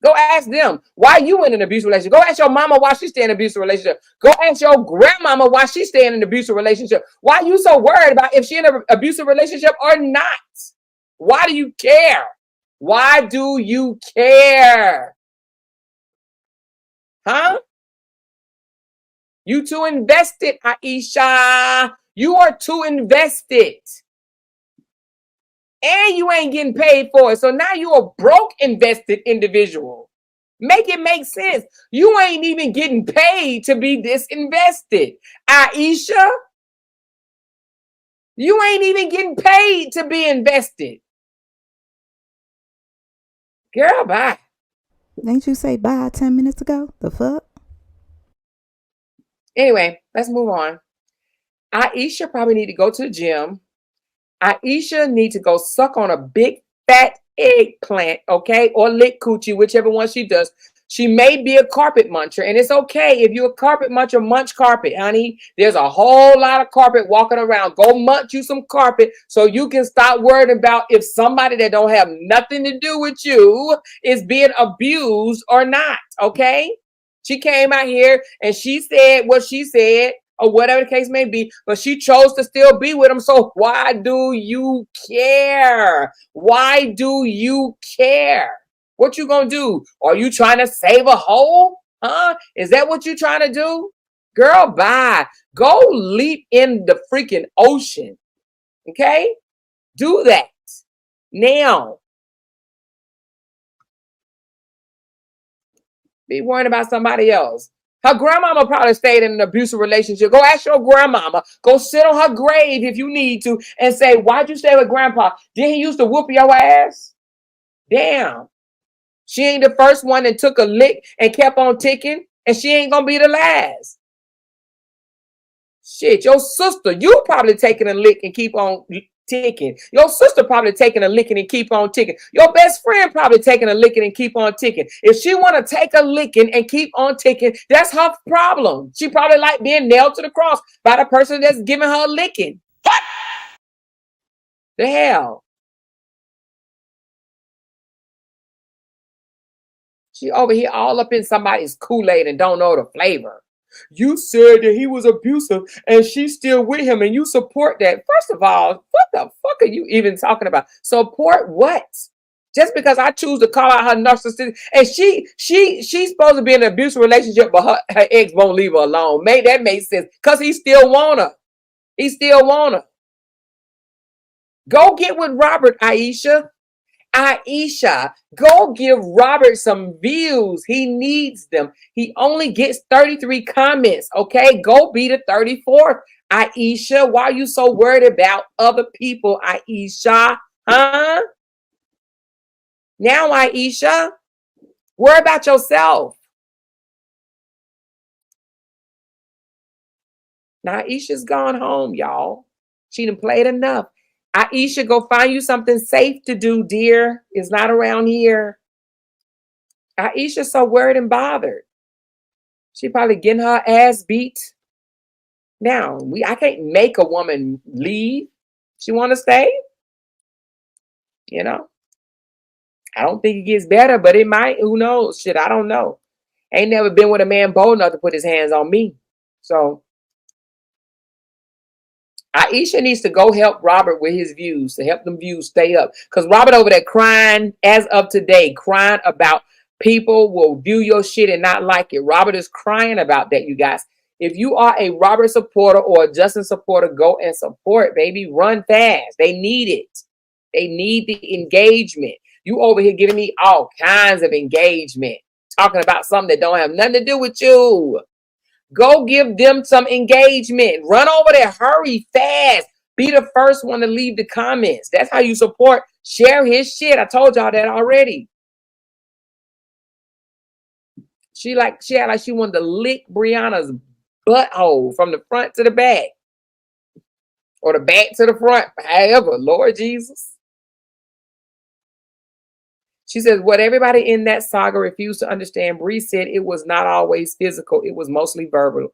Go ask them. Why you in an abusive relationship? Go ask your mama why she stay in an abusive relationship. Go ask your grandmama why she stay in an abusive relationship. Why you so worried about if she in an abusive relationship or not? Why do you care? Why do you care? Huh? You too invested, Aisha. You are too invested. And you ain't getting paid for it. So now you're a broke invested individual. Make it make sense. You ain't even getting paid to be disinvested. Aisha, you ain't even getting paid to be invested. Girl, bye. Didn't you say bye 10 minutes ago? The fuck? Anyway, let's move on. Aisha probably need to go to the gym. Aisha need to go suck on a big fat eggplant, okay? Or lick coochie, whichever one she does. She may be a carpet muncher, and it's okay if you're a carpet muncher, munch carpet, honey. There's a whole lot of carpet walking around. Go munch you some carpet so you can stop worrying about if somebody that don't have nothing to do with you is being abused or not, okay? She came out here and she said what she said, or whatever the case may be, but she chose to still be with him. So why do you care? Why do you care? What you gonna do? Are you trying to save a hole? Huh? Is that what you trying to do? Girl, bye. Go leap in the freaking ocean. Okay? Do that. Now. Be worrying about somebody else. Her grandmama probably stayed in an abusive relationship. Go ask your grandmama. Go sit on her grave if you need to and say, why'd you stay with grandpa? Did he used to whoop your ass? Damn. She ain't the first one that took a lick and kept on ticking, and she ain't gonna be the last. Shit, your sister, you probably taking a lick and keep on ticking. Your sister probably taking a licking and keep on ticking. Your best friend probably taking a licking and keep on ticking. If she want to take a licking and keep on ticking, that's her problem. She probably like being nailed to the cross by the person that's giving her a licking. What the hell? She over here all up in somebody's Kool-Aid and don't know the flavor. You said that he was abusive and she's still with him and you support that. First of all, what the fuck are you even talking about? Support what? Just because I choose to call out her narcissistic, and she's supposed to be in an abusive relationship, but her ex won't leave her alone. That makes sense because he still want her. He still want her. Go get with Robert, Aisha. Aisha, go give Robert some views. He needs them. He only gets 33 comments, okay? Go be the 34th. Aisha, why are you so worried about other people, Aisha? Huh? Now, Aisha, worry about yourself. Now, Aisha's gone home, y'all. She done played enough. Aisha, go find you something safe to do, dear. It's not around here. Aisha's so worried and bothered. She probably getting her ass beat. Now, I can't make a woman leave. She want to stay. You know, I don't think it gets better, but it might. Who knows? Shit, I don't know. Ain't never been with a man bold enough to put his hands on me. So Aisha needs to go help Robert with his views, to help them views stay up. Because Robert over there crying as of today, crying about people will view your shit and not like it. Robert is crying about that, you guys. If you are a Robert supporter or a Justin supporter, go and support, baby. Run fast. They need it. They need the engagement. You over here giving me all kinds of engagement, talking about something that don't have nothing to do with you. Go give them some engagement. Run over there. Hurry fast. Be the first one to leave the comments. That's how you support. Share his shit. I told y'all that already. She had like she wanted to lick Brianna's butthole from the front to the back. Or the back to the front. However, Lord Jesus. She says, what everybody in that saga refused to understand, Bree said it was not always physical. It was mostly verbal.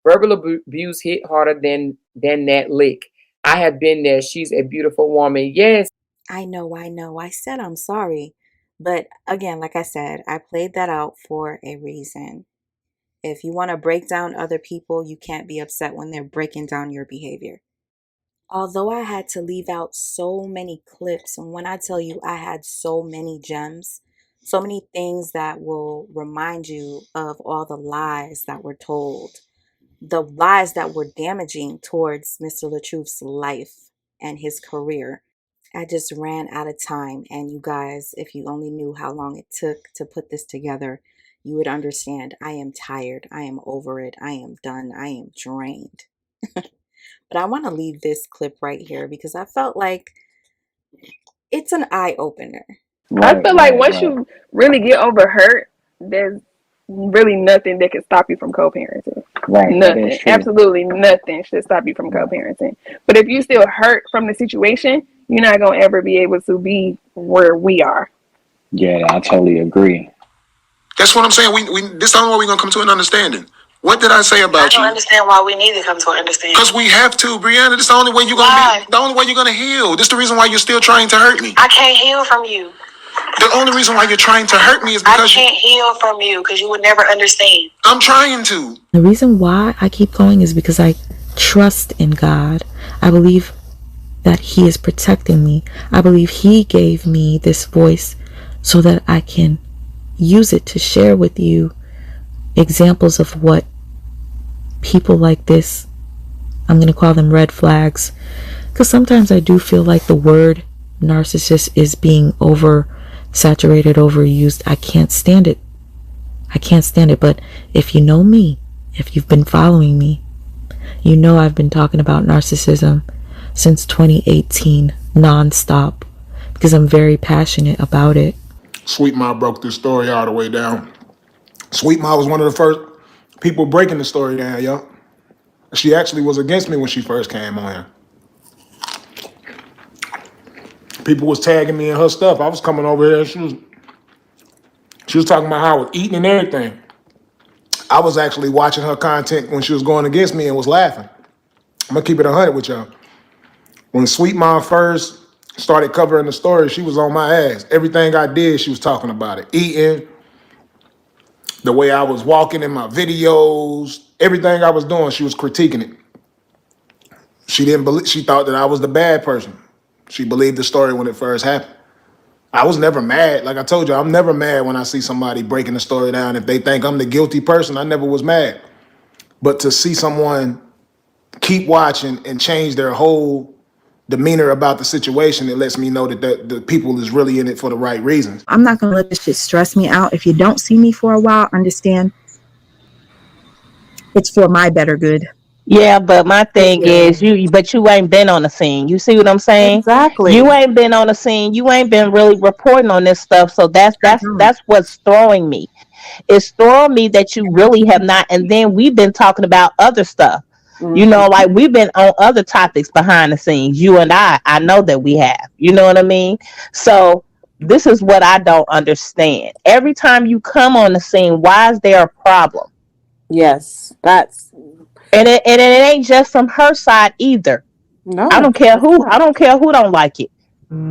Verbal abuse hit harder than that lick. I have been there. She's a beautiful woman. Yes. I know. I said I'm sorry. But again, like I said, I played that out for a reason. If you want to break down other people, you can't be upset when they're breaking down your behavior. Although I had to leave out so many clips, and when I tell you I had so many gems, so many things that will remind you of all the lies that were told, the lies that were damaging towards Mr. LaTruth's life and his career. I just ran out of time, and you guys, if you only knew how long it took to put this together, you would understand. I am tired. I am over it. I am done. I am drained. But I want to leave this clip right here because I felt like it's an eye opener. I feel like once you really get over hurt, there's really nothing that can stop you from co-parenting. Nothing. Absolutely nothing should stop you from co-parenting. But if you still hurt from the situation, you're not going to ever be able to be where we are. Yeah, I totally agree. That's what I'm saying. This is the only way we're going to come to an understanding. What did I say about you? I don't understand why we need to come to an understanding. Because we have to, Brianna. This is the only way you're gonna heal. This is the reason why you're still trying to hurt me. I can't heal from you. The only reason why you're trying to hurt me is because I can't heal from you because you would never understand. I'm trying to. The reason why I keep going is because I trust in God. I believe that He is protecting me. I believe He gave me this voice so that I can use it to share with you examples of what people like this, I'm going to call them red flags, because sometimes I do feel like the word narcissist is being oversaturated, overused. I can't stand it. But if you know me, if you've been following me, you know I've been talking about narcissism since 2018 nonstop because I'm very passionate about it. Sweet Ma broke this story all the way down. Sweet Ma was one of the first people breaking the story down, yo. She actually was against me when she first came on here. People was tagging me in her stuff. I was coming over here. She was talking about how I was eating and everything. I was actually watching her content when she was going against me and was laughing. I'm gonna keep it 100 with y'all. When Sweet Ma first started covering the story, she was on my ass. Everything I did, she was talking about it. Eating, the way I was walking in my videos, everything I was doing, she was critiquing it. She didn't believe. She thought that I was the bad person. She believed the story when it first happened. I was never mad. Like I told you, I'm never mad when I see somebody breaking the story down. If they think I'm the guilty person, I never was mad. But to see someone keep watching and change their whole demeanor about the situation, it lets me know that the people is really in it for the right reasons. I'm not going to let this shit stress me out. If you don't see me for a while, understand it's for my better good. Yeah, but my thing is you ain't been on the scene. You see what I'm saying? Exactly. You ain't been on the scene. You ain't been really reporting on this stuff. So that's what's throwing me. It's throwing me that you really have not. And then we've been talking about other stuff. You know, like we've been on other topics behind the scenes. You and I know that we have. You know what I mean? So This is what I don't understand. Every time you come on the scene, why is there a problem? Yes, that's And it ain't just from her side either. I no. don't care It's who. not. I don't care who don't like it.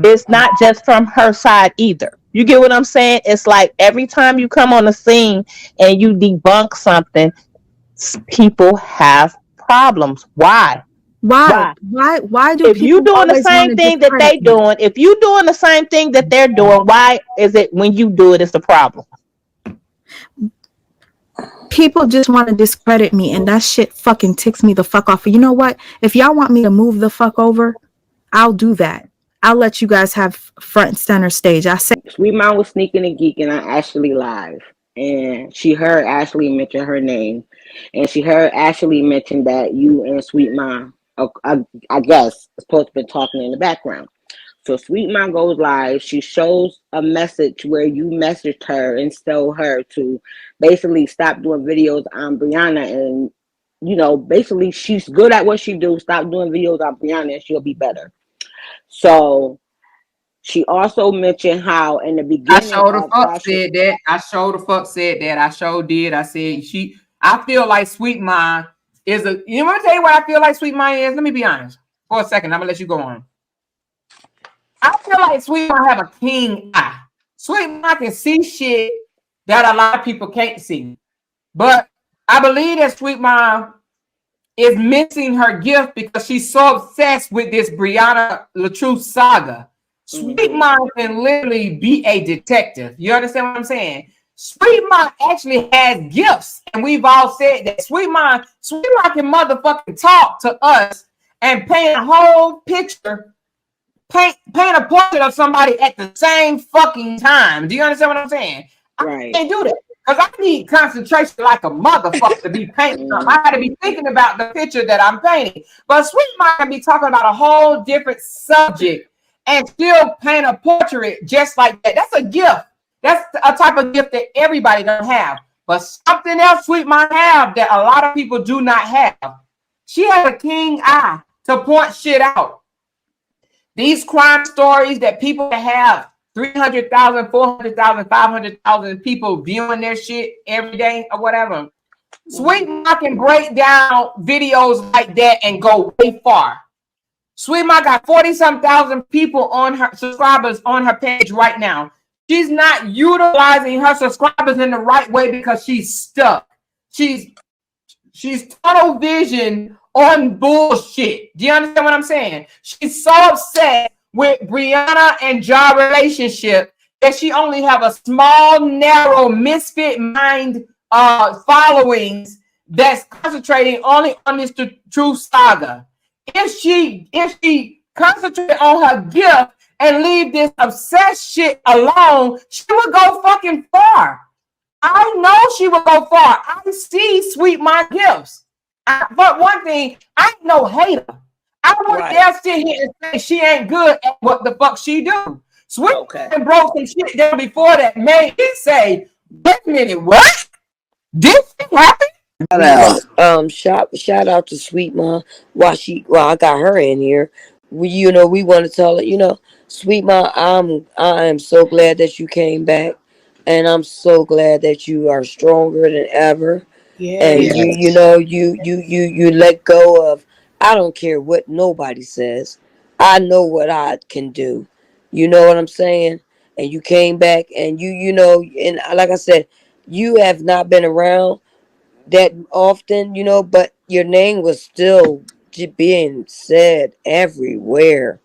It's not just from her side either. You get what I'm saying? It's like every time you come on the scene and you debunk something, people have problems. Why? Why? Why? Why do If you people doing the always want same to thing that discredit they me? doing, if you doing the same thing that they're doing, why is it when you do it, it's the problem? People just want to discredit me, and that shit fucking ticks me the fuck off. You know what? If y'all want me to move the fuck over, I'll do that. I'll let you guys have front and center stage. I say Sweet Mom was sneaking and geeking on Ashley Live, and she heard Ashley mention her name, and she heard Ashley mention that you and Sweet Mom, I guess, supposed to be talking in the background. So Sweet Mom goes live. She shows a message where you messaged her and tell her to basically stop doing videos on Brianna, and basically she's good at what she do. Stop doing videos on Brianna, and she'll be better. So she also mentioned how in the I beginning sure the of fuck Ashley. said that. I sure the fuck said that. I sure did. I said I feel like Sweet Mom is a. You want to tell you what I feel like Sweet Mom is? Let me be honest for a second. I'm gonna let you go on. I feel like Sweet Mom have a keen eye. Sweet Mom can see shit that a lot of people can't see. But I believe that Sweet Mom is missing her gift because she's so obsessed with this Brianna LaTruth saga. Sweet Mom can literally be a detective. You understand what I'm saying? Sweet Mom actually has gifts, and we've all said that. Sweet Mom can motherfucking talk to us and paint a whole picture, paint a portrait of somebody at the same fucking time. Do you understand what I'm saying? I can't do that. Because I need concentration like a motherfucker to be painting something. I got to be thinking about the picture that I'm painting. But Sweet Mom can be talking about a whole different subject and still paint a portrait just like that. That's a gift. That's a type of gift that everybody don't have. But something else Sweet Mom have that a lot of people do not have. She has a keen eye to point shit out. These crime stories that people have 300,000, 400,000, 500,000 people viewing their shit every day or whatever. Sweet Mom can break down videos like that and go way far. Sweet Mom got 40-some thousand people on her subscribers on her page right now. She's not utilizing her subscribers in the right way because she's stuck. She's tunnel vision on bullshit. Do you understand what I'm saying? She's so upset with Brianna and Ja relationship that she only have a small, narrow, misfit mind followings that's concentrating only on this true saga. If she concentrate on her gift and leave this obsessed shit alone, she would go fucking far. I know she will go far. I see Sweet Mom gifts. But one thing, I ain't no hater. I wouldn't dare sit here and say she ain't good at what the fuck she do. Sweet Mom broke some shit down before that made me say, wait a minute, what? This happen? Shout out to Sweet Mom while I got her in here. We want to tell her, Sweet Mom, I am so glad that you came back, and I'm so glad that you are stronger than ever. And you let go of, I don't care what nobody says. I know what I can do. You know what I'm saying? And you came back, and and like I said, you have not been around that often, but your name was still being said everywhere.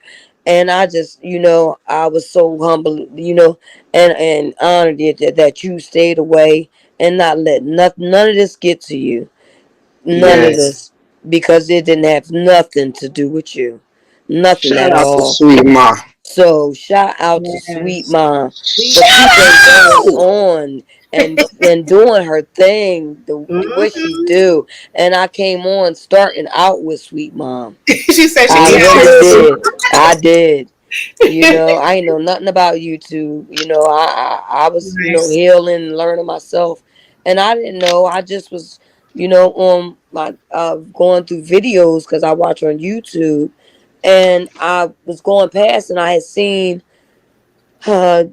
And I just, I was so humble, and honored that you stayed away and not let none of this get to you. None of this. Because it didn't have nothing to do with you. Nothing Shout at out to all. Sweet Mom. So shout out to Sweet Mom for Shout keeping out! going on and doing her thing, what she do. And I came on starting out with Sweet Mom. She said she I need really help. did. I did. I ain't know nothing about YouTube. I was, Nice. healing and learning myself. And I didn't know. I just was, on my going through videos because I watch on YouTube. And I was going past and I had seen the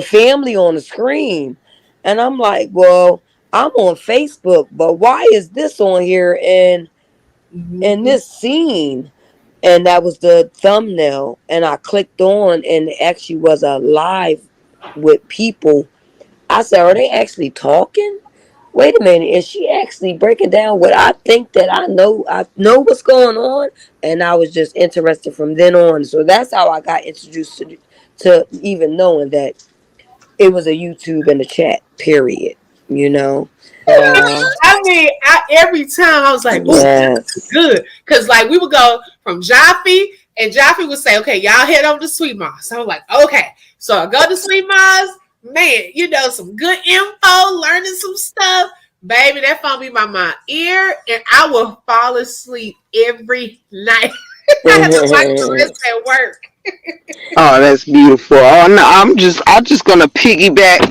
family on the screen. And I'm like, well, I'm on Facebook, but why is this on here in this scene? And that was the thumbnail. And I clicked on, and it actually was a live with people. I said, are they actually talking? Wait a minute, is she actually breaking down what I think that I know what's going on? And I was just interested from then on. So that's how I got introduced to even knowing that it was a YouTube and a chat, period. You know? I mean, every time I was like, "Ooh, that's Yes. good," because like we would go from Jaffe, and Jaffe would say, "Okay, y'all head over to Sweet Ma's." So I was like, "Okay," so I go to Sweet Ma's. Man, some good info, learning some stuff. Baby, that phone be by my ear, and I will fall asleep every night. I had to watch this at work. Oh, that's beautiful. Oh no, I'm just gonna piggyback.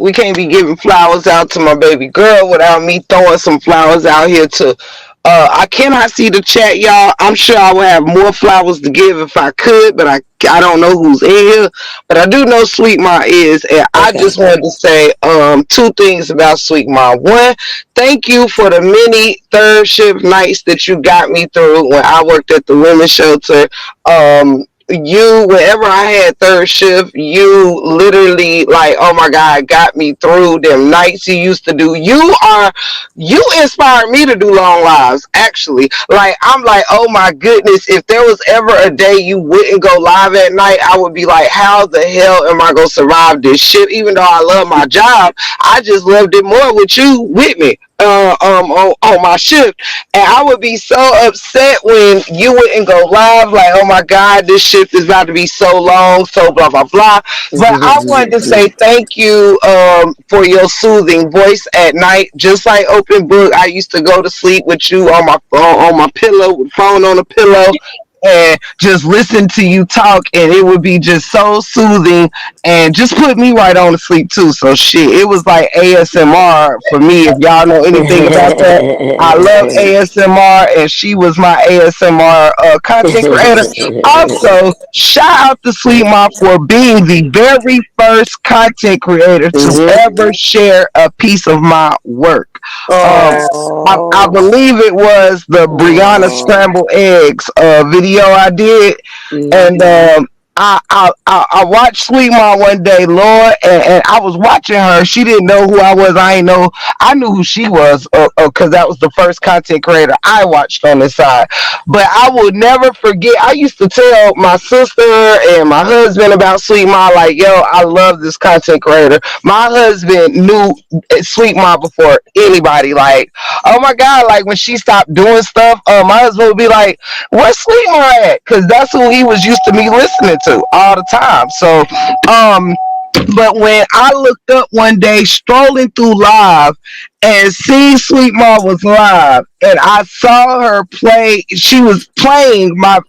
We can't be giving flowers out to my baby girl without me throwing some flowers out here to. I cannot see the chat, y'all. I'm sure I would have more flowers to give if I could, but I don't know who's in here. But I do know Sweet Ma is, and I Okay. just wanted to say two things about Sweet Ma. One, thank you for the many third shift nights that you got me through when I worked at the women's shelter. Whenever I had third shift, you literally, like, oh my God, got me through them nights you used to do. You inspired me to do long lives, actually. Like, I'm like, oh my goodness, if there was ever a day you wouldn't go live at night, I would be like, how the hell am I gonna survive this shit? Even though I love my job, I just loved it more with you with me on my shift. And I would be so upset when you wouldn't go live, like, oh my God, this shift is about to be so long, so blah blah blah. But I wanted to say thank you for your soothing voice at night. Just like Open Book, I used to go to sleep with you on my pillow, with phone on the pillow, and just listen to you talk, and it would be just so soothing and just put me right on to sleep too. So shit, it was like ASMR for me. If y'all know anything about that, I love ASMR, and she was my ASMR content creator. Also, shout out to Sweet Mom for being the very first content creator to ever share a piece of my work. I Oh. believe it was the Brianna scrambled eggs video I did, and I watched Sweet Mom one day, Lord, and I was watching her. She didn't know who I was. I knew who she was, because that was the first content creator I watched on this side. But I will never forget. I used to tell my sister and my husband about Sweet Mom, like, yo, I love this content creator. My husband knew Sweet Mom before anybody. Like, oh my God, like when she stopped doing stuff, my husband would be like, where's Sweet Mom at? Because that's who he was used to me listening to all the time. So, but when I looked up one day, strolling through live, and seen Sweet Mom was live, and I saw her play. She was playing my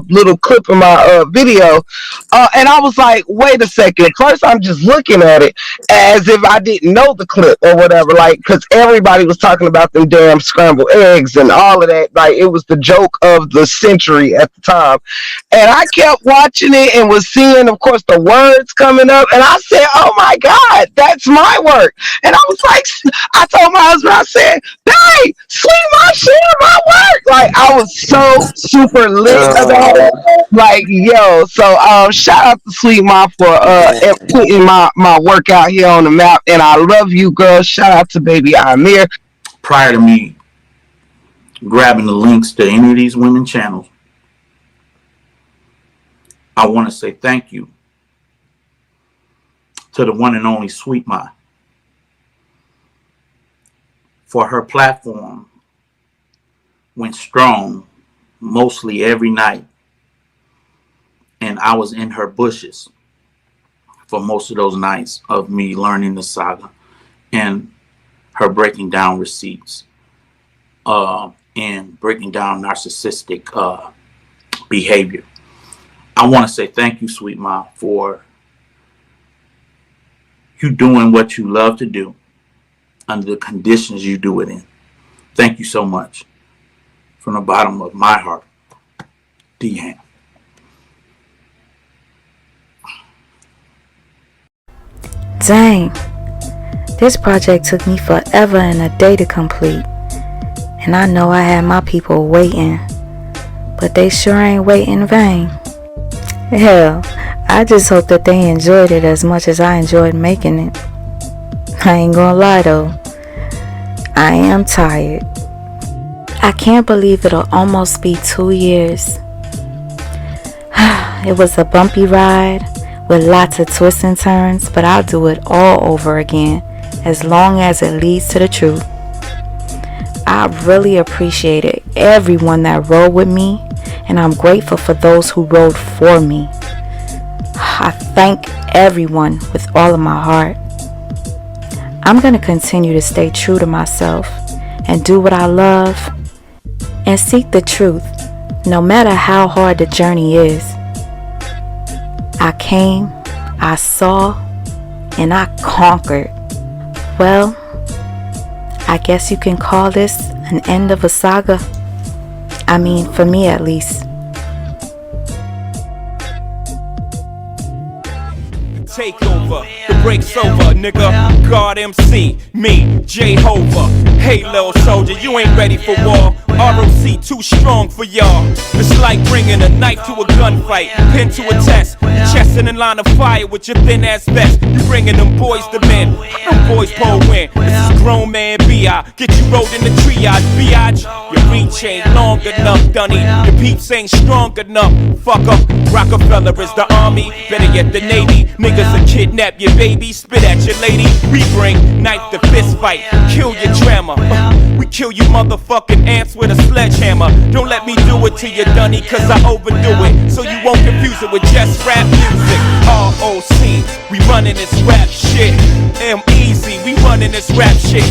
little clip of my video, and I was like, "Wait a second!" First, I'm just looking at it as if I didn't know the clip or whatever, like, because everybody was talking about them damn scrambled eggs and all of that. Like, it was the joke of the century at the time. And I kept watching it and was seeing, of course, the words coming up. And I said, oh my God, that's my work. And I was like, I told my husband, I said, hey, Sweet Mom shared my work. Like, I was so super lit about it. Like, yo, so shout out to Sweet Mom for putting my work out here on the map. And I love you, girl. Shout out to baby Amir. Prior to me grabbing the links to any of these women channels, I want to say thank you to the one and only Sweet Ma for her platform went strong mostly every night, and I was in her bushes for most of those nights of me learning the saga and her breaking down receipts and breaking down narcissistic behavior. I want to say thank you, Sweet Ma, for you doing what you love to do under the conditions you do it in. Thank you so much. From the bottom of my heart, Deanne. Dang, this project took me forever and a day to complete. And I know I had my people waiting, but they sure ain't waiting in vain. Hell, I just hope that they enjoyed it as much as I enjoyed making it. I ain't gonna lie though, I am tired. I can't believe it'll almost be 2 years. It was a bumpy ride with lots of twists and turns, but I'll do it all over again as long as it leads to the truth. I really appreciated everyone that rode with me, and I'm grateful for those who rode for me. I thank everyone with all of my heart. I'm going to continue to stay true to myself and do what I love and seek the truth, no matter how hard the journey is. I came, I saw, and I conquered. Well, I guess you can call this an end of a saga. I mean, for me at least. Takeover, the break's over, nigga. God MC, me, Jehovah. Hey, little soldier, you ain't ready for war. ROC too strong for y'all. It's like bringing a knife to a gunfight, pin to a test, chest in line of fire with your thin ass vest. You bringing them boys to men, them boys pull win. This is grown man B.I. Get you rolled in the triage, biatch. Your reach ain't long enough, dunny. Your peeps ain't strong enough, fucker. Rockefeller is the army, better yet the Navy. Niggas will kidnap your baby, spit at your lady. We bring knife to fist fight, kill your drama. We kill you motherfucking ants with a sledgehammer. Don't let me do it to you, dunny, cause I overdo it. So you won't confuse it with just rap music. ROC, we running this rap shit. M-Easy, we running this rap shit.